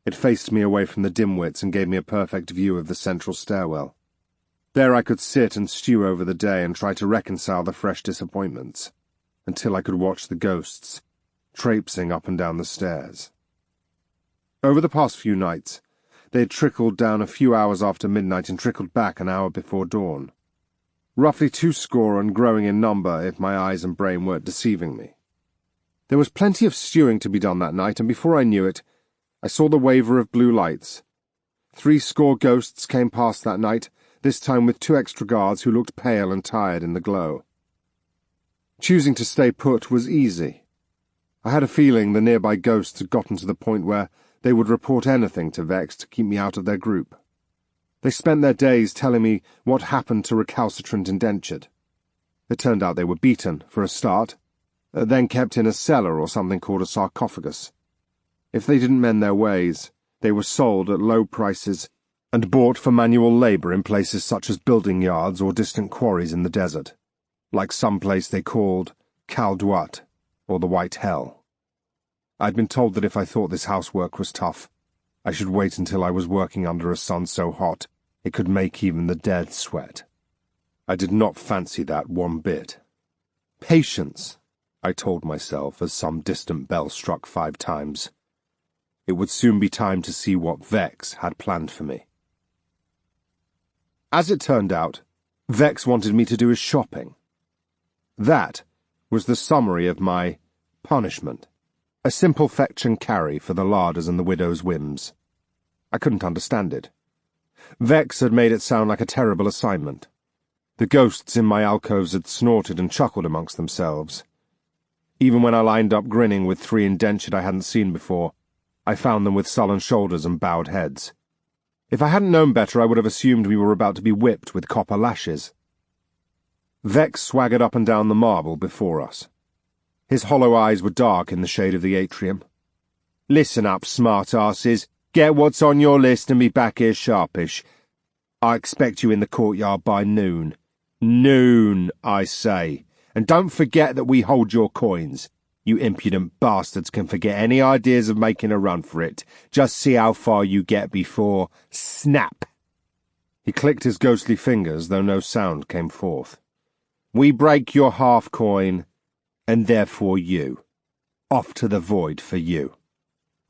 It faced me away from the dimwits and gave me a perfect view of the central stairwell. There I could sit and stew over the day and try to reconcile the fresh disappointments, until I could watch the ghosts, traipsing up and down the stairs. Over the past few nights, they had trickled down a few hours after midnight and trickled back an hour before dawn. Roughly 20 and growing in number if my eyes and brain weren't deceiving me. There was plenty of stewing to be done that night, and before I knew it, I saw the waver of blue lights. 70 ghosts came past that night, this time with 2 extra guards who looked pale and tired in the glow. Choosing to stay put was easy. I had a feeling the nearby ghosts had gotten to the point where they would report anything to Vex to keep me out of their group. They spent their days telling me what happened to recalcitrant indentured. It turned out they were beaten, for a start, then kept in a cellar or something called a sarcophagus. If they didn't mend their ways, they were sold at low prices and bought for manual labour in places such as building yards or distant quarries in the desert, like some place they called Caldwat, or the White Hell. I'd been told that if I thought this housework was tough, I should wait until I was working under a sun so hot it could make even the dead sweat. I did not fancy that one bit. Patience, I told myself as some distant bell struck 5 times. It would soon be time to see what Vex had planned for me. As it turned out, Vex wanted me to do his shopping. That was the summary of my punishment. A simple fetch and carry for the larders and the widow's whims. I couldn't understand it. Vex had made it sound like a terrible assignment. The ghosts in my alcoves had snorted and chuckled amongst themselves. Even when I lined up grinning with 3 indentured I hadn't seen before, I found them with sullen shoulders and bowed heads. If I hadn't known better, I would have assumed we were about to be whipped with copper lashes. Vex swaggered up and down the marble before us. His hollow eyes were dark in the shade of the atrium. Listen up, smart-asses. Get what's on your list and be back here sharpish. I expect you in the courtyard by noon. Noon, I say. And don't forget that we hold your coins. You impudent bastards can forget any ideas of making a run for it. Just see how far you get before... snap! He clicked his ghostly fingers, though no sound came forth. We break your half-coin, and therefore you. Off to the void for you.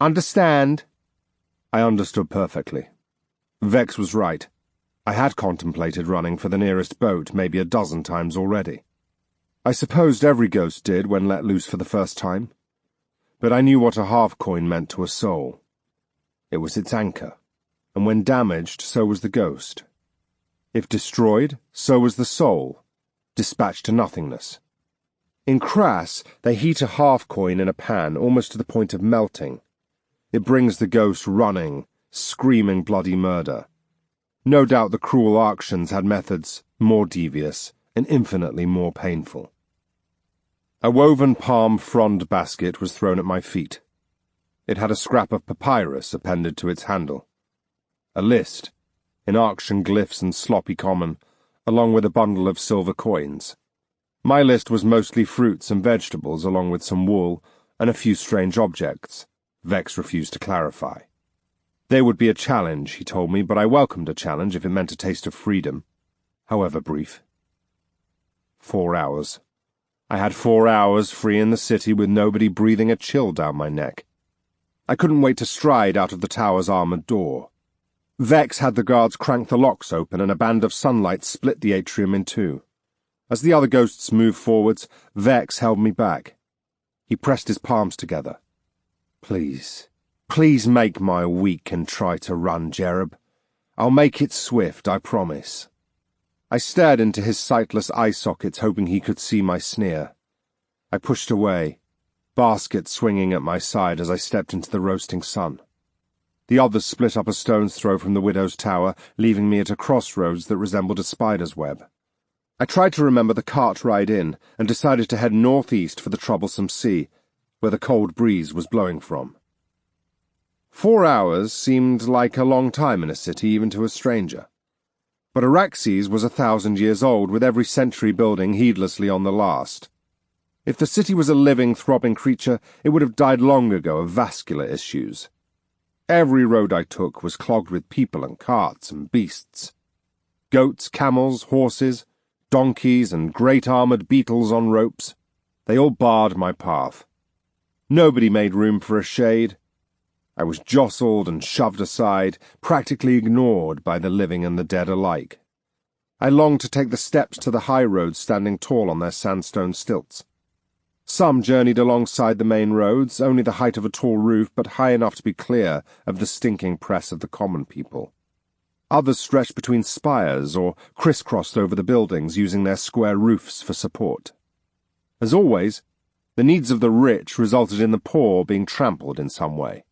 Understand? I understood perfectly. Vex was right. I had contemplated running for the nearest boat maybe a dozen times already. I supposed every ghost did when let loose for the first time, but I knew what a half-coin meant to a soul. It was its anchor, and when damaged, so was the ghost. If destroyed, so was the soul, dispatched to nothingness. In Crass, they heat a half-coin in a pan almost to the point of melting. It brings the ghost running, screaming bloody murder. No doubt the cruel Arctians had methods more devious and infinitely more painful. A woven palm frond basket was thrown at my feet. It had a scrap of papyrus appended to its handle. A list, in Arctian glyphs and sloppy common, along with a bundle of silver coins. My list was mostly fruits and vegetables, along with some wool and a few strange objects. Vex refused to clarify. There would be a challenge, he told me, but I welcomed a challenge if it meant a taste of freedom, however brief. 4 hours. I had 4 hours free in the city with nobody breathing a chill down my neck. I couldn't wait to stride out of the tower's armoured door. Vex had the guards crank the locks open and a band of sunlight split the atrium in two. As the other ghosts moved forwards, Vex held me back. He pressed his palms together. Please make my week and try to run, Jerub. I'll make it swift, I promise. I stared into his sightless eye sockets, hoping he could see my sneer. I pushed away, basket swinging at my side as I stepped into the roasting sun. The others split up a stone's throw from the widow's tower, leaving me at a crossroads that resembled a spider's web. I tried to remember the cart ride in and decided to head northeast for the troublesome sea, where the cold breeze was blowing from. 4 hours seemed like a long time in a city, even to a stranger. But Araxes was 1,000 years old, with every century building heedlessly on the last. If the city was a living, throbbing creature, it would have died long ago of vascular issues. Every road I took was clogged with people and carts and beasts. Goats, camels, horses, donkeys, and great armoured beetles on ropes. They all barred my path. Nobody made room for a shade. I was jostled and shoved aside, practically ignored by the living and the dead alike. I longed to take the steps to the high roads standing tall on their sandstone stilts. Some journeyed alongside the main roads, only the height of a tall roof, but high enough to be clear of the stinking press of the common people. Others stretched between spires or crisscrossed over the buildings, using their square roofs for support. As always, the needs of the rich resulted in the poor being trampled in some way.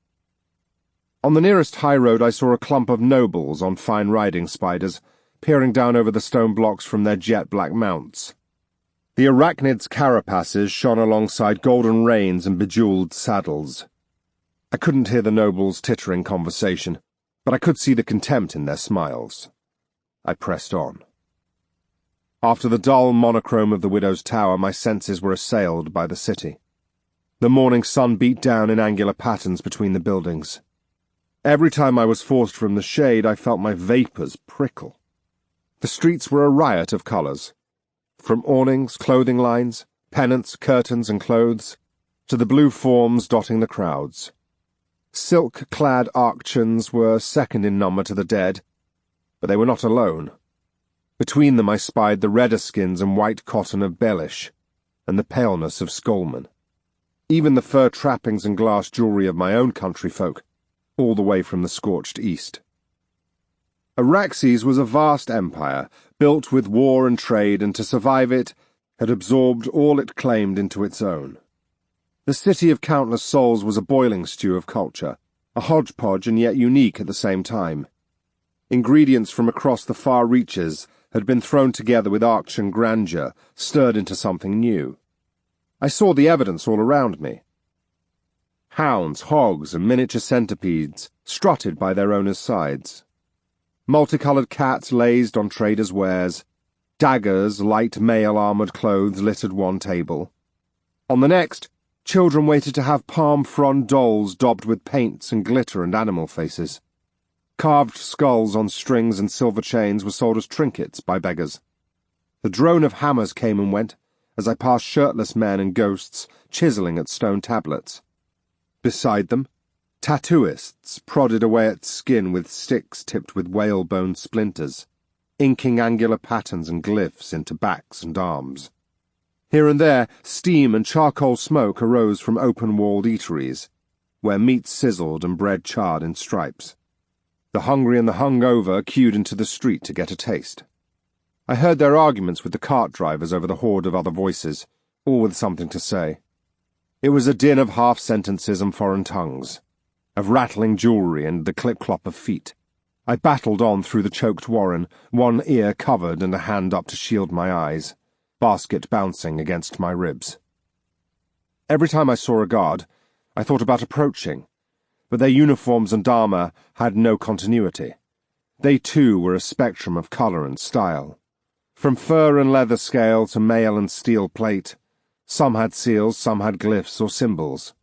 On the nearest high road I saw a clump of nobles on fine riding spiders, peering down over the stone blocks from their jet-black mounts. The arachnids' carapaces shone alongside golden reins and bejewelled saddles. I couldn't hear the nobles' tittering conversation, but I could see the contempt in their smiles. I pressed on. After the dull monochrome of the widow's tower, my senses were assailed by the city. The morning sun beat down in angular patterns between the buildings. Every time I was forced from the shade, I felt my vapours prickle. The streets were a riot of colours, from awnings, clothing lines, pennants, curtains, and clothes, to the blue forms dotting the crowds. Silk-clad Arctians were second in number to the dead, but they were not alone. Between them I spied the redder skins and white cotton of Bellish, and the paleness of Skolman. Even the fur trappings and glass jewellery of my own countryfolk, all the way from the scorched east. Araxes was a vast empire, built with war and trade, and to survive it, had absorbed all it claimed into its own. The city of countless souls was a boiling stew of culture, a hodgepodge and yet unique at the same time. Ingredients from across the far reaches had been thrown together with Arctian grandeur, stirred into something new. I saw the evidence all around me. Hounds, hogs, and miniature centipedes strutted by their owners' sides. Multicoloured cats lazed on traders' wares. Daggers, light male armoured clothes littered one table. On the next, children waited to have palm frond dolls daubed with paints and glitter and animal faces. Carved skulls on strings and silver chains were sold as trinkets by beggars. The drone of hammers came and went, as I passed shirtless men and ghosts chiselling at stone tablets. Beside them, tattooists prodded away at skin with sticks tipped with whalebone splinters, inking angular patterns and glyphs into backs and arms. Here and there, steam and charcoal smoke arose from open-walled eateries, where meat sizzled and bread charred in stripes. The hungry and the hung-over queued into the street to get a taste. I heard their arguments with the cart drivers over the horde of other voices, all with something to say. It was a din of half-sentences and foreign tongues, of rattling jewellery and the clip-clop of feet. I battled on through the choked warren, one ear covered and a hand up to shield my eyes, basket bouncing against my ribs. Every time I saw a guard, I thought about approaching, but their uniforms and armour had no continuity. They too were a spectrum of colour and style. From fur and leather scale to mail and steel plate, some had seals, some had glyphs or symbols.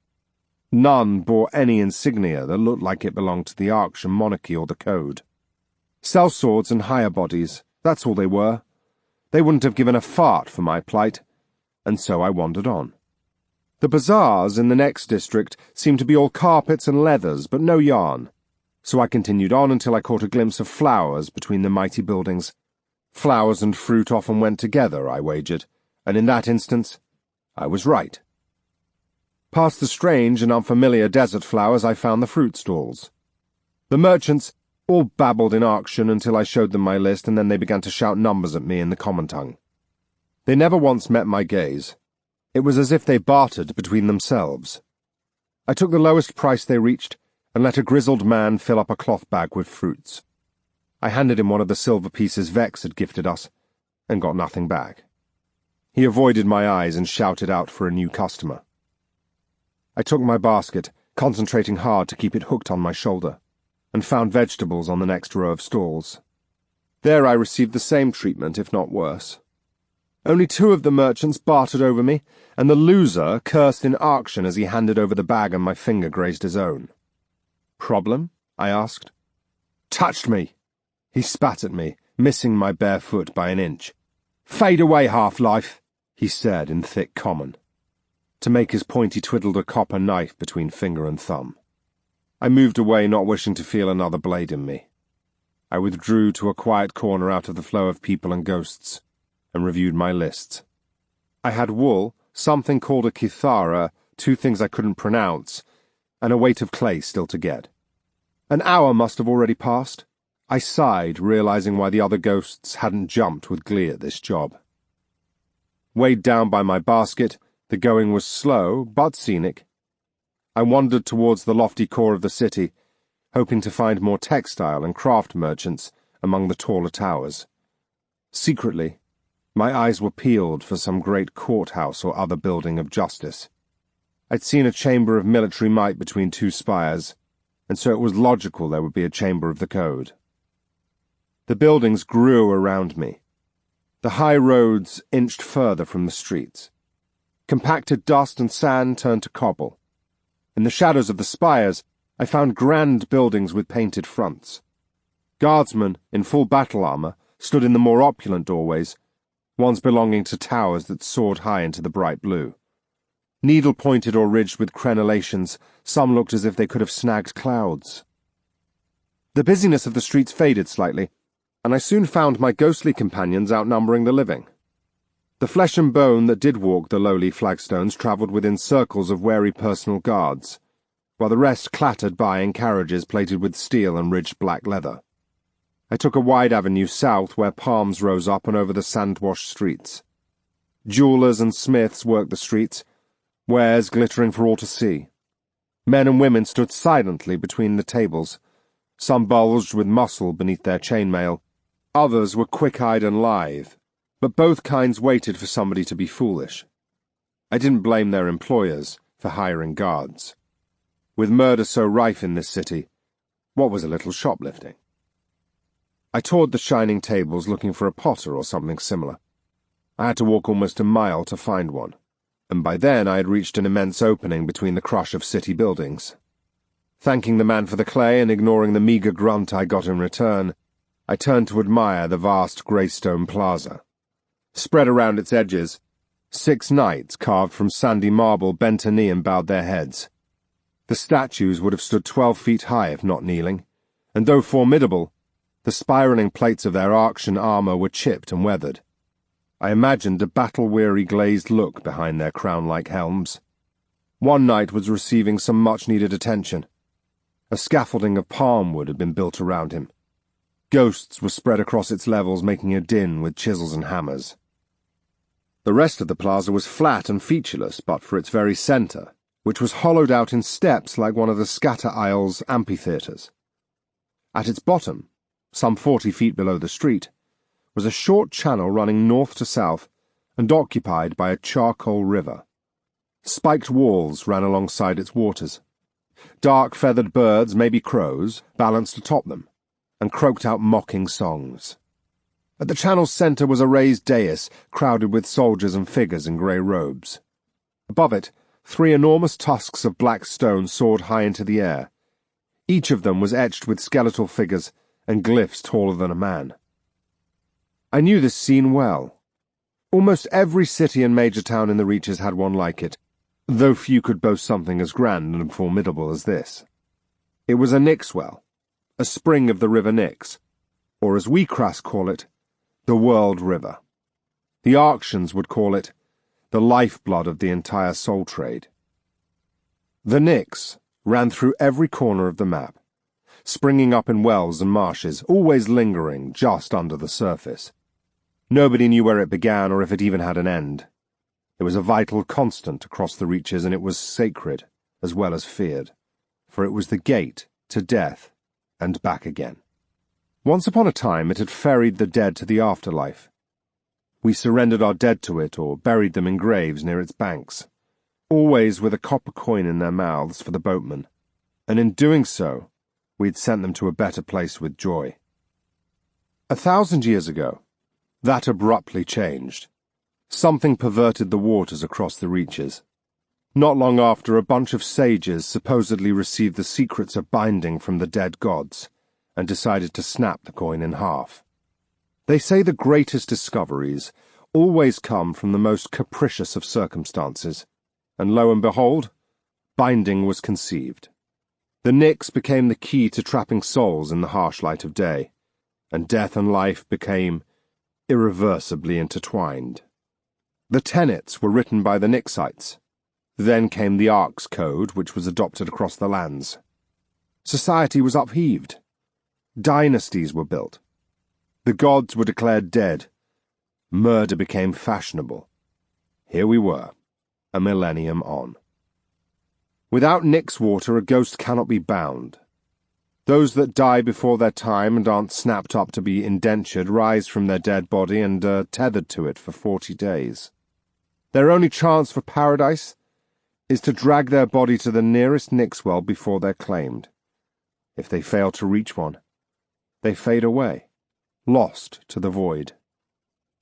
None bore any insignia that looked like it belonged to the Arctian monarchy or the Code. Sellswords and higher bodies, that's all they were. They wouldn't have given a fart for my plight, and so I wandered on. The bazaars in the next district seemed to be all carpets and leathers, but no yarn, so I continued on until I caught a glimpse of flowers between the mighty buildings. Flowers and fruit often went together, I wagered, and in that instance, I was right. Past the strange and unfamiliar desert flowers, I found the fruit stalls. The merchants all babbled in Arctian until I showed them my list, and then they began to shout numbers at me in the common tongue. They never once met my gaze. It was as if they bartered between themselves. I took the lowest price they reached, and let a grizzled man fill up a cloth bag with fruits. I handed him one of the silver pieces Vex had gifted us, and got nothing back. He avoided my eyes and shouted out for a new customer. I took my basket, concentrating hard to keep it hooked on my shoulder, and found vegetables on the next row of stalls. There I received the same treatment, if not worse. Only 2 of the merchants bartered over me, and the loser cursed in Arctian as he handed over the bag and my finger grazed his own. Problem? I asked. Touched me. He spat at me, missing my bare foot by an inch. Fade away, half-life, he said in thick common. To make his point, he twiddled a copper knife between finger and thumb. I moved away, not wishing to feel another blade in me. I withdrew to a quiet corner out of the flow of people and ghosts, and reviewed my lists. I had wool, something called a kithara, 2 things I couldn't pronounce, and a weight of clay still to get. An hour must have already passed. I sighed, realizing why the other ghosts hadn't jumped with glee at this job. Weighed down by my basket, the going was slow, but scenic. I wandered towards the lofty core of the city, hoping to find more textile and craft merchants among the taller towers. Secretly, my eyes were peeled for some great courthouse or other building of justice. I'd seen a chamber of military might between 2 spires, and so it was logical there would be a chamber of the Code. The buildings grew around me. The high roads inched further from the streets. Compacted dust and sand turned to cobble. In the shadows of the spires, I found grand buildings with painted fronts. Guardsmen in full battle armour stood in the more opulent doorways, ones belonging to towers that soared high into the bright blue. Needle-pointed or ridged with crenellations, some looked as if they could have snagged clouds. The busyness of the streets faded slightly, and I soon found my ghostly companions outnumbering the living. The flesh and bone that did walk the lowly flagstones travelled within circles of wary personal guards, while the rest clattered by in carriages plated with steel and ridged black leather. I took a wide avenue south where palms rose up and over the sand-washed streets. Jewellers and smiths worked the streets, wares glittering for all to see. Men and women stood silently between the tables. Some bulged with muscle beneath their chainmail. Others were quick-eyed and lithe, but both kinds waited for somebody to be foolish. I didn't blame their employers for hiring guards. With murder so rife in this city, what was a little shoplifting? I toured the shining tables looking for a potter or something similar. I had to walk almost a mile to find one, and by then I had reached an immense opening between the crush of city buildings. Thanking the man for the clay and ignoring the meagre grunt I got in return, I turned to admire the vast greystone plaza. Spread around its edges, 6 knights carved from sandy marble bent a knee and bowed their heads. The statues would have stood 12 feet high if not kneeling, and though formidable, the spiraling plates of their Arctian armour were chipped and weathered. I imagined a battle-weary glazed look behind their crown-like helms. One knight was receiving some much-needed attention. A scaffolding of palm wood had been built around him. Ghosts were spread across its levels, making a din with chisels and hammers. The rest of the plaza was flat and featureless, but for its very centre, which was hollowed out in steps like one of the Scatter Isles amphitheatres. At its bottom, some 40 feet below the street, was a short channel running north to south and occupied by a charcoal river. Spiked walls ran alongside its waters. Dark feathered birds, maybe crows, balanced atop them, and croaked out mocking songs. At the channel's centre was a raised dais crowded with soldiers and figures in grey robes. Above it, 3 enormous tusks of black stone soared high into the air. Each of them was etched with skeletal figures and glyphs taller than a man. I knew this scene well. Almost every city and major town in the Reaches had one like it, though few could boast something as grand and formidable as this. It was a Nyx well, a spring of the River Nyx, or as we crass call it, the World River. The Arctians would call it the lifeblood of the entire soul trade. The Nyx ran through every corner of the map, springing up in wells and marshes, always lingering just under the surface. Nobody knew where it began or if it even had an end. It was a vital constant across the Reaches, and it was sacred as well as feared, for it was the gate to death and back again. Once upon a time it had ferried the dead to the afterlife. We surrendered our dead to it or buried them in graves near its banks, always with a copper coin in their mouths for the boatmen, and in doing so we had sent them to a better place with joy. 1,000 years ago, that abruptly changed. Something perverted the waters across the Reaches. Not long after, a bunch of sages supposedly received the secrets of binding from the dead gods and decided to snap the coin in half. They say the greatest discoveries always come from the most capricious of circumstances, and lo and behold, binding was conceived. The Nyx became the key to trapping souls in the harsh light of day, and death and life became irreversibly intertwined. The tenets were written by the Nyxites. Then came the Arc's code, which was adopted across the lands. Society was upheaved. Dynasties were built. The gods were declared dead. Murder became fashionable. Here we were, a millennium on. Without Nyx water, a ghost cannot be bound. Those that die before their time and aren't snapped up to be indentured rise from their dead body and are tethered to it for 40 days. Their only chance for paradise is to drag their body to the nearest Nyx well before they're claimed. If they fail to reach one, they fade away, lost to the void.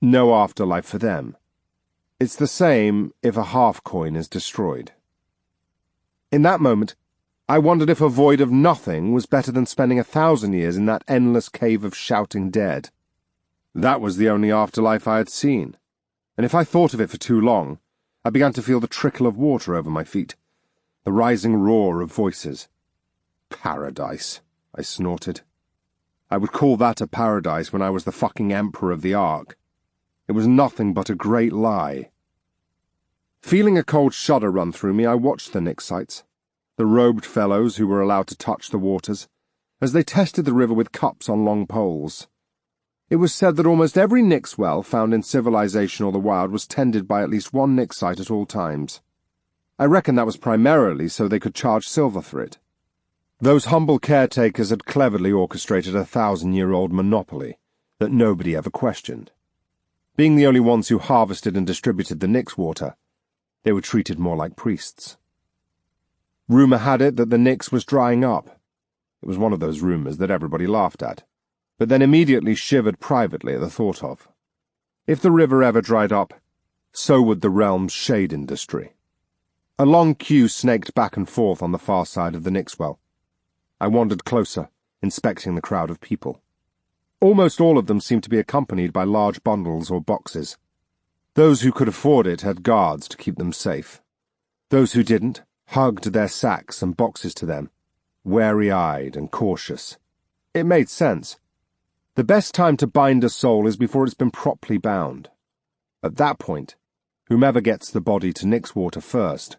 No afterlife for them. It's the same if a half coin is destroyed. In that moment, I wondered if a void of nothing was better than spending 1,000 years in that endless cave of shouting dead. That was the only afterlife I had seen, and if I thought of it for too long, I began to feel the trickle of water over my feet, the rising roar of voices. Paradise, I snorted. I would call that a paradise when I was the fucking Emperor of the Ark. It was nothing but a great lie. Feeling a cold shudder run through me, I watched the Nyxites, the robed fellows who were allowed to touch the waters, as they tested the river with cups on long poles. It was said that almost every Nyx well found in civilization or the Wyld was tended by at least one Nyxite at all times. I reckon that was primarily so they could charge silver for it. Those humble caretakers had cleverly orchestrated a 1,000-year-old monopoly that nobody ever questioned. Being the only ones who harvested and distributed the Nyx water, they were treated more like priests. Rumour had it that the Nyx was drying up. It was one of those rumours that everybody laughed at, but then immediately shivered privately at the thought of. If the river ever dried up, so would the realm's shade industry. A long queue snaked back and forth on the far side of the Nyx well. I wandered closer, inspecting the crowd of people. Almost all of them seemed to be accompanied by large bundles or boxes. Those who could afford it had guards to keep them safe. Those who didn't hugged their sacks and boxes to them, wary-eyed and cautious. It made sense. The best time to bind a soul is before it's been properly bound. At that point, whomever gets the body to Nyx water first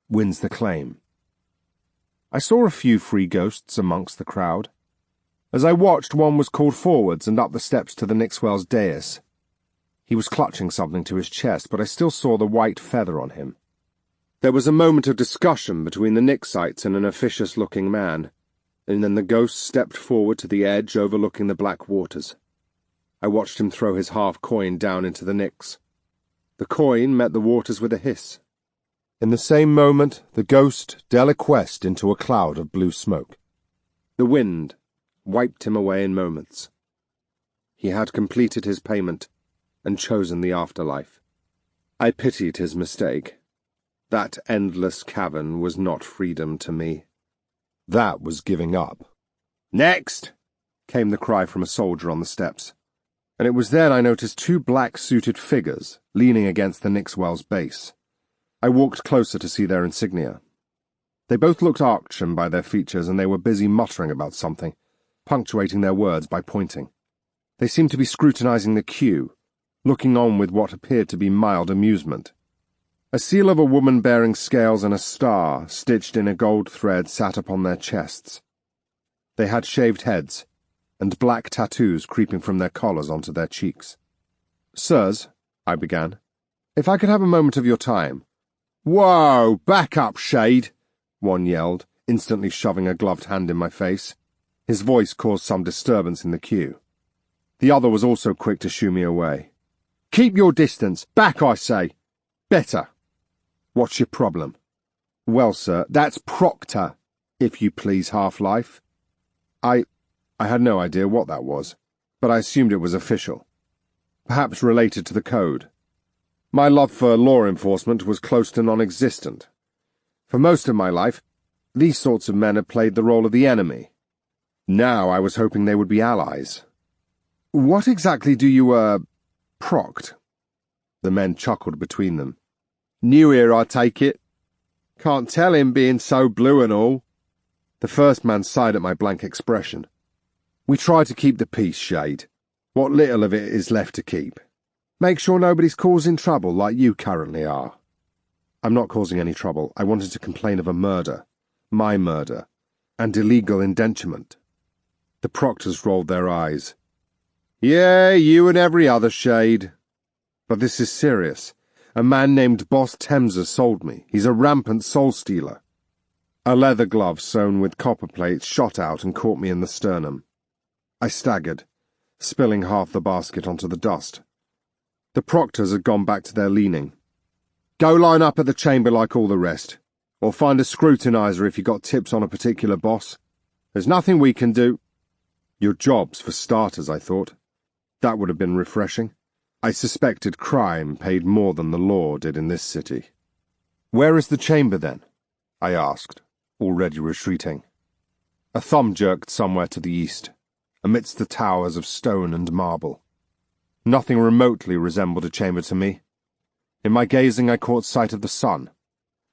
wins the claim. I saw a few free ghosts amongst the crowd. As I watched, one was called forwards and up the steps to the Nyx well's dais. He was clutching something to his chest, but I still saw the white feather on him. There was a moment of discussion between the Nyxites and an officious-looking man, and then the ghost stepped forward to the edge overlooking the black waters. I watched him throw his half-coin down into the Nyx. The coin met the waters with a hiss. In the same moment, the ghost deliquesced into a cloud of blue smoke. The wind, wiped him away in moments. He had completed his payment and chosen the afterlife. I pitied his mistake. That endless cavern was not freedom to me. That was giving up. "Next!" came the cry from a soldier on the steps, and it was then I noticed two black-suited figures leaning against the Nixwell's base. I walked closer to see their insignia. They both looked Arctian by their features, and they were busy muttering about something, punctuating their words by pointing. They seemed to be scrutinizing the queue, looking on with what appeared to be mild amusement. A seal of a woman bearing scales and a star, stitched in a gold thread, sat upon their chests. They had shaved heads, and black tattoos creeping from their collars onto their cheeks. "Sirs," I began, "if I could have a moment of your time." "Whoa, back up, Shade," one yelled, instantly shoving a gloved hand in my face. His voice caused some disturbance in the queue. The other was also quick to shoo me away. "Keep your distance. Back, I say. Better." "What's your problem?" "Well, sir, that's Proctor, if you please, Half-Life." I had no idea what that was, but I assumed it was official. Perhaps related to the code. My love for law enforcement was close to non-existent. For most of my life, these sorts of men had played the role of the enemy. Now I was hoping they would be allies. "What exactly do you, proct?" The men chuckled between them. "New here, I take it. Can't tell him being so blue and all." The first man sighed at my blank expression. "We try to keep the peace, Shade. What little of it is left to keep. Make sure nobody's causing trouble like you currently are." "I'm not causing any trouble. I wanted to complain of a murder. My murder. And illegal indenturement." The proctors rolled their eyes. "Yeah, you and every other, Shade. But this is serious. A man named Boss Temser sold me. He's a rampant soulstealer." A leather glove sewn with copper plates shot out and caught me in the sternum. I staggered, spilling half the basket onto the dust. The proctors had gone back to their leaning. "Go line up at the chamber like all the rest, or find a scrutinizer if you got tips on a particular boss. There's nothing we can do." Your jobs, for starters, I thought. That would have been refreshing. I suspected crime paid more than the law did in this city. "Where is the chamber, then?" I asked, already retreating. A thumb jerked somewhere to the east, amidst the towers of stone and marble. Nothing remotely resembled a chamber to me. In my gazing I caught sight of the sun.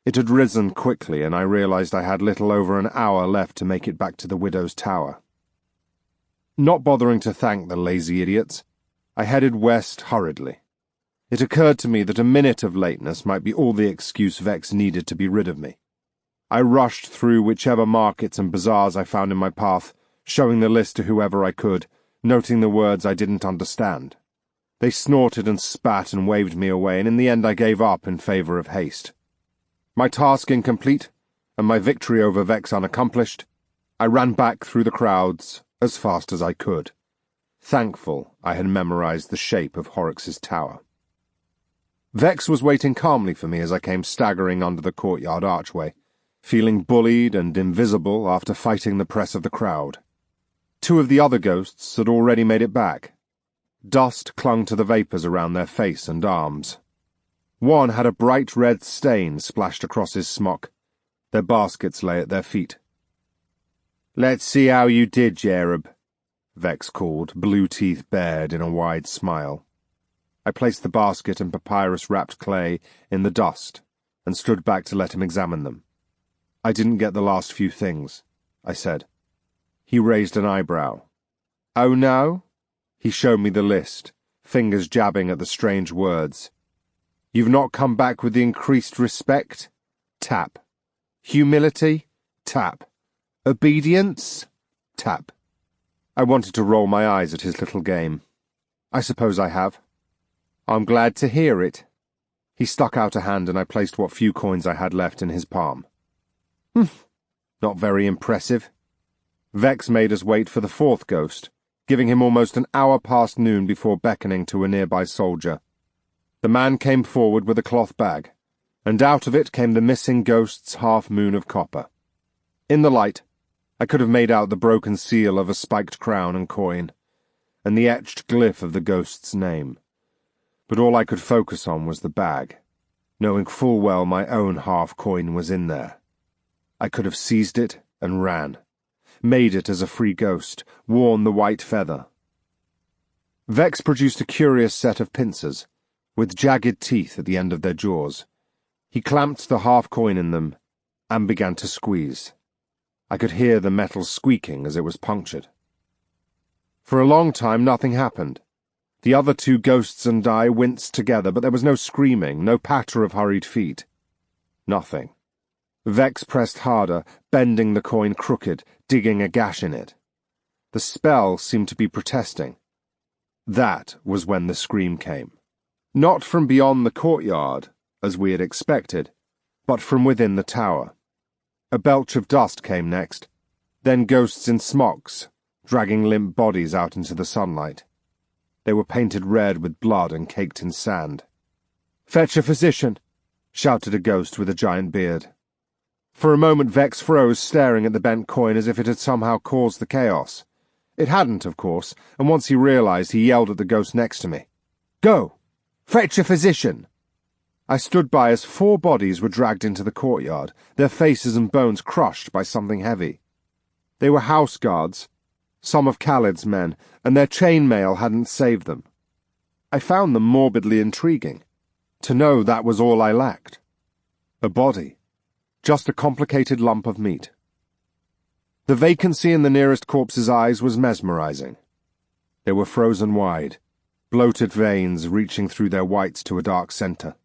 It had risen quickly, and I realized I had little over an hour left to make it back to the Widow's Tower. Not bothering to thank the lazy idiots, I headed west hurriedly. It occurred to me that a minute of lateness might be all the excuse Vex needed to be rid of me. I rushed through whichever markets and bazaars I found in my path, showing the list to whoever I could, noting the words I didn't understand. They snorted and spat and waved me away, and in the end I gave up in favor of haste. My task incomplete, and my victory over Vex unaccomplished, I ran back through the crowds as fast as I could, thankful I had memorized the shape of Horrocks' tower. Vex was waiting calmly for me as I came staggering under the courtyard archway, feeling bullied and invisible after fighting the press of the crowd. Two of the other ghosts had already made it back. Dust clung to the vapours around their face and arms. One had a bright red stain splashed across his smock. Their baskets lay at their feet. "Let's see how you did, Jerub," Vex called, blue teeth bared in a wide smile. I placed the basket and papyrus-wrapped clay in the dust and stood back to let him examine them. "I didn't get the last few things," I said. He raised an eyebrow. "Oh, no?" He showed me the list, fingers jabbing at the strange words. "You've not come back with the increased respect? Tap. Humility? Tap. Obedience? Tap." I wanted to roll my eyes at his little game. "I suppose I have." "I'm glad to hear it." He stuck out a hand and I placed what few coins I had left in his palm. Not very impressive." Vex made us wait for the fourth ghost, giving him almost an hour past noon before beckoning to a nearby soldier. The man came forward with a cloth bag, and out of it came the missing ghost's half-moon of copper. In the light, I could have made out the broken seal of a spiked crown and coin, and the etched glyph of the ghost's name. But all I could focus on was the bag, knowing full well my own half-coin was in there. I could have seized it and ran, made it as a free ghost, worn the white feather. Vex produced a curious set of pincers, with jagged teeth at the end of their jaws. He clamped the half-coin in them and began to squeeze. I could hear the metal squeaking as it was punctured. For a long time nothing happened. The other two ghosts and I winced together, but there was no screaming, no patter of hurried feet. Nothing. Vex pressed harder, bending the coin crooked, digging a gash in it. The spell seemed to be protesting. That was when the scream came. Not from beyond the courtyard, as we had expected, but from within the tower. A belch of dust came next, then ghosts in smocks, dragging limp bodies out into the sunlight. They were painted red with blood and caked in sand. "Fetch a physician," shouted a ghost with a giant beard. For a moment Vex froze, staring at the bent coin as if it had somehow caused the chaos. It hadn't, of course, and once he realized, he yelled at the ghost next to me. "Go! Fetch a physician!" I stood by as 4 bodies were dragged into the courtyard, their faces and bones crushed by something heavy. They were house guards, some of Khalid's men, and their chainmail hadn't saved them. I found them morbidly intriguing. To know that was all I lacked. A body. Just a complicated lump of meat. The vacancy in the nearest corpse's eyes was mesmerizing. They were frozen wide, bloated veins reaching through their whites to a dark center.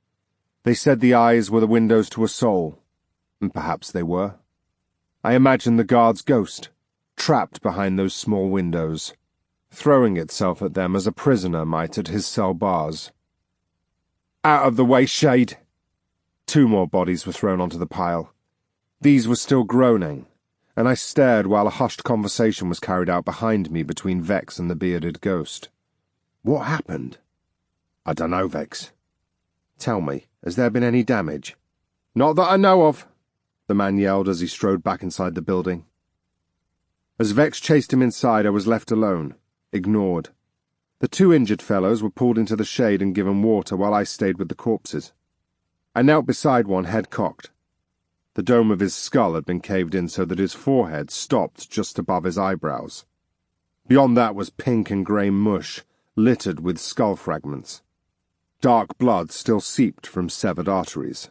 They said the eyes were the windows to a soul, and perhaps they were. I imagined the guard's ghost, trapped behind those small windows, throwing itself at them as a prisoner might at his cell bars. "Out of the way, shade!" 2 more bodies were thrown onto the pile. These were still groaning, and I stared while a hushed conversation was carried out behind me between Vex and the bearded ghost. "What happened?" "I dunno, Vex." "Tell me, has there been any damage?" "Not that I know of," the man yelled as he strode back inside the building. As Vex chased him inside, I was left alone, ignored. The 2 injured fellows were pulled into the shade and given water while I stayed with the corpses. I knelt beside one, head cocked. The dome of his skull had been caved in so that his forehead stopped just above his eyebrows. Beyond that was pink and grey mush, littered with skull fragments. Dark blood still seeped from severed arteries.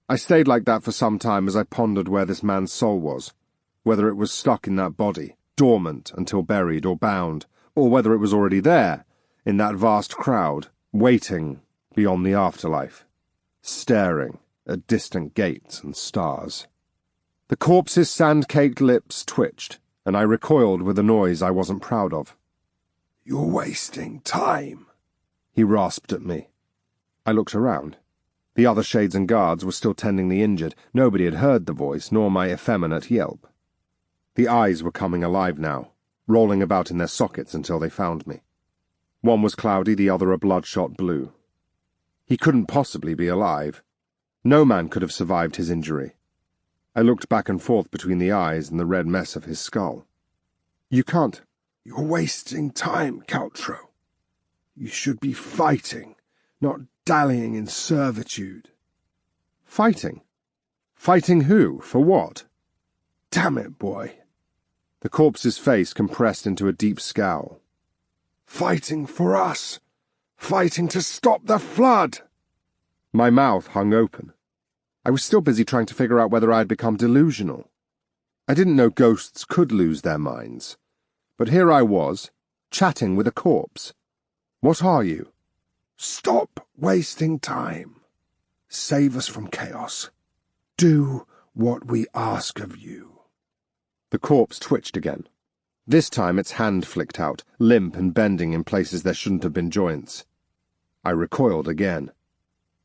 I stayed like that for some time as I pondered where this man's soul was, whether it was stuck in that body, dormant until buried or bound, or whether it was already there, in that vast crowd, waiting beyond the afterlife, staring at distant gates and stars. The corpse's sand-caked lips twitched, and I recoiled with a noise I wasn't proud of. "You're wasting time," he rasped at me. I looked around. The other shades and guards were still tending the injured. Nobody had heard the voice, nor my effeminate yelp. The eyes were coming alive now, rolling about in their sockets until they found me. One was cloudy, the other a bloodshot blue. He couldn't possibly be alive. No man could have survived his injury. I looked back and forth between the eyes and the red mess of his skull. "You can't." "You're wasting time, Caltro. You should be fighting, not dallying in servitude." "Fighting? Fighting who? For what?" "Damn it, boy." The corpse's face compressed into a deep scowl. "Fighting for us. Fighting to stop the flood." My mouth hung open. I was still busy trying to figure out whether I had become delusional. I didn't know ghosts could lose their minds. But here I was, chatting with a corpse. "What are you?" "Stop wasting time. Save us from chaos. Do what we ask of you." The corpse twitched again. This time its hand flicked out, limp and bending in places there shouldn't have been joints. I recoiled again.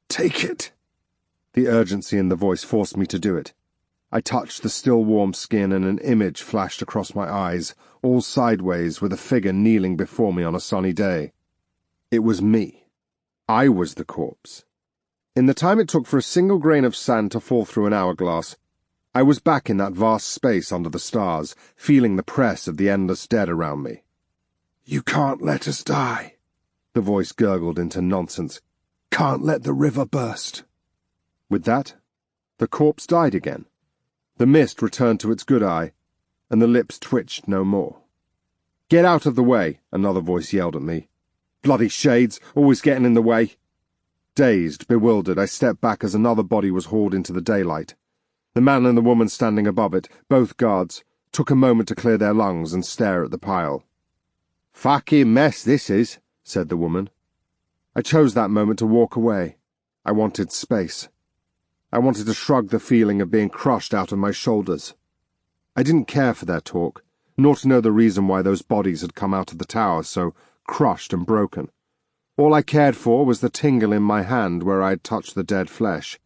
"Take it." The urgency in the voice forced me to do it. I touched the still warm skin and an image flashed across my eyes, all sideways with a figure kneeling before me on a sunny day. It was me. I was the corpse. In the time it took for a single grain of sand to fall through an hourglass, I was back in that vast space under the stars, feeling the press of the endless dead around me. "You can't let us die," the voice gurgled into nonsense. "Can't let the river burst." With that, the corpse died again. The mist returned to its good eye, and the lips twitched no more. "Get out of the way," another voice yelled at me. "Bloody shades, always getting in the way." Dazed, bewildered, I stepped back as another body was hauled into the daylight. The man and the woman standing above it, both guards, took a moment to clear their lungs and stare at the pile. "Fucking mess this is," said the woman. I chose that moment to walk away. I wanted space. I wanted to shrug the feeling of being crushed out of my shoulders. I didn't care for their talk, nor to know the reason why those bodies had come out of the tower so crushed and broken. All I cared for was the tingle in my hand where I had touched the dead flesh,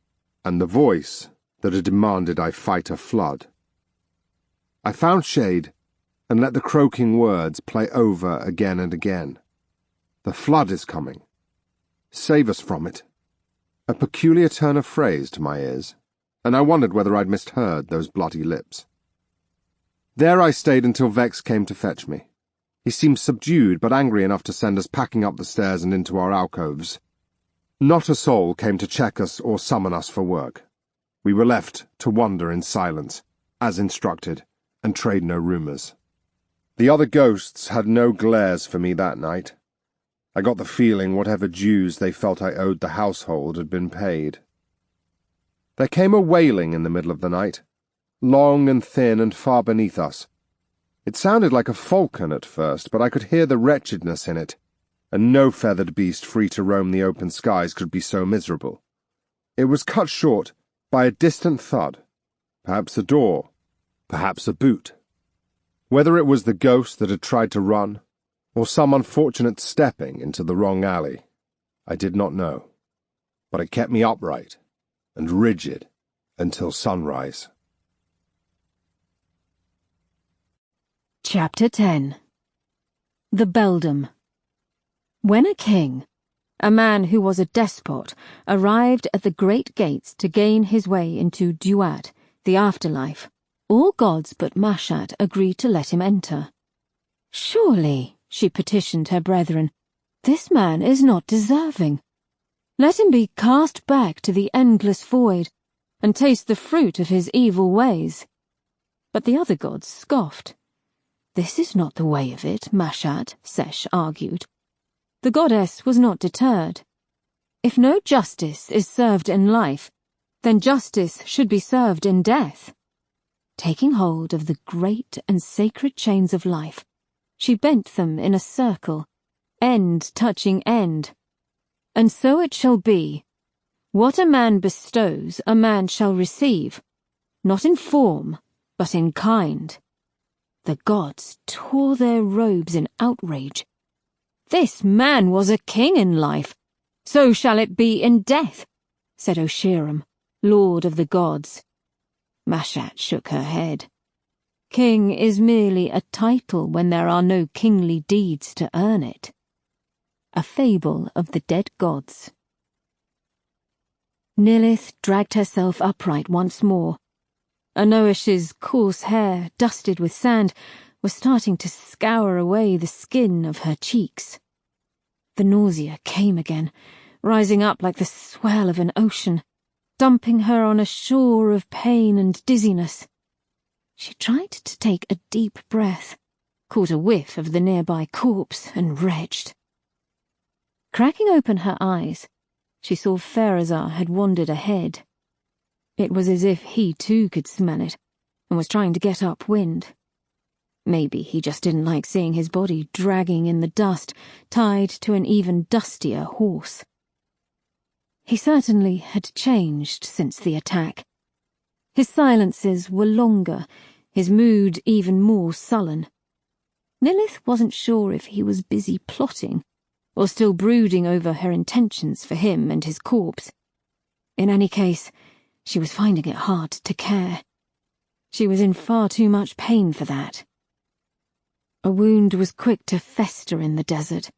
and the voice that had demanded I fight a flood. I found shade and let the croaking words play over again and again. "The flood is coming. Save us from it." A peculiar turn of phrase to my ears, and I wondered whether I'd misheard those bloody lips. There I stayed until Vex came to fetch me. He seemed subdued but angry enough to send us packing up the stairs and into our alcoves. Not a soul came to check us or summon us for work. We were left to wander in silence, as instructed, and trade no rumors. The other ghosts had no glares for me that night. I got the feeling whatever dues they felt I owed the household had been paid. There came a wailing in the middle of the night, long and thin and far beneath us. It sounded like a falcon at first, but I could hear the wretchedness in it, and no feathered beast free to roam the open skies could be so miserable. It was cut short by a distant thud, perhaps a door, perhaps a boot. Whether it was the ghost that had tried to run, or some unfortunate stepping into the wrong alley, I did not know. But it kept me upright and rigid until sunrise. Chapter 10. The Beldam. When a king, a man who was a despot, arrived at the great gates to gain his way into Duat, the afterlife, all gods but Mashat agreed to let him enter. "Surely," she petitioned her brethren, "this man is not deserving. Let him be cast back to the endless void, and taste the fruit of his evil ways." But the other gods scoffed. "This is not the way of it," Mashat, Sesh argued. The goddess was not deterred. If no justice is served in life, then justice should be served in death. Taking hold of the great and sacred chains of life, she bent them in a circle, end touching end. "And so it shall be. What a man bestows, a man shall receive, not in form, but in kind." The gods tore their robes in outrage. "This man was a king in life, so shall it be in death," said Oshiram, lord of the gods. Mashat shook her head. "King is merely a title when there are no kingly deeds to earn it." A fable of the dead gods. Nilith dragged herself upright once more. Anoish's coarse hair, dusted with sand, was starting to scour away the skin of her cheeks. The nausea came again, rising up like the swell of an ocean, dumping her on a shore of pain and dizziness. She tried to take a deep breath, caught a whiff of the nearby corpse, and retched. Cracking open her eyes, she saw Pharazar had wandered ahead. It was as if he too could smell it, and was trying to get upwind. Maybe he just didn't like seeing his body dragging in the dust, tied to an even dustier horse. He certainly had changed since the attack. His silences were longer, his mood even more sullen. Nilith wasn't sure if he was busy plotting, or still brooding over her intentions for him and his corpse. In any case, she was finding it hard to care. She was in far too much pain for that. A wound was quick to fester in the desert.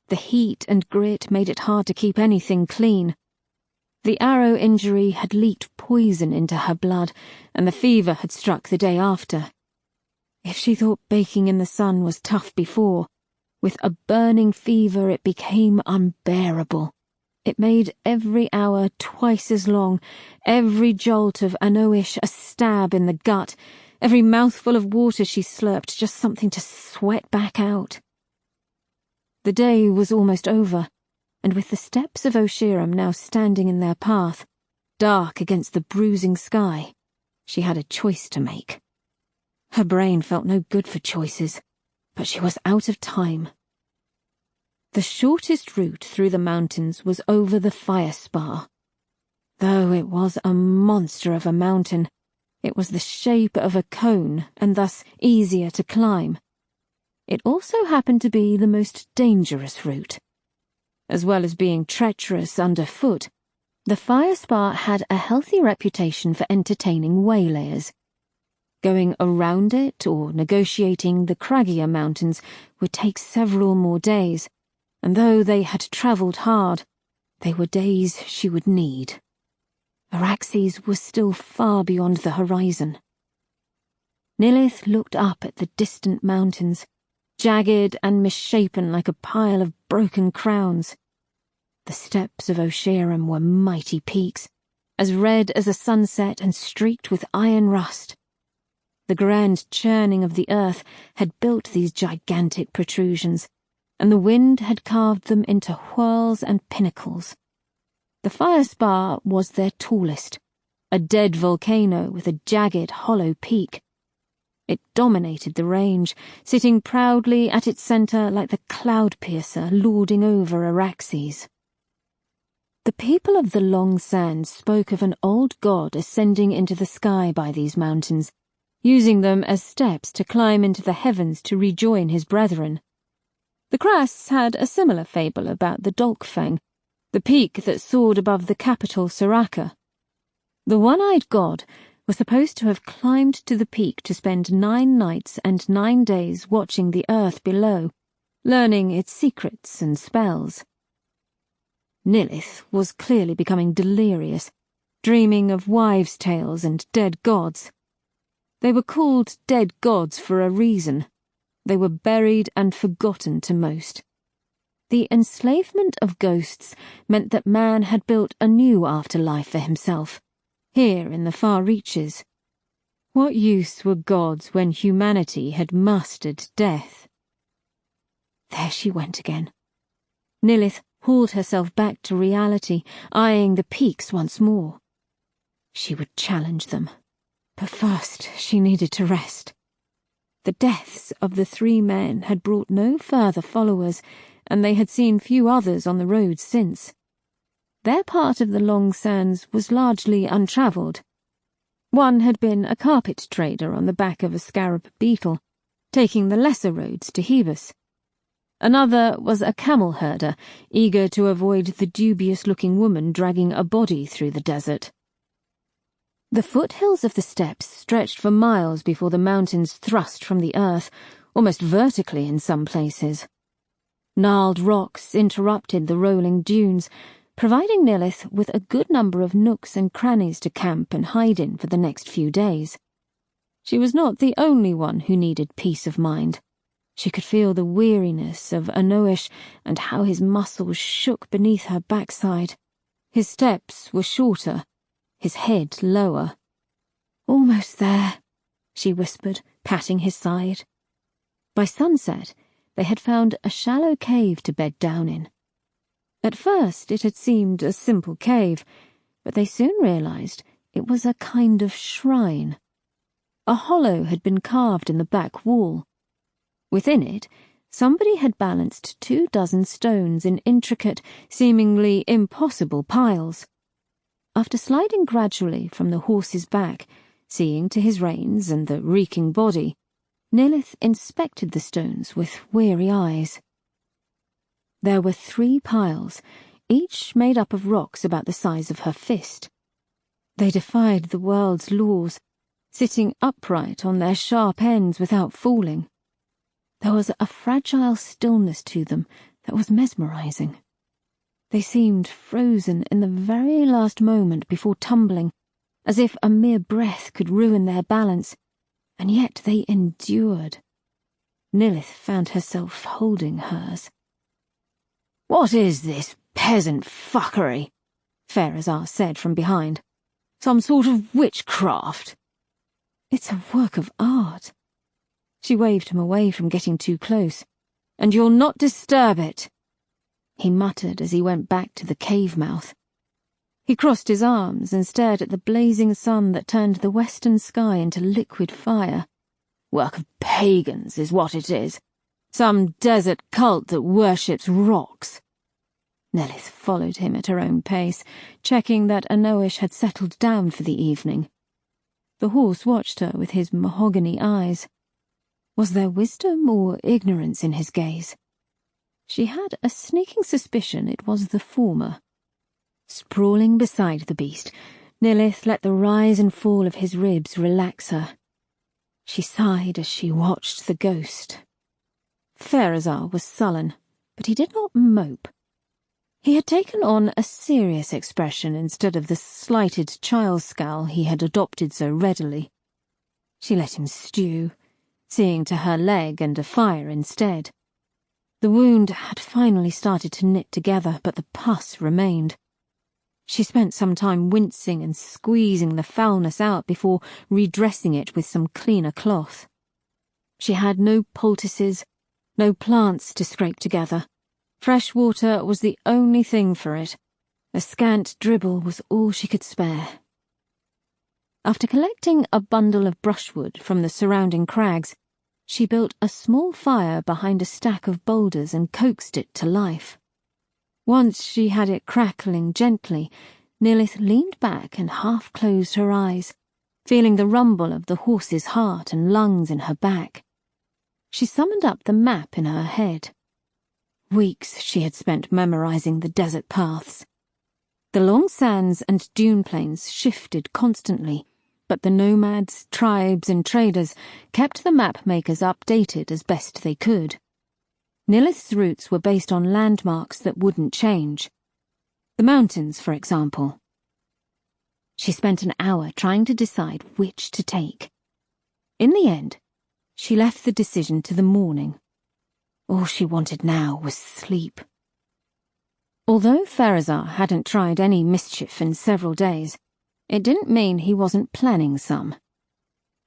The heat and grit made it hard to keep anything clean. The arrow injury had leaked poison into her blood, and the fever had struck the day after. If she thought baking in the sun was tough before, with a burning fever it became unbearable. It made every hour twice as long, every jolt of annoish a stab in the gut, every mouthful of water she slurped just something to sweat back out. The day was almost over, and with the steps of Oshirem now standing in their path, dark against the bruising sky, she had a choice to make. Her brain felt no good for choices, but she was out of time. The shortest route through the mountains was over the fire spar. Though it was a monster of a mountain, it was the shape of a cone and thus easier to climb. It also happened to be the most dangerous route. As well as being treacherous underfoot, the fire spar had a healthy reputation for entertaining waylayers. Going around it or negotiating the craggier mountains would take several more days, and though they had travelled hard, they were days she would need. Araxes was still far beyond the horizon. Nilith looked up at the distant mountains, jagged and misshapen like a pile of broken crowns. The steppes of Oshirem were mighty peaks, as red as a sunset and streaked with iron rust. The grand churning of the earth had built these gigantic protrusions, and the wind had carved them into whirls and pinnacles. The fire spar was their tallest, a dead volcano with a jagged, hollow peak. It dominated the range, sitting proudly at its centre like the cloud-piercer lording over Araxes. The people of the Long Sands spoke of an old god ascending into the sky by these mountains, using them as steps to climb into the heavens to rejoin his brethren. The Crass had a similar fable about the Dolkfang, the peak that soared above the capital Soraka. The one-eyed god was supposed to have climbed to the peak to spend 9 nights and 9 days watching the earth below, learning its secrets and spells. Nilith was clearly becoming delirious, dreaming of wives' tales and dead gods. They were called dead gods for a reason. They were buried and forgotten to most. The enslavement of ghosts meant that man had built a new afterlife for himself, here in the far reaches. What use were gods when humanity had mastered death? There she went again. Nilith hauled herself back to reality, eyeing the peaks once more. She would challenge them, but first she needed to rest. The deaths of the 3 men had brought no further followers, and they had seen few others on the road since. Their part of the Long Sands was largely untravelled. One had been a carpet trader on the back of a scarab beetle, taking the lesser roads to Hebus. Another was a camel herder, eager to avoid the dubious-looking woman dragging a body through the desert. The foothills of the steppes stretched for miles before the mountains thrust from the earth, almost vertically in some places. Gnarled rocks interrupted the rolling dunes, providing Nilith with a good number of nooks and crannies to camp and hide in for the next few days. She was not the only one who needed peace of mind. She could feel the weariness of Anoish and how his muscles shook beneath her backside. His steps were shorter, his head lower. "Almost there," she whispered, patting his side. By sunset, they had found a shallow cave to bed down in. At first it had seemed a simple cave, but they soon realized it was a kind of shrine. A hollow had been carved in the back wall. Within it, somebody had balanced 24 stones in intricate, seemingly impossible piles. After sliding gradually from the horse's back, seeing to his reins and the reeking body, Nilith inspected the stones with weary eyes. There were 3 piles, each made up of rocks about the size of her fist. They defied the world's laws, sitting upright on their sharp ends without falling. There was a fragile stillness to them that was mesmerizing. They seemed frozen in the very last moment before tumbling, as if a mere breath could ruin their balance, and yet they endured. Nilith found herself holding hers. "What is this peasant fuckery?" Pharazar said from behind. "Some sort of witchcraft?" "It's a work of art." She waved him away from getting too close. "And you'll not disturb it," he muttered as he went back to the cave mouth. He crossed his arms and stared at the blazing sun that turned the western sky into liquid fire. "Work of pagans is what it is. Some desert cult that worships rocks." Nilith followed him at her own pace, checking that Anoish had settled down for the evening. The horse watched her with his mahogany eyes. Was there wisdom or ignorance in his gaze? She had a sneaking suspicion it was the former. Sprawling beside the beast, Nilith let the rise and fall of his ribs relax her. She sighed as she watched the ghost. Pharazar was sullen, but he did not mope. He had taken on a serious expression instead of the slighted child scowl he had adopted so readily. She let him stew, seeing to her leg and a fire instead. The wound had finally started to knit together, but the pus remained. She spent some time wincing and squeezing the foulness out before redressing it with some cleaner cloth. She had no poultices, no plants to scrape together. Fresh water was the only thing for it. A scant dribble was all she could spare. After collecting a bundle of brushwood from the surrounding crags, she built a small fire behind a stack of boulders and coaxed it to life. Once she had it crackling gently, Nilith leaned back and half-closed her eyes, feeling the rumble of the horse's heart and lungs in her back. She summoned up the map in her head. Weeks she had spent memorizing the desert paths. The long sands and dune plains shifted constantly, but the nomads, tribes, and traders kept the map-makers updated as best they could. Nilith's routes were based on landmarks that wouldn't change. The mountains, for example. She spent an hour trying to decide which to take. In the end, she left the decision to the morning. All she wanted now was sleep. Although Pharazar hadn't tried any mischief in several days, it didn't mean he wasn't planning some.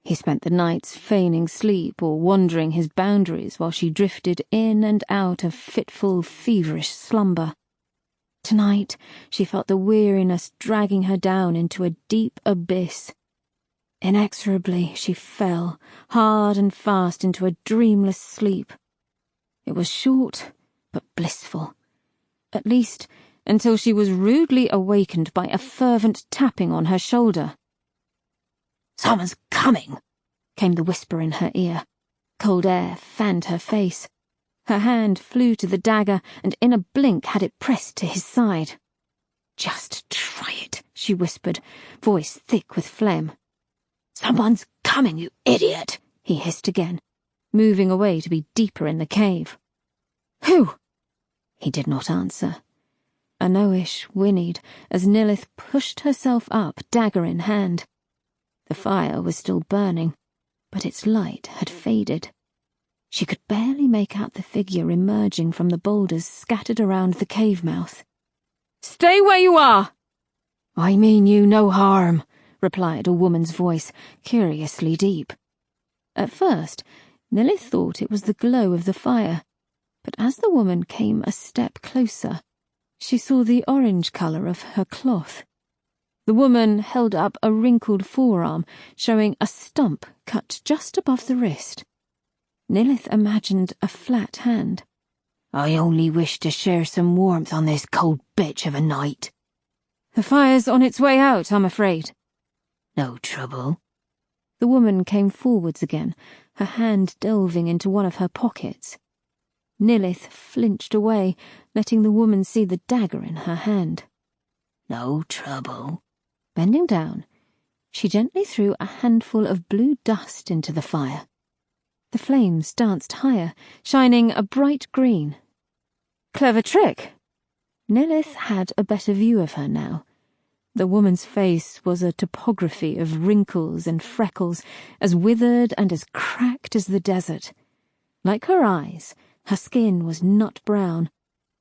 He spent the nights feigning sleep or wandering his boundaries while she drifted in and out of fitful, feverish slumber. Tonight, she felt the weariness dragging her down into a deep abyss. Inexorably, she fell, hard and fast, into a dreamless sleep. It was short, but blissful. At least, until she was rudely awakened by a fervent tapping on her shoulder. "Someone's coming," came the whisper in her ear. Cold air fanned her face. Her hand flew to the dagger, and in a blink had it pressed to his side. "Just try it," she whispered, voice thick with phlegm. "Someone's coming, you idiot," he hissed again, moving away to be deeper in the cave. "Who?" He did not answer. Anoish whinnied as Nilith pushed herself up, dagger in hand. The fire was still burning, but its light had faded. She could barely make out the figure emerging from the boulders scattered around the cave mouth. "Stay where you are!" "I mean you no harm," replied a woman's voice, curiously deep. At first, Nilith thought it was the glow of the fire, but as the woman came a step closer, she saw the orange colour of her cloth. The woman held up a wrinkled forearm, showing a stump cut just above the wrist. Nilith imagined a flat hand. "I only wish to share some warmth on this cold bitch of a night." "The fire's on its way out, I'm afraid." "No trouble." The woman came forwards again, her hand delving into one of her pockets. Nilith flinched away, letting the woman see the dagger in her hand. "No trouble." Bending down, she gently threw a handful of blue dust into the fire. The flames danced higher, shining a bright green. "Clever trick." Nilith had a better view of her now. The woman's face was a topography of wrinkles and freckles, as withered and as cracked as the desert. Like her eyes, her skin was nut brown,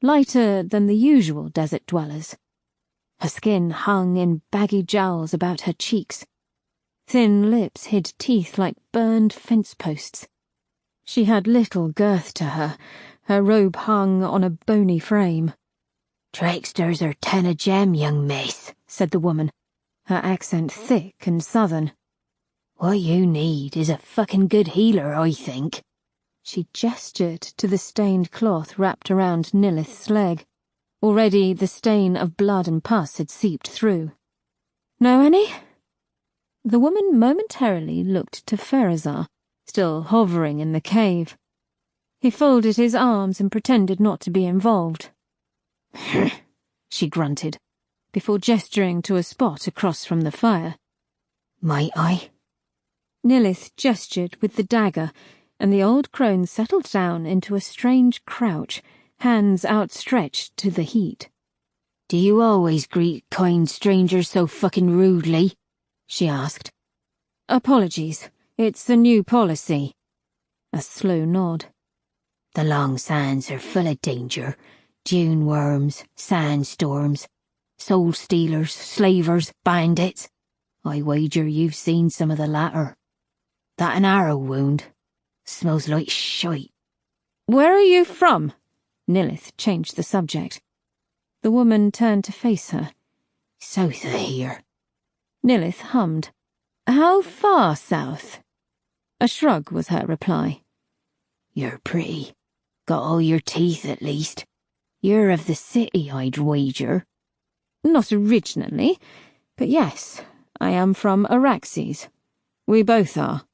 lighter than the usual desert dwellers. Her skin hung in baggy jowls about her cheeks. Thin lips hid teeth like burned fence posts. She had little girth to her. Her robe hung on a bony frame. "Tricksters are 10 a gem, young miss," said the woman, her accent thick and southern. "What you need is a fucking good healer, I think." She gestured to the stained cloth wrapped around Nilith's leg. Already the stain of blood and pus had seeped through. "Know any?" The woman momentarily looked to Pharazar, still hovering in the cave. He folded his arms and pretended not to be involved. She grunted, before gesturing to a spot across from the fire. "Might I?" Nilith gestured with the dagger, and the old crone settled down into a strange crouch, hands outstretched to the heat. "Do you always greet kind strangers so fucking rudely?" she asked. "Apologies. It's a new policy." A slow nod. "The long sands are full of danger. Dune worms, sandstorms, soul-stealers, slavers, bandits. I wager you've seen some of the latter. That an arrow wound. Smells like shite." "Where are you from?" Nilith changed the subject. The woman turned to face her. "South of here." Nilith hummed. "How far south?" A shrug was her reply. "You're pretty. Got all your teeth, at least. You're of the city, I'd wager." "Not originally, but yes, I am from Araxes. We both are."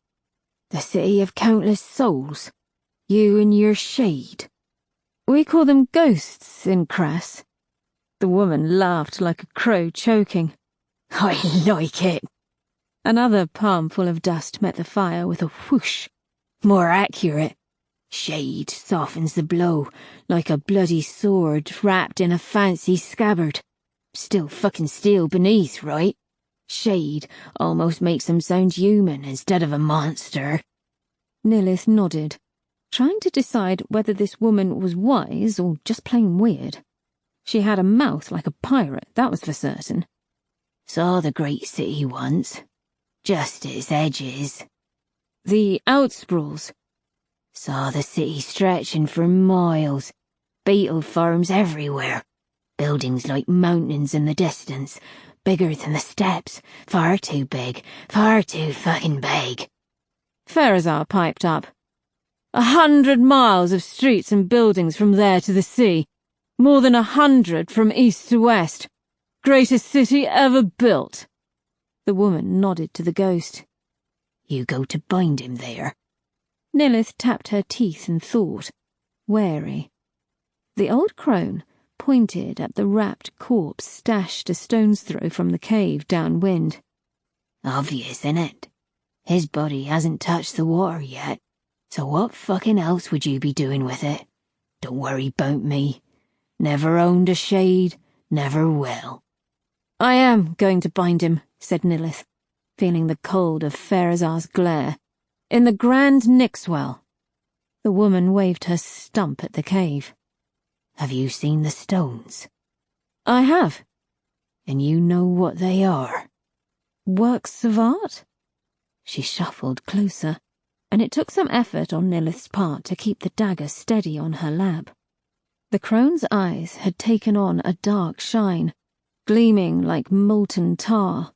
"The city of countless souls? You and your shade?" "We call them ghosts in Crass." The woman laughed like a crow choking. "I like it." Another palmful of dust met the fire with a whoosh. "More accurate. Shade softens the blow, like a bloody sword wrapped in a fancy scabbard. Still fucking steel beneath, right? Shade almost makes them sound human instead of a monster." Nilith nodded, trying to decide whether this woman was wise or just plain weird. She had a mouth like a pirate, that was for certain. "Saw the great city once. Just its edges." "The outsprawls." "Saw the city stretching for miles. Beetle farms everywhere. Buildings like mountains in the distance. Bigger than the steppes. Far too big. Far too fucking big." Pharazar piped up. 100 miles of streets and buildings from there to the sea. More than 100 from east to west. Greatest city ever built." The woman nodded to the ghost. "You go to bind him there?" Nilith tapped her teeth and thought, wary. The old crone pointed at the wrapped corpse stashed a stone's throw from the cave downwind. "Obvious, innit? His body hasn't touched the water yet, so what fucking else would you be doing with it? Don't worry about me. Never owned a shade, never will." "I am going to bind him," said Nilith, feeling the cold of Pharazar's glare. "In the Grand Nixwell." The woman waved her stump at the cave. "Have you seen the stones?" "I have." "And you know what they are?" "Works of art?" She shuffled closer, and it took some effort on Nilith's part to keep the dagger steady on her lap. The crone's eyes had taken on a dark shine, gleaming like molten tar.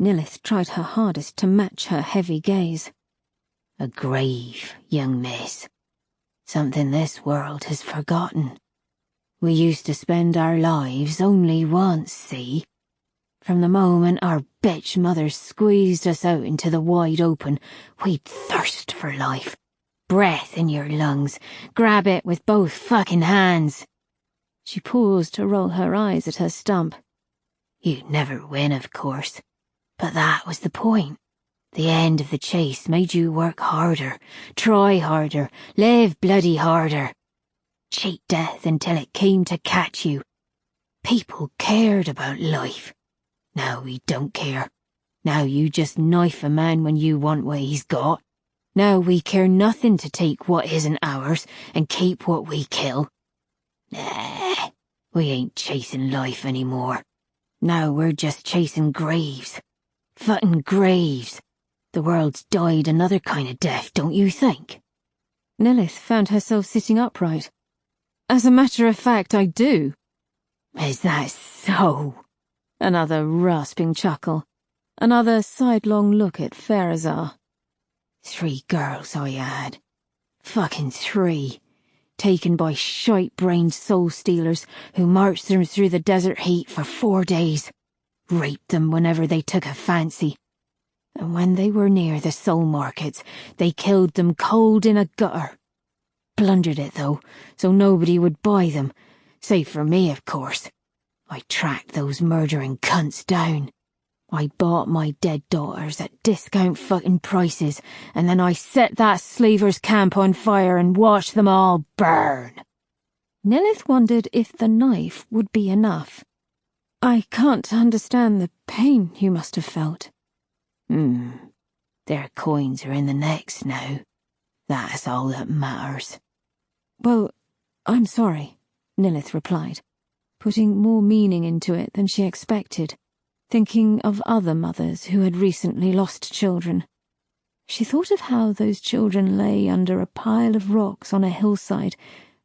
Nilith tried her hardest to match her heavy gaze. "A grave, young miss. Something this world has forgotten. We used to spend our lives only once, see? From the moment our bitch mothers squeezed us out into the wide open, we'd thirst for life. Breath in your lungs. Grab it with both fucking hands." She paused to roll her eyes at her stump. "You'd never win, of course. But that was the point. The end of the chase made you work harder, try harder, live bloody harder. Cheat death until it came to catch you, People cared about life. Now we don't care. Now you just knife a man when you want what he's got. Now we care nothing to take what isn't ours and keep what we kill. Nah, we ain't chasing life anymore. Now we're just chasing graves. Fucking graves. The world's died another kind of death, don't you think? Nilith found herself sitting upright. As a matter of fact, I do. Is that so? Another rasping chuckle. Another sidelong look at Pharazar. 3 girls I had. Fucking 3. Taken by shite-brained soul-stealers who marched them through the desert heat for 4 days. Raped them whenever they took a fancy. And when they were near the soul markets, they killed them cold in a gutter. Plundered it, though, so nobody would buy them. Save for me, of course. I tracked those murdering cunts down. I bought my dead daughters at discount fucking prices, and then I set that slaver's camp on fire and watched them all burn. Nilith wondered if the knife would be enough. I can't understand the pain you must have felt. Their coins are in the necks now. That's all that matters. Well, I'm sorry, Nilith replied, putting more meaning into it than she expected, thinking of other mothers who had recently lost children. She thought of how those children lay under a pile of rocks on a hillside,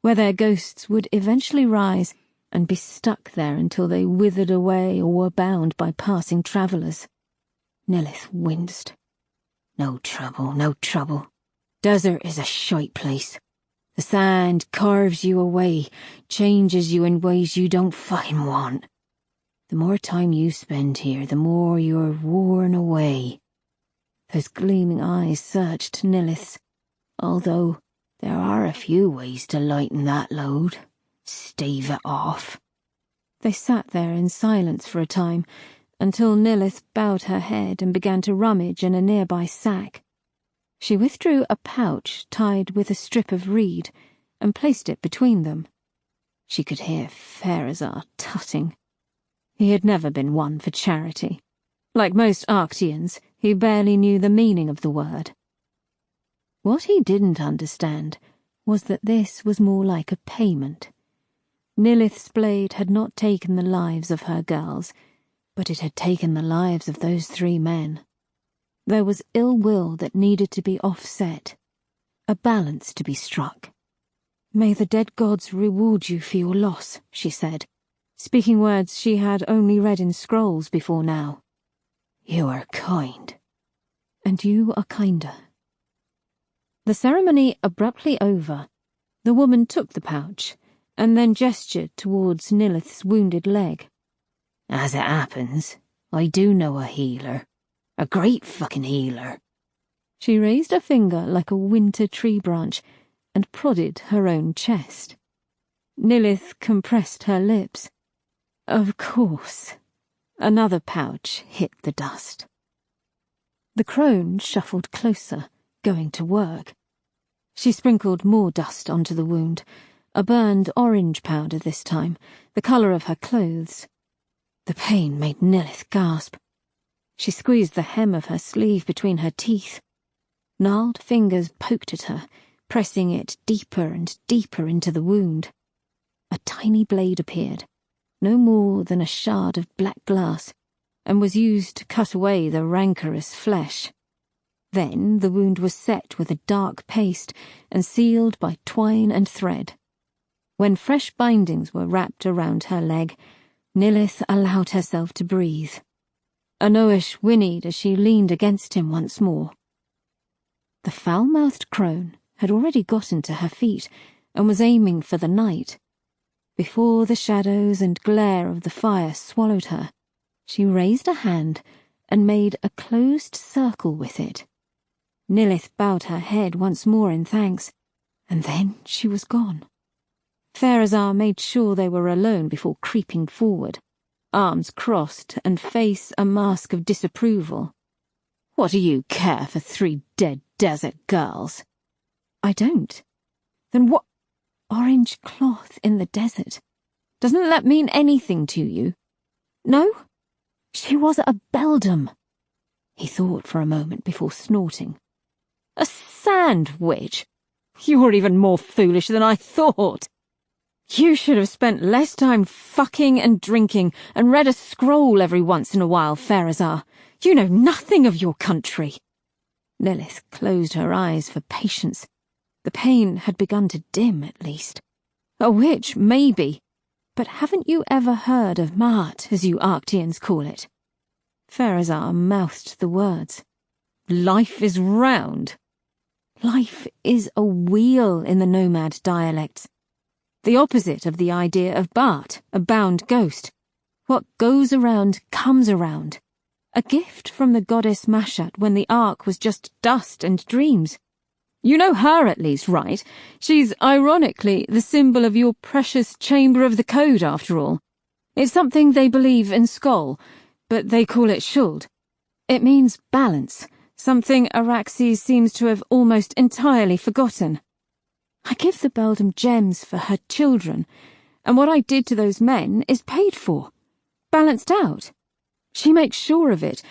where their ghosts would eventually rise and be stuck there until they withered away or were bound by passing travellers. Nilith winced. No trouble, no trouble. Desert is a shite place. The sand carves you away, changes you in ways you don't fucking want. The more time you spend here, the more you're worn away. Those gleaming eyes searched Nilith's, although there are a few ways to lighten that load. Stave it off. They sat there in silence for a time, until Nilith bowed her head and began to rummage in a nearby sack. She withdrew a pouch tied with a strip of reed and placed it between them. She could hear Pharazar tutting. He had never been one for charity. Like most Arctians, he barely knew the meaning of the word. What he didn't understand was that this was more like a payment. Nilith's blade had not taken the lives of her girls, but it had taken the lives of those 3 men. There was ill will that needed to be offset, a balance to be struck. "May the dead gods reward you for your loss," she said, speaking words she had only read in scrolls before now. "You are kind." "And you are kinder." The ceremony abruptly over, the woman took the pouch and then gestured towards Nilith's wounded leg. "As it happens, I do know a healer. A great fucking healer." She raised a finger like a winter tree branch and prodded her own chest. Nilith compressed her lips. Of course. Another pouch hit the dust. The crone shuffled closer, going to work. She sprinkled more dust onto the wound, a burned orange powder this time, the colour of her clothes. The pain made Nilith gasp. She squeezed the hem of her sleeve between her teeth. Gnarled fingers poked at her, pressing it deeper and deeper into the wound. A tiny blade appeared, no more than a shard of black glass, and was used to cut away the rancorous flesh. Then the wound was set with a dark paste and sealed by twine and thread. When fresh bindings were wrapped around her leg, Nilith allowed herself to breathe. Anoish whinnied as she leaned against him once more. The foul-mouthed crone had already gotten to her feet and was aiming for the night. Before the shadows and glare of the fire swallowed her, she raised a hand and made a closed circle with it. Nilith bowed her head once more in thanks, and then she was gone. Pharazar made sure they were alone before creeping forward, arms crossed and face a mask of disapproval. "What do you care for 3 dead desert girls?" "I don't." "Then what—" "Orange cloth in the desert. Doesn't that mean anything to you? No? She was a beldam. He thought for a moment before snorting. A sand witch? You're even more foolish than I thought. You should have spent less time fucking and drinking and read a scroll every once in a while, Pharazar. You know nothing of your country. Lilith closed her eyes for patience. The pain had begun to dim, at least. A witch, maybe. But haven't you ever heard of Mart, as you Arctians call it? Pharazar mouthed the words. Life is round. Life is a wheel in the nomad dialects. The opposite of the idea of Bart, a bound ghost. What goes around comes around. A gift from the goddess Mashat when the Ark was just dust and dreams. You know her at least, right? She's, ironically, the symbol of your precious Chamber of the Code, after all. It's something they believe in Skoll, but they call it Shuld. It means balance, something Araxes seems to have almost entirely forgotten. I give the beldam gems for her children, and what I did to those men is paid for. Balanced out. She makes sure of it,